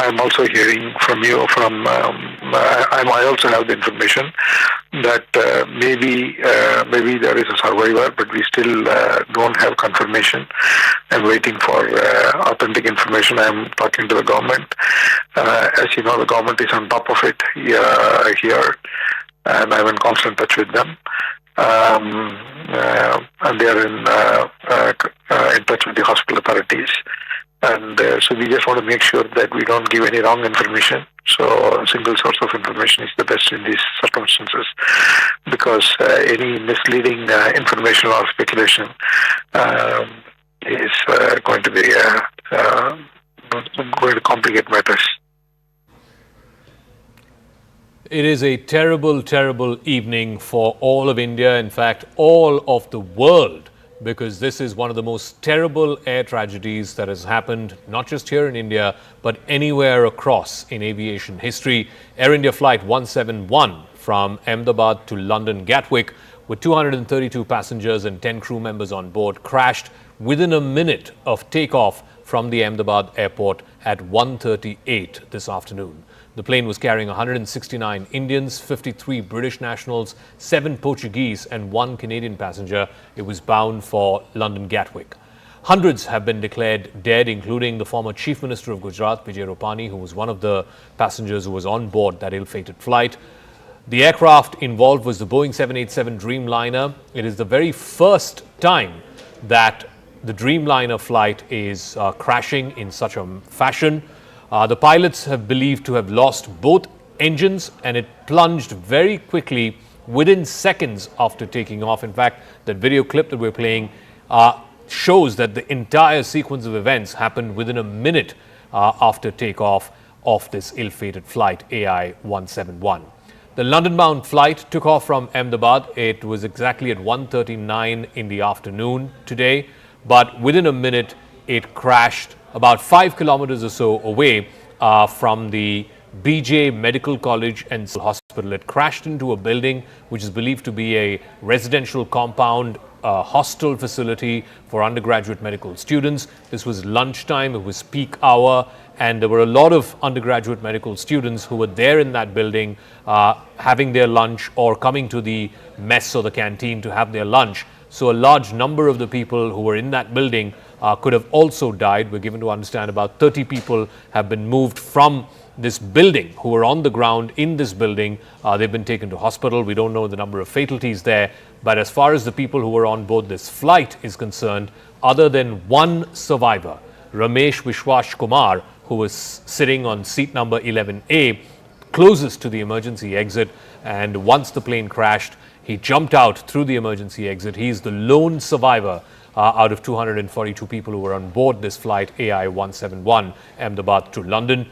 Speaker 18: I'm also hearing from you. I also have the information that maybe there is a survivor, but we still don't have confirmation. I'm waiting for authentic information. I'm talking to the government. As you know, the government is on top of it here, and I'm in constant touch with them. And they are in touch with the hospital authorities. And so we just want to make sure that we don't give any wrong information. So a single source of information is the best in these circumstances, because any misleading information or speculation is going to be going to complicate matters.
Speaker 15: It is a terrible, terrible evening for all of India, in fact, all of the world, because this is one of the most terrible air tragedies that has happened, not just here in India, but anywhere across in aviation history. Air India Flight 171 from Ahmedabad to London Gatwick, with 232 passengers and 10 crew members on board, crashed within a minute of takeoff from the Ahmedabad airport at 1:38 this afternoon. The plane was carrying 169 Indians, 53 British nationals, 7 Portuguese and 1 Canadian passenger. It was bound for London Gatwick. Hundreds have been declared dead, including the former Chief Minister of Gujarat, Vijay Rupani, who was one of the passengers who was on board that ill-fated flight. The aircraft involved was the Boeing 787 Dreamliner. It is the very first time that the Dreamliner flight is crashing in such a fashion. The pilots have believed to have lost both engines, and it plunged very quickly within seconds after taking off. In fact, that video clip that we're playing shows that the entire sequence of events happened within a minute after takeoff of this ill-fated flight AI 171. The London-bound flight took off from Ahmedabad. It was exactly at 1:39 in the afternoon today, but within a minute it crashed about 5 kilometers or so away from the BJ Medical College and Hospital. It crashed into a building which is believed to be a residential compound hostel facility for undergraduate medical students. This was lunchtime, it was peak hour, and there were a lot of undergraduate medical students who were there in that building having their lunch or coming to the mess or the canteen to have their lunch. So a large number of the people who were in that building could have also died. We're given to understand about 30 people have been moved from this building who were on the ground in this building. They've been taken to hospital. We don't know the number of fatalities there. But as far as the people who were on board this flight is concerned, other than one survivor, Ramesh Vishwash Kumar, who was sitting on seat number 11A, closest to the emergency exit, and once the plane crashed, he jumped out through the emergency exit. He is the lone survivor out of 242 people who were on board this flight AI-171 Ahmedabad to London.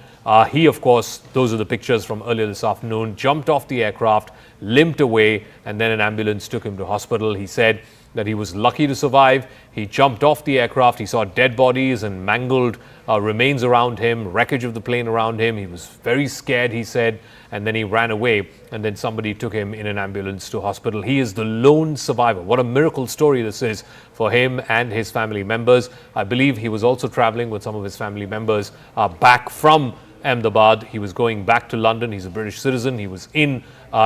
Speaker 15: He, of course, those are the pictures from earlier this afternoon, jumped off the aircraft, limped away, and then an ambulance took him to hospital. He said that he was lucky to survive. He jumped off the aircraft. He saw dead bodies and mangled remains around him, wreckage of the plane around him. He was very scared, he said, and then he ran away, and then somebody took him in an ambulance to hospital. He is the lone survivor. What a miracle story this is for him and his family members. I believe he was also traveling with some of his family members back from Ahmedabad. He was going back to London. He's a British citizen. He was in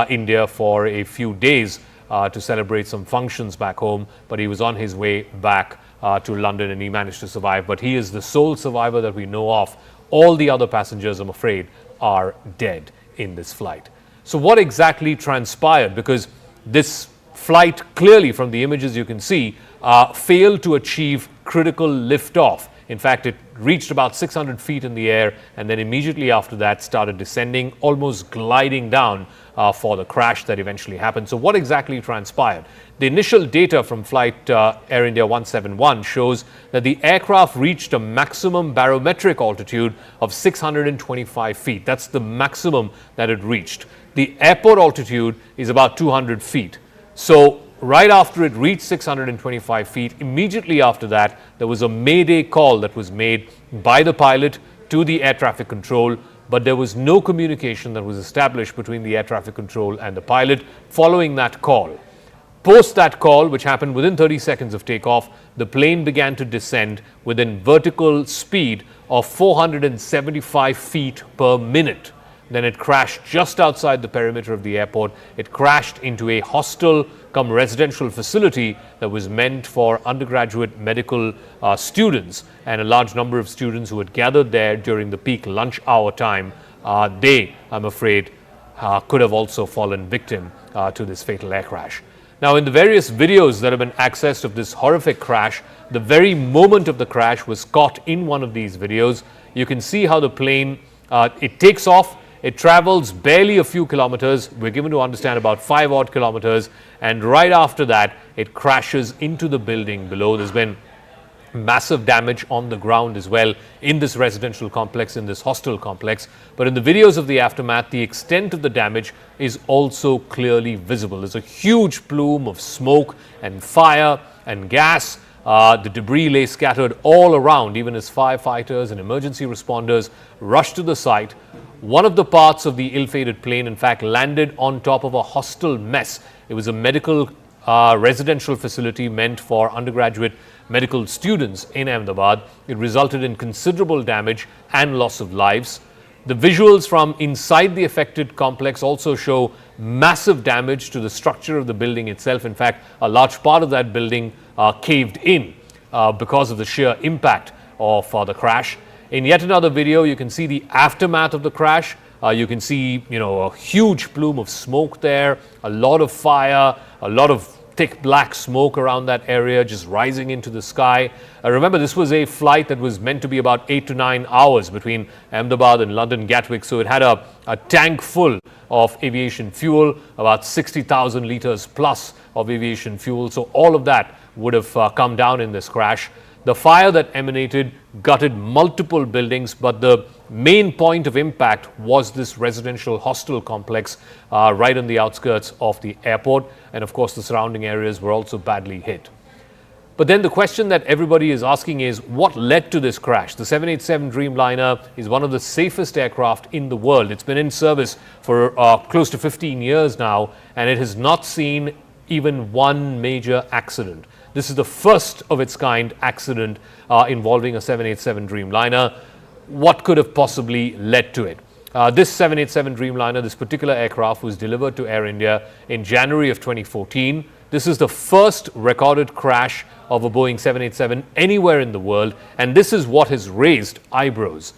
Speaker 15: India for a few days to celebrate some functions back home, but he was on his way back to London, and he managed to survive. But he is the sole survivor that we know of. All the other passengers, I'm afraid, are dead in this flight. So what exactly transpired? Because this flight, clearly from the images you can see, failed to achieve critical liftoff. In fact, it reached about 600 feet in the air, and then immediately after that started descending, almost gliding down for the crash that eventually happened. So what exactly transpired? The initial data from flight Air India 171 shows that the aircraft reached a maximum barometric altitude of 625 feet. That's the maximum that it reached. The airport altitude is about 200 feet. So right after it reached 625 feet, immediately after that, there was a Mayday call that was made by the pilot to the air traffic control, but there was no communication that was established between the air traffic control and the pilot following that call. Post that call, which happened within 30 seconds of takeoff, the plane began to descend within vertical speed of 475 feet per minute. Then it crashed just outside the perimeter of the airport. It crashed into a hostel cum residential facility that was meant for undergraduate medical students, and a large number of students who had gathered there during the peak lunch hour time. They, I'm afraid, could have also fallen victim to this fatal air crash. Now, in the various videos that have been accessed of this horrific crash, the very moment of the crash was caught in one of these videos. You can see how the plane, it takes off. It travels barely a few kilometers. We're given to understand about 5 odd kilometers. And right after that, it crashes into the building below. There's been massive damage on the ground as well in this residential complex, in this hostel complex. But in the videos of the aftermath, the extent of the damage is also clearly visible. There's a huge plume of smoke and fire and gas. The debris lay scattered all around, even as firefighters and emergency responders rushed to the site. One of the parts of the ill-fated plane, in fact, landed on top of a hostel mess. It was a medical residential facility meant for undergraduate medical students in Ahmedabad. It resulted in considerable damage and loss of lives. The visuals from inside the affected complex also show massive damage to the structure of the building itself. In fact, a large part of that building caved in because of the sheer impact of the crash. In yet another video, you can see the aftermath of the crash. You can see, a huge plume of smoke there, a lot of fire, a lot of thick black smoke around that area just rising into the sky. Remember, this was a flight that was meant to be about 8 to 9 hours between Ahmedabad and London Gatwick. So it had a tank full of aviation fuel, about 60,000 litres plus of aviation fuel. So all of that would have come down in this crash. The fire that emanated gutted multiple buildings, but the main point of impact was this residential hostel complex right on the outskirts of the airport. And of course, the surrounding areas were also badly hit. But then the question that everybody is asking is, what led to this crash? The 787 Dreamliner is one of the safest aircraft in the world. It's been in service for close to 15 years now, and it has not seen even one major accident. This is the first of its kind accident involving a 787 Dreamliner. What could have possibly led to it? This 787 Dreamliner, this particular aircraft, was delivered to Air India in January of 2014. This is the first recorded crash of a Boeing 787 anywhere in the world, and this is what has raised eyebrows.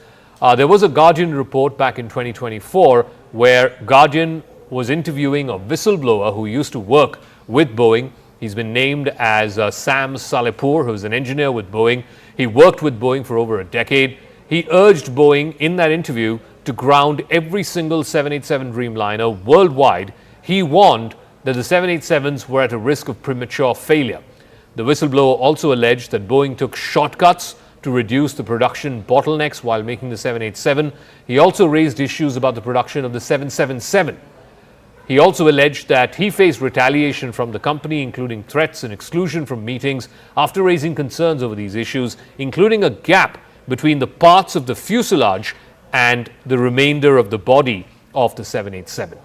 Speaker 15: There was a Guardian report back in 2024 where Guardian was interviewing a whistleblower who used to work with Boeing. He's been named as Sam Salehpour, who's an engineer with Boeing. He worked with Boeing for over a decade. He urged Boeing in that interview to ground every single 787 Dreamliner worldwide. He warned that the 787s were at a risk of premature failure. The whistleblower also alleged that Boeing took shortcuts to reduce the production bottlenecks while making the 787. He also raised issues about the production of the 777. He also alleged that he faced retaliation from the company, including threats and exclusion from meetings after raising concerns over these issues, including a gap between the parts of the fuselage and the remainder of the body of the 787.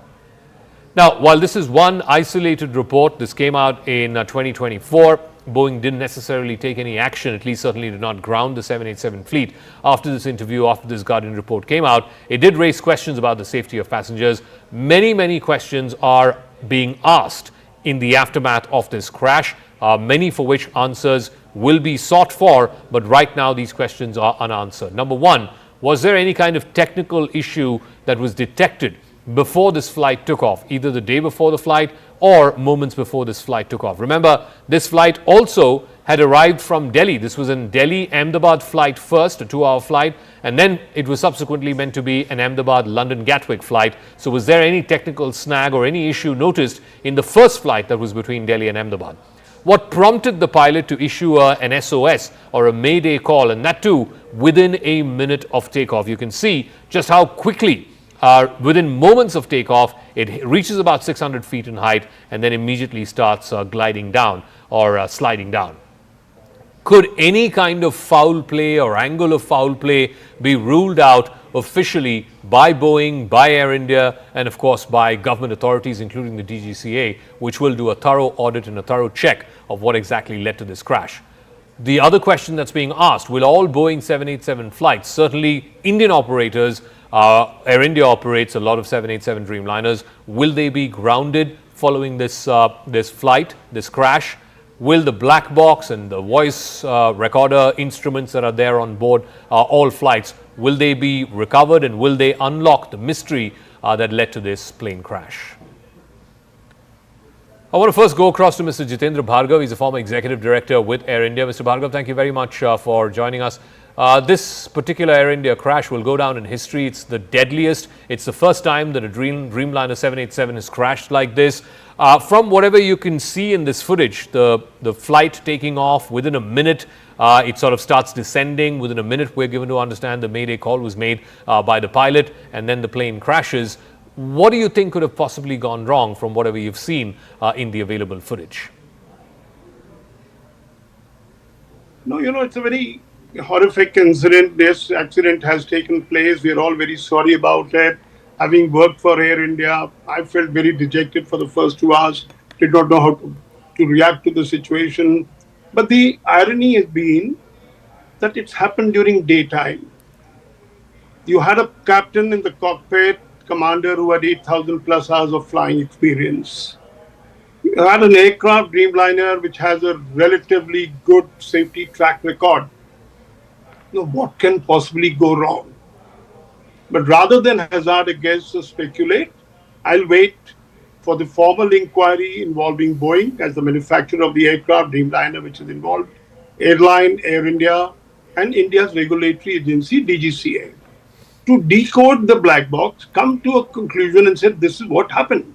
Speaker 15: Now, while this is one isolated report, this came out in 2024. Boeing didn't necessarily take any action, at least certainly did not ground the 787 fleet. After this interview, after this Guardian report came out, it did raise questions about the safety of passengers. Many questions are being asked in the aftermath of this crash, many for which answers will be sought for, but right now these questions are unanswered. Number one, was there any kind of technical issue that was detected before this flight took off, either the day before the flight or moments before this flight took off? Remember, this flight also had arrived from Delhi. This was an Delhi-Ahmedabad flight first, a 2-hour flight, and then it was subsequently meant to be an Ahmedabad-London-Gatwick flight. So was there any technical snag or any issue noticed in the first flight that was between Delhi and Ahmedabad? What prompted the pilot to issue an SOS or a Mayday call, and that too within a minute of takeoff? You can see just how quickly, within moments of takeoff, it reaches about 600 feet in height and then immediately starts gliding down or sliding down. Could any kind of foul play or angle of foul play be ruled out officially by Boeing, by Air India, and of course by government authorities, including the DGCA, which will do a thorough audit and a thorough check of what exactly led to this crash? The other question that's being asked, will all Boeing 787 flights, certainly Indian operators, Air India operates a lot of 787 Dreamliners, will they be grounded following this flight, this crash? Will the black box and the voice recorder instruments that are there on board all flights, will they be recovered, and will they unlock the mystery that led to this plane crash? I want to first go across to Mr. Jitendra Bhargav. He's a former executive director with Air India. Mr. Bhargav, thank you very much for joining us. This particular Air India crash will go down in history. It's the deadliest. It's the first time that a Dreamliner 787 has crashed like this. From whatever you can see in this footage, the flight taking off within a minute, it sort of starts descending. Within a minute, we're given to understand the Mayday call was made by the pilot, and then the plane crashes. What do you think could have possibly gone wrong from whatever you've seen in the available footage?
Speaker 19: No, it's a very horrific incident. This accident has taken place. We are all very sorry about it. Having worked for Air India, I felt very dejected for the first 2 hours. Did not know how to react to the situation. But the irony has been that it's happened during daytime. You had a captain in the cockpit, commander who had 8,000 plus hours of flying experience. You had an aircraft, Dreamliner, which has a relatively good safety track record. What can possibly go wrong? But rather than hazard a guess or speculate, I'll wait for the formal inquiry involving Boeing as the manufacturer of the aircraft, Dreamliner, which is involved, airline, Air India, and India's regulatory agency, DGCA, to decode the black box, come to a conclusion and say this is what happened.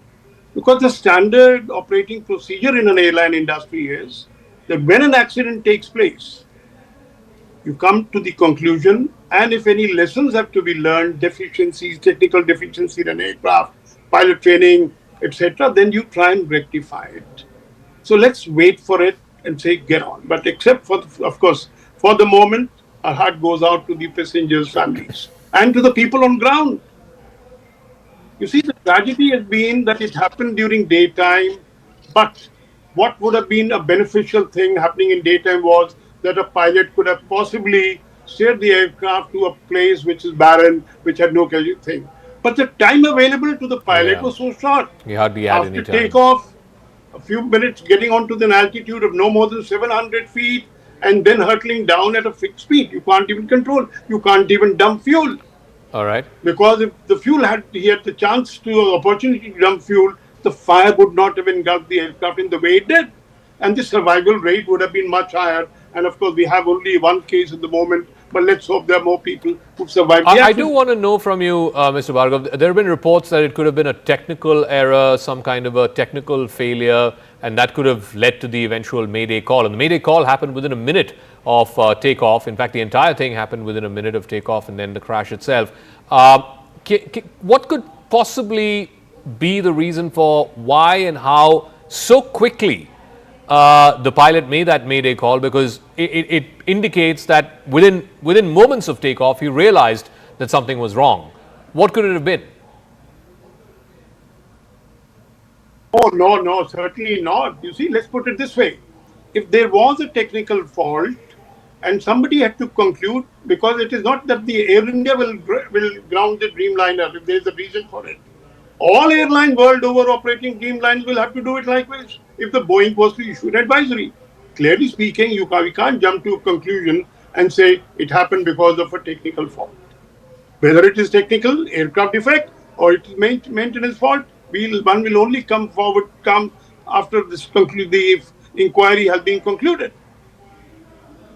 Speaker 19: Because the standard operating procedure in an airline industry is that when an accident takes place, you come to the conclusion, and if any lessons have to be learned, deficiencies, technical deficiency in an aircraft, pilot training, etc., then you try and rectify it. So let's wait for it and say, get on. But except for, of course, for the moment, our heart goes out to the passengers' families and to the people on ground. You see, the tragedy has been that it happened during daytime, but what would have been a beneficial thing happening in daytime was that a pilot could have possibly steered the aircraft to a place which is barren, which had no thing. But the time available to the pilot was so short.
Speaker 15: He hardly had any
Speaker 19: After
Speaker 15: time.
Speaker 19: takeoff, a few minutes getting onto an altitude of no more than 700 feet and then hurtling down at a fixed speed. You can't even control. You can't even dump fuel.
Speaker 15: All right.
Speaker 19: Because if the fuel he had the chance to, opportunity to dump fuel, the fire would not have engulfed the aircraft in the way it did. And the survival rate would have been much higher. And of course, we have only one case at the moment, but let's hope there are more people who've survived.
Speaker 15: I do want to know from you, Mr. Bhargav, there have been reports that it could have been a technical error, some kind of a technical failure, and that could have led to the eventual Mayday call. And the Mayday call happened within a minute of takeoff. In fact, the entire thing happened within a minute of takeoff and then the crash itself. What could possibly be the reason for why and how so quickly the pilot made that Mayday call? Because it indicates that within moments of takeoff, he realized that something was wrong. What could it have been?
Speaker 19: Oh, no, certainly not. You see, let's put it this way. If there was a technical fault and somebody had to conclude, because it is not that the Air India will ground the Dreamliner if there is a reason for it. All airlines world over operating Dreamliners will have to do it likewise if the Boeing was to issue an advisory. Clearly speaking, we can't jump to a conclusion and say it happened because of a technical fault. Whether it is technical, aircraft defect, or it is maintenance fault, one will only come after the inquiry has been concluded.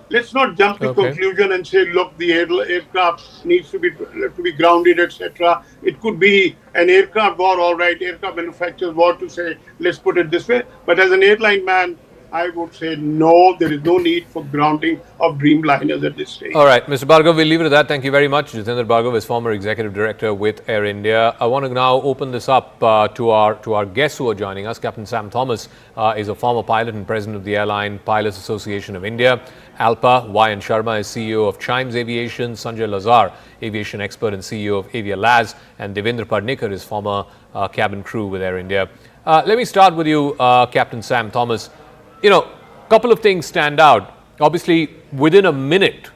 Speaker 19: Let's not jump to conclusion and say, look, the aircraft needs to be grounded, etc. It could be an aircraft war, all right, aircraft manufacturers war to say, let's put it this way. But as an airline man, I would say no, there is no need for grounding of Dreamliners at this stage.
Speaker 15: All right, Mr. Bhargav, we'll leave it at that. Thank you very much. Jitendra Bhargav is former executive director with Air India. I want to now open this up to our guests who are joining us. Captain Sam Thomas is a former pilot and president of the Airline Pilots Association of India. Alpa Y.N. Sharma is CEO of Chimes Aviation. Sanjay Lazar, aviation expert and CEO of Avialaz. And Devendra Padnikar is former cabin crew with Air India. Let me start with you, Captain Sam Thomas. You know, a couple of things stand out. Obviously, within a minute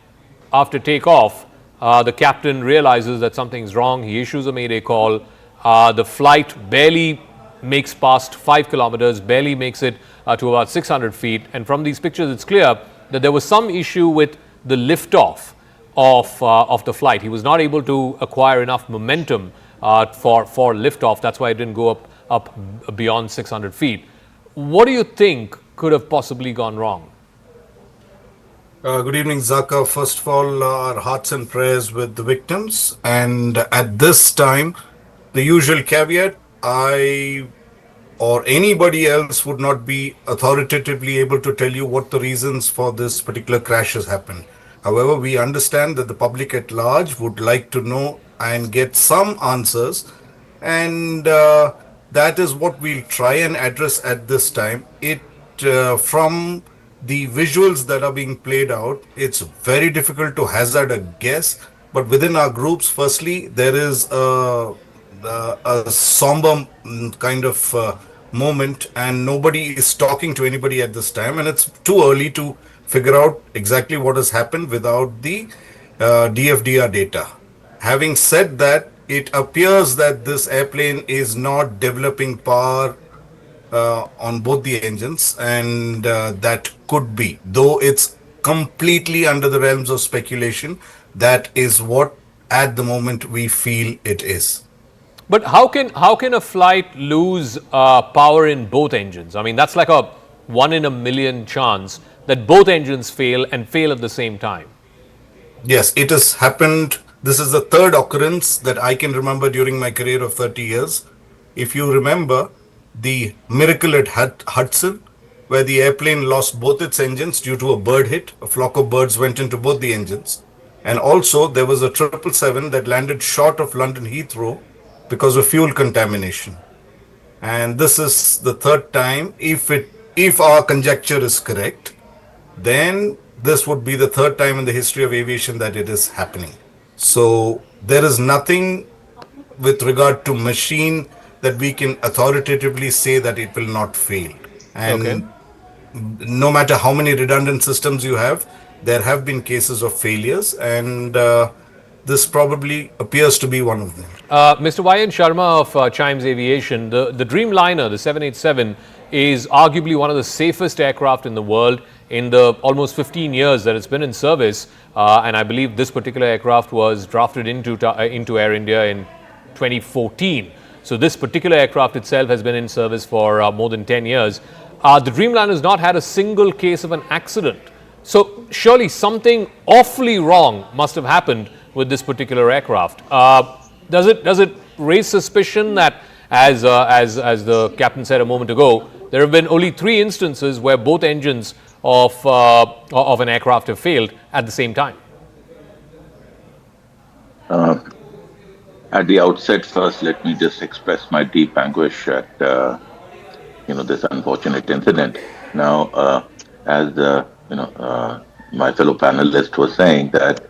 Speaker 15: after takeoff, the captain realizes that something's wrong. He issues a Mayday call. The flight barely makes past 5 kilometers, barely makes it to about 600 feet. And from these pictures, it's clear that there was some issue with the liftoff of the flight. He was not able to acquire enough momentum for liftoff. That's why it didn't go up beyond 600 feet. What do you think could have possibly gone wrong?
Speaker 7: Good evening, Zaka. First of all, our hearts and prayers with the victims. And at this time, the usual caveat, I or anybody else would not be authoritatively able to tell you what the reasons for this particular crash has happened. However, we understand that the public at large would like to know and get some answers. And that is what we'll try and address at this time. From the visuals that are being played out, it's very difficult to hazard a guess. But within our groups, firstly, there is a somber kind of moment, and nobody is talking to anybody at this time. And it's too early to figure out exactly what has happened without the DFDR data. Having said that, it appears that this airplane is not developing power on both the engines, and that could be, though it's completely under the realms of speculation, that is what at the moment we feel it is.
Speaker 15: But how can a flight lose power in both engines? I mean, that's like a 1 in a million chance that both engines fail and fail at the same time.
Speaker 7: Yes, it has happened. This is the third occurrence that I can remember during my career of 30 years. If you remember, the miracle at Hudson, where the airplane lost both its engines due to a bird hit. A flock of birds went into both the engines. And also there was a 777 that landed short of London Heathrow because of fuel contamination. And this is the third time. If our conjecture is correct, then this would be the third time in the history of aviation that it is happening. So there is nothing with regard to machine that we can authoritatively say that it will not fail. And no matter how many redundant systems you have, there have been cases of failures, and this probably appears to be one of them.
Speaker 15: Mr. Y.N. Sharma of Chimes Aviation, the Dreamliner, the 787, is arguably one of the safest aircraft in the world in the almost 15 years that it's been in service. And I believe this particular aircraft was drafted into Air India in 2014. So this particular aircraft itself has been in service for more than 10 years. The Dreamliner has not had a single case of an accident. So surely something awfully wrong must have happened with this particular aircraft. Does it raise suspicion that, as the captain said a moment ago, there have been only 3 instances where both engines of an aircraft have failed at the same time?
Speaker 3: At the outset, first, let me just express my deep anguish at this unfortunate incident. Now, as my fellow panelist was saying, that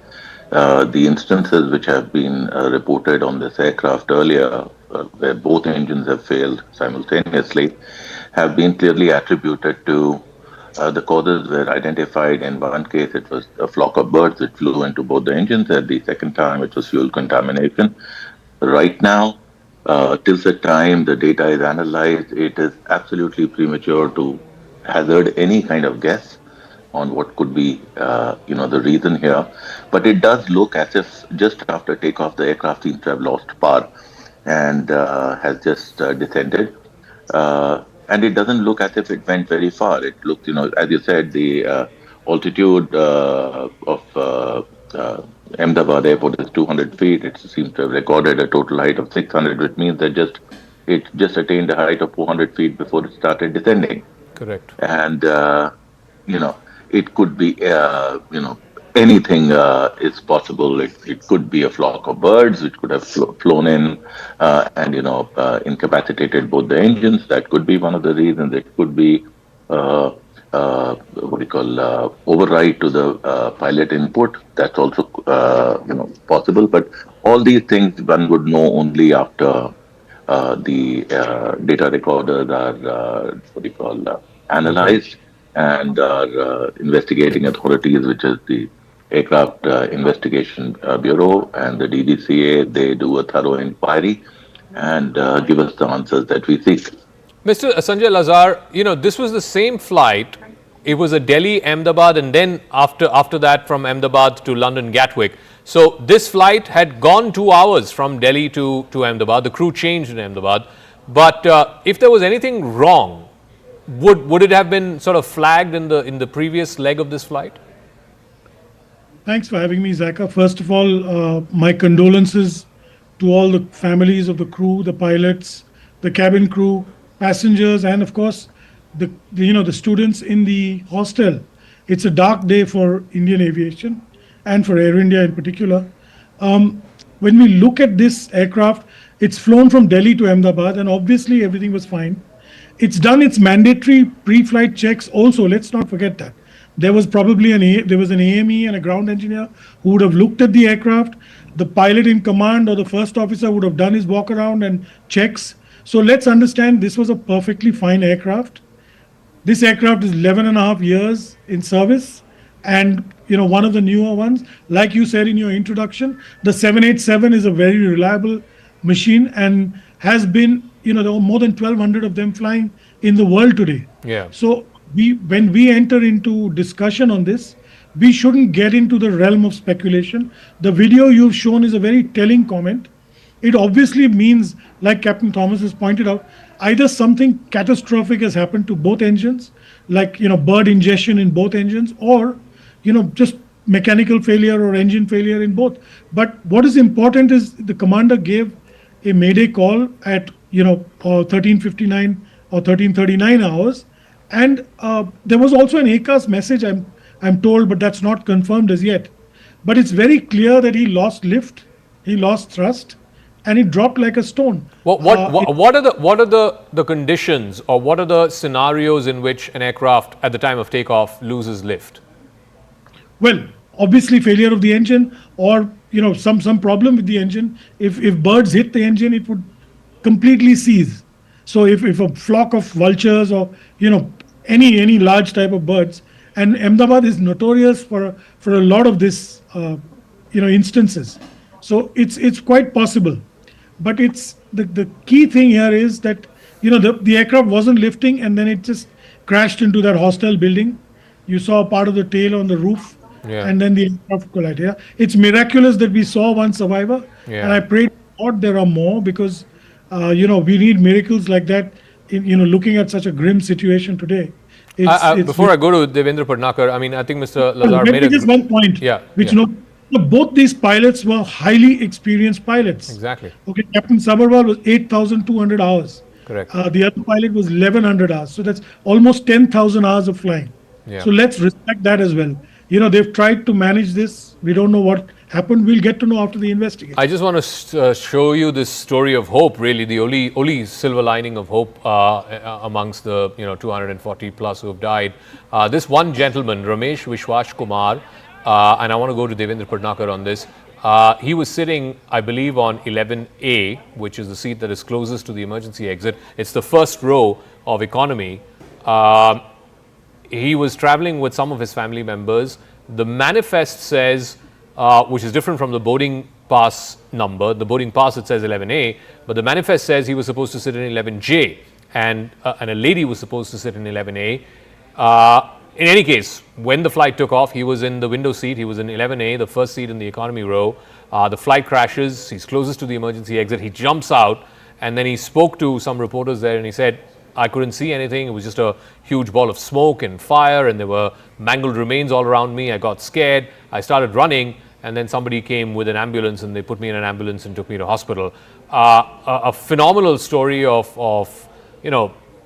Speaker 3: the instances which have been reported on this aircraft earlier, where both engines have failed simultaneously, have been clearly attributed to the causes were identified. In one case, it was a flock of birds that flew into both the engines. At the second time, it was fuel contamination. Right now, till the time the data is analyzed, it is absolutely premature to hazard any kind of guess on what could be, the reason here. But it does look as if just after takeoff, the aircraft seems to have lost power and has just descended. And it doesn't look as if it went very far. It looks, as you said, the altitude of Ahmedabad airport is 200 feet. It seems to have recorded a total height of 600, which means that it just attained a height of 400 feet before it started descending.
Speaker 15: Correct.
Speaker 3: And, it could be, anything is possible. It could be a flock of birds which could have flown in and, incapacitated both the engines. That could be one of the reasons. It could be override to the pilot input. That's also possible. But all these things one would know only after the data recorders are analyzed, and our investigating authorities, which is the Aircraft Investigation Bureau and the DGCA, they do a thorough inquiry and give us the answers that we seek.
Speaker 15: Mr. Sanjay Lazar, this was the same flight. It was a Delhi-Ahmedabad, and then after that from Ahmedabad to London Gatwick. So this flight had gone 2 hours from Delhi to Ahmedabad. The crew changed in Ahmedabad. But if there was anything wrong, would it have been sort of flagged in the previous leg of this flight?
Speaker 20: Thanks for having me, Zaka. First of all, my condolences to all the families of the crew, the pilots, the cabin crew, passengers, and of course, the students in the hostel. It's a dark day for Indian aviation and for Air India in particular. When we look at this aircraft, it's flown from Delhi to Ahmedabad, and obviously everything was fine. It's done its mandatory pre-flight checks also. Let's not forget that. There was probably an AME and a ground engineer who would have looked at the aircraft. The pilot in command or the first officer would have done his walk around and checks. So let's understand this was a perfectly fine aircraft. This aircraft is 11 and a half years in service, and one of the newer ones. Like you said in your introduction, the 787 is a very reliable machine and has been, there are more than 1,200 of them flying in the world today.
Speaker 15: Yeah.
Speaker 20: So when we enter into discussion on this, we shouldn't get into the realm of speculation. The video you've shown is a very telling comment. It obviously means, like Captain Thomas has pointed out, either something catastrophic has happened to both engines, like bird ingestion in both engines, or just mechanical failure or engine failure in both. But what is important is the commander gave a Mayday call at 13:59 or 13:39 hours, and there was also an ACAS message, I'm told, but that's not confirmed as yet. But it's very clear that he lost lift, he lost thrust, and it dropped like a stone.
Speaker 15: What are the conditions, or what are the scenarios in which an aircraft at the time of takeoff loses lift?
Speaker 20: Well, obviously failure of the engine, or some problem with the engine. If birds hit the engine, it would completely seize. So if a flock of vultures or any large type of birds. And Ahmedabad is notorious for a lot of this instances. So it's quite possible, but it's the key thing here is that the aircraft wasn't lifting and then it just crashed into that hostel building. You saw part of the tail on the roof,
Speaker 15: Yeah.
Speaker 20: and then the aircraft collided. Yeah? It's miraculous that we saw one survivor,
Speaker 15: Yeah.
Speaker 20: and I pray to God there are more, because we need miracles like that. Looking at such a grim situation today.
Speaker 15: Before I go to Devendra Padnakar, I mean, I think Mr. Lazar
Speaker 20: Let
Speaker 15: made
Speaker 20: me
Speaker 15: a
Speaker 20: just one point, which both these pilots were highly experienced pilots.
Speaker 15: Exactly.
Speaker 20: Okay, Captain Sabharwal was 8,200 hours.
Speaker 15: Correct.
Speaker 20: The other pilot was 1,100 hours. So that's almost 10,000 hours of flying.
Speaker 15: Yeah.
Speaker 20: So let's respect that as well. They've tried to manage this. We don't know what happened. We'll get to know after the investigation.
Speaker 15: I just want to show you this story of hope, really, the only silver lining of hope amongst the 240 plus who have died. This one gentleman, Ramesh Vishwash Kumar, and I want to go to Devendra Padnakar on this. He was sitting, I believe, on 11A, which is the seat that is closest to the emergency exit. It's the first row of economy. He was traveling with some of his family members. The manifest says, which is different from the boarding pass number. The boarding pass, it says 11A, but the manifest says he was supposed to sit in 11J, and a lady was supposed to sit in 11A. In any case, when the flight took off, he was in the window seat. He was in 11A, the first seat in the economy row. The flight crashes. He's closest to the emergency exit. He jumps out, and then he spoke to some reporters there, and he said, I couldn't see anything. It was just a huge ball of smoke and fire, and there were mangled remains all around me. I got scared. I started running, and then somebody came with an ambulance, and they put me in an ambulance and took me to hospital. A phenomenal story of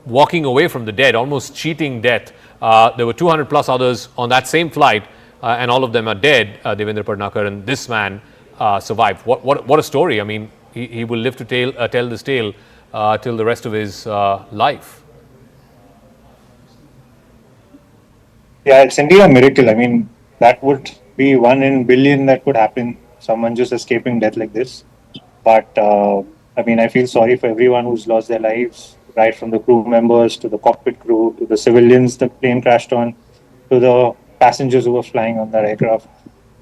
Speaker 15: walking away from the dead, almost cheating death. There were 200 plus others on that same flight, and all of them are dead, Devendra Padnakar, and this man survived. What a story. I mean, he will live to tell this tale till the rest of his life.
Speaker 13: Yeah, it's indeed a miracle. I mean, that would be 1 in a billion that could happen, someone just escaping death like this. But, I mean, I feel sorry for everyone who's lost their lives, right from the crew members to the cockpit crew, to the civilians the plane crashed on, to the passengers who were flying on that aircraft.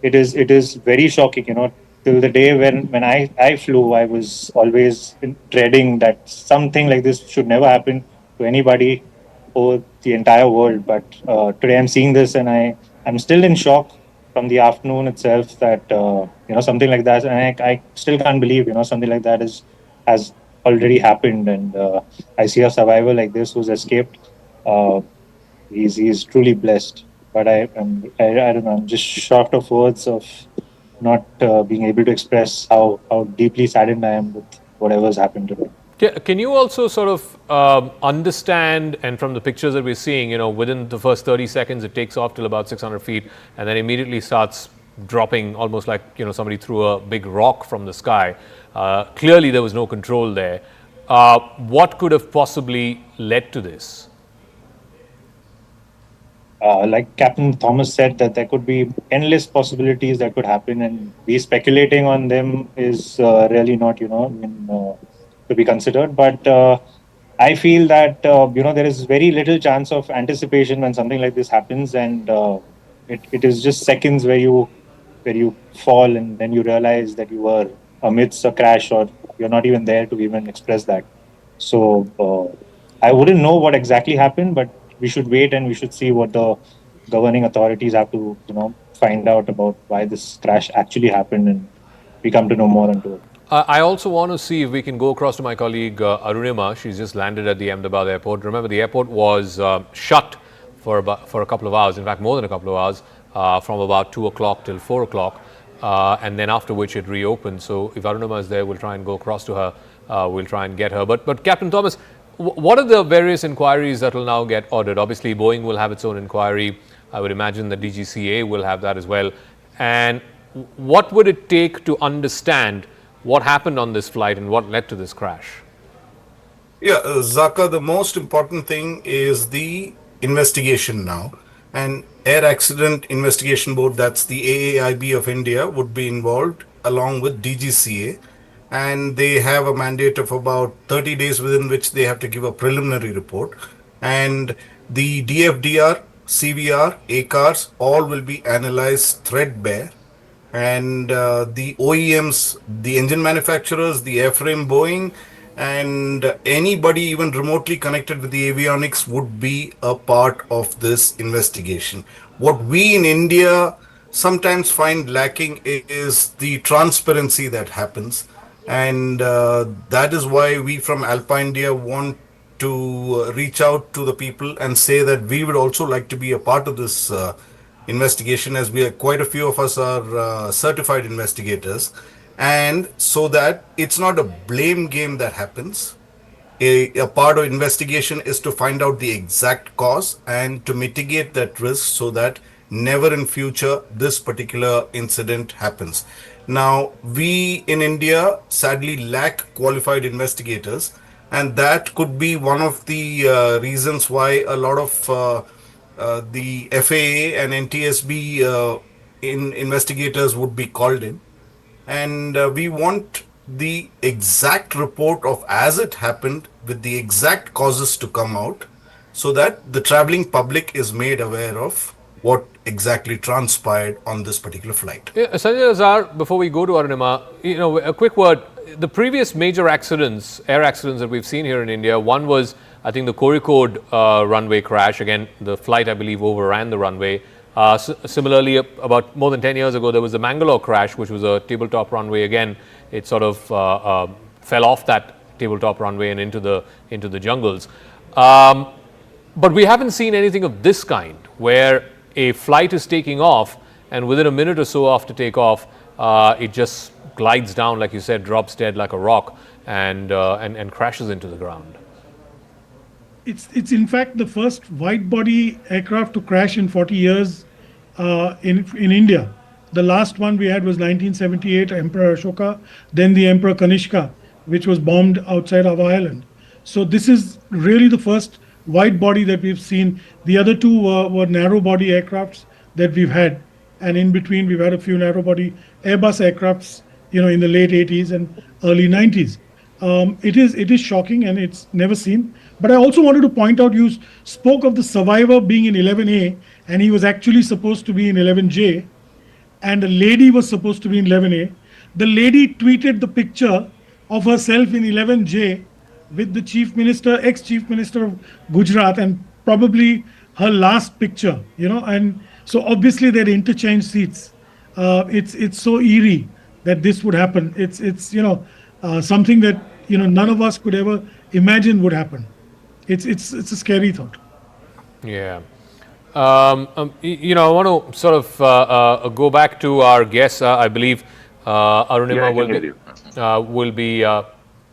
Speaker 13: It is very shocking, till the day when I flew, I was always dreading that something like this should never happen to anybody over the entire world. But today I'm seeing this, and I'm still in shock from the afternoon itself that something like that, and I still can't believe something like that has already happened. And I see a survivor like this who's escaped. He's truly blessed. But I don't know. I'm just short of words of not being able to express how deeply saddened I am with whatever's happened today.
Speaker 15: Can you also sort of understand, and from the pictures that we're seeing, within the first 30 seconds, it takes off till about 600 feet and then immediately starts dropping almost like, somebody threw a big rock from the sky. Clearly, there was no control there. What could have possibly led to this?
Speaker 13: Like Captain Thomas said, that there could be endless possibilities that could happen, and we speculating on them is really not, to be considered. But I feel that there is very little chance of anticipation when something like this happens, and it is just seconds where you fall and then you realize that you were amidst a crash, or you're not even there to even express that. So I wouldn't know what exactly happened, but we should wait and we should see what the governing authorities have to, find out about why this crash actually happened, and we come to know more into it.
Speaker 15: I also want to see if we can go across to my colleague Arunima. She's just landed at the Ahmedabad airport. Remember, the airport was shut for a couple of hours, in fact more than a couple of hours, from about 2 o'clock till 4 o'clock, and then after which it reopened. So if Arunima is there, we'll try and go across to her. We'll try and get her. But Captain Thomas, what are the various inquiries that will now get ordered? Obviously, Boeing will have its own inquiry. I would imagine the DGCA will have that as well. And what would it take to understand what happened on this flight and what led to this crash?
Speaker 7: Yeah, Zaka, the most important thing is the investigation now. And Air Accident Investigation Board, that's the AAIB of India, would be involved along with DGCA. And they have a mandate of about 30 days within which they have to give a preliminary report. And The DFDR, CVR, ACARs, all will be analyzed threadbare. And the OEMs, the engine manufacturers, the airframe Boeing, and anybody even remotely connected with the avionics would be a part of this investigation. What we in India sometimes find lacking is the transparency that happens. And that is why we from Alpha India want to reach out to the people and say that we would also like to be a part of this investigation, as we are quite a few of us are certified investigators, and so that it's not a blame game that happens. A part of investigation is to find out the exact cause and to mitigate that risk so that never in future this particular incident happens. Now, we in India sadly lack qualified investigators, and that could be one of the reasons why a lot of the FAA and NTSB investigators would be called in. And we want the exact report of as it happened with the exact causes to come out so that the traveling public is made aware of what exactly transpired on this particular flight.
Speaker 15: Yeah, Sanjay Azhar, before we go to Arunima, a quick word. The previous major accidents, air accidents that we've seen here in India, one was, I think, the Kozhikode runway crash. Again, the flight, I believe, overran the runway. Similarly, about more than 10 years ago, there was the Mangalore crash, which was a tabletop runway. Again, it sort of fell off that tabletop runway and into the jungles. But we haven't seen anything of this kind, where a flight is taking off, and within a minute or so after takeoff, it just glides down, like you said, drops dead like a rock, and crashes into the ground.
Speaker 20: It's in fact the first wide-body aircraft to crash in 40 years in India. The last one we had was 1978, Emperor Ashoka, then the Emperor Kanishka, which was bombed outside Ava Island. So this is really the first wide body that we've seen. The other two were narrow body aircrafts that we've had, and in between we've had a few narrow body Airbus aircrafts, in the late 80s and early 90s. It is shocking, and it's never seen. But I also wanted to point out, you spoke of the survivor being in 11A, and he was actually supposed to be in 11J, and a lady was supposed to be in 11A. The lady tweeted the picture of herself in 11J with the ex-chief minister of Gujarat, and probably her last picture, and so obviously they'd interchanged seats. It's so eerie that this would happen. It's something that none of us could ever imagine would happen. It's a scary thought.
Speaker 15: Yeah. I want to sort of go back to our guests. I believe Arunima will be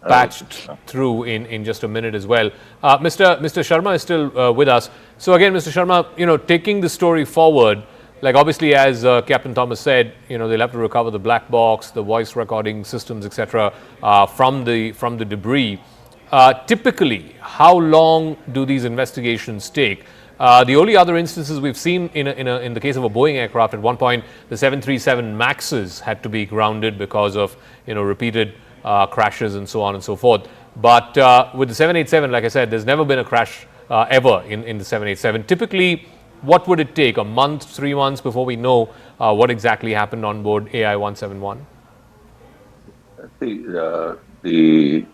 Speaker 15: patched through in just a minute as well. Mr. Sharma is still with us. So again, Mr. Sharma, taking the story forward, like obviously as Captain Thomas said, they'll have to recover the black box, the voice recording systems, etc., from the debris. Typically, how long do these investigations take? The only other instances we've seen in the case of a Boeing aircraft, at one point the 737 Maxes had to be grounded because of repeated crashes and so on and so forth. But with the 787, like I said, there's never been a crash ever in the 787. Typically, what would it take? A month, 3 months before we know what exactly happened on board AI-171?
Speaker 3: The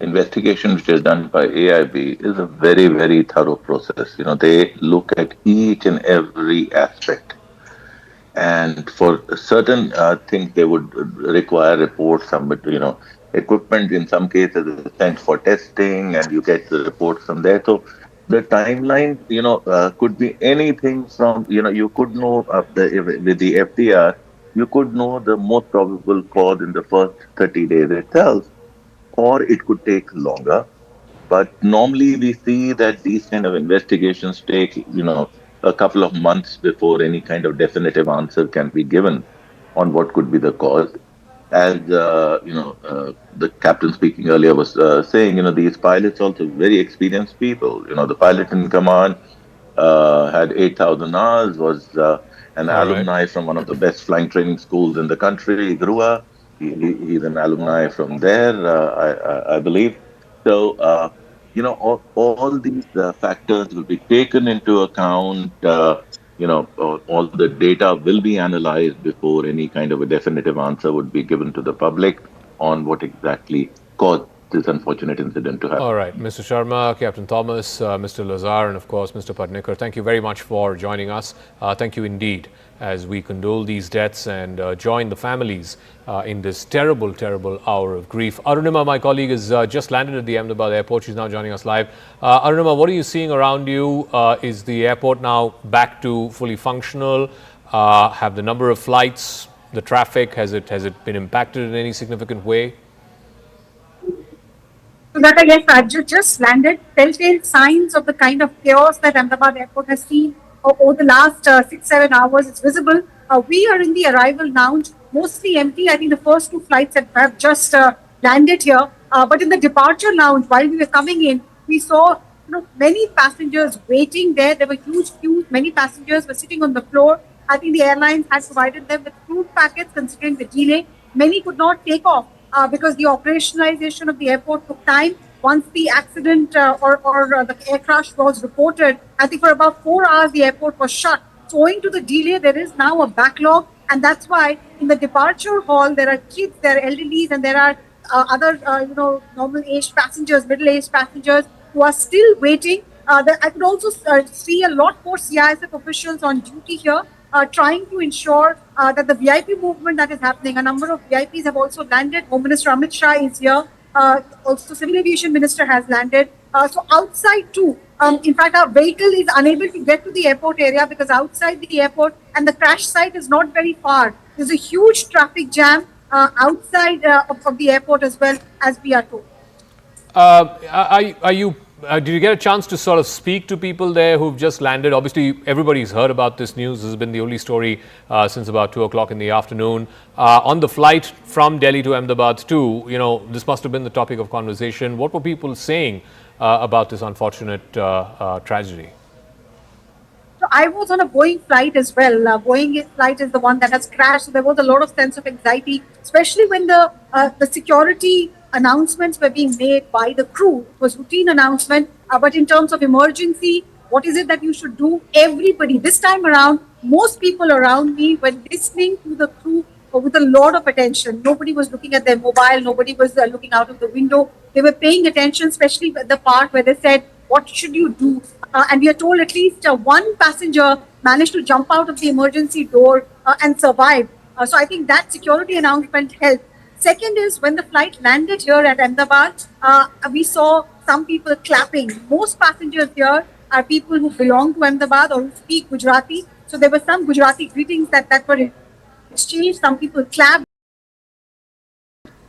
Speaker 3: investigation which is done by AIB is a very, very thorough process. They look at each and every aspect. And for certain things, they would require reports, equipment in some cases is sent for testing, and you get the reports from there. So the timeline, could be anything from, you could know with the FDR, you could know the most probable cause in the first 30 days itself, or it could take longer. But normally we see that these kind of investigations take, a couple of months before any kind of definitive answer can be given on what could be the cause. As the captain speaking earlier was saying, these pilots also very experienced people. The pilot in command had 8,000 hours, was an alumni from one of the best flying training schools in the country, GRUA. He's an alumni from there, I believe. So all these factors will be taken into account. All the data will be analyzed before any kind of a definitive answer would be given to the public on what exactly caused this unfortunate incident to happen.
Speaker 15: All right, Mr. Sharma, Captain Thomas, Mr. Lazar, and of course, Mr. Padnikar, thank you very much for joining us. Thank you indeed, as we condole these deaths and join the families in this terrible, terrible hour of grief. Arunima, my colleague, has just landed at the Ahmedabad airport. She's now joining us live. Arunima, what are you seeing around you? Is the airport now back to fully functional? Have the number of flights, the traffic, has it been impacted in any significant way?
Speaker 2: So that yes, Raju just landed. Telltale signs of the kind of chaos that Ahmedabad airport has seen over the last 6-7 hours. It's visible. We are in the arrival lounge, mostly empty. I think the first 2 flights have just landed here. But in the departure lounge, while we were coming in, we saw many passengers waiting there. There were huge queues. Many passengers were sitting on the floor. I think the airlines had provided them with food packets considering the delay. Many could not take off. Because the operationalization of the airport took time. Once the accident or the air crash was reported, I think for about 4 hours the airport was shut. So owing to the delay, there is now a backlog, and that's why in the departure hall there are kids, there are elderlies, and there are other normal-aged passengers, middle-aged passengers who are still waiting. I could also see a lot more CISF officials on duty here. Trying to ensure that the VIP movement that is happening, a number of VIPs have also landed. Home Minister Amit Shah is here. Also, Civil Aviation Minister has landed. So outside too, in fact, our vehicle is unable to get to the airport area because outside the airport and the crash site is not very far. There's a huge traffic jam outside of the airport as well, as we are told.
Speaker 15: Did you get a chance to sort of speak to people there who've just landed? Obviously, everybody's heard about this news. This has been the only story since about 2 o'clock in the afternoon. On the flight from Delhi to Ahmedabad too, this must have been the topic of conversation. What were people saying about this unfortunate tragedy?
Speaker 2: So I was on a Boeing flight as well. Boeing flight is the one that has crashed. So there was a lot of sense of anxiety, especially when the security announcements were being made by the crew. It was routine announcement, but in terms of emergency, what is it that you should do? Everybody, this time around, most people around me were listening to the crew with a lot of attention. Nobody was looking at their mobile. Nobody was looking out of the window. They were paying attention, especially the part where they said, what should you do? And we are told at least one passenger managed to jump out of the emergency door and survive. So I think that security announcement helped. Second is when the flight landed here at Ahmedabad, we saw some people clapping. Most passengers here are people who belong to Ahmedabad or who speak Gujarati. So there were some Gujarati greetings that were exchanged. Some people clapped.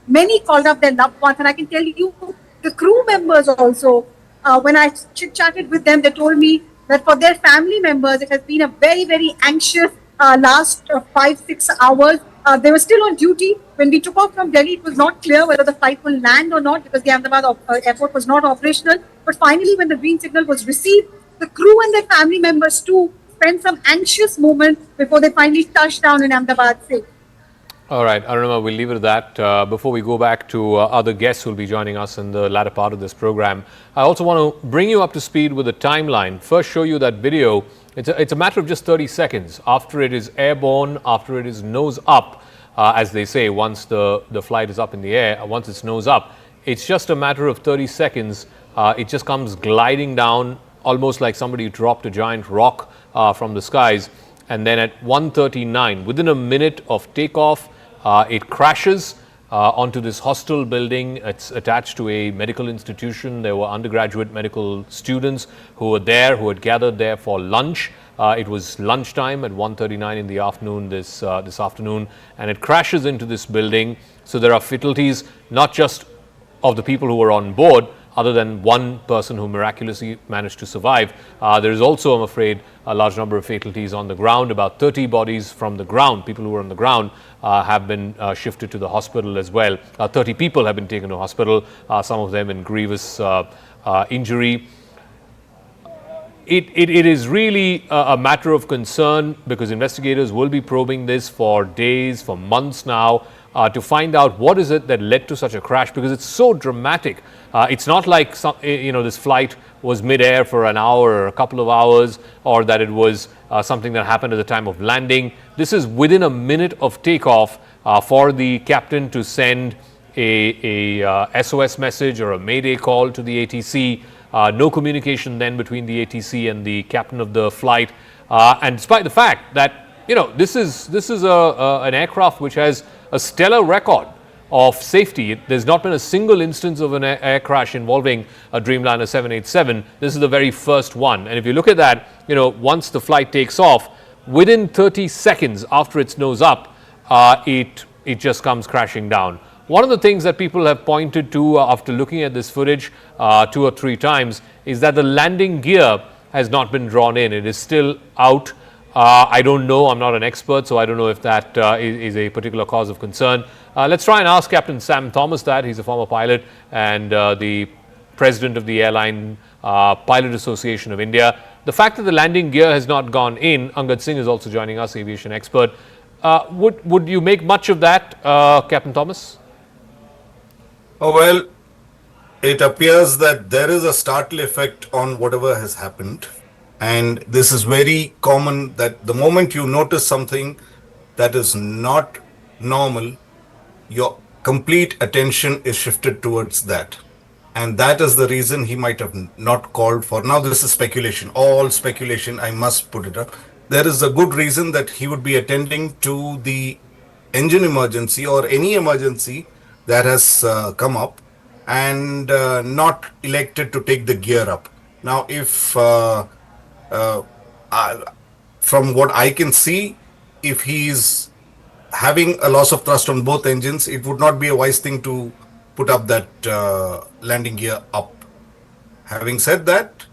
Speaker 2: Many called up their loved ones. And I can tell you, the crew members also, when I chit-chatted with them, they told me that for their family members, it has been a very, very anxious last 5-6 hours. They were still on duty. When we took off from Delhi, it was not clear whether the flight will land or not because the Ahmedabad airport was not operational. But finally, when the green signal was received, the crew and their family members too spent some anxious moments before they finally touched down in Ahmedabad safe.
Speaker 15: All right, Arunima, we'll leave it at that. Before we go back to other guests who will be joining us in the latter part of this program, I also want to bring you up to speed with the timeline. First, show you that video. It's a matter of just 30 seconds after it is airborne, after it is nose up, as they say, once the flight is up in the air, once it's nose up. It's just a matter of 30 seconds. It just comes gliding down, almost like somebody dropped a giant rock from the skies. And then at 1:39, within a minute of takeoff, it crashes onto this hostel building. It's attached to a medical institution. There were undergraduate medical students who were there, who had gathered there for lunch. It was lunchtime at 1:39 in the afternoon this afternoon, and it crashes into this building. So there are fatalities, not just of the people who were on board, other than one person who miraculously managed to survive. There is also, I'm afraid, a large number of fatalities on the ground. About 30 bodies from the ground, people who were on the ground, have been shifted to the hospital as well. 30 people have been taken to hospital, some of them in grievous injury. It is really a matter of concern because investigators will be probing this for days, for months now. to find out what is it that led to such a crash, because it's so dramatic. It's not like this flight was mid-air for an hour or a couple of hours, or that it was something that happened at the time of landing. This is within a minute of takeoff for the captain to send a SOS message or a Mayday call to the ATC. No communication then between the ATC and the captain of the flight. And despite the fact that this is an aircraft which has a stellar record of safety. There's not been a single instance of an air crash involving a Dreamliner 787. This is the very first one. And if you look at that, once the flight takes off, within 30 seconds after its nose up, it just comes crashing down. One of the things that people have pointed to after looking at this footage 2 or 3 times is that the landing gear has not been drawn in. It is still out. I don't know. I'm not an expert, so I don't know if that is a particular cause of concern. Let's try and ask Captain Sam Thomas that. He's a former pilot and the president of the Airline Pilot Association of India. The fact that the landing gear has not gone in, Angad Singh is also joining us, aviation expert. Would you make much of that, Captain Thomas?
Speaker 7: Oh, well, it appears that there is a startle effect on whatever has happened. And this is very common, that the moment you notice something that is not normal, your complete attention is shifted towards that. And that is the reason he might have not called for. Now, this is speculation, all speculation, I must put it up. There is a good reason that he would be attending to the engine emergency or any emergency that has come up and not elected to take the gear up. Now, if from what I can see, if he's having a loss of thrust on both engines, it would not be a wise thing to put up that landing gear up. Having said that,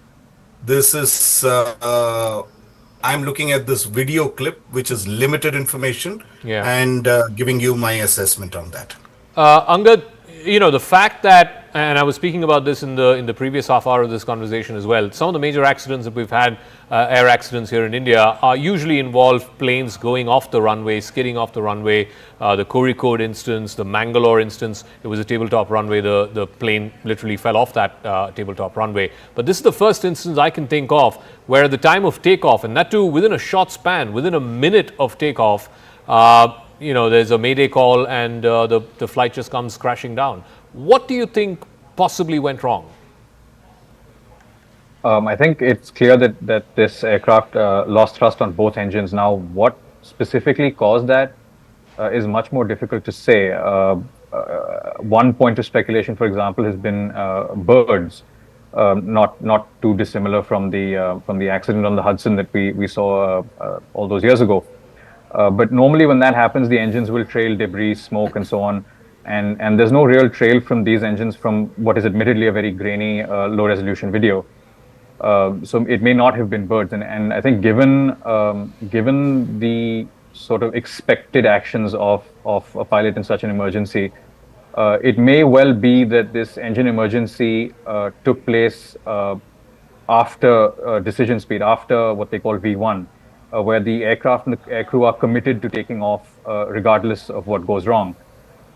Speaker 7: this is I'm looking at this video clip, which is limited information, and giving you my assessment on that.
Speaker 15: Angad, the fact that, and I was speaking about this in the previous half hour of this conversation as well, some of the major accidents that we've had, air accidents here in India, usually involve planes going off the runway, skidding off the runway. The Kozhikode instance, the Mangalore instance, it was a tabletop runway. The plane literally fell off that tabletop runway. But this is the first instance I can think of where at the time of takeoff, and that too within a short span, within a minute of takeoff, there's a Mayday call and the flight just comes crashing down. What do you think possibly went wrong?
Speaker 21: I think it's clear that this aircraft lost thrust on both engines. Now, what specifically caused that is much more difficult to say. One point of speculation, for example, has been birds, not too dissimilar from the accident on the Hudson that we saw all those years ago. But normally when that happens, the engines will trail debris, smoke, and so on. And there's no real trail from these engines from what is admittedly a very grainy, low-resolution video. So it may not have been birds. And I think given the sort of expected actions of a pilot in such an emergency, it may well be that this engine emergency took place after decision speed, after what they call V1. Where the aircraft and the aircrew are committed to taking off regardless of what goes wrong.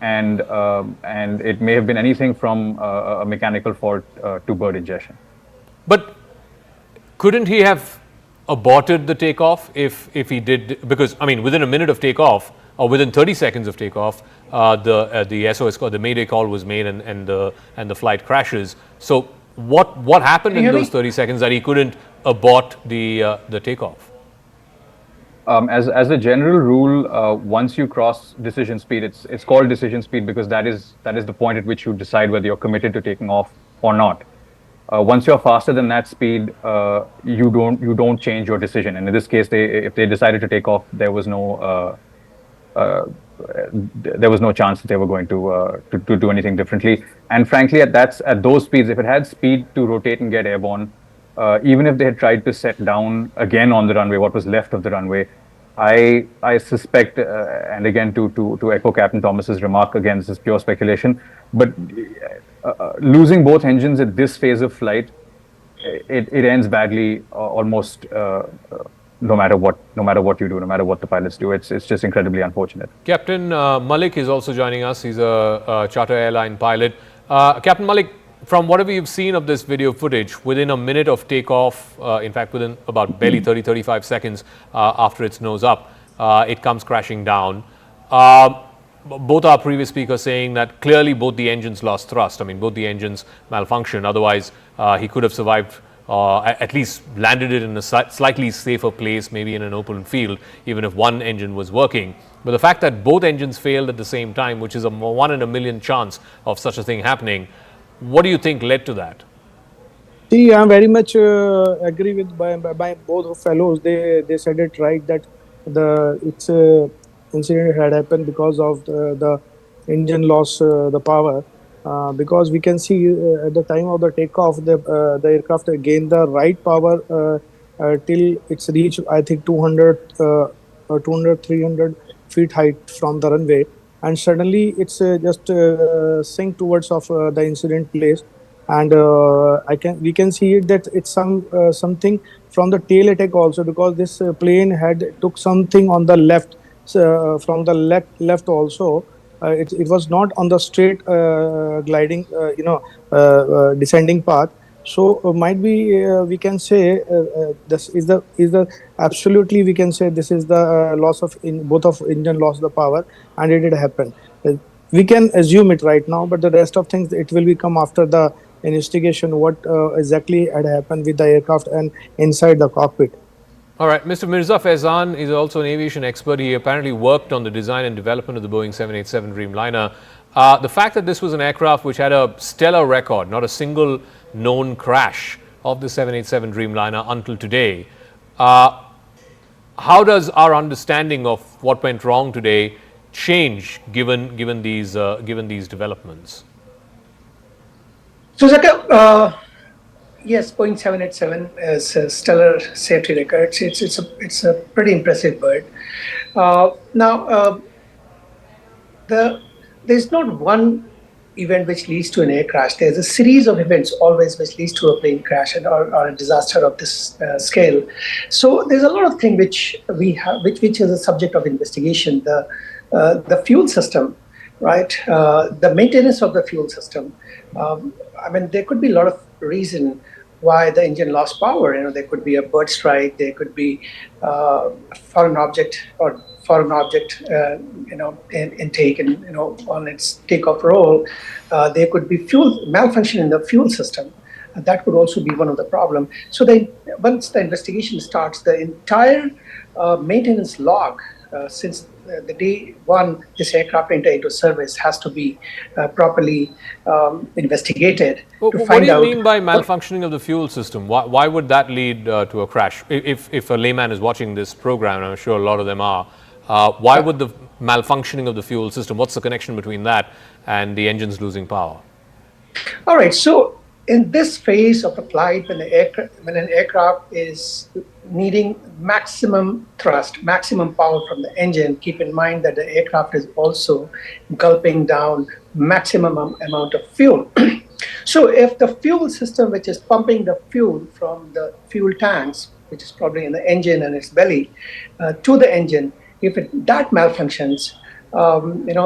Speaker 21: And it may have been anything from a mechanical fault to bird ingestion.
Speaker 15: But couldn't he have aborted the takeoff if he did? Because, I mean, within a minute of takeoff, or within 30 seconds of takeoff, the SOS call, the Mayday call was made and the flight crashes. So what happened in those 30 seconds that he couldn't abort the takeoff?
Speaker 21: As a general rule, once you cross decision speed, it's called decision speed because that is the point at which you decide whether you're committed to taking off or not. Once you're faster than that speed, you don't change your decision. And in this case, if they decided to take off, there was no chance that they were going to do anything differently. And frankly, at those speeds, if it had speed to rotate and get airborne, even if they had tried to set down again on the runway, what was left of the runway, I suspect, and again to echo Captain Thomas's remark, again this is pure speculation, but losing both engines at this phase of flight, it ends badly almost no matter what you do, no matter what the pilots do. It's just incredibly unfortunate.
Speaker 15: Captain Malik is also joining us. He's a charter airline pilot. Captain Malik, from whatever you've seen of this video footage, within a minute of takeoff, in fact, within about barely 30-35 seconds after its nose up, it comes crashing down. Both our previous speakers saying that clearly both the engines lost thrust. I mean, both the engines malfunctioned. Otherwise, he could have survived, at least landed it in a slightly safer place, maybe in an open field, even if one engine was working. But the fact that both engines failed at the same time, which is a 1 in a million chance of such a thing happening, what do you think led to that?
Speaker 11: See, I'm very much agree with by both fellows. They said it right that it's incident had happened because of the engine lost the power. Because we can see at the time of the takeoff, the aircraft gained the right power till it's reached, I think, 300 feet height from the runway, and suddenly it's just sink towards of the incident place, and we can see it that it's something from the tail attack also, because this plane had took something on the left, from the left also. It was not on the straight gliding, descending path. So might be we can say this is the absolutely we can say this is the loss of both of engine lost the power, and it did happen. We can assume it right now, but the rest of things it will become after the investigation what exactly had happened with the aircraft and inside the cockpit.
Speaker 15: All right, Mr. Mirza Faizan is also an aviation expert. He apparently worked on the design and development of the Boeing 787 Dreamliner. The fact that this was an aircraft which had a stellar record, not a single known crash of the 787 Dreamliner until today, how does our understanding of what went wrong today change given these developments?
Speaker 22: So, Zaka, yes, Boeing 787 is a stellar safety record. It's a pretty impressive bird. There's not one event which leads to an air crash. There's a series of events always which leads to a plane crash or a disaster of this scale. So there's a lot of things which we have, which is a subject of investigation. The fuel system, right? The maintenance of the fuel system. I mean, there could be a lot of reason why the engine lost power. There could be a bird strike, there could be foreign object intake and on its takeoff roll. There could be fuel malfunction in the fuel system. That could also be one of the problems. So once the investigation starts, the entire maintenance log since the day one this aircraft entered into service has to be properly investigated to find out.
Speaker 15: What do you mean by malfunctioning of the fuel system? Why would that lead to a crash? If a layman is watching this program, and I'm sure a lot of them are, why would the malfunctioning of the fuel system, what's the connection between that and the engines losing power?
Speaker 22: All right, so in this phase of the flight, when an aircraft is needing maximum thrust, maximum power from the engine, keep in mind that the aircraft is also gulping down maximum amount of fuel. So if the fuel system, which is pumping the fuel from the fuel tanks, which is probably in the engine and its belly, to the engine, if that malfunctions,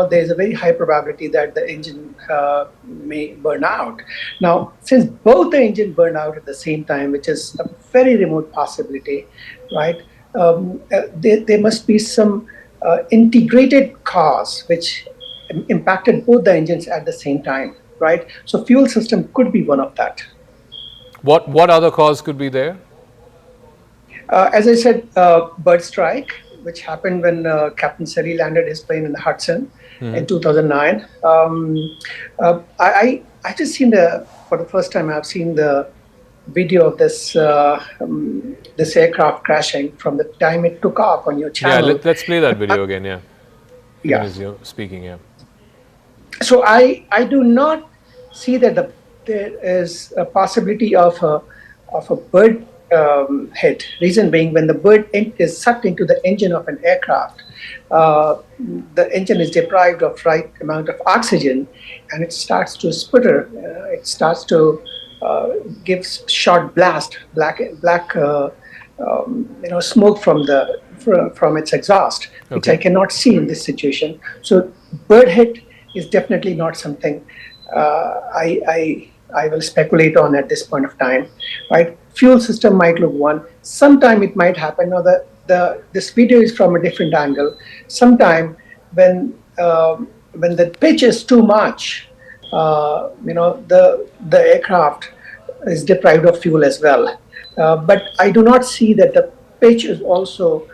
Speaker 22: there's a very high probability that the engine may burn out. Now, since both the engine burn out at the same time, which is a very remote possibility, right? There must be some integrated cause which impacted both the engines at the same time, right? So fuel system could be one of that.
Speaker 15: What other cause could be there?
Speaker 22: As I said, bird strike, which happened when Captain Selly landed his plane in the Hudson in 2009. I just seen for the first time, I've seen the video of this this aircraft crashing from the time it took off on your channel.
Speaker 15: Yeah, let's play that video again, yeah.
Speaker 22: Yeah.
Speaker 15: As you're speaking, yeah.
Speaker 22: So I do not see that there is a possibility of a bird hit. Reason being, when the bird is sucked into the engine of an aircraft, the engine is deprived of right amount of oxygen, and it starts to sputter. It starts to give short blast, black smoke from its exhaust, which
Speaker 15: Okay.
Speaker 22: I cannot see in this situation. So bird hit is definitely not something I will speculate on at this point of time. Right? Fuel system might look one. Sometime it might happen. Now this video is from a different angle. Sometime when the pitch is too much, the aircraft is deprived of fuel as well. But I do not see that the pitch is also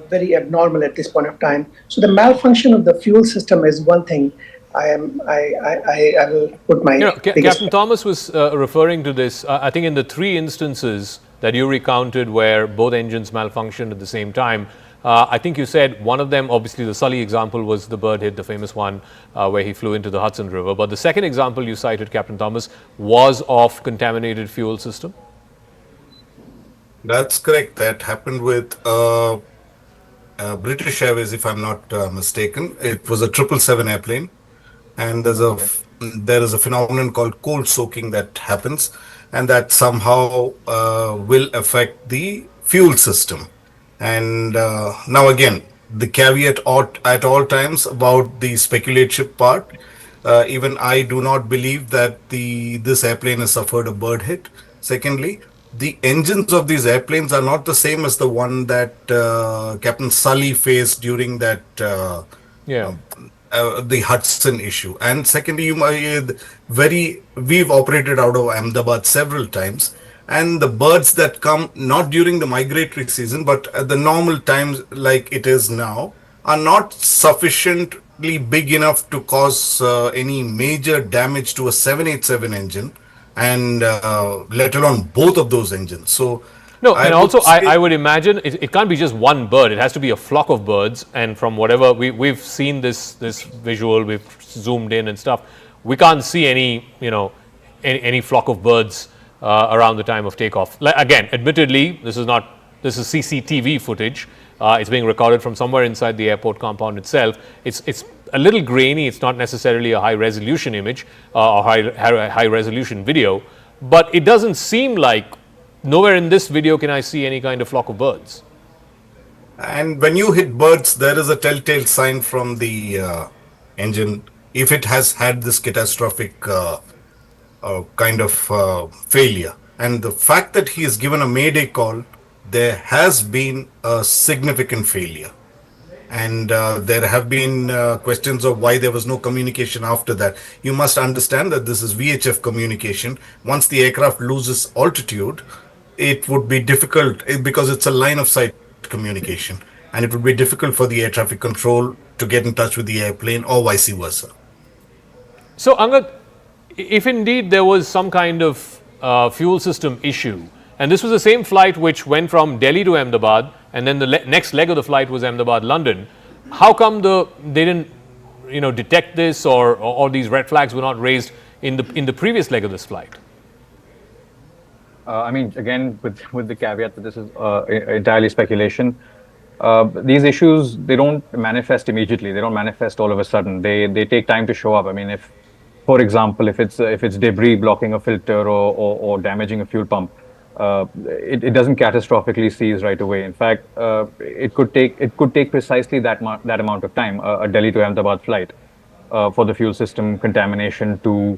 Speaker 22: very abnormal at this point of time. So the malfunction of the fuel system is one thing. I will put my
Speaker 15: Captain Thomas was referring to this. I think in the 3 instances that you recounted where both engines malfunctioned at the same time, I think you said one of them, obviously the Sully example, was the bird hit, the famous one where he flew into the Hudson River. But the second example you cited, Captain Thomas, was of contaminated fuel system.
Speaker 7: That's correct. That happened with British Airways, if I'm not mistaken. It was a 777 airplane, and there is a phenomenon called cold soaking that happens, and that somehow will affect the fuel system. And now again, the caveat at all times about the speculative part. Even I do not believe that this airplane has suffered a bird hit. Secondly, the engines of these airplanes are not the same as the one that Captain Sully faced during that the Hudson issue. And secondly, we've operated out of Ahmedabad several times, and the birds that come not during the migratory season but at the normal times like it is now are not sufficiently big enough to cause any major damage to a 787 engine, and let alone both of those engines. So
Speaker 15: no, and also I would imagine it can't be just one bird. It has to be a flock of birds. And from whatever we've seen this visual, we've zoomed in and stuff, we can't see any flock of birds around the time of takeoff. Again, admittedly, this is CCTV footage. It's being recorded from somewhere inside the airport compound itself. It's a little grainy. It's not necessarily a high resolution image or high resolution video, but it doesn't seem like nowhere in this video can I see any kind of flock of birds.
Speaker 7: And when you hit birds, there is a telltale sign from the engine if it has had this catastrophic kind of failure. And the fact that he has given a Mayday call, there has been a significant failure. And there have been questions of why there was no communication after that. You must understand that this is VHF communication. Once the aircraft loses altitude, it would be difficult because it's a line of sight communication, and it would be difficult for the air traffic control to get in touch with the airplane or vice versa.
Speaker 15: So Angad, if indeed there was some kind of fuel system issue, and this was the same flight which went from Delhi to Ahmedabad, and then the next leg of the flight was Ahmedabad-London, how come they didn't detect this, or these red flags were not raised in the previous leg of this flight?
Speaker 21: I mean, again, with the caveat that this is entirely speculation, these issues, they don't manifest immediately. They don't manifest all of a sudden. They take time to show up. I mean, if, for example, if it's debris blocking a filter or damaging a fuel pump, it doesn't catastrophically seize right away. In fact, it could take precisely that amount of time, a Delhi to Ahmedabad flight, for the fuel system contamination to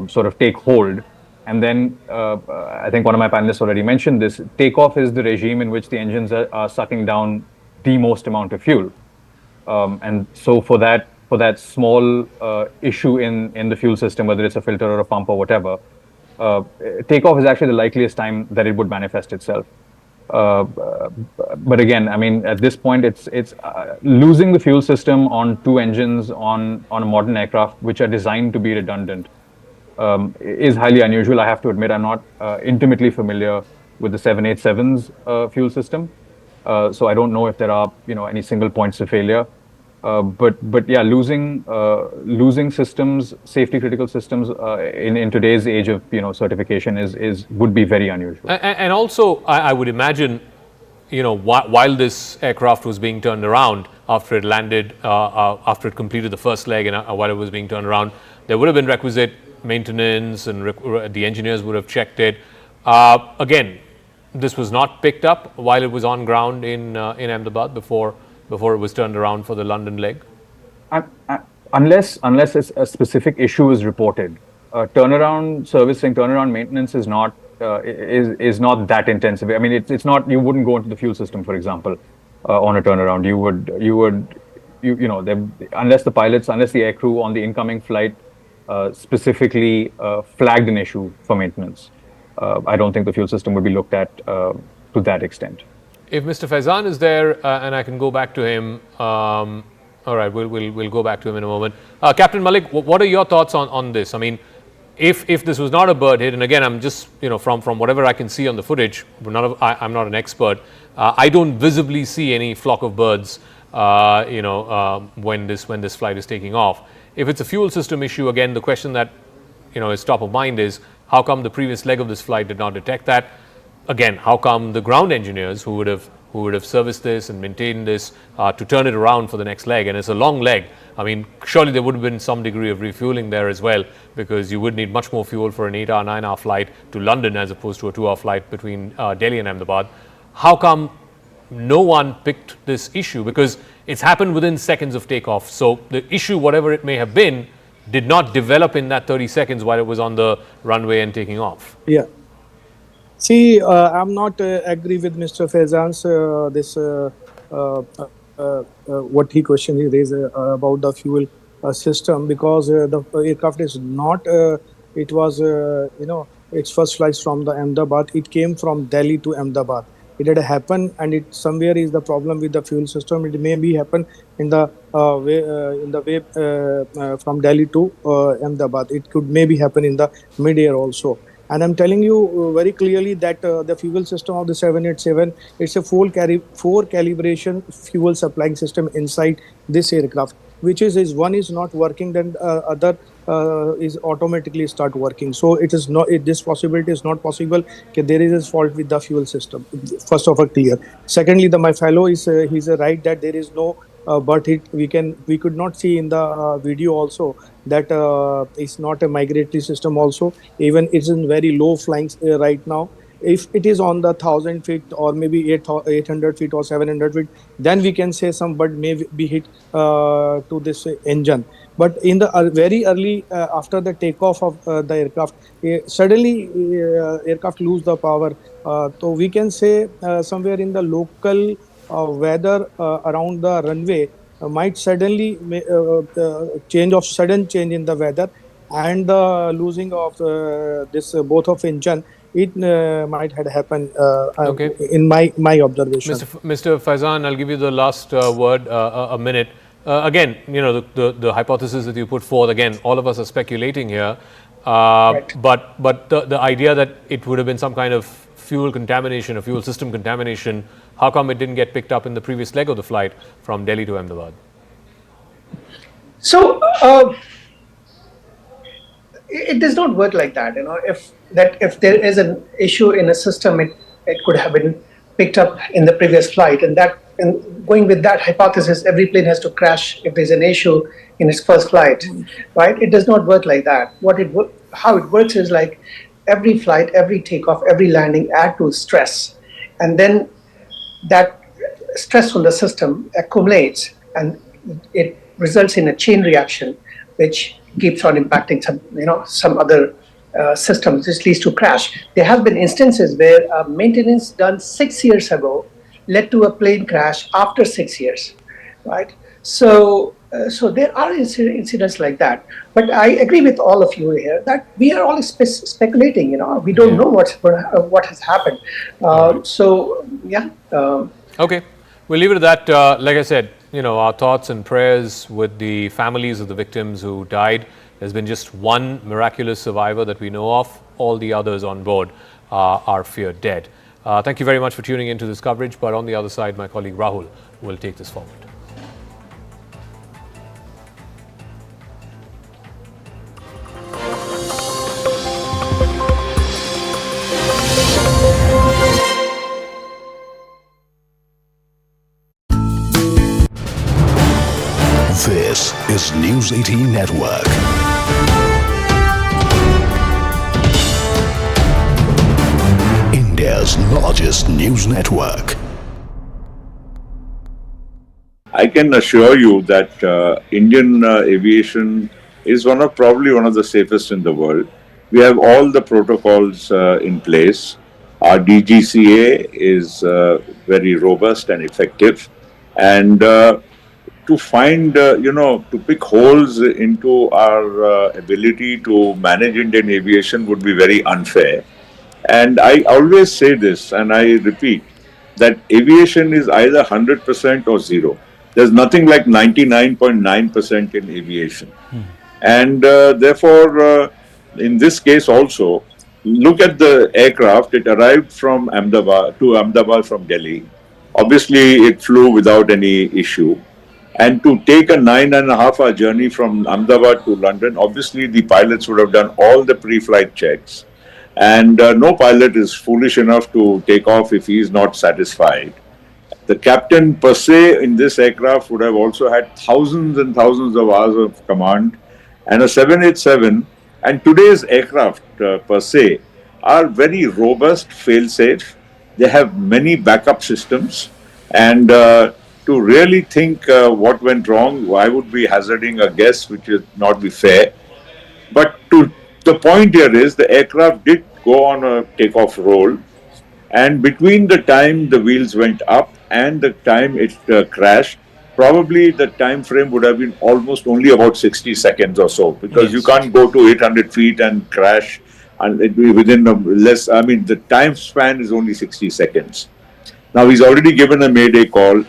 Speaker 21: sort of take hold. And then I think one of my panelists already mentioned this. Takeoff is the regime in which the engines are sucking down the most amount of fuel, and so for that small issue in the fuel system, whether it's a filter or a pump or whatever, takeoff is actually the likeliest time that it would manifest itself. But again, I mean, at this point, it's losing the fuel system on 2 engines on a modern aircraft, which are designed to be redundant, is highly unusual. I have to admit, I'm not intimately familiar with the 787's fuel system, so I don't know if there are any single points of failure. But yeah, losing systems, safety critical systems, in today's age of certification would be very unusual.
Speaker 15: And also, I would imagine, while this aircraft was being turned around after it landed, after it completed the first leg, and while it was being turned around, there would have been requisite maintenance, and the engineers would have checked it. Again, this was not picked up while it was on ground in Ahmedabad before it was turned around for the London leg?
Speaker 21: Unless a specific issue is reported, turnaround maintenance is not that intensive. I mean, it's not. You wouldn't go into the fuel system, for example, on a turnaround. Unless the aircrew on the incoming flight specifically flagged an issue for maintenance, I don't think the fuel system would be looked at to that extent.
Speaker 15: If Mr. Faizan is there, and I can go back to him. All right, we'll go back to him in a moment. Captain Malik, what are your thoughts on this? I mean, if this was not a bird hit, and again, I'm just from whatever I can see on the footage, I'm not an expert. I don't visibly see any flock of birds. When this flight is taking off. If it's a fuel system issue, again, the question that is top of mind is how come the previous leg of this flight did not detect that? Again, how come the ground engineers who would have serviced this and maintained this to turn it around for the next leg, and it's a long leg. I mean, surely there would have been some degree of refueling there as well, because you would need much more fuel for an 8-hour, 9-hour flight to London as opposed to a 2-hour flight between Delhi and Ahmedabad. How come no one picked this issue? Because it's happened within seconds of takeoff. So the issue, whatever it may have been, did not develop in that 30 seconds while it was on the runway and taking off.
Speaker 11: Yeah. See, I'm not agree with Mr. Faizan's what he questioned he raised about the fuel system, because the aircraft is not. It was its first flights from the Ahmedabad. It came from Delhi to Ahmedabad. It had happened, and it somewhere is the problem with the fuel system. It may be happen in the way from Delhi to Ahmedabad. It could maybe happen in the mid-air also. And I'm telling you very clearly that the fuel system of the 787, it's a full calibration fuel supplying system inside this aircraft, which is one is not working, then other is automatically start working. So it is not, this possibility is not possible. There is a fault with the fuel system. First of all, clear. Secondly, my fellow is he's right that there is no but we could not see in the video also that it's not a migratory system also. Even it's in very low flying right now. If it is on the 1,000 feet or maybe 800 feet or 700 feet, then we can say some bird may be hit to this engine. But in the very early after the takeoff of the aircraft, suddenly aircraft lose the power. So we can say somewhere in the local weather around the runway might suddenly sudden change in the weather, and the losing of this both of engine. It might have happened okay. In my observation.
Speaker 15: Mr. Faizan, I'll give you the last word, a minute. Again, the hypothesis that you put forth, again, all of us are speculating here. Right. But the idea that it would have been some kind of fuel contamination, a fuel system contamination, how come it didn't get picked up in the previous leg of the flight from Delhi to Ahmedabad?
Speaker 22: So, it does not work like that. If there is an issue in a system, it could have been picked up in the previous flight, and going with that hypothesis, every plane has to crash if there's an issue in its first flight, right? It does not work like that. How it works is like every flight, every takeoff, every landing add to stress, and then that stress on the system accumulates, and it results in a chain reaction, which keeps on impacting some other systems. This leads to crash. There have been instances where maintenance done 6 years ago led to a plane crash after 6 years, right? So there are incidents like that. But I agree with all of you here that we are all speculating. We don't know what has happened. So yeah.
Speaker 15: Okay, we'll leave it at that. Like I said, our thoughts and prayers with the families of the victims who died. There's been just one miraculous survivor that we know of. All the others on board are feared dead. Thank you very much for tuning into this coverage. But on the other side, my colleague Rahul will take this forward.
Speaker 5: This is News 18 Network. India's India's largest news network.
Speaker 8: I can assure you that Indian aviation is probably one of the safest in the world. We have all the protocols in place. Our DGCA is very robust and effective, and to find, to pick holes into our ability to manage Indian aviation would be very unfair. And I always say this, and I repeat, that aviation is either 100% or zero. There's nothing like 99.9% in aviation. And therefore, in this case also, look at the aircraft. It arrived from Ahmedabad from Delhi. Obviously, it flew without any issue. And to take a 9.5-hour journey from Ahmedabad to London, obviously the pilots would have done all the pre-flight checks. And no pilot is foolish enough to take off if he is not satisfied. The captain per se in this aircraft would have also had thousands and thousands of hours of command. And a 787 and today's aircraft per se are very robust, fail-safe. They have many backup systems. And to really think what went wrong, I would be hazarding a guess which would not be fair. But the point here is the aircraft did go on a takeoff roll, and between the time the wheels went up and the time it crashed, probably the time frame would have been almost only about 60 seconds or so, because you can't go to 800 feet and crash and it be within the time span is only 60 seconds. Now he's already given a Mayday call.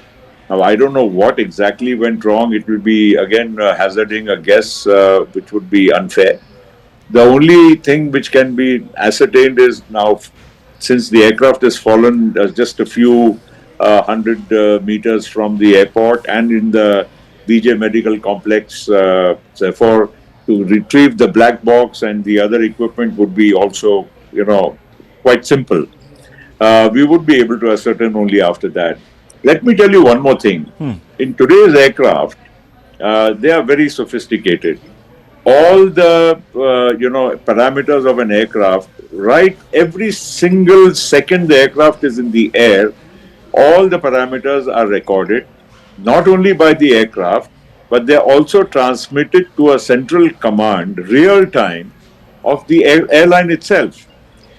Speaker 8: Now I don't know what exactly went wrong. It will be again hazarding a guess which would be unfair. The only thing which can be ascertained is now, since the aircraft has fallen just a few 100 meters from the airport and in the BJ Medical Complex, therefore to retrieve the black box and the other equipment would be also, quite simple. We would be able to ascertain only after that. Let me tell you one more thing. In today's aircraft, they are very sophisticated. All the parameters of an aircraft, right? Every single second the aircraft is in the air, all the parameters are recorded, not only by the aircraft, but they are also transmitted to a central command, real time, of the airline itself.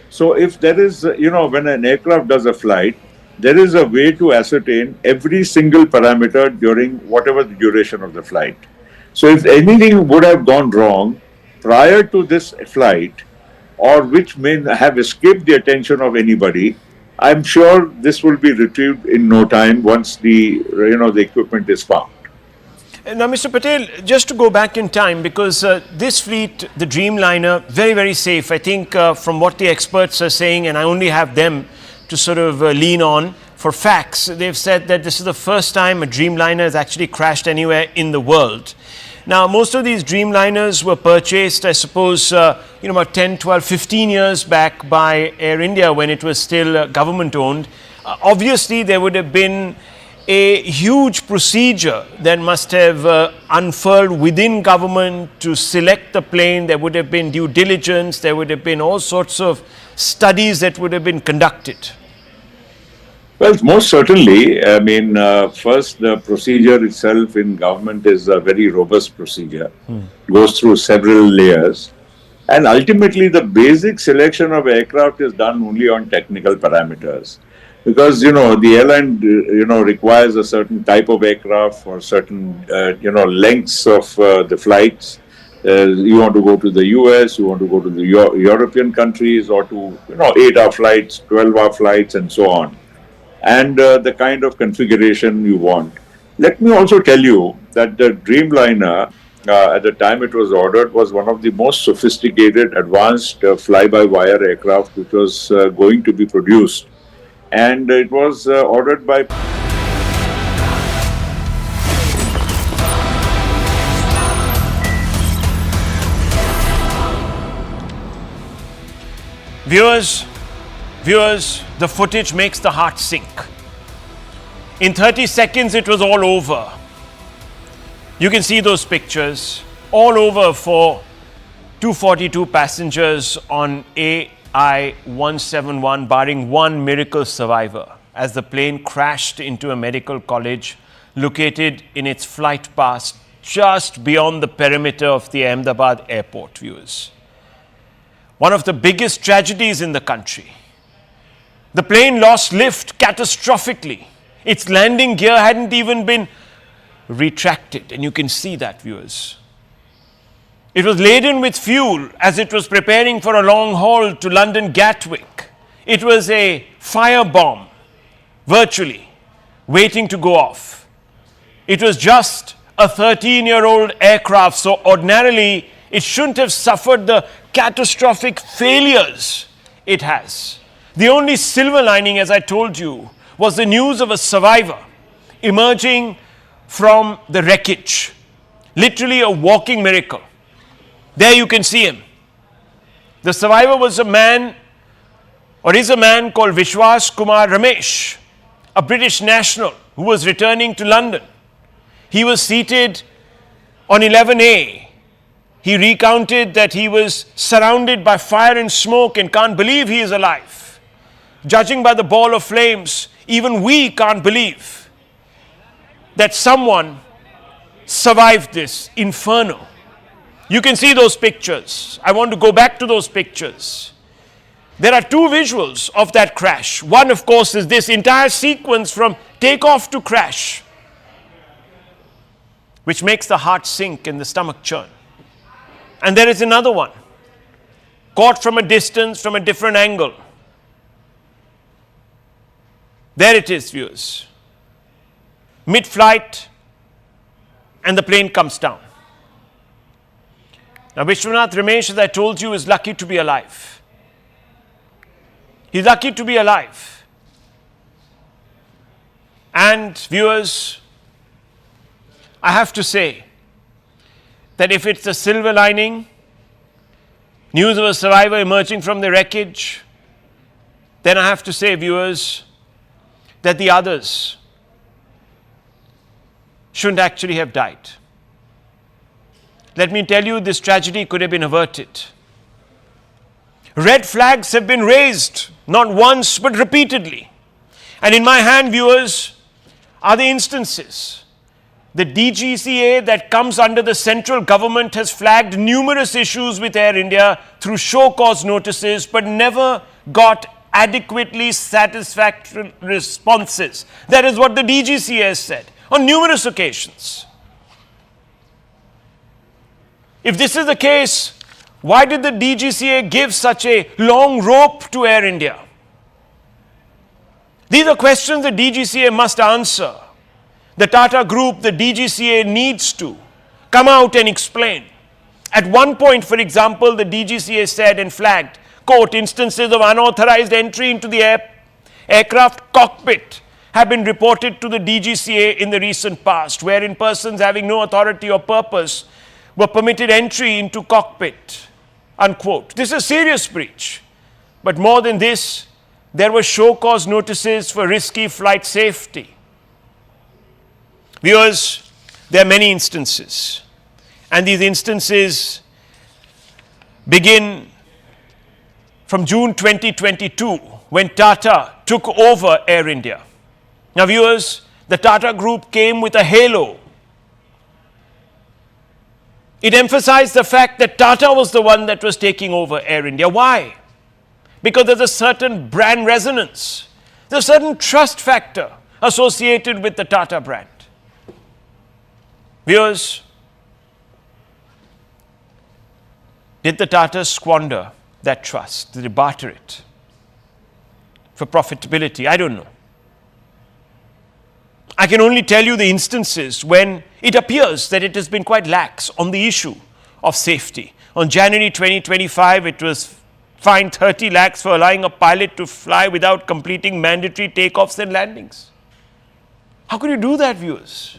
Speaker 8: So if there is, when an aircraft does a flight, there is a way to ascertain every single parameter during whatever the duration of the flight. So if anything would have gone wrong prior to this flight, or which may have escaped the attention of anybody, I'm sure this will be retrieved in no time once the equipment is found.
Speaker 12: Now, Mr. Patel, just to go back in time, because this fleet, the Dreamliner, very, very safe. I think from what the experts are saying, and I only have them to sort of lean on for facts, they've said that this is the first time a Dreamliner has actually crashed anywhere in the world. Now, most of these Dreamliners were purchased, I suppose, about 10, 12, 15 years back by Air India when it was still government owned. Obviously, there would have been a huge procedure that must have unfurled within government to select the plane. There would have been due diligence. There would have been all sorts of studies that would have been conducted.
Speaker 8: Well, most certainly. I mean, first, the procedure itself in government is a very robust procedure. Goes through several layers. And ultimately, the basic selection of aircraft is done only on technical parameters. Because, the airline, requires a certain type of aircraft for certain, lengths of the flights. You want to go to the US, you want to go to the European countries, or to, 8-hour flights, 12-hour flights, and so on. And the kind of configuration you want. Let me also tell you that the Dreamliner, at the time it was ordered, was one of the most sophisticated, advanced fly-by-wire aircraft which was going to be produced. And it was ordered by...
Speaker 12: Viewers, the footage makes the heart sink. In 30 seconds, it was all over. You can see those pictures, all over for 242 passengers on a I-171, barring one miracle survivor, as the plane crashed into a medical college located in its flight path just beyond the perimeter of the Ahmedabad airport, viewers. One of the biggest tragedies in the country. The plane lost lift catastrophically. Its landing gear hadn't even been retracted, and you can see that, viewers. It was laden with fuel as it was preparing for a long haul to London Gatwick. It was a firebomb, virtually, waiting to go off. It was just a 13-year-old aircraft, so ordinarily it shouldn't have suffered the catastrophic failures it has. The only silver lining, as I told you, was the news of a survivor emerging from the wreckage. Literally a walking miracle. There you can see him. The survivor was a man, or is a man called Vishwas Kumar Ramesh, a British national who was returning to London. He was seated on 11A. He recounted that he was surrounded by fire and smoke and can't believe he is alive. Judging by the ball of flames, even we can't believe that someone survived this inferno. You can see those pictures. I want to go back to those pictures. There are two visuals of that crash. One, of course, is this entire sequence from takeoff to crash, which makes the heart sink and the stomach churn. And there is another one, caught from a distance, from a different angle. There it is, viewers. Mid-flight, and the plane comes down. Now, Vishwanath Ramesh, as I told you, is lucky to be alive. He's lucky to be alive. And, viewers, I have to say that if it's a silver lining, news of a survivor emerging from the wreckage, then I have to say, viewers, that the others shouldn't actually have died. Let me tell you, this tragedy could have been averted. Red flags have been raised, not once but repeatedly. And in my hand, viewers, are the instances. The DGCA that comes under the central government has flagged numerous issues with Air India through show cause notices, but never got adequately satisfactory responses. That is what the DGCA has said on numerous occasions. If this is the case, why did the DGCA give such a long rope to Air India? These are questions the DGCA must answer. The Tata Group, the DGCA needs to come out and explain. At one point, for example, the DGCA said and flagged, quote, instances of unauthorized entry into the aircraft cockpit have been reported to the DGCA in the recent past, wherein persons having no authority or purpose were permitted entry into cockpit, unquote. This is a serious breach. But more than this, there were show cause notices for risky flight safety. Viewers, there are many instances, and these instances begin from June 2022, when Tata took over Air India. Now, viewers, the Tata Group came with a halo. It emphasized the fact that Tata was the one that was taking over Air India. Why? Because there's a certain brand resonance. There's a certain trust factor associated with the Tata brand. Viewers, did the Tatas squander that trust? Did they barter it for profitability? I don't know. I can only tell you the instances when it appears that it has been quite lax on the issue of safety. On January 2025, it was fined 30 lakhs for allowing a pilot to fly without completing mandatory takeoffs and landings. How could you do that, viewers?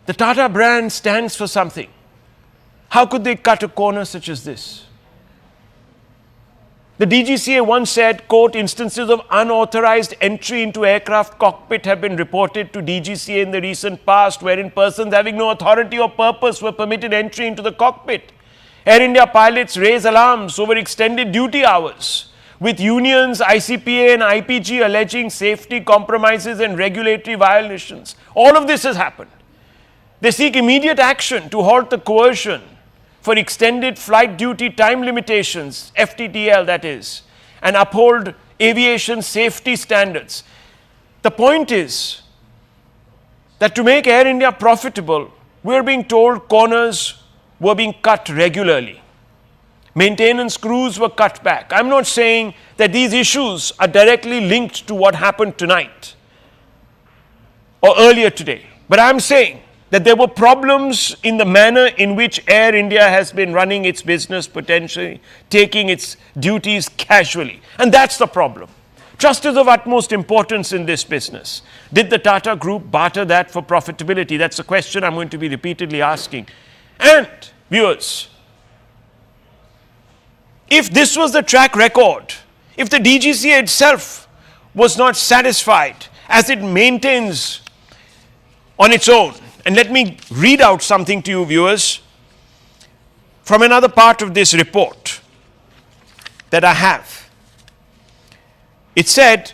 Speaker 12: The Tata brand stands for something. How could they cut a corner such as this? The DGCA once said, quote, instances of unauthorized entry into aircraft cockpit have been reported to DGCA in the recent past, wherein persons having no authority or purpose were permitted entry into the cockpit. Air India pilots raise alarms over extended duty hours, with unions, ICPA and IPG alleging safety compromises and regulatory violations. All of this has happened. They seek immediate action to halt the coercion for extended flight duty time limitations, FTTL that is, and uphold aviation safety standards. The point is that to make Air India profitable, we are being told corners were being cut regularly. Maintenance crews were cut back. I'm not saying that these issues are directly linked to what happened tonight or earlier today, but I'm saying that there were problems in the manner in which Air India has been running its business, potentially taking its duties casually. And that's the problem. Trust is of utmost importance in this business. Did the Tata Group barter that for profitability? That's a question I'm going to be repeatedly asking. And viewers, if this was the track record, if the DGCA itself was not satisfied as it maintains on its own, and let me read out something to you, viewers, from another part of this report that I have. It said,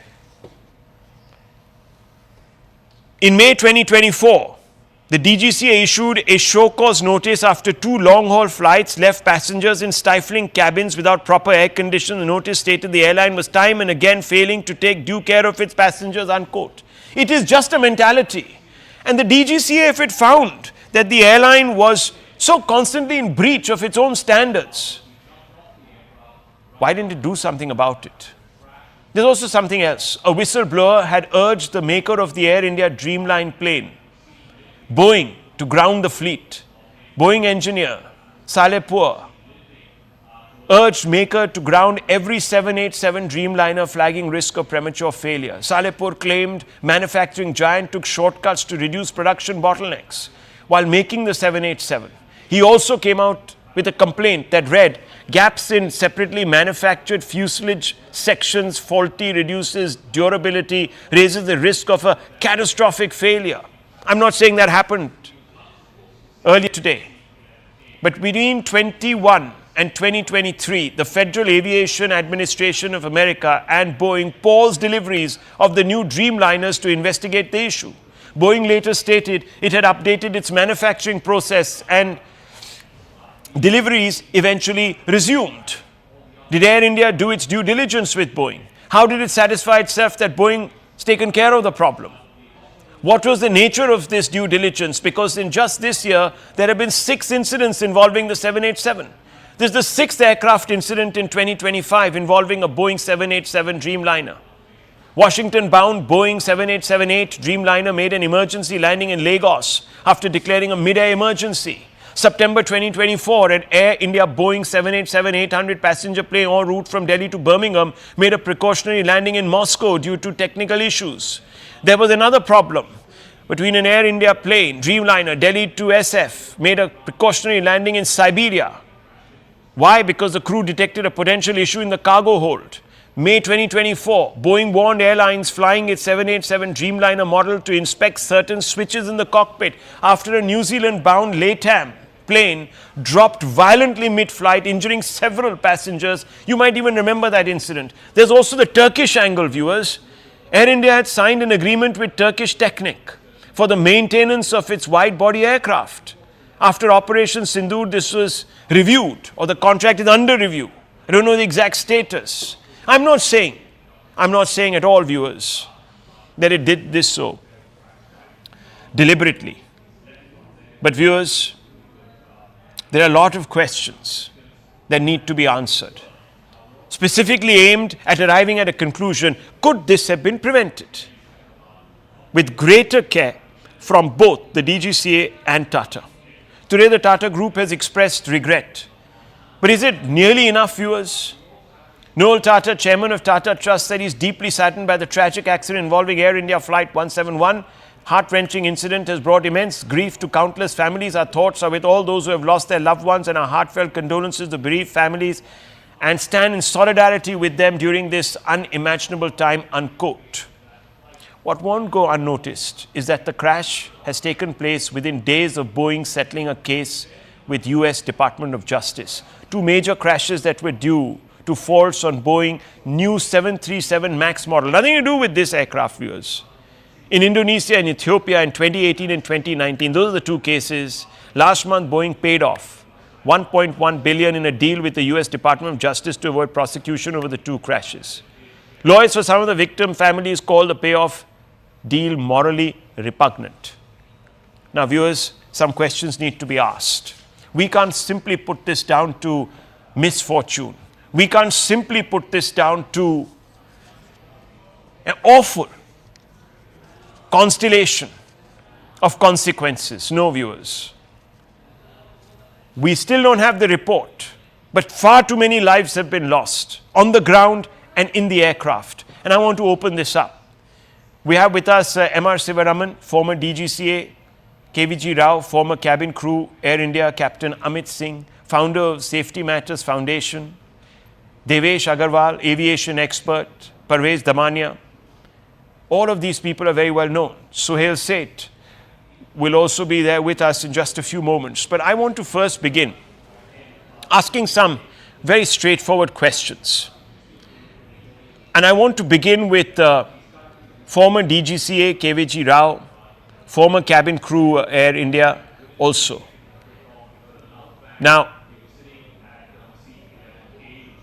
Speaker 12: in May 2024, the DGCA issued a show cause notice after 2 long-haul flights left passengers in stifling cabins without proper air conditioning. The notice stated the airline was time and again failing to take due care of its passengers, unquote. It is just a mentality. And the DGCA, if it found that the airline was so constantly in breach of its own standards, why didn't it do something about it? There's also something else. A whistleblower had urged the maker of the Air India Dreamline plane, Boeing, to ground the fleet. Boeing engineer Salehpur urged maker to ground every 787 Dreamliner, flagging risk of premature failure. Salehpur claimed manufacturing giant took shortcuts to reduce production bottlenecks while making the 787. He also came out with a complaint that read, gaps in separately manufactured fuselage sections faulty, reduces durability, raises the risk of a catastrophic failure. I'm not saying that happened earlier today, but between 21 and 2023, the Federal Aviation Administration of America and Boeing paused deliveries of the new Dreamliners to investigate the issue. Boeing later stated it had updated its manufacturing process and deliveries eventually resumed. Did Air India do its due diligence with Boeing? How did it satisfy itself that Boeing has taken care of the problem? What was the nature of this due diligence? Because in just this year, there have been 6 incidents involving the 787. This is the 6th aircraft incident in 2025 involving a Boeing 787 Dreamliner. Washington-bound Boeing 787-8 Dreamliner made an emergency landing in Lagos after declaring a mid-air emergency. September 2024, an Air India Boeing 787-800 passenger plane en route from Delhi to Birmingham made a precautionary landing in Moscow due to technical issues. There was another problem between an Air India plane, Dreamliner, Delhi to SF, made a precautionary landing in Siberia. Why? Because the crew detected a potential issue in the cargo hold. May 2024, Boeing warned airlines flying its 787 Dreamliner model to inspect certain switches in the cockpit after a New Zealand-bound LATAM plane dropped violently mid-flight, injuring several passengers. You might even remember that incident. There's also the Turkish angle, viewers. Air India had signed an agreement with Turkish Technic for the maintenance of its wide-body aircraft. After Operation Sindoor, this was reviewed, or the contract is under review. I don't know the exact status. I'm not saying at all, viewers, that it did this so deliberately. But viewers, there are a lot of questions that need to be answered, specifically aimed at arriving at a conclusion. Could this have been prevented with greater care from both the DGCA and Tata? Today, the Tata Group has expressed regret. But is it nearly enough, viewers? Noel Tata, chairman of Tata Trust, said he's deeply saddened by the tragic accident involving Air India Flight 171. Heart-wrenching incident has brought immense grief to countless families. Our thoughts are with all those who have lost their loved ones, and our heartfelt condolences to bereaved families, and stand in solidarity with them during this unimaginable time, unquote. What won't go unnoticed is that the crash has taken place within days of Boeing settling a case with US Department of Justice. Two major crashes that were due to faults on Boeing new 737 MAX model. Nothing to do with this aircraft, viewers. In Indonesia and Ethiopia in 2018 and 2019, those are the two cases. Last month, Boeing paid off $1.1 billion in a deal with the US Department of Justice to avoid prosecution over the two crashes. Lawyers for some of the victim families call the payoff deal morally repugnant. Now, viewers, some questions need to be asked. We can't simply put this down to misfortune. We can't simply put this down to an awful constellation of consequences. No, viewers. We still don't have the report, but far too many lives have been lost on the ground and in the aircraft. And I want to open this up. We have with us M.R. Sivaraman, former DGCA, KVG Rao, former cabin crew, Air India, Captain Amit Singh, founder of Safety Matters Foundation, Devesh Agarwal, aviation expert, Parvez Damania. All of these people are very well known. Suhail Seth will also be there with us in just a few moments. But I want to first begin asking some very straightforward questions. And I want to begin with former DGCA KVG Rao, former cabin crew Air India also. Now,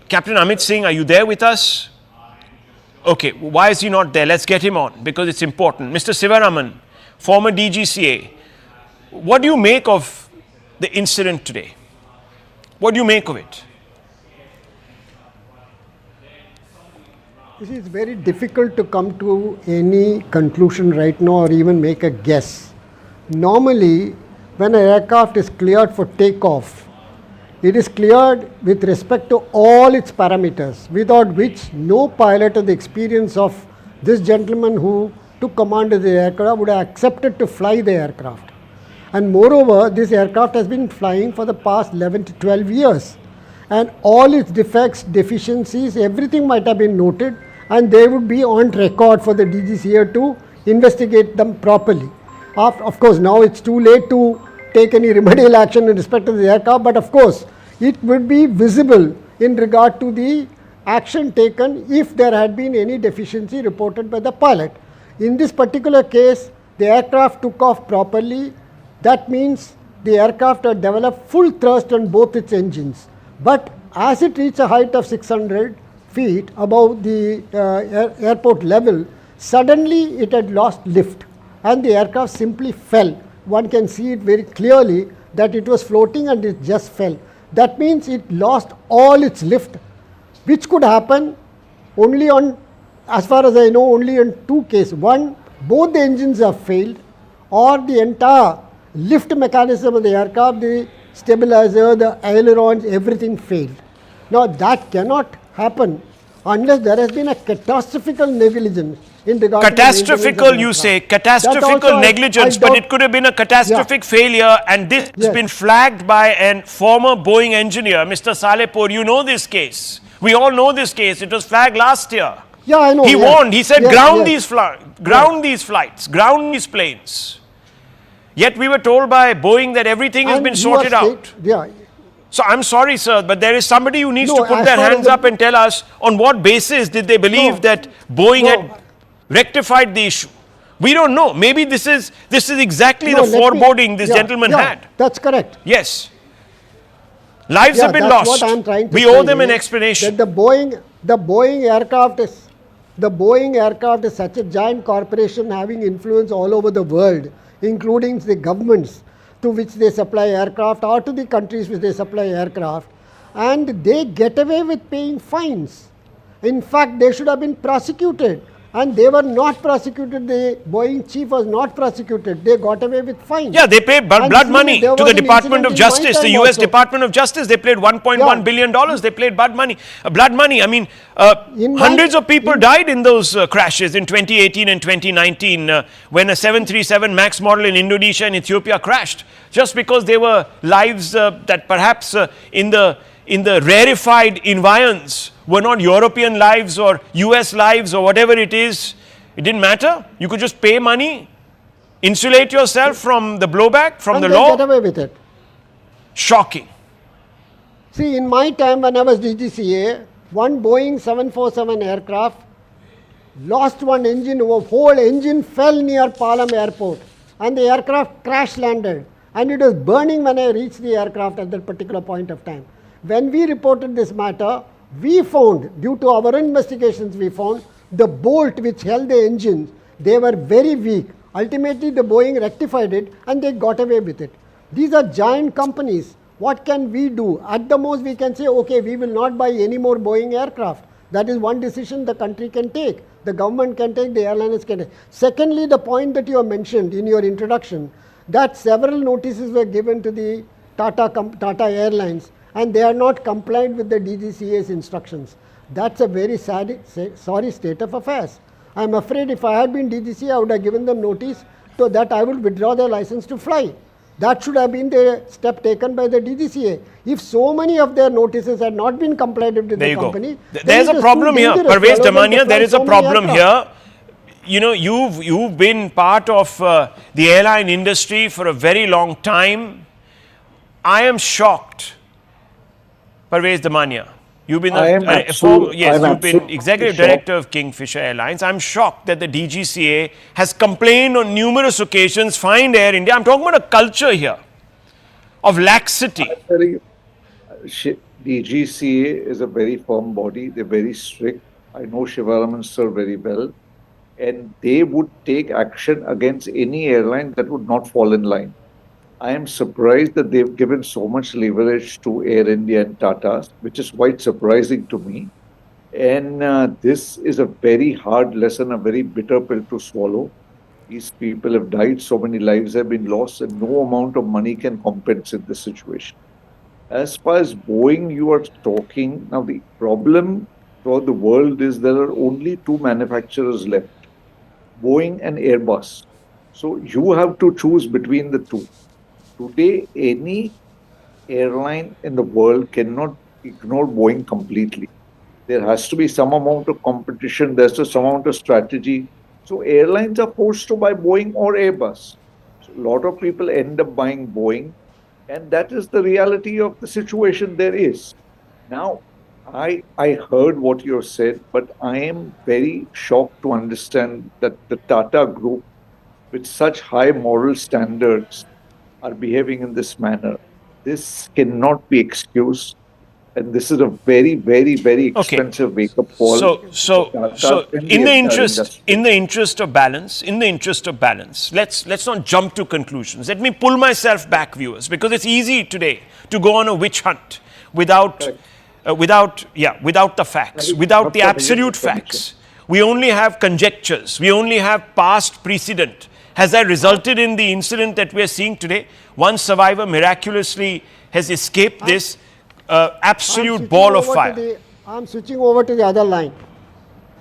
Speaker 12: Captain Amit Singh, are you there with us? Okay, why is he not there? Let's get him on because it's important. Mr. Sivaraman, former DGCA, what do you make of the incident today? What do you make of it?
Speaker 4: It is very difficult to come to any conclusion right now or even make a guess. Normally, when an aircraft is cleared for takeoff, it is cleared with respect to all its parameters, without which no pilot of the experience of this gentleman who took command of the aircraft would have accepted to fly the aircraft. And moreover, this aircraft has been flying for the past 11 to 12 years. And all its defects, deficiencies, everything might have been noted, and they would be on record for the DGCA to investigate them properly. Of course, now it's too late to take any remedial action in respect to the aircraft, but of course, it would be visible in regard to the action taken if there had been any deficiency reported by the pilot. In this particular case, the aircraft took off properly. That means the aircraft had developed full thrust on both its engines. But as it reached a height of 600 feet above the airport level, suddenly it had lost lift and the aircraft simply fell. One can see it very clearly that it was floating and it just fell. That means it lost all its lift, which could happen only on, as far as I know, only in two cases. One, both the engines have failed, or the entire lift mechanism of the aircraft, the stabilizer, the ailerons, everything failed. Now that cannot happen unless there has been a catastrophical negligence in regard
Speaker 12: catastrophical, you say, catastrophical negligence, but it could have been a catastrophic failure, and this has been flagged by a former Boeing engineer, Mr. Salepur. You know this case. We all know this case. It was flagged last year.
Speaker 4: Yeah, I know.
Speaker 12: He warned. He said, ground these flights, ground these planes. Yet we were told by Boeing that everything has been sorted out. So I'm sorry, sir, but there is somebody who needs to put their hands up and tell us on what basis did they believe that Boeing had rectified the issue. We don't know. Maybe this is exactly the foreboding this gentleman had.
Speaker 4: That's correct.
Speaker 12: Yes. Lives have been lost.
Speaker 4: What I'm trying to
Speaker 12: we owe them an explanation.
Speaker 4: That the Boeing aircraft is such a giant corporation having influence all over the world, including the governments to which they supply aircraft or to the countries which they supply aircraft, and they get away with paying fines. In fact, they should have been prosecuted, and they were not prosecuted. The Boeing chief was not prosecuted. They got away with fines.
Speaker 12: Yeah, they paid blood money to the Department of Justice, the US Department of Justice. They paid $1.1 billion. They paid blood money. I mean, hundreds of people died in those crashes in 2018 and 2019 when a 737 MAX model in Indonesia and Ethiopia crashed, just because they were lives that perhaps in the rarefied environs were not European lives or US lives or whatever it is. It didn't matter. You could just pay money, insulate yourself from the blowback, from the law.
Speaker 4: Get away with it.
Speaker 12: Shocking.
Speaker 4: See, in my time when I was DGCA, one Boeing 747 aircraft lost one engine, whole engine fell near Palam airport and the aircraft crash landed and it was burning when I reached the aircraft at that particular point of time. When we reported this matter, we found, due to our investigations, we found the bolt which held the engines, they were very weak. Ultimately, the Boeing rectified it and they got away with it. These are giant companies. What can we do? At the most, we can say, okay, we will not buy any more Boeing aircraft. That is one decision the country can take. The government can take, the airlines can take. Secondly, the point that you have mentioned in your introduction, that several notices were given to the Tata Airlines and they are not compliant with the DGCA's instructions. That's a very sorry state of affairs. I am afraid if I had been DGCA, I would have given them notice so that I would withdraw their license to fly. That should have been the step taken by the DGCA. If so many of their notices had not been complied with the company,
Speaker 12: there's a problem here. Parvez Damania, there is a problem here. You know, you've been part of the airline industry for a very long time. I am shocked, Parvez Damania. You've been you've been executive director of Kingfisher Airlines. I'm shocked that the DGCA has complained on numerous occasions, fined Air India. I'm talking about a culture here of laxity.
Speaker 8: DGCA is a very firm body. They're very strict. I know Shivaraman sir very well. And they would take action against any airline that would not fall in line. I am surprised that they've given so much leverage to Air India and Tata, which is quite surprising to me. And this is a very hard lesson, a very bitter pill to swallow. These people have died, so many lives have been lost, and no amount of money can compensate the situation. As far as Boeing you are talking, now the problem for the world is there are only two manufacturers left, Boeing and Airbus. So you have to choose between the two. Today, any airline in the world cannot ignore Boeing completely. There has to be some amount of competition, there's some amount of strategy. So airlines are forced to buy Boeing or Airbus. So a lot of people end up buying Boeing, and that is the reality of the situation there is. Now, I heard what you said, but I am very shocked to understand that the Tata Group, with such high moral standards, are behaving in this manner. This cannot be excused, and this is a very, very, very expensive wake-up call.
Speaker 12: So in the interest of balance, let's not jump to conclusions. Let me pull myself back, viewers, because it's easy today to go on a witch hunt without the facts, without the absolute facts. We only have conjectures. We only have past precedent. Has that resulted in the incident that we are seeing today? One survivor miraculously has escaped this absolute ball of fire.
Speaker 4: I'm switching over to the other line.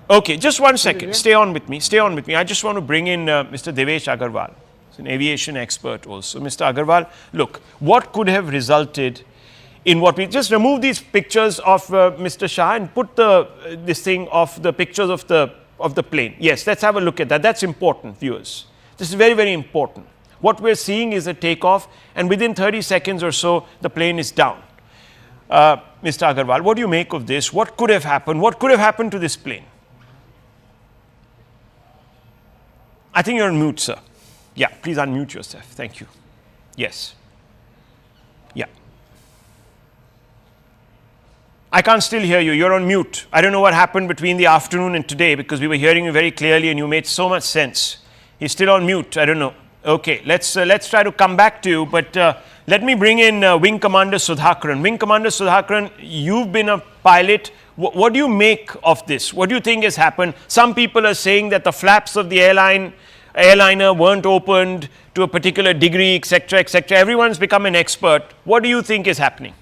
Speaker 12: Okay, just 1 second. Stay on with me. I just want to bring in Mr. Devesh Agarwal. He's an aviation expert also. Mr. Agarwal, look, what could have resulted in what we just remove these pictures of Mr. Shah and put this thing of the pictures of the plane. Yes, let's have a look at that. That's important, viewers. This is very, very important. What we're seeing is a takeoff, and within 30 seconds or so, the plane is down. Mr. Agarwal, what do you make of this? What could have happened? What could have happened to this plane? I think you're on mute, sir. Yeah, please unmute yourself. Thank you. Yes. Yeah. I can't still hear you. You're on mute. I don't know what happened between the afternoon and today, because we were hearing you very clearly and you made so much sense. He's still on mute. I don't know. Okay, let's try to come back to you, but let me bring in Wing Commander Sudhakaran. Wing Commander Sudhakaran, you've been a pilot. What do you make of this? What do you think has happened? Some people are saying that the flaps of the airliner weren't opened to a particular degree, etc., etc. Everyone's become an expert. What do you think is happening?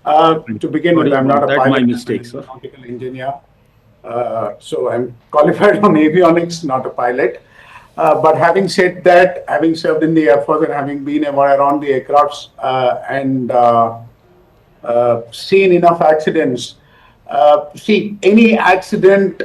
Speaker 9: To begin with, I'm not a pilot. My mistake, sir. I'm a nautical engineer. So I'm qualified on avionics, not a pilot. But having said that, having served in the Air Force and having been around the aircrafts and seen enough accidents, see, any accident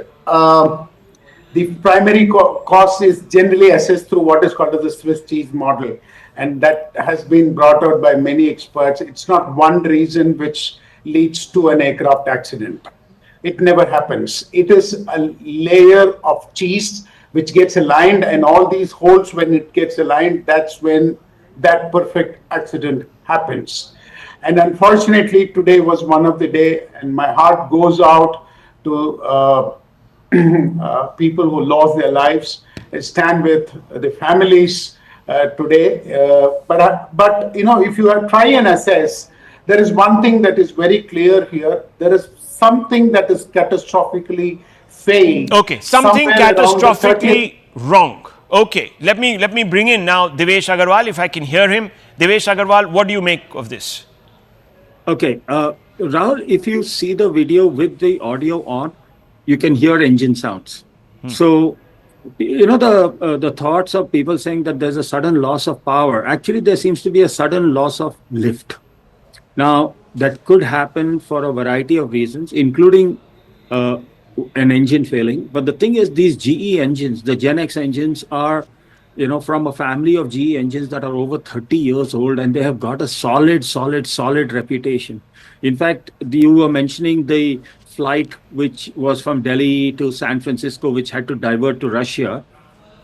Speaker 9: The primary cause is generally assessed through what is called as the Swiss cheese model, and that has been brought out by many experts. It's not one reason which leads to an aircraft accident. It never happens. It is a layer of cheese which gets aligned, and all these holes, when it gets aligned, that's when that perfect accident happens. And unfortunately, today was one of the day, and my heart goes out to people who lost their lives. I stand with the families today. But if you try and assess, there is one thing that is very clear here. There is something that is catastrophically failed.
Speaker 12: Okay, something catastrophically wrong. Okay, let me bring in now Devesh Agarwal, if I can hear him. Devesh Agarwal, what do you make of this?
Speaker 6: Okay, Rahul, if you see the video with the audio on, you can hear engine sounds. So, the thoughts of people saying that there's a sudden loss of power. Actually, there seems to be a sudden loss of lift. Now, that could happen for a variety of reasons, including an engine failing. But the thing is, these GE engines, the Gen X engines, are from a family of GE engines that are over 30 years old, and they have got a solid reputation. In fact, you were mentioning the flight which was from Delhi to San Francisco, which had to divert to Russia.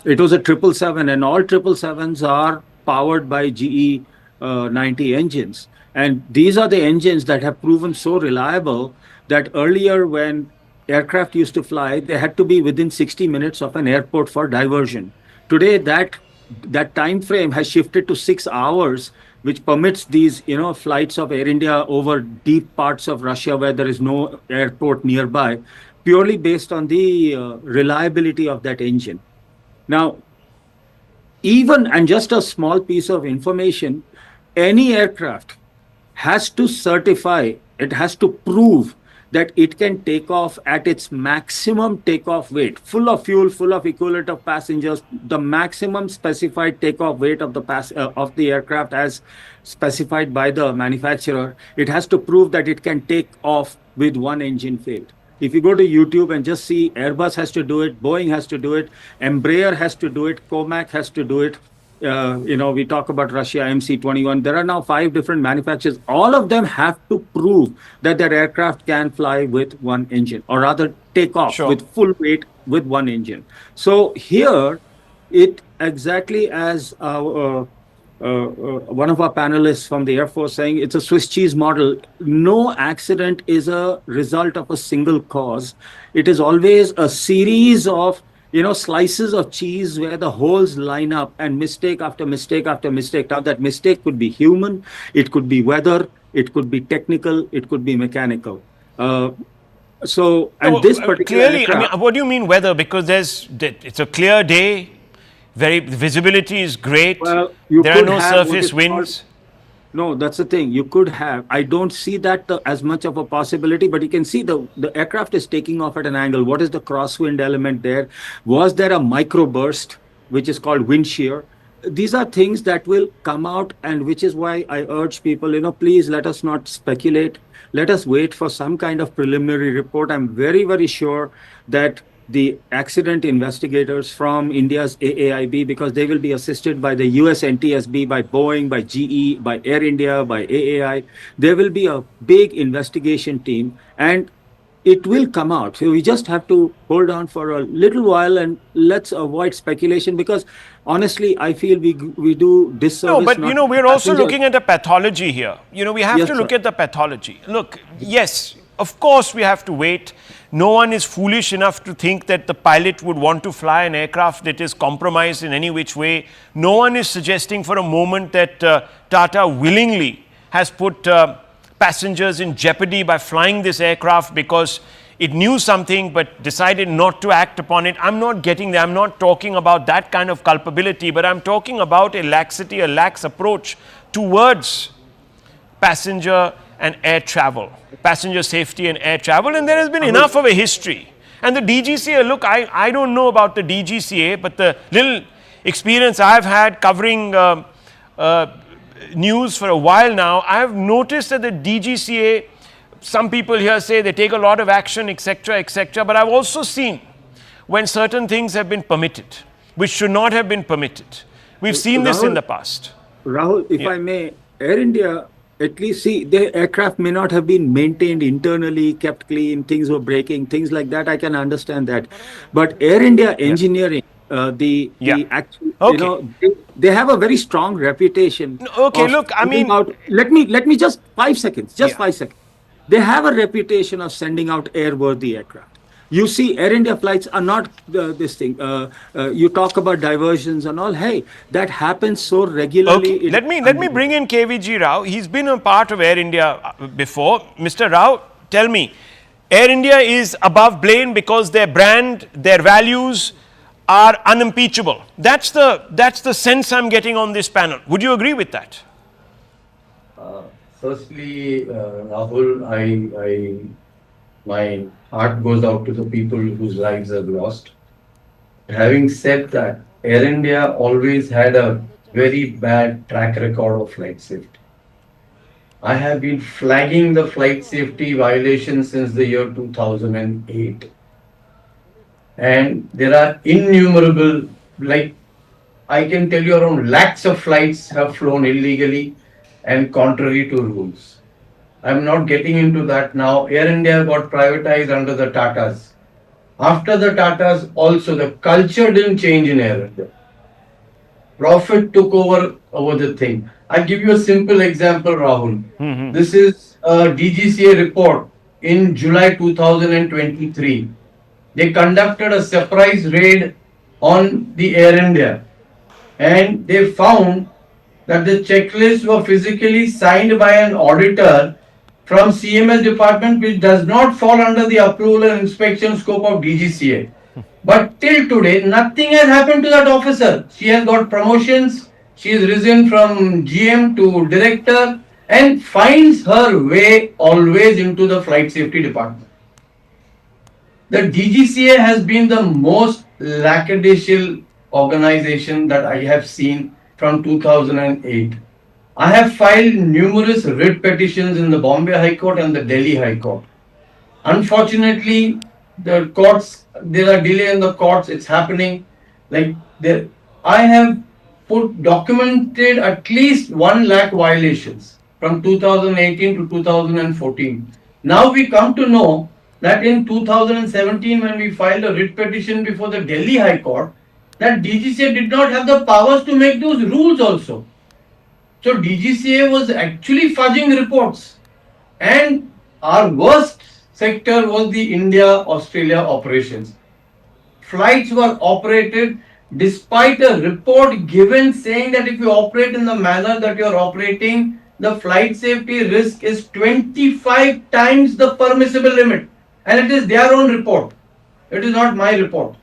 Speaker 6: It was a 777, and all 777s are powered by GE 90 engines. And these are the engines that have proven so reliable that earlier, when aircraft used to fly, they had to be within 60 minutes of an airport for diversion. Today, that time frame has shifted to 6 hours, which permits these flights of Air India over deep parts of Russia where there is no airport nearby, purely based on the reliability of that engine. Now, and just a small piece of information, any aircraft has to certify, it has to prove that it can take off at its maximum takeoff weight, full of fuel, full of equivalent of passengers, the maximum specified takeoff weight of the aircraft as specified by the manufacturer. It has to prove that it can take off with one engine failed. If you go to YouTube and just see, Airbus has to do it, Boeing has to do it, Embraer has to do it, Comac has to do it. We talk about Russia, MC-21. There are now 5 different manufacturers. All of them have to prove that their aircraft can fly with one engine, or rather take off with full weight with one engine. So here, it exactly as one of our panelists from the Air Force saying, it's a Swiss cheese model. No accident is a result of a single cause. It is always a series of slices of cheese where the holes line up, and mistake after mistake after mistake. Now, that mistake could be human, it could be weather, it could be technical, it could be mechanical. This particular
Speaker 12: clearly,
Speaker 6: aircraft,
Speaker 12: what do you mean weather? Because it's a clear day, visibility is great, there are no surface winds.
Speaker 6: No, that's the thing. You could have. I don't see that as much of a possibility, but you can see the aircraft is taking off at an angle. What is the crosswind element there? Was there a microburst, which is called wind shear? These are things that will come out, and which is why I urge people, please let us not speculate. Let us wait for some kind of preliminary report. I'm very, very sure that the accident investigators from India's AAIB, because they will be assisted by the US NTSB, by Boeing, by GE, by Air India, by AAI. There will be a big investigation team, and it will come out. So we just have to hold on for a little while, and let's avoid speculation, because honestly, I feel we do disservice.
Speaker 12: No, but we're also looking at a pathology here. We have to look at the pathology. Look, yes, of course we have to wait. No one is foolish enough to think that the pilot would want to fly an aircraft that is compromised in any which way. No one is suggesting for a moment that Tata willingly has put passengers in jeopardy by flying this aircraft because it knew something but decided not to act upon it. I'm not getting there. I'm not talking about that kind of culpability, but I'm talking about a laxity, a lax approach towards passenger and air travel, passenger safety and air travel, and there has been enough of a history. And the DGCA, look, I don't know about the DGCA, but the little experience I've had covering news for a while now, I have noticed that the DGCA, some people here say they take a lot of action, etc., etc., but I've also seen when certain things have been permitted, which should not have been permitted. We've seen this in the past.
Speaker 6: Rahul, if I may, Air India, at least see, the aircraft may not have been maintained internally, kept clean, things were breaking, things like that. I can understand that. But Air India engineering, the actual, they have a very strong reputation.
Speaker 12: Okay, look, I mean,
Speaker 6: let me just 5 seconds, 5 seconds. They have a reputation of sending out airworthy aircraft. You see, Air India flights are not this thing. You talk about diversions and all. Hey, that happens so regularly.
Speaker 12: Okay. Let me bring in KVG Rao. He's been a part of Air India before. Mr. Rao, tell me, Air India is above blame because their brand, their values are unimpeachable. That's the sense I'm getting on this panel. Would you agree with that?
Speaker 16: Firstly, Rahul, my heart goes out to the people whose lives are lost. Having said that, Air India always had a very bad track record of flight safety. I have been flagging the flight safety violations since the year 2008. And there are innumerable, like I can tell you around lakhs of flights have flown illegally and contrary to rules. I'm not getting into that now. Air India got privatized under the Tatas. After the Tatas also, the culture didn't change in Air India. Profit took over the thing. I'll give you a simple example, Rahul. This is a DGCA report in July 2023. They conducted a surprise raid on the Air India and they found that the checklists were physically signed by an auditor from CMS department, which does not fall under the approval and inspection scope of DGCA. But till today, nothing has happened to that officer. She has got promotions. She has risen from GM to director and finds her way always into the flight safety department. The DGCA has been the most lackadaisical organization that I have seen from 2008. I have filed numerous writ petitions in the Bombay High Court and the Delhi High Court. Unfortunately, the courts, there are delay in the courts, it's happening. I have documented at least 1 lakh violations from 2018 to 2014. Now we come to know that in 2017, when we filed a writ petition before the Delhi High Court, that DGCA did not have the powers to make those rules also. So DGCA was actually fudging reports. And our worst sector was the India-Australia operations. Flights were operated despite a report given saying that if you operate in the manner that you are operating, the flight safety risk is 25 times the permissible limit. And it is their own report. It is not my report.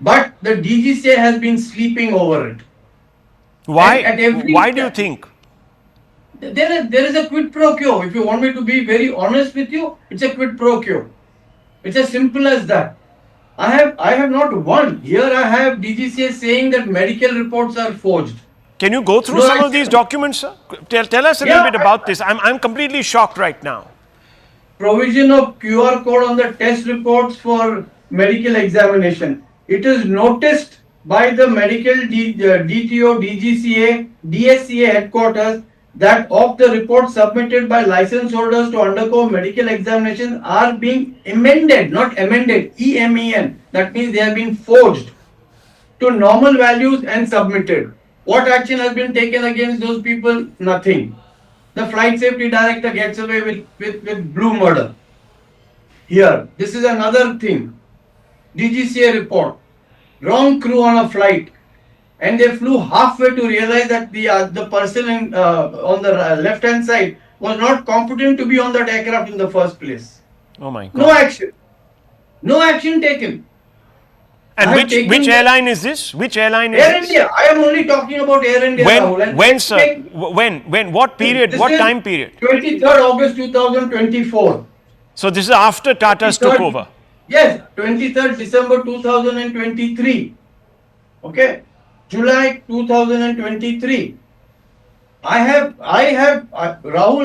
Speaker 16: But the DGCA has been sleeping over it.
Speaker 12: Why? Why do you think?
Speaker 16: There is a quid pro quo. If you want me to be very honest with you, it's a quid pro quo. It's as simple as that. I have not won. Here I have DGCA saying that medical reports are forged.
Speaker 12: Can you go through some of these documents, sir? Tell us a little bit about this. I'm completely shocked right now.
Speaker 16: Provision of QR code on the test reports for medical examination. It is noticed by the medical DTO, DGCA, DSCA headquarters that of the reports submitted by license holders to undergo medical examination are being amended, not amended, EMEN. That means they have been forged to normal values and submitted. What action has been taken against those people? Nothing. The flight safety director gets away with blue murder. Here, this is another thing. DGCA report. Wrong crew on a flight, and they flew halfway to realize that the person on the left hand side was not competent to be on that aircraft in the first place.
Speaker 12: Oh my God.
Speaker 16: No action. No action taken.
Speaker 12: And which airline is this? Which airline is
Speaker 16: Air
Speaker 12: this?
Speaker 16: India. I am only talking about Air India.
Speaker 12: When, sir? When? What period? What time period?
Speaker 16: 23rd August 2024.
Speaker 12: So this is after Tata's took over.
Speaker 16: Yes, 23rd December 2023. Okay, July 2023. Rahul,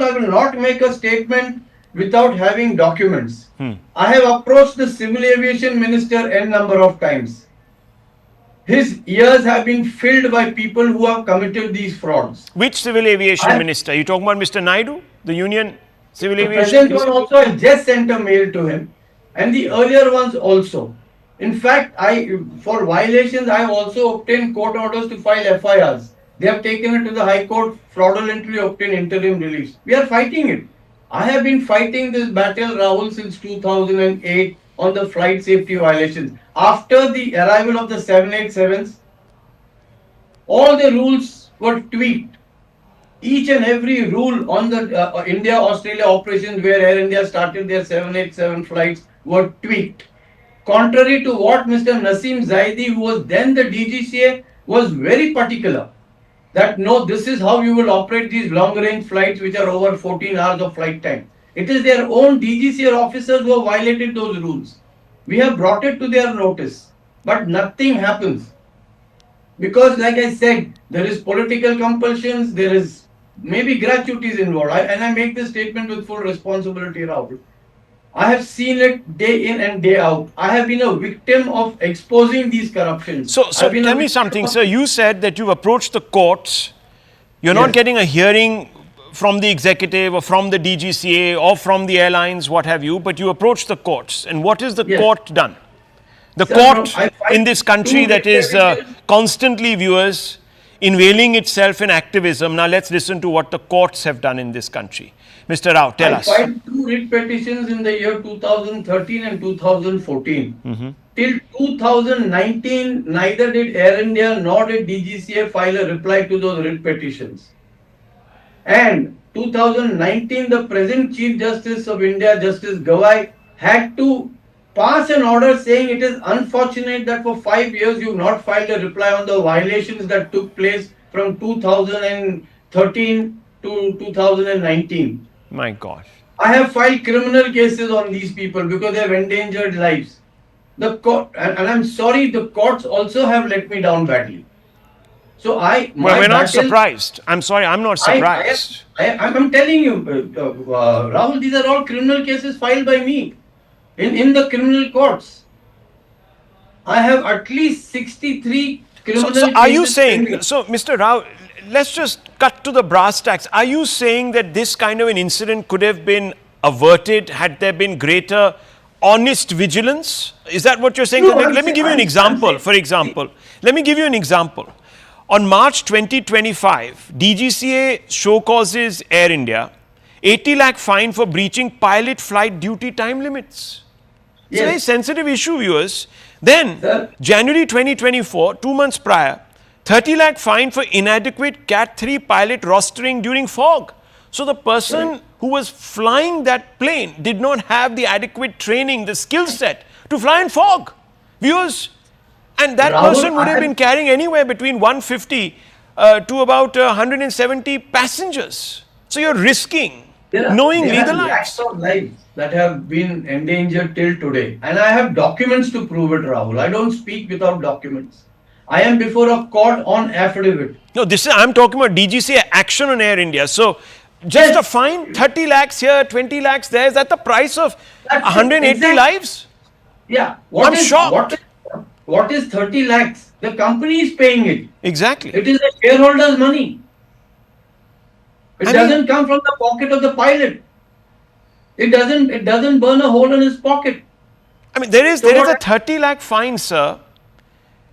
Speaker 16: I will not make a statement without having documents. I have approached the Civil Aviation Minister n number of times. His ears have been filled by people who have committed these frauds.
Speaker 12: Which Civil Aviation Minister? You talking about Mr. Naidu, the Union Civil
Speaker 16: The
Speaker 12: Aviation
Speaker 16: present
Speaker 12: Minister?
Speaker 16: one also, I just sent a mail to him, and the earlier ones also. In fact, for violations, I have also obtained court orders to file FIRs. They have taken it to the High Court, fraudulently obtained interim reliefs. We are fighting it. I have been fighting this battle, Rahul, since 2008 on the flight safety violations. After the arrival of the 787s, all the rules were tweaked. Each and every rule on the India-Australia operations where Air India started their 787 flights were tweaked. Contrary to what Mr. Naseem Zaidi, who was then the DGCA, was very particular. That no, this is how you will operate these long-range flights which are over 14 hours of flight time. It is their own DGCA officers who have violated those rules. We have brought it to their notice, but nothing happens. Because like I said, there is political compulsions, there is maybe gratuities involved. And I make this statement with full responsibility, Rahul. I have seen it day in and day out. I have been a victim of exposing these corruptions.
Speaker 12: So tell me something, sir. You said that you've approached the courts. You're not getting a hearing from the executive or from the DGCA or from the airlines, what have you, but you approached the courts. And what has the court done? The court in this country that is constantly, viewers, unveiling itself in activism. Now let's listen to what the courts have done in this country. Mr. Rao, tell us.
Speaker 16: I filed 2 writ petitions in the year 2013 and 2014. Till 2019, neither did Air India nor did DGCA file a reply to those writ petitions. And 2019, the present Chief Justice of India, Justice Gawai, had to pass an order saying it is unfortunate that for 5 years you have not filed a reply on the violations that took place from 2013 to 2019.
Speaker 12: My God.
Speaker 16: I have filed criminal cases on these people because they have endangered lives. The court, and I'm sorry, the courts also have let me down badly. So
Speaker 12: we're not surprised. I'm sorry, I'm not surprised.
Speaker 16: I'm telling you, Rahul, these are all criminal cases filed by me in the criminal courts. I have at least 63 criminal cases.
Speaker 12: So are you saying, so Mr. Rao, let's just cut to the brass tacks. Are you saying that this kind of an incident could have been averted had there been greater honest vigilance? Is that what you're saying?
Speaker 16: No,
Speaker 12: let me give you an example. For example, let me give you an example. On March 2025, DGCA show causes Air India 80 lakh fine for breaching pilot flight duty time limits. It's a very sensitive issue, viewers. Then, January 2024, 2 months prior, 30 lakh fine for inadequate Cat 3 pilot rostering during fog. So the person who was flying that plane did not have the adequate training, the skill set to fly in fog. Viewers, and that person would have been carrying anywhere between 150 to about 170 passengers. So you're risking knowingly the lives.
Speaker 16: Lakhs of lives that have been endangered till today. And I have documents to prove it, Rahul. I don't speak without documents. I am before a court on affidavit.
Speaker 12: No, I'm talking about DGCA action on Air India. So just a fine, 30 lakhs here, 20 lakhs there. Is that the price of 180 lives?
Speaker 16: Yeah.
Speaker 12: I'm shocked.
Speaker 16: What is 30 lakhs? The company is paying it.
Speaker 12: Exactly.
Speaker 16: It is the shareholders' money. It doesn't come from the pocket of the pilot. It doesn't burn a hole in his pocket.
Speaker 12: I mean, there is a 30 lakh fine, sir.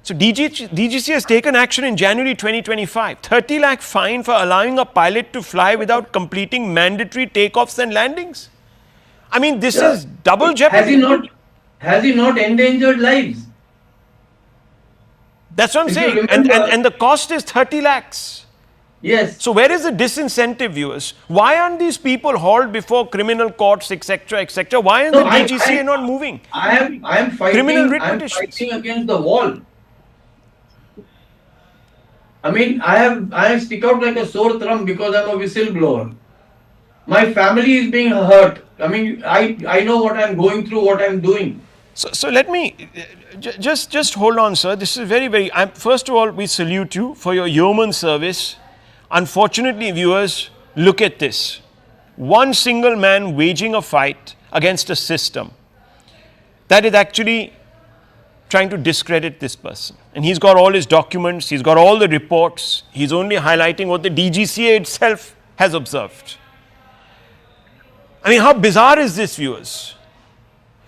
Speaker 12: So DGC has taken action in January 2025. 30 lakh fine for allowing a pilot to fly without completing mandatory takeoffs and landings. I mean, this is double jeopardy.
Speaker 16: Has he not endangered lives?
Speaker 12: That's what I'm saying. And the cost is 30 lakhs.
Speaker 16: Yes.
Speaker 12: So where is the disincentive, viewers? Why aren't these people hauled before criminal courts, etc., etc.? Why are the DGCA not moving?
Speaker 16: I am fighting against the wall. I mean, I stick out like a sore thumb because I'm a whistleblower. My family is being hurt. I mean, I know what I'm going through, what I'm doing.
Speaker 12: So let me just hold on, sir. This is very, very. First of all, we salute you for your yeoman service. Unfortunately, viewers, look at this. one single man waging a fight against a system that is actually trying to discredit this person. And he's got all his documents, he's got all the reports, he's only highlighting what the DGCA itself has observed. I mean, how bizarre is this, viewers?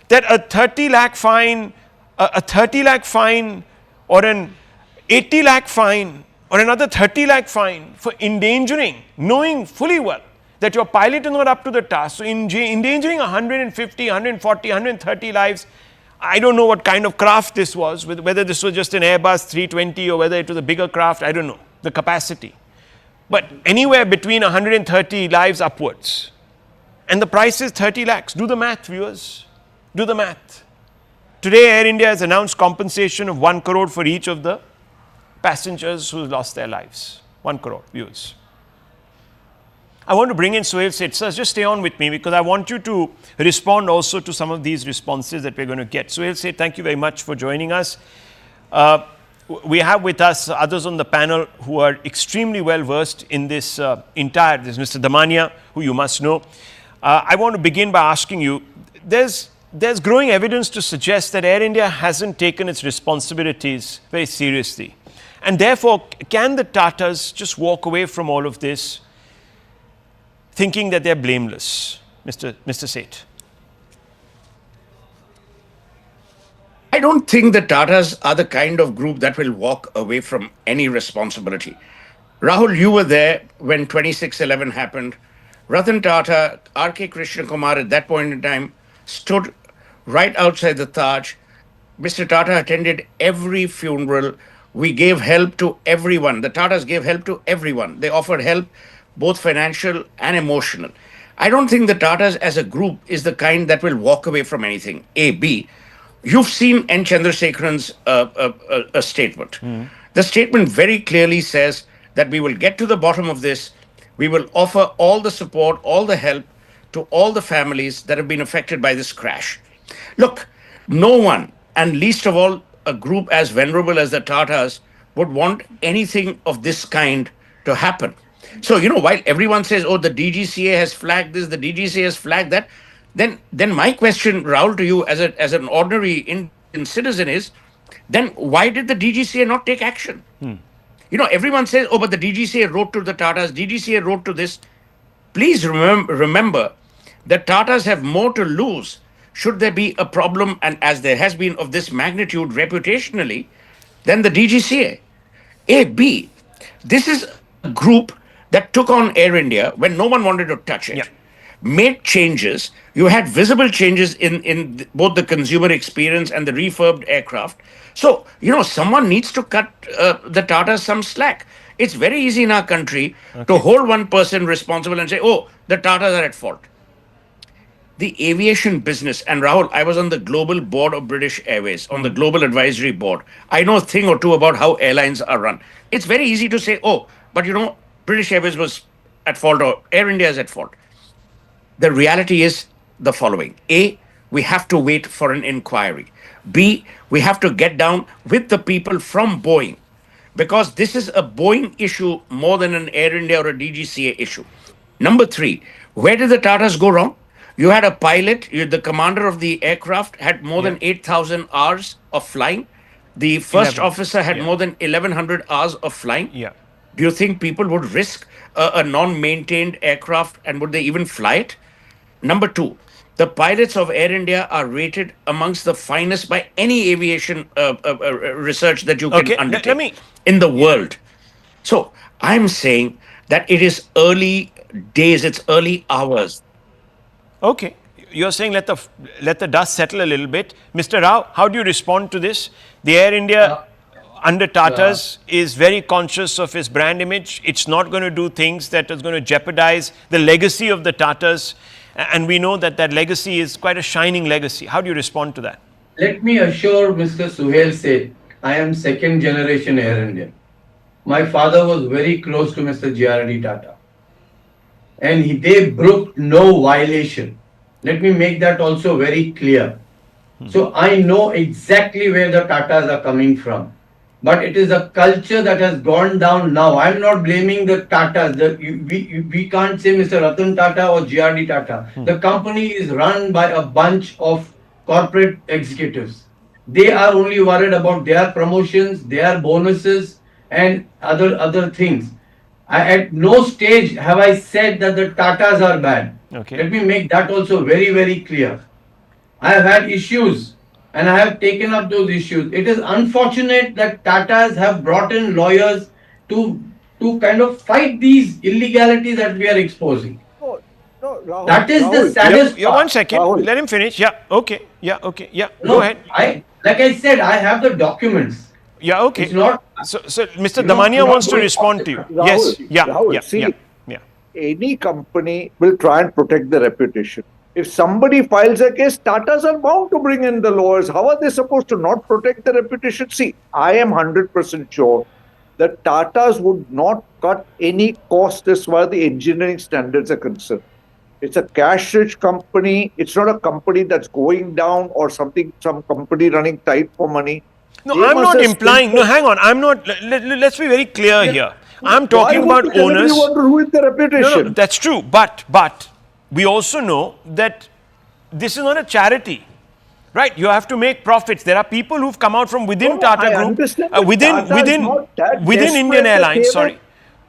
Speaker 12: That a 30 lakh fine, a 30 lakh fine, or an 80 lakh fine, or another 30 lakh fine for endangering, knowing fully well that your pilot is not up to the task. So endangering 150, 140, 130 lives. I don't know what kind of craft this was, whether this was just an Airbus 320 or whether it was a bigger craft, I don't know, the capacity. But anywhere between 130 lives upwards. And the price is 30 lakhs. Do the math, viewers. Do the math. Today, Air India has announced compensation of 1 crore for each of the passengers who lost their lives. 1 crore, viewers. I want to bring in Suhail Seth. Sir, just stay on with me because I want you to respond also to some of these responses that we're going to get. Suhail Seth, thank you very much for joining us. We have with us others on the panel who are extremely well versed in this there's Mr. Damania, who you must know. I want to begin by asking you, there's growing evidence to suggest that Air India hasn't taken its responsibilities very seriously. And therefore, can the Tatas just walk away from all of this thinking that they're blameless, Mr. Seth?
Speaker 14: I don't think the Tatas are the kind of group that will walk away from any responsibility. Rahul, you were there when 2611 happened. Ratan Tata, R.K. Krishna Kumar at that point in time stood right outside the Taj. Mr. Tata attended every funeral. We gave help to everyone. The Tatas gave help to everyone. They offered help, both financial and emotional. I don't think the Tatas as a group is the kind that will walk away from anything. A. B. You've seen N. Chandrasekharan's statement. The statement very clearly says that we will get to the bottom of this. We will offer all the support, all the help to all the families that have been affected by this crash. Look, no one, and least of all a group as venerable as the Tatas, would want anything of this kind to happen. So, while everyone says, oh, the DGCA has flagged this, the DGCA has flagged that, then my question, Rahul, to you as an ordinary Indian citizen is, then why did the DGCA not take action? Everyone says, oh, but the DGCA wrote to the Tatas, DGCA wrote to this. Please remember that Tatas have more to lose should there be a problem, and as there has been of this magnitude reputationally, than the DGCA. A. B. This is a group that took on Air India when no one wanted to touch it, made changes. You had visible changes in both the consumer experience and the refurbed aircraft. So, someone needs to cut the Tatas some slack. It's very easy in our country to hold one person responsible and say, oh, the Tatas are at fault. The aviation business, and Rahul, I was on the global board of British Airways, on the global advisory board. I know a thing or two about how airlines are run. It's very easy to say, oh, but British Airways was at fault or Air India is at fault. The reality is the following. A, we have to wait for an inquiry. B, we have to get down with the people from Boeing, because this is a Boeing issue more than an Air India or a DGCA issue. Number 3, where did the Tatas go wrong? You had a pilot, the commander of the aircraft had more than 8,000 hours of flying. The first officer had more than 1,100 hours of flying. Do you think people would risk a non-maintained aircraft, and would they even fly it? Number 2, the pilots of Air India are rated amongst the finest by any aviation research that you can undertake in the world. So I'm saying that it is early days, it's early hours.
Speaker 12: Okay, you're saying let the dust settle a little bit. Mr. Rao, how do you respond to this? The Air India under Tatas is very conscious of its brand image. It's not going to do things that is going to jeopardize the legacy of the Tatas. And we know that legacy is quite a shining legacy. How do you respond to that?
Speaker 16: Let me assure Mr. Suhail Seth, I am second generation Air Indian. My father was very close to Mr. G.R.D. Tata. And they broke no violation. Let me make that also very clear. So I know exactly where the Tatas are coming from. but it is a culture that has gone down now. I'm not blaming the Tatas. We can't say Mr. Ratan Tata or GRD Tata. The company is run by a bunch of corporate executives. They are only worried about their promotions, their bonuses, and other things. At no stage have I said that the Tatas are bad.
Speaker 12: Okay.
Speaker 16: Let me make that also very, very clear. I have had issues and I have taken up those issues. It is unfortunate that Tatas have brought in lawyers to kind of fight these illegalities that we are exposing.
Speaker 10: Rahul,
Speaker 16: That is the saddest part.
Speaker 12: 1 second.
Speaker 10: Rahul.
Speaker 12: Let him finish. Yeah. Okay. Yeah. Okay. Yeah.
Speaker 16: No,
Speaker 12: Go ahead.
Speaker 16: Like I said, I have the documents.
Speaker 12: Yeah. Okay.
Speaker 16: It's not.
Speaker 12: So Mr. Damania wants to respond to you.
Speaker 10: Rahul,
Speaker 12: Yes. Yeah.
Speaker 10: Rahul,
Speaker 12: Yeah.
Speaker 10: see,
Speaker 12: Yeah.
Speaker 10: any company will try and protect the reputation. If somebody files a case, Tatas are bound to bring in the lawyers. How are they supposed to not protect the reputation? See, I am 100% sure that Tatas would not cut any cost as far as the engineering standards are concerned. It's a cash-rich company. It's not a company that's going down or something, some company running tight for money.
Speaker 12: No,
Speaker 10: They
Speaker 12: I'm
Speaker 10: must
Speaker 12: not
Speaker 10: have
Speaker 12: implying. No,
Speaker 10: spent-
Speaker 12: hang on. I'm not. Let's be very clear here. I'm
Speaker 10: Why
Speaker 12: talking
Speaker 10: would
Speaker 12: about
Speaker 10: you tell
Speaker 12: owners.
Speaker 10: everyone to ruin their reputation?
Speaker 12: No, that's true. But we also know that this is not a charity, right? You have to make profits. There are people who've come out from within
Speaker 10: No,
Speaker 12: Tata
Speaker 10: I
Speaker 12: Group,
Speaker 10: understand that
Speaker 12: within
Speaker 10: Tata is not that
Speaker 12: Indian
Speaker 10: desperate that
Speaker 12: Airlines.
Speaker 10: they
Speaker 12: Sorry.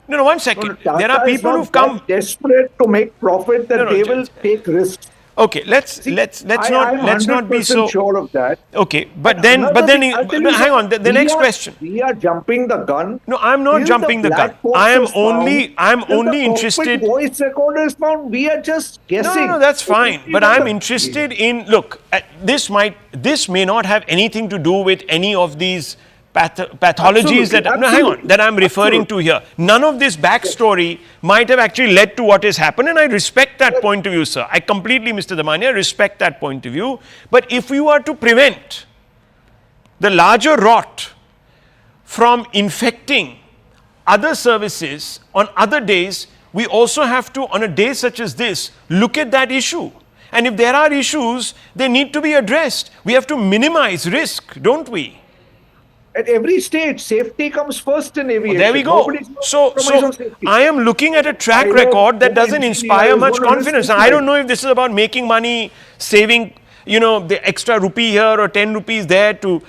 Speaker 12: No, 1 second.
Speaker 10: Tata
Speaker 12: There are
Speaker 10: is
Speaker 12: people
Speaker 10: not
Speaker 12: who've come.
Speaker 10: that desperate to make profit that
Speaker 12: No, no,
Speaker 10: they will take risks.
Speaker 12: Okay, let's
Speaker 10: I'm
Speaker 12: not be
Speaker 10: 100%
Speaker 12: so
Speaker 10: sure of that.
Speaker 12: Okay, but then
Speaker 10: Another thing, I'll tell you
Speaker 12: hang on.
Speaker 10: something.
Speaker 12: The next question.
Speaker 10: We are jumping the gun.
Speaker 12: No, I'm not
Speaker 10: Till
Speaker 12: jumping the gun.
Speaker 10: black box
Speaker 12: I am
Speaker 10: is
Speaker 12: only
Speaker 10: found, till the
Speaker 12: interested.
Speaker 10: cockpit voice recorder is found. We are just guessing.
Speaker 12: No, that's fine. But I'm interested in, look, this may not have anything to do with any of these pathologies that I'm referring to here. None of this backstory might have actually led to what has happened, and I respect that point of view, sir. I completely, Mr. Damania, respect that point of view. But if you are to prevent the larger rot from infecting other services on other days, we also have to, on a day such as this, look at that issue. And if there are issues, they need to be addressed. We have to minimize risk, don't we?
Speaker 10: At every stage, safety comes first in aviation.
Speaker 12: There we go. So I am looking at a track record that doesn't inspire much confidence. Now, I don't know if this is about making money, saving, the extra rupee here or 10 rupees there to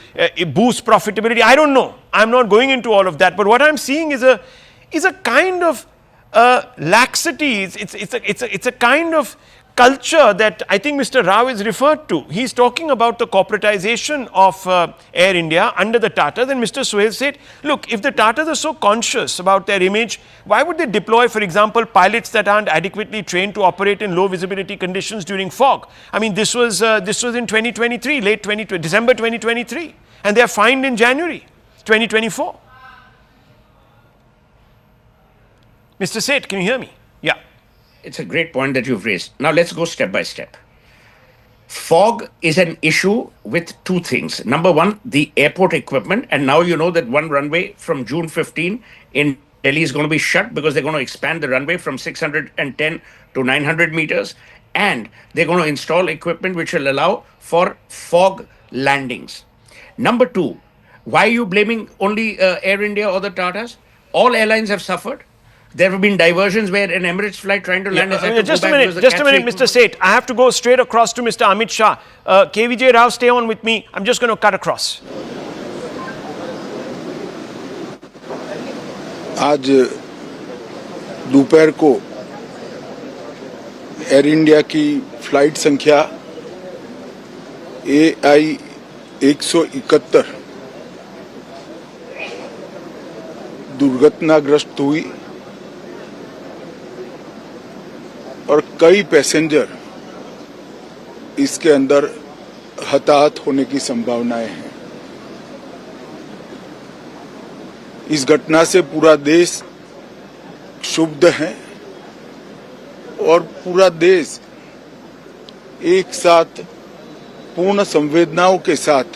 Speaker 12: boost profitability. I don't know. I'm not going into all of that. But what I'm seeing is a kind of laxity. It's a kind of culture that I think Mr. Rao is referred to. He's talking about the corporatization of Air India under the Tatas, and Mr. Suhail said, look, if the Tatas are so conscious about their image, why would they deploy, for example, pilots that aren't adequately trained to operate in low visibility conditions during fog? I mean, this was in 2023, December 2023, and they are fined in January 2024. Mr. Seth, can you hear me? Yeah.
Speaker 14: It's a great point that you've raised. Now let's go step by step. Fog is an issue with two things. Number one, the airport equipment. And now you know that one runway from June 15 in Delhi is going to be shut because they're going to expand the runway from 610 to 900 meters. And they're going to install equipment which will allow for fog landings. Number two, why are you blaming only Air India or the Tatas? All airlines have suffered. There have been diversions where an Emirates flight trying to land
Speaker 12: just a minute, Mr. Seth. I have to go straight across to Mr. Amit Shah. KVJ Rao, stay on with me. I'm just going to cut across.
Speaker 17: आज दोपहर को air India की flight संख्या AI 171 दुर्घटनाग्रस्त हुई और कई passenger इसके अंदर हताहत होने की संभावनाएं हैं। इस घटना से पूरा देश क्षुब्ध है और पूरा देश एक साथ पूर्ण संवेदनाओं के साथ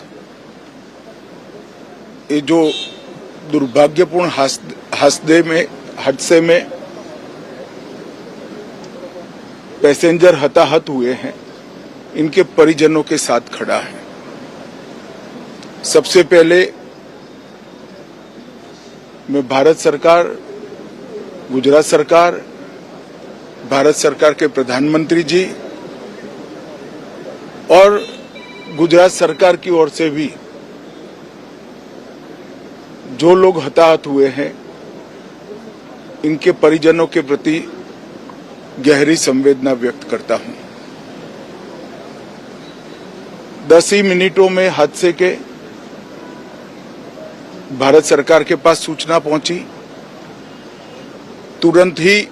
Speaker 17: ये जो दुर्भाग्यपूर्ण हादसे में पैसेंजर हताहत हुए हैं, इनके परिजनों के साथ खड़ा है। सबसे पहले मैं भारत सरकार, गुजरात सरकार, भारत सरकार के प्रधानमंत्री जी और गुजरात सरकार की ओर से भी जो लोग हताहत हुए हैं, इनके परिजनों के प्रति गहरी संवेदना व्यक्त करता हूं। 10 ही मिनटों में हादसे के भारत सरकार के पास सूचना पहुंची। तुरंत ही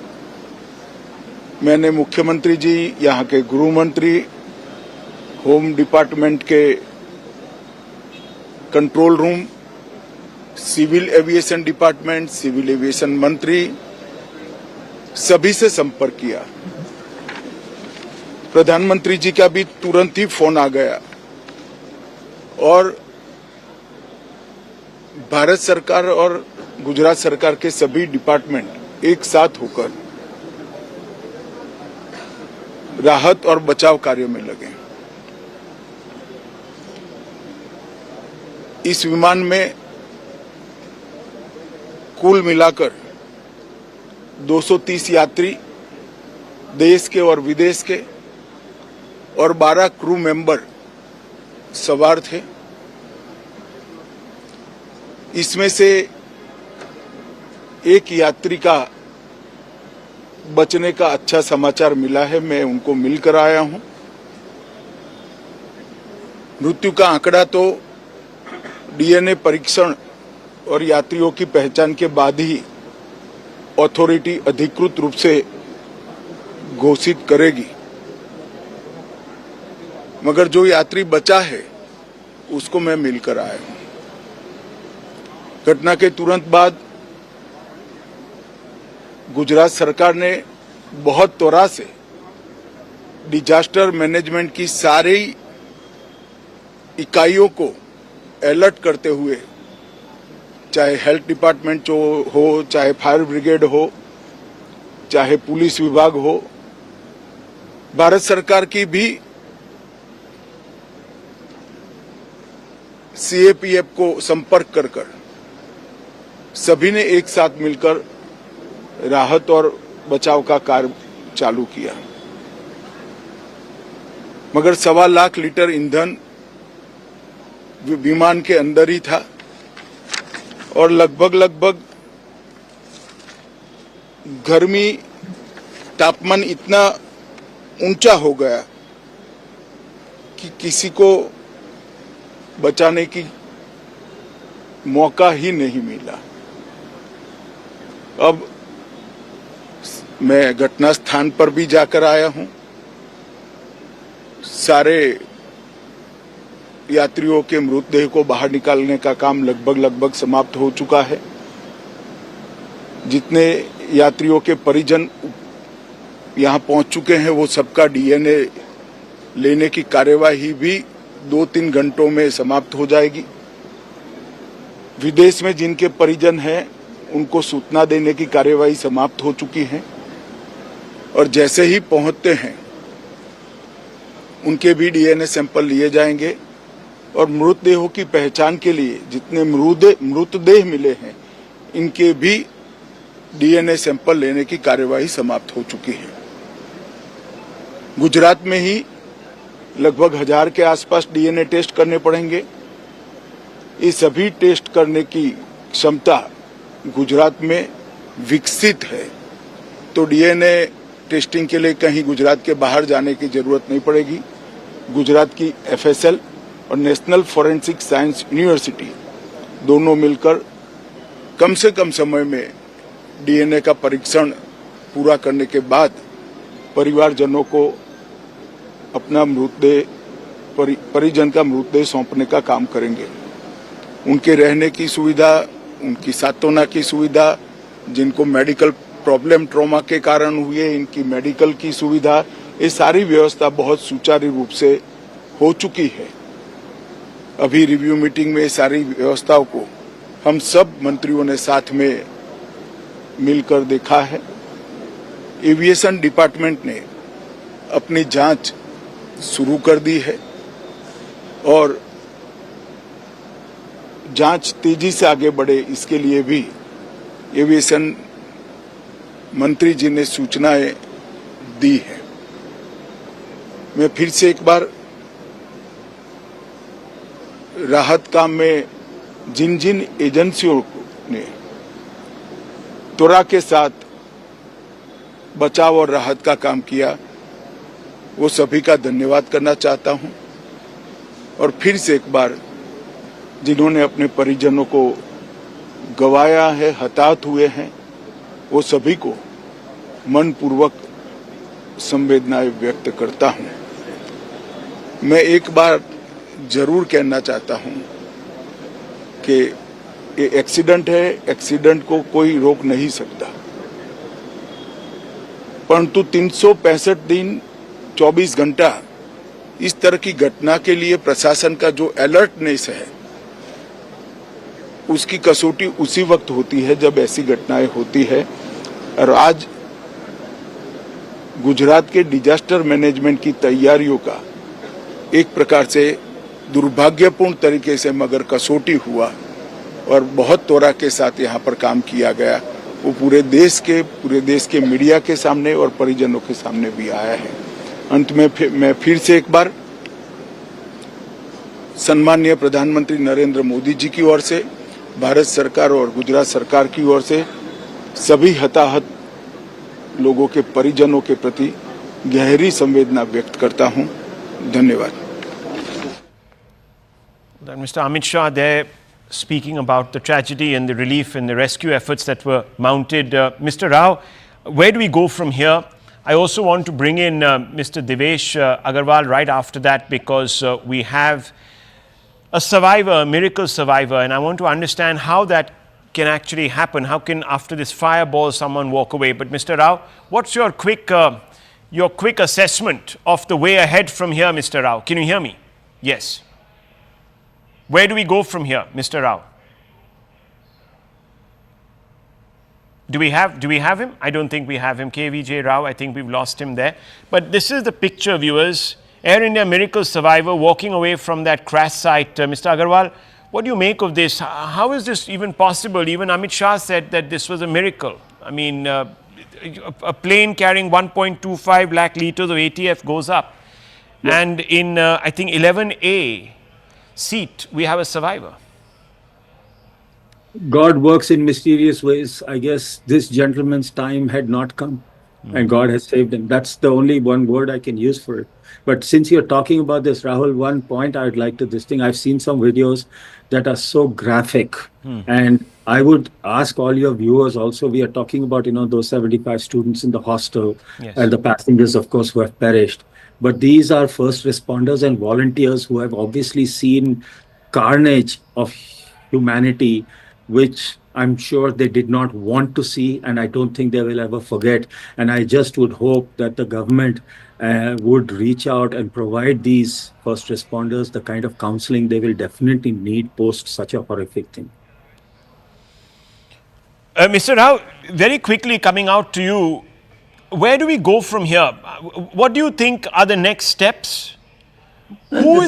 Speaker 17: मैंने मुख्यमंत्री जी, यहाँ के गृह मंत्री, होम डिपार्टमेंट के control room, civil aviation department, civil aviation मंत्री, सभी से संपर्क किया। प्रधानमंत्री जी का भी तुरंत ही फोन आ गया और भारत सरकार और गुजरात सरकार के सभी डिपार्टमेंट एक साथ होकर राहत और बचाव कार्य में लगे। इस विमान में कुल मिलाकर 230 यात्री देश के और विदेश के और 12 क्रू मेंबर सवार थे। इसमें से एक यात्री का बचने का अच्छा समाचार मिला है, मैं उनको मिलकर आया हूं। मृत्यु का आंकड़ा तो डीएनए परीक्षण और यात्रियों की पहचान के बाद ही अथॉरिटी अधिकृत रूप से घोषित करेगी, मगर जो यात्री बचा है उसको मैं मिलकर आया हूं। घटना के तुरंत बाद गुजरात सरकार ने बहुत त्वरा से डिजास्टर मैनेजमेंट की सारी इकाइयों को अलर्ट करते हुए, चाहे हेल्थ डिपार्टमेंट जो हो, चाहे फायर ब्रिगेड हो, चाहे पुलिस विभाग हो, भारत सरकार की भी सीएपीएफ को संपर्क कर सभी ने एक साथ मिलकर राहत और बचाव का कार्य चालू किया। मगर 1.25 लाख लीटर ईंधन विमान के अंदर ही था और लगभग गर्मी, तापमान इतना ऊंचा हो गया कि किसी को बचाने की मौका ही नहीं मिला। अब मैं घटना स्थान पर भी जाकर आया हूं। सारे यात्रियों के मृतदेह को बाहर निकालने का काम लगभग समाप्त हो चुका है। जितने यात्रियों के परिजन यहां पहुंच चुके हैं, वो सबका डीएनए लेने की कार्यवाही भी 2-3 घंटों में समाप्त हो जाएगी। विदेश में जिनके परिजन हैं, उनको सूचना देने की कार्यवाही समाप्त हो चुकी है और जैसे ही पहुंचते हैं उनके भी डीएनए सैंपल लिए जाएंगे और मृतदेहों की पहचान के लिए जितने मृतदेह मिले हैं, इनके भी डीएनए सैंपल लेने की कार्यवाही समाप्त हो चुकी है। गुजरात में ही लगभग 1000 के आसपास डीएनए टेस्ट करने पड़ेंगे। ये सभी टेस्ट करने की क्षमता गुजरात में विकसित है, तो डीएनए टेस्टिंग के लिए कहीं गुजरात के बाहर जाने की जरूरत नहीं पड़ेगी। गुजरात की एफएसएल और नेशनल फॉरेंसिक साइंस यूनिवर्सिटी दोनों मिलकर कम से कम समय में डीएनए का परीक्षण पूरा करने के बाद परिवारजनों को अपना मृतदेह, परिजन का मृतदेह सौंपने का काम करेंगे। उनके रहने की सुविधा, उनकी सांत्वना की सुविधा, जिनको मेडिकल प्रॉब्लम ट्रॉमा के कारण हुए, इनकी मेडिकल की सुविधा, ये सारी व्यवस्था बहुत सुचारू रूप से हो चुकी है। अभी रिव्यू मीटिंग में सारी व्यवस्थाओं को हम सब मंत्रियों ने साथ में मिलकर देखा है। एविएशन डिपार्टमेंट ने अपनी जांच शुरू कर दी है और जांच तेजी से आगे बढ़े, इसके लिए भी एविएशन मंत्री जी ने सूचनाएं दी है। मैं फिर से एक बार राहत काम में जिन जिन एजेंसियों ने त्वरा के साथ बचाव और राहत का काम किया, वो सभी का धन्यवाद करना चाहता हूं। और फिर से एक बार जिन्होंने अपने परिजनों को गंवाया है, हताहत हुए हैं, वो सभी को मनपूर्वक संवेदनाएं व्यक्त करता हूं। मैं एक बार जरूर कहना चाहता हूं कि ये एक्सीडेंट है, एक्सीडेंट को कोई रोक नहीं सकता, परंतु 365 दिन 24 घंटा इस तरह की घटना के लिए प्रशासन का जो अलर्टनेस है, उसकी कसौटी उसी वक्त होती है जब ऐसी घटनाएं होती है। और आज गुजरात के डिजास्टर मैनेजमेंट की तैयारियों का एक प्रकार से दुर्भाग्यपूर्ण तरीके से मगर कसौटी हुआ और बहुत त्वरा के साथ यहाँ पर काम किया गया, वो पूरे देश के मीडिया के सामने और परिजनों के सामने भी आया है। अंत में मैं फिर से एक बार सम्माननीय प्रधानमंत्री नरेंद्र मोदी जी की ओर से, भारत सरकार और गुजरात सरकार की ओर से सभी हताहत लोगों के परिजनों के प्रति गहरी संवेदना व्यक्त करता हूं। धन्यवाद।
Speaker 12: Mr. Amit Shah there speaking about the tragedy and the relief and the rescue efforts that were mounted. Mr. Rao, where do we go from here? I also want to bring in Mr. Devesh Agarwal right after that, because we have a survivor, a miracle survivor, and I want to understand how that can actually happen. How can, after this fireball, someone walk away? But Mr. Rao, what's your quick assessment of the way ahead from here, Mr. Rao? Can you hear me? Yes. Where do we go from here, Mr. Rao? Do we have him? I don't think we have him. KVJ Rao, I think we've lost him there. But this is the picture, viewers. Air India miracle survivor walking away from that crash site. Mr. Agarwal, what do you make of this? How is this even possible? Even Amit Shah said that this was a miracle. I mean, a plane carrying 1.25 lakh liters of ATF goes up. Yeah. And in, I think, 11A seat, we have a survivor.
Speaker 6: God works in mysterious ways. I guess this gentleman's time had not come, and God has saved him. That's the only one word I can use for it. But since you're talking about this, Rahul, one point I'd like to this thing. I've seen some videos that are so graphic, and I would ask all your viewers also, we are talking about, those 75 students in the hostel, yes, and the passengers, of course, who have perished. But these are first responders and volunteers who have obviously seen carnage of humanity, which I'm sure they did not want to see, and I don't think they will ever forget. And I just would hope that the government would reach out and provide these first responders the kind of counseling they will definitely need post such a horrific thing.
Speaker 12: Mr. Rao, very quickly coming out to you, where do we go from here? What do you think are the next steps? Who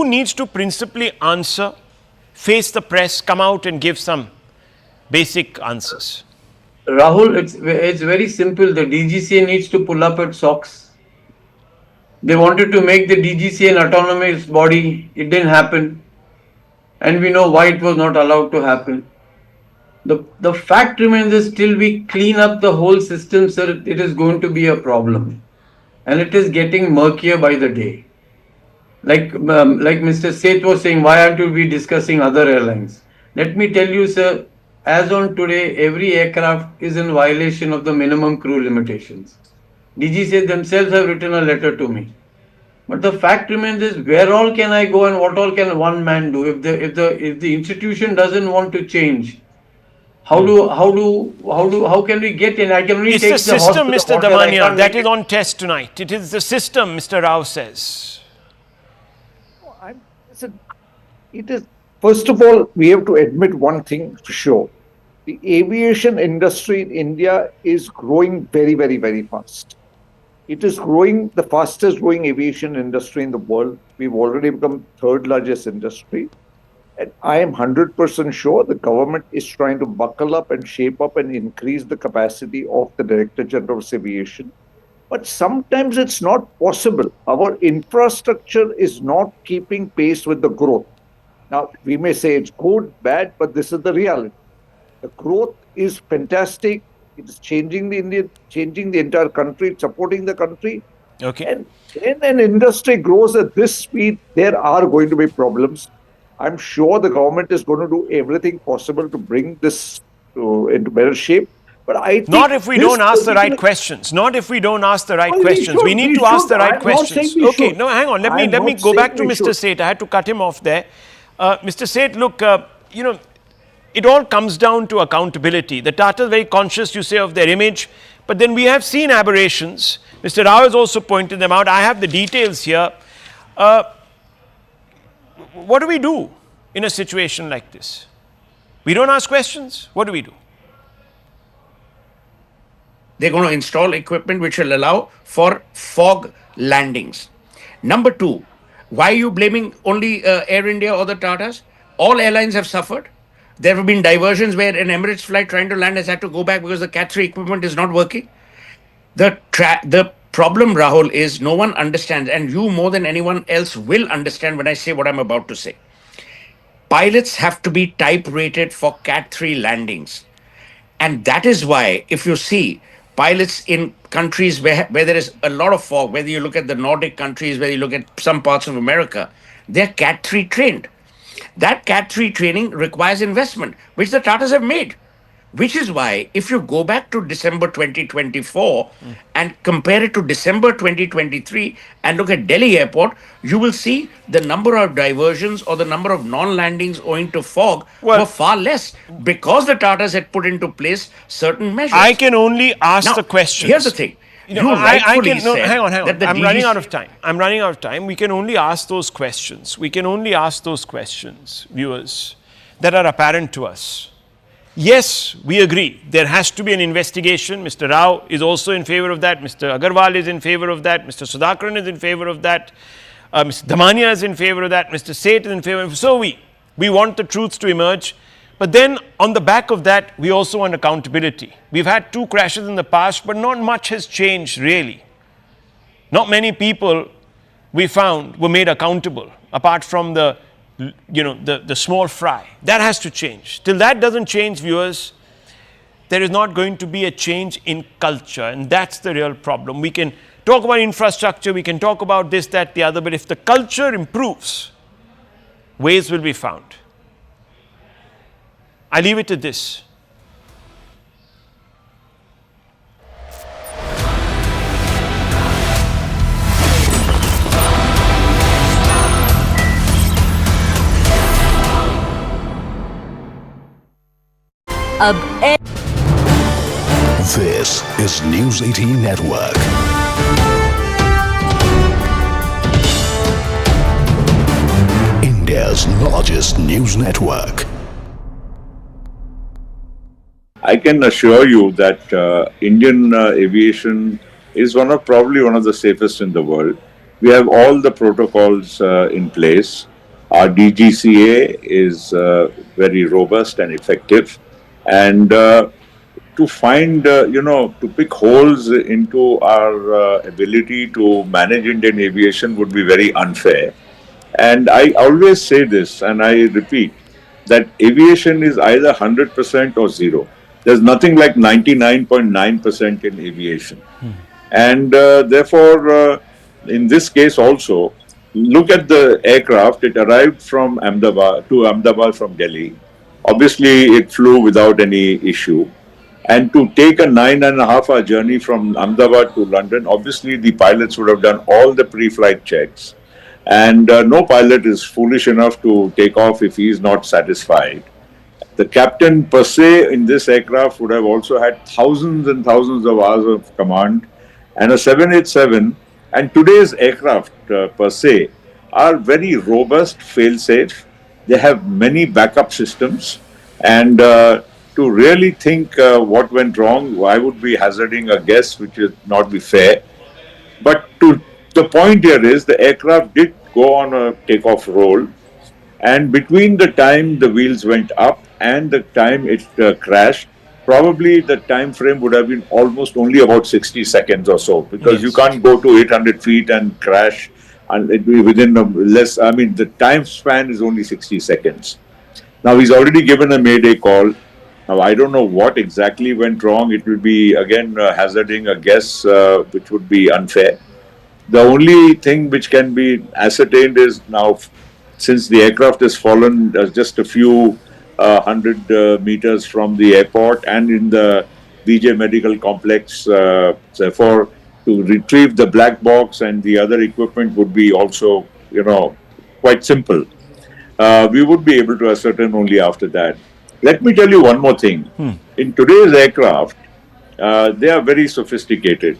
Speaker 12: needs to principally answer, face the press, come out and give some basic answers?
Speaker 16: Rahul, it's very simple. The DGCA needs to pull up its socks. They wanted to make the DGCA an autonomous body. It didn't happen. And we know why it was not allowed to happen. The fact remains is till we clean up the whole system, sir, it is going to be a problem. And it is getting murkier by the day. Like Mr. Seth was saying, why aren't we discussing other airlines? Let me tell you, sir, as on today, every aircraft is in violation of the minimum crew limitations. DGCA themselves have written a letter to me. But the fact remains is, where all can I go and what all can one man do? If the institution doesn't want to change, how can we get in? I can only
Speaker 12: it's
Speaker 16: take
Speaker 12: the system, Mr. Damania, that is on test tonight. It is the system, Mr. Rao says.
Speaker 10: It is, first of all, we have to admit one thing for sure. The aviation industry in India is growing very, very, very fast. It is growing, the fastest growing aviation industry in the world. We've already become third largest industry. And I am 100% sure the government is trying to buckle up and shape up and increase the capacity of the Director General of Aviation. But sometimes it's not possible. Our infrastructure is not keeping pace with the growth. Now, we may say it's good, bad, but this is the reality. The growth is fantastic. It is changing the entire country, it's supporting the country.
Speaker 12: Okay.
Speaker 10: And when an industry grows at this speed, there are going to be problems. I'm sure the government is going to do everything possible to bring this into better shape. But I think
Speaker 12: not if we don't ask the right questions. Not if we don't ask the right questions. We need to ask the right questions. Okay, no, hang on. Let me go back to Mr. Seth. I had to cut him off there. Mr. Seth, look, it all comes down to accountability. The Tata is very conscious, you say, of their image, but then we have seen aberrations. Mr. Rao has also pointed them out. I have the details here. What do we do in a situation like this? We don't ask questions. What do we do?
Speaker 14: They're going to install equipment which will allow for fog landings. Number two, why are you blaming only Air India or the Tatas? All airlines have suffered. There have been diversions where an Emirates flight trying to land has had to go back because the Cat 3 equipment is not working. The problem, Rahul, is no one understands, and you more than anyone else will understand when I say what I'm about to say. Pilots have to be type rated for Cat 3 landings. And that is why, if you see, pilots in countries where there is a lot of fog, whether you look at the Nordic countries, whether you look at some parts of America, they're Cat 3 trained. That Cat 3 training requires investment, which the Tatas have made. Which is why, if you go back to December 2024 and compare it to December 2023 and look at Delhi airport, you will see the number of diversions or the number of non-landings owing to fog were far less because the Tatas had put into place certain measures.
Speaker 12: I can only ask the questions.
Speaker 14: Here's the thing.
Speaker 12: Hang on. I'm running out of time. We can only ask those questions. Viewers, that are apparent to us. Yes, we agree. There has to be an investigation. Mr. Rao is also in favor of that. Mr. Agarwal is in favor of that. Mr. Sudhakaran is in favor of that. Mr. Damania is in favor of that. Mr. Seth is in favor of that. So we want the truths to emerge. But then on the back of that, we also want accountability. We've had 2 crashes in the past, but not much has changed really. Not many people we found were made accountable, apart from the small fry. That has to change. Till that doesn't change, viewers, there is not going to be a change in culture, and that's the real problem. We can talk about infrastructure, we can talk about this, that, the other, but if the culture improves, ways will be found. I leave it to this.
Speaker 5: This is News 18 Network. India's largest news network.
Speaker 8: I can assure you that Indian aviation is probably one of the safest in the world. We have all the protocols in place. Our DGCA is very robust and effective. And to find, to pick holes into our ability to manage Indian aviation would be very unfair. And I always say this, and I repeat, that aviation is either 100% or zero. There's nothing like 99.9% in aviation. And therefore, in this case also, look at the aircraft. It arrived from Ahmedabad from Delhi. Obviously, it flew without any issue. And to take a 9.5-hour journey from Ahmedabad to London, obviously the pilots would have done all the pre-flight checks. And no pilot is foolish enough to take off if he is not satisfied. The captain per se in this aircraft would have also had thousands and thousands of hours of command. And a 787 and today's aircraft per se are very robust, fail-safe. They have many backup systems, and to really think what went wrong, I would be hazarding a guess which would not be fair. But the point here is the aircraft did go on a takeoff roll. And between the time the wheels went up and the time it crashed, probably the time frame would have been almost only about 60 seconds or so, because you can't go to 800 feet and crash and it be within less. I mean, the time span is only 60 seconds. Now, he's already given a Mayday call. Now, I don't know what exactly went wrong. It will be, again, hazarding a guess, which would be unfair. The only thing which can be ascertained is now, since the aircraft has fallen just a few hundred meters from the airport and in the BJ Medical Complex, therefore, to retrieve the black box and the other equipment would be also, quite simple. We would be able to ascertain only after that. Let me tell you one more thing. In today's aircraft, they are very sophisticated.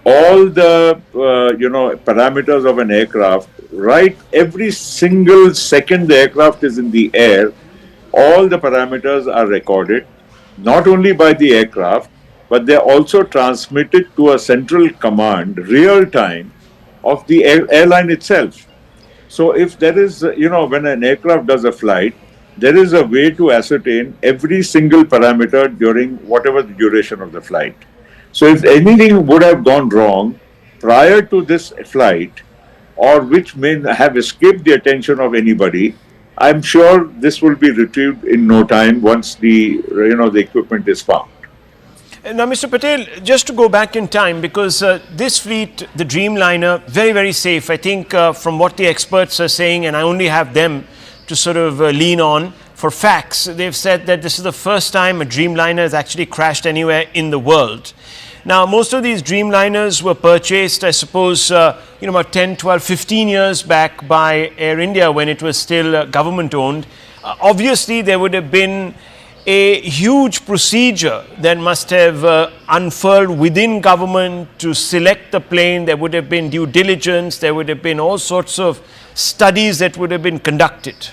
Speaker 8: All the parameters of an aircraft, right? Every single second the aircraft is in the air, all the parameters are recorded, not only by the aircraft, but they're also transmitted to a central command, real time, of the airline itself. So if there is, when an aircraft does a flight, there is a way to ascertain every single parameter during whatever the duration of the flight. So if anything would have gone wrong prior to this flight, or which may have escaped the attention of anybody, I'm sure this will be retrieved in no time once the equipment is found.
Speaker 12: Now, Mr. Patel, just to go back in time, because this fleet, the Dreamliner, very, very safe. I think from what the experts are saying, and I only have them to sort of lean on for facts, they've said that this is the first time a Dreamliner has actually crashed anywhere in the world. Now, most of these Dreamliners were purchased, I suppose, about 10, 12, 15 years back by Air India when it was still government owned. Obviously, there would have been a huge procedure that must have unfurled within government to select the plane. There would have been due diligence. There would have been all sorts of studies that would have been conducted.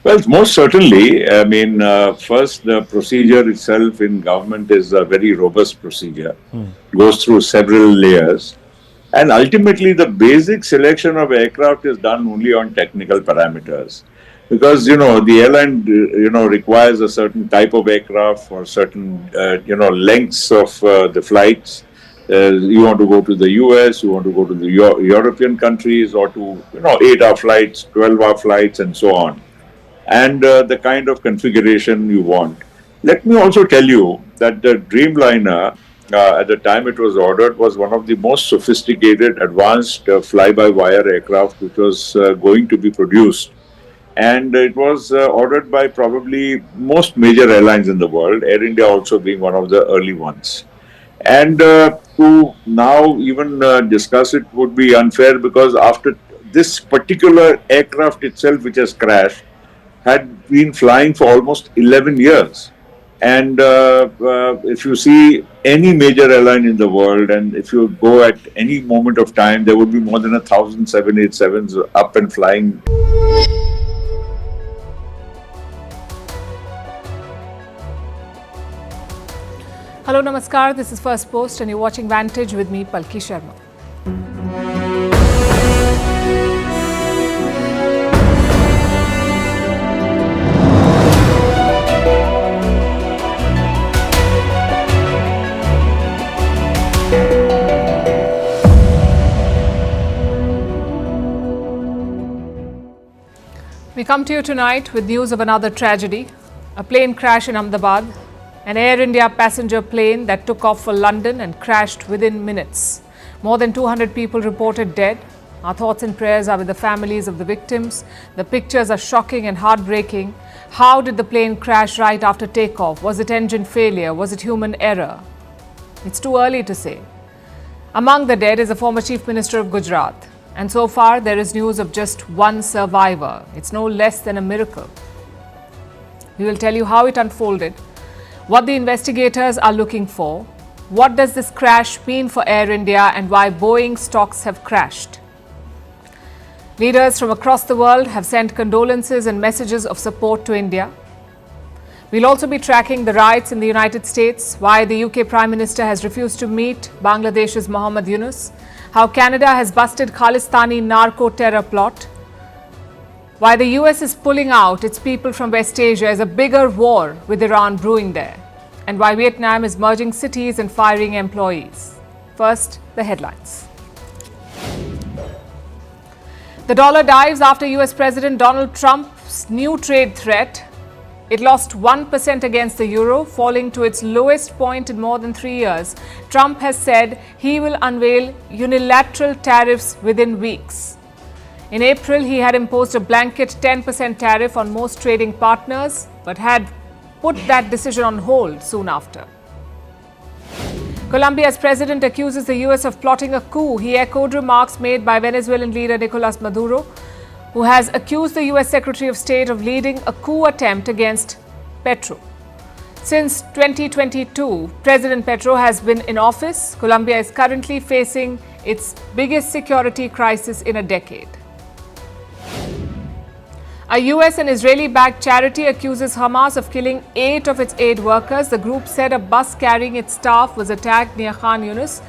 Speaker 8: Well, most certainly. I mean, first, the procedure itself in government is a very robust procedure. Goes through several layers. And ultimately, the basic selection of aircraft is done only on technical parameters. Because, the airline, requires a certain type of aircraft for certain, lengths of the flights. You want to go to the US, you want to go to the European countries, or to, 8-hour flights, 12-hour flights, and so on. And the kind of configuration you want. Let me also tell you that the Dreamliner, at the time it was ordered, was one of the most sophisticated, advanced fly-by-wire aircraft which was going to be produced. And it was ordered by probably most major airlines in the world, Air India also being one of the early ones. And to now even discuss it would be unfair, because after this particular aircraft itself, which has crashed, had been flying for almost 11 years. And if you see any major airline in the world, and if you go at any moment of time, there would be more than 1,000 787s up and flying.
Speaker 1: Hello, Namaskar. This is First Post and you're watching Vantage with me, Palki Sharma. We come to you tonight with news of another tragedy, a plane crash in Ahmedabad. An Air India passenger plane that took off for London and crashed within minutes. More than 200 people reported dead. Our thoughts and prayers are with the families of the victims. The pictures are shocking and heartbreaking. How did the plane crash right after takeoff? Was it engine failure? Was it human error? It's too early to say. Among the dead is a former Chief Minister of Gujarat. And so far, there is news of just one survivor. It's no less than a miracle. We will tell you how it unfolded, what the investigators are looking for, what does this crash mean for Air India, and why Boeing stocks have crashed. Leaders from across the world have sent condolences and messages of support to India. We'll also be tracking the riots in the United States, why the UK Prime Minister has refused to meet Bangladesh's Mohammed Yunus, how Canada has busted Khalistani narco-terror plot, Why the US is pulling out its people from West Asia is a bigger war with Iran brewing there, and why Vietnam is merging cities and firing employees. First, the headlines. The dollar dives after US President Donald Trump's new trade threat. It lost 1% against the euro, falling to its lowest point in more than 3 years. Trump has said he will unveil unilateral tariffs within weeks. In April, he had imposed a blanket 10% tariff on most trading partners, but had put that decision on hold soon after. Colombia's president accuses the US of plotting a coup. He echoed remarks made by Venezuelan leader Nicolas Maduro, who has accused the US Secretary of State of leading a coup attempt against Petro. Since 2022, President Petro has been in office. Colombia is currently facing its biggest security crisis in a decade. A US and Israeli-backed charity accuses Hamas of killing 8 of its aid workers. The group said a bus carrying its staff was attacked near Khan Yunis.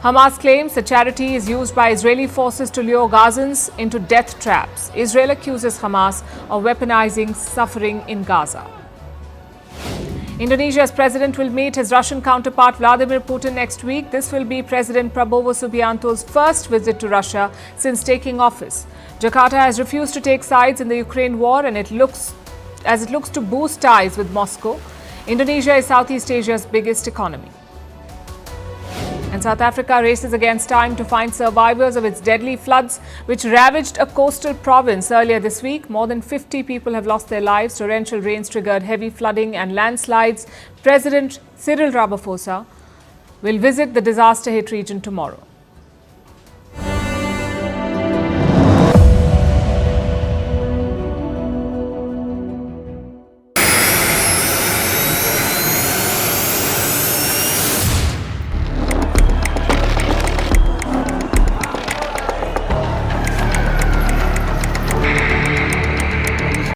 Speaker 1: Hamas claims the charity is used by Israeli forces to lure Gazans into death traps. Israel accuses Hamas of weaponizing suffering in Gaza. Indonesia's president will meet his Russian counterpart Vladimir Putin next week. This will be President Prabowo Subianto's first visit to Russia since taking office. Jakarta has refused to take sides in the Ukraine war, and it looks to boost ties with Moscow. Indonesia is Southeast Asia's biggest economy. And South Africa races against time to find survivors of its deadly floods, which ravaged a coastal province earlier this week. More than 50 people have lost their lives. Torrential rains triggered heavy flooding and landslides. President Cyril Ramaphosa will visit the disaster-hit region tomorrow.